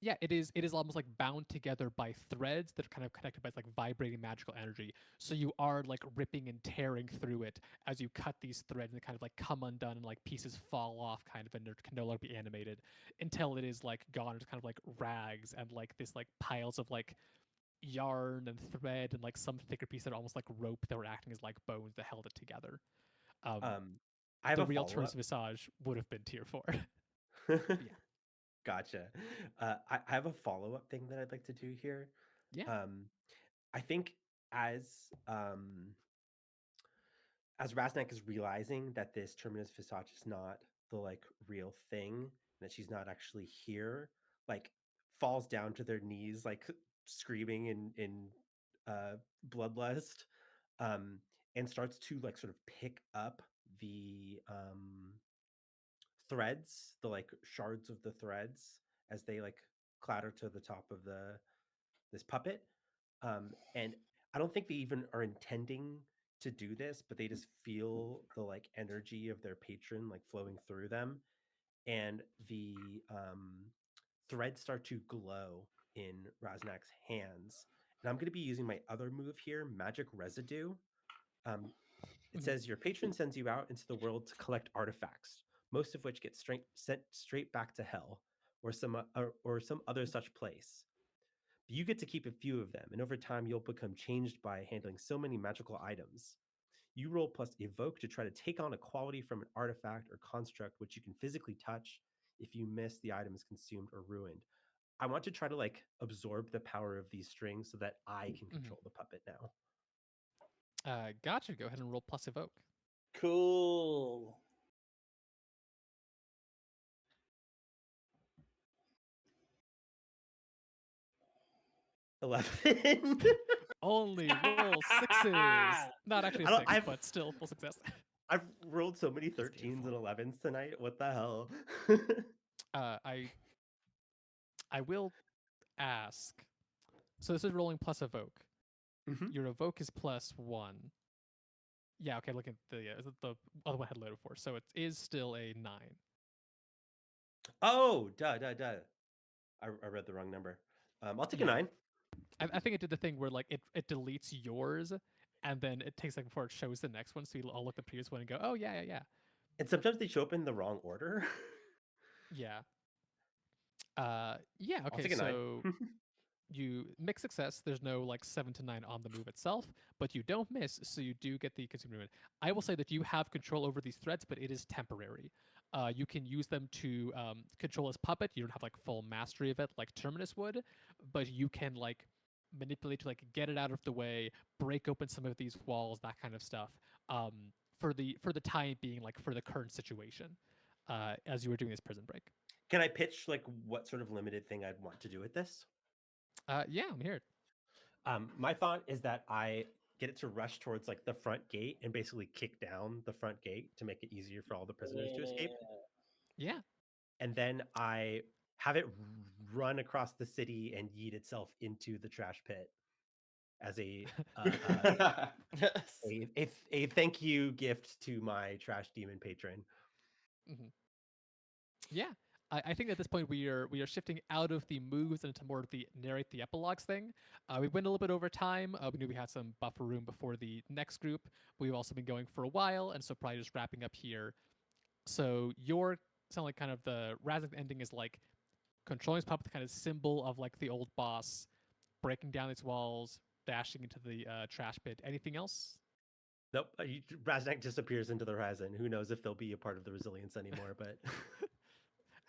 Speaker 1: Yeah, it is almost like bound together by threads that are kind of connected by like vibrating magical energy. So you are like ripping and tearing through it as you cut these threads, and they kind of like come undone and like pieces fall off kind of, and they can no longer be animated until it is like gone. It's kind of like rags and like this like piles of like yarn and thread and like some thicker piece that are almost like rope that were acting as like bones that held it together.
Speaker 2: I have
Speaker 1: The
Speaker 2: a
Speaker 1: real
Speaker 2: follow
Speaker 1: Terms
Speaker 2: up.
Speaker 1: Visage would have been tier 4.
Speaker 2: Gotcha. I have a follow up thing that I'd like to do here.
Speaker 1: Yeah.
Speaker 2: I think as um, as Raznak is realizing that this Terminus Visage is not the like real thing, that she's not actually here, like falls down to their knees, like screaming in bloodlust, um, and starts to like sort of pick up the threads, the like shards of the threads as they like clatter to the top of this puppet. And I don't think they even are intending to do this, but they just feel the like energy of their patron like flowing through them, and the threads start to glow in Raznak's hands. And I'm going to be using my other move here, Magic Residue. Um, it
Speaker 1: Mhm.
Speaker 2: says your patron sends you out into the world to collect artifacts, most of which get sent straight back to hell or some other such place. You get to keep a few of them, and over time you'll become changed by handling so many magical items. You roll plus evoke to try to take on a quality from an artifact or construct which you can physically touch. If you miss, the item is consumed or ruined. I want to try to like absorb the power of these strings so that I can
Speaker 1: Mhm.
Speaker 2: control the puppet now.
Speaker 1: Gotcha. Go ahead and roll plus evoke.
Speaker 3: Cool.
Speaker 2: $11.
Speaker 1: Only roll 6s. Not actually a
Speaker 2: I don't.
Speaker 1: 6, but still full success.
Speaker 2: I've rolled so many
Speaker 5: That's
Speaker 2: 13s and
Speaker 5: beautiful.
Speaker 2: 11s tonight. What the hell?
Speaker 1: I will ask. So this is rolling plus evoke.
Speaker 2: Mhm.
Speaker 1: Your evoke is +1. Yeah, okay, look at the other one I had loaded for. So it is still a 9.
Speaker 2: Oh, duh. I read the wrong number. I'll take a
Speaker 1: Yeah.
Speaker 2: 9.
Speaker 1: I think it did the thing where like it deletes yours and then it takes like before it shows the next one. So I'll look at the previous one and go, oh yeah.
Speaker 2: And sometimes they show up in the wrong order.
Speaker 1: Yeah. Yeah,
Speaker 2: I'll
Speaker 1: okay,
Speaker 2: take a 9.
Speaker 1: so you mix success. There's no like 7 to 9 on the move itself, but you don't miss, so you do get the consumer movement. I will say that you have control over these threads, but it is temporary. You can use them to control as puppet. You don't have like full mastery of it like Terminus would, but you can like manipulate to like get it out of the way, break open some of these walls, that kind of stuff. Um, for the time being, like for the current situation, as you were doing this prison break.
Speaker 2: Can I pitch like what sort of limited thing I'd want to do with this?
Speaker 1: Yeah, I'm here.
Speaker 2: My thought is that I get it to rush towards like the front gate and basically kick down the front gate to make it easier for all the prisoners to escape.
Speaker 1: Yeah.
Speaker 2: And then I have it run across the city and yeet itself into the trash pit as a thank you gift to my trash demon patron.
Speaker 1: Mhm. Yeah, I think at this point we are shifting out of the moves and into more of the narrate the epilogues thing. We went a little bit over time. We knew we had some buffer room before the next group. We've also been going for a while, and so probably just wrapping up here. So your sound like kind of the Razak ending is like controlling his puppet, the kind of symbol of like the old boss, breaking down its walls, dashing into the trash pit. Anything else?
Speaker 2: Nope, Raznak disappears into the horizon. Who knows if they'll be a part of the resilience anymore, but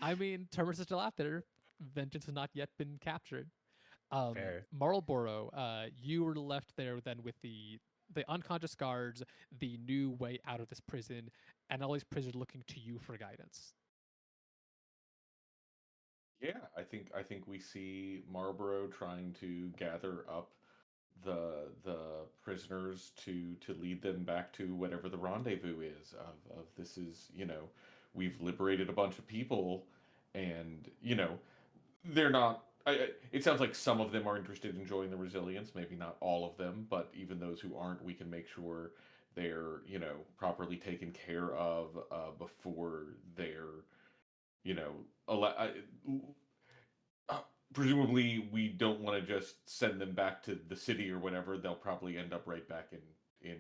Speaker 1: I mean, Terminus is still out there. Vengeance has not yet been captured.
Speaker 2: fair.
Speaker 1: Marlboro, you were left there then with the unconscious guards, the new way out of this prison, and all these prisoners looking to you for guidance.
Speaker 4: Yeah, I think we see Marlborough trying to gather up the prisoners to lead them back to whatever the rendezvous is of this is, we've liberated a bunch of people, and they're not it sounds like some of them are interested in joining the resilience, maybe not all of them, but even those who aren't, we can make sure they're properly taken care of before they're you know uh, presumably we don't want to just send them back to the city or whatever. They'll probably end up right back in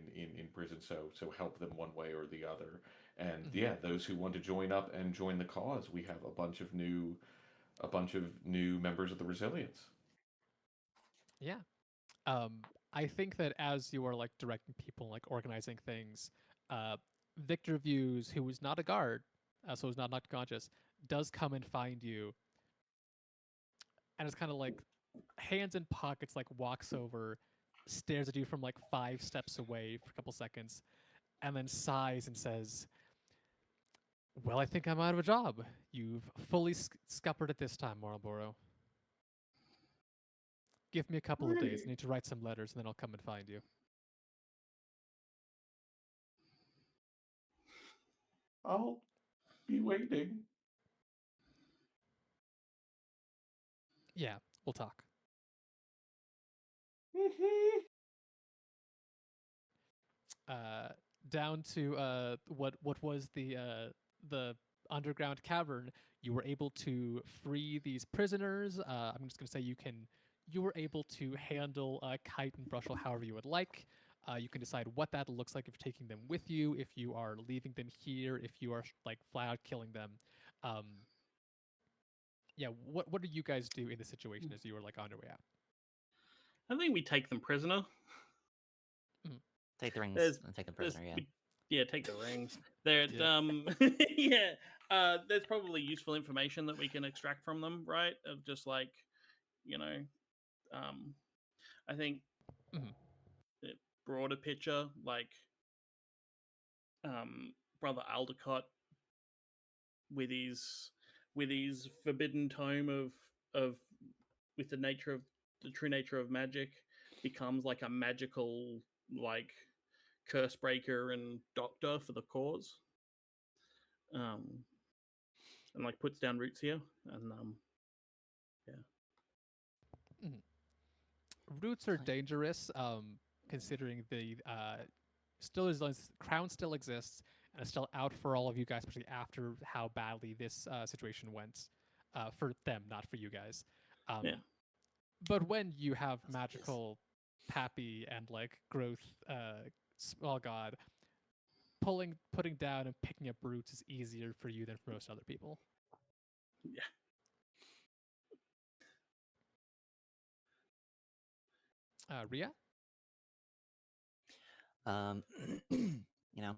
Speaker 4: prison, so help them one way or the other. And
Speaker 1: Mhm.
Speaker 4: yeah, those who want to join up and join the cause, we have a bunch of new members of the resilience.
Speaker 1: Yeah. Um, I think that as you are like directing people, like organizing things, uh, Victor Views, who was not a guard, so was not knocked conscious, does come and find you, and it's kind of like hands in pockets, like walks over, stares at you from like 5 steps away for a couple seconds, and then sighs and says, "Well, I think I'm out of a job. You've fully scuppered it this time, Marlborough. Give me a couple of days. I need to write some letters, and then I'll come and find you."
Speaker 4: I'll be waiting.
Speaker 1: Yeah, we'll talk. Uh, Down to what was the underground cavern. You were able to free these prisoners. I'm just gonna say you were able to handle kite and brushel however you would like. You can decide what that looks like if you're taking them with you, if you are leaving them here, if you are like flat out killing them. Um, yeah, what do you guys do in the situation as you are like on your way out?
Speaker 3: I think we take them prisoner.
Speaker 5: Take the rings
Speaker 3: There's-
Speaker 5: and take the
Speaker 3: There's-
Speaker 5: prisoner. Yeah.
Speaker 3: yeah, take the rings. There,
Speaker 1: Yeah.
Speaker 3: yeah. There's probably useful information that we can extract from them, right? Of just like, you know, I think
Speaker 1: Mhm.
Speaker 3: the broader picture, like, Brother Aldecott with his forbidden tome of with the true nature of magic becomes like a magical like curse breaker and doctor for the cause, and like puts down roots here, and
Speaker 1: Roots are dangerous, considering the crown still exists and is still out for all of you guys, especially after how badly this situation went for them, not for you guys.
Speaker 3: Yeah.
Speaker 1: But when you have magical pappy and like growth, small god, putting down and picking up roots is easier for you than for most other people.
Speaker 3: yeah.
Speaker 1: Ria?
Speaker 5: You know,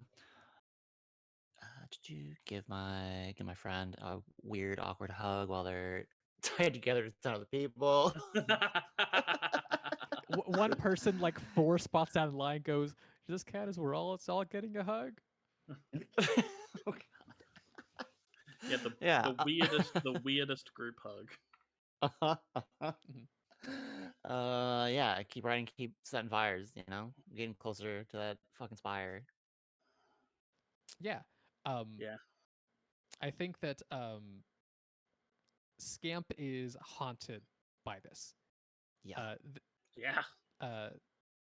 Speaker 5: did you give my friend a weird, awkward hug while they're tied together with some other people?
Speaker 1: One person like 4 spots down the line goes, "This cat is it's all getting a hug."
Speaker 5: Oh,
Speaker 3: Yeah,
Speaker 5: Yeah.
Speaker 3: the weirdest group hug.
Speaker 5: God. Yeah. Keep writing, keep setting fires. You know, getting closer to that fucking spire.
Speaker 1: Yeah.
Speaker 3: Yeah.
Speaker 1: I think that Scamp is haunted by this.
Speaker 5: Yeah.
Speaker 3: Yeah.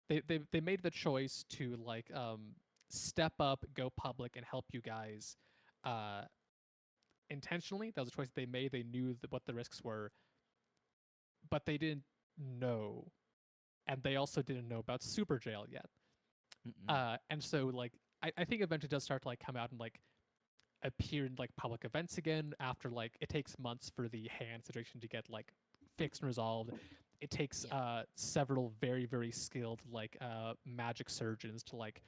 Speaker 1: They made the choice to like step up, go public, and help you guys intentionally. That was a choice they made. They knew what the risks were, but they didn't know, and they also didn't know about super jail yet. And so like I think eventually does start to like come out and like appear in like public events again after like it takes months for the hand situation to get like fixed and resolved. It takes several very very skilled like magic surgeons to like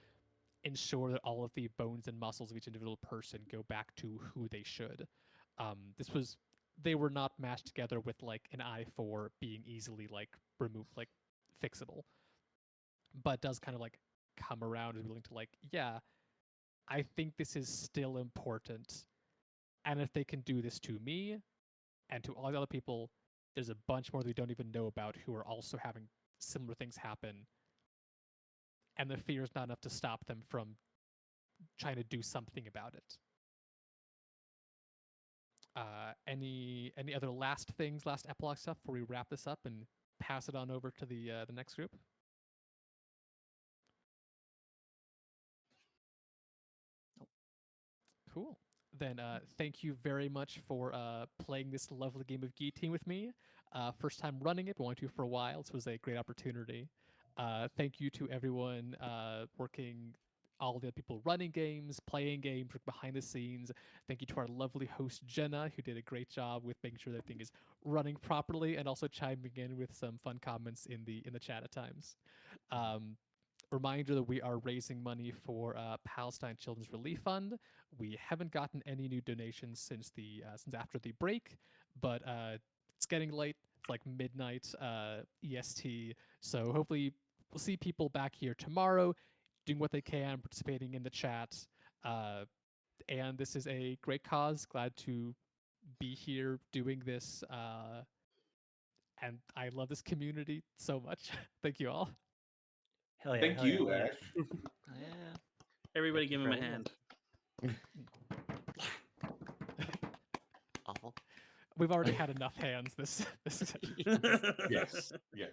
Speaker 1: ensure that all of the bones and muscles of each individual person go back to who they should. They were not mashed together with like an eye for being easily like removed, like fixable, but does kind of like come around and willing to like, yeah, I think this is still important. And if they can do this to me and to all the other people, there's a bunch more that we don't even know about who are also having similar things happen. And the fear is not enough to stop them from trying to do something about it. Any other last things, last epilogue stuff before we wrap this up and pass it on over to the next group? Cool. Then thank you very much for playing this lovely game of Guillotine with me. First time running it, but wanted to for a while. This was a great opportunity. Thank you to everyone working, all the people running games, playing games, behind the scenes. Thank you to our lovely host Jenna, who did a great job with making sure that everything is running properly, and also chiming in with some fun comments in the chat at times. Reminder that we are raising money for Palestine Children's Relief Fund. We haven't gotten any new donations since since after the break, but it's getting late. It's like midnight EST, so hopefully we'll see people back here tomorrow, doing what they can, participating in the chat. And this is a great cause. Glad to be here doing this. And I love this community so much. Thank you all.
Speaker 2: Hell yeah!
Speaker 4: Thank
Speaker 2: hell yeah,
Speaker 4: you,
Speaker 2: hell yeah.
Speaker 4: Ash.
Speaker 5: Yeah.
Speaker 3: Everybody
Speaker 2: Thank
Speaker 3: give
Speaker 2: you
Speaker 3: him a
Speaker 2: for
Speaker 3: hand.
Speaker 5: Awful.
Speaker 1: We've already had enough hands this session.
Speaker 4: Yes, yes.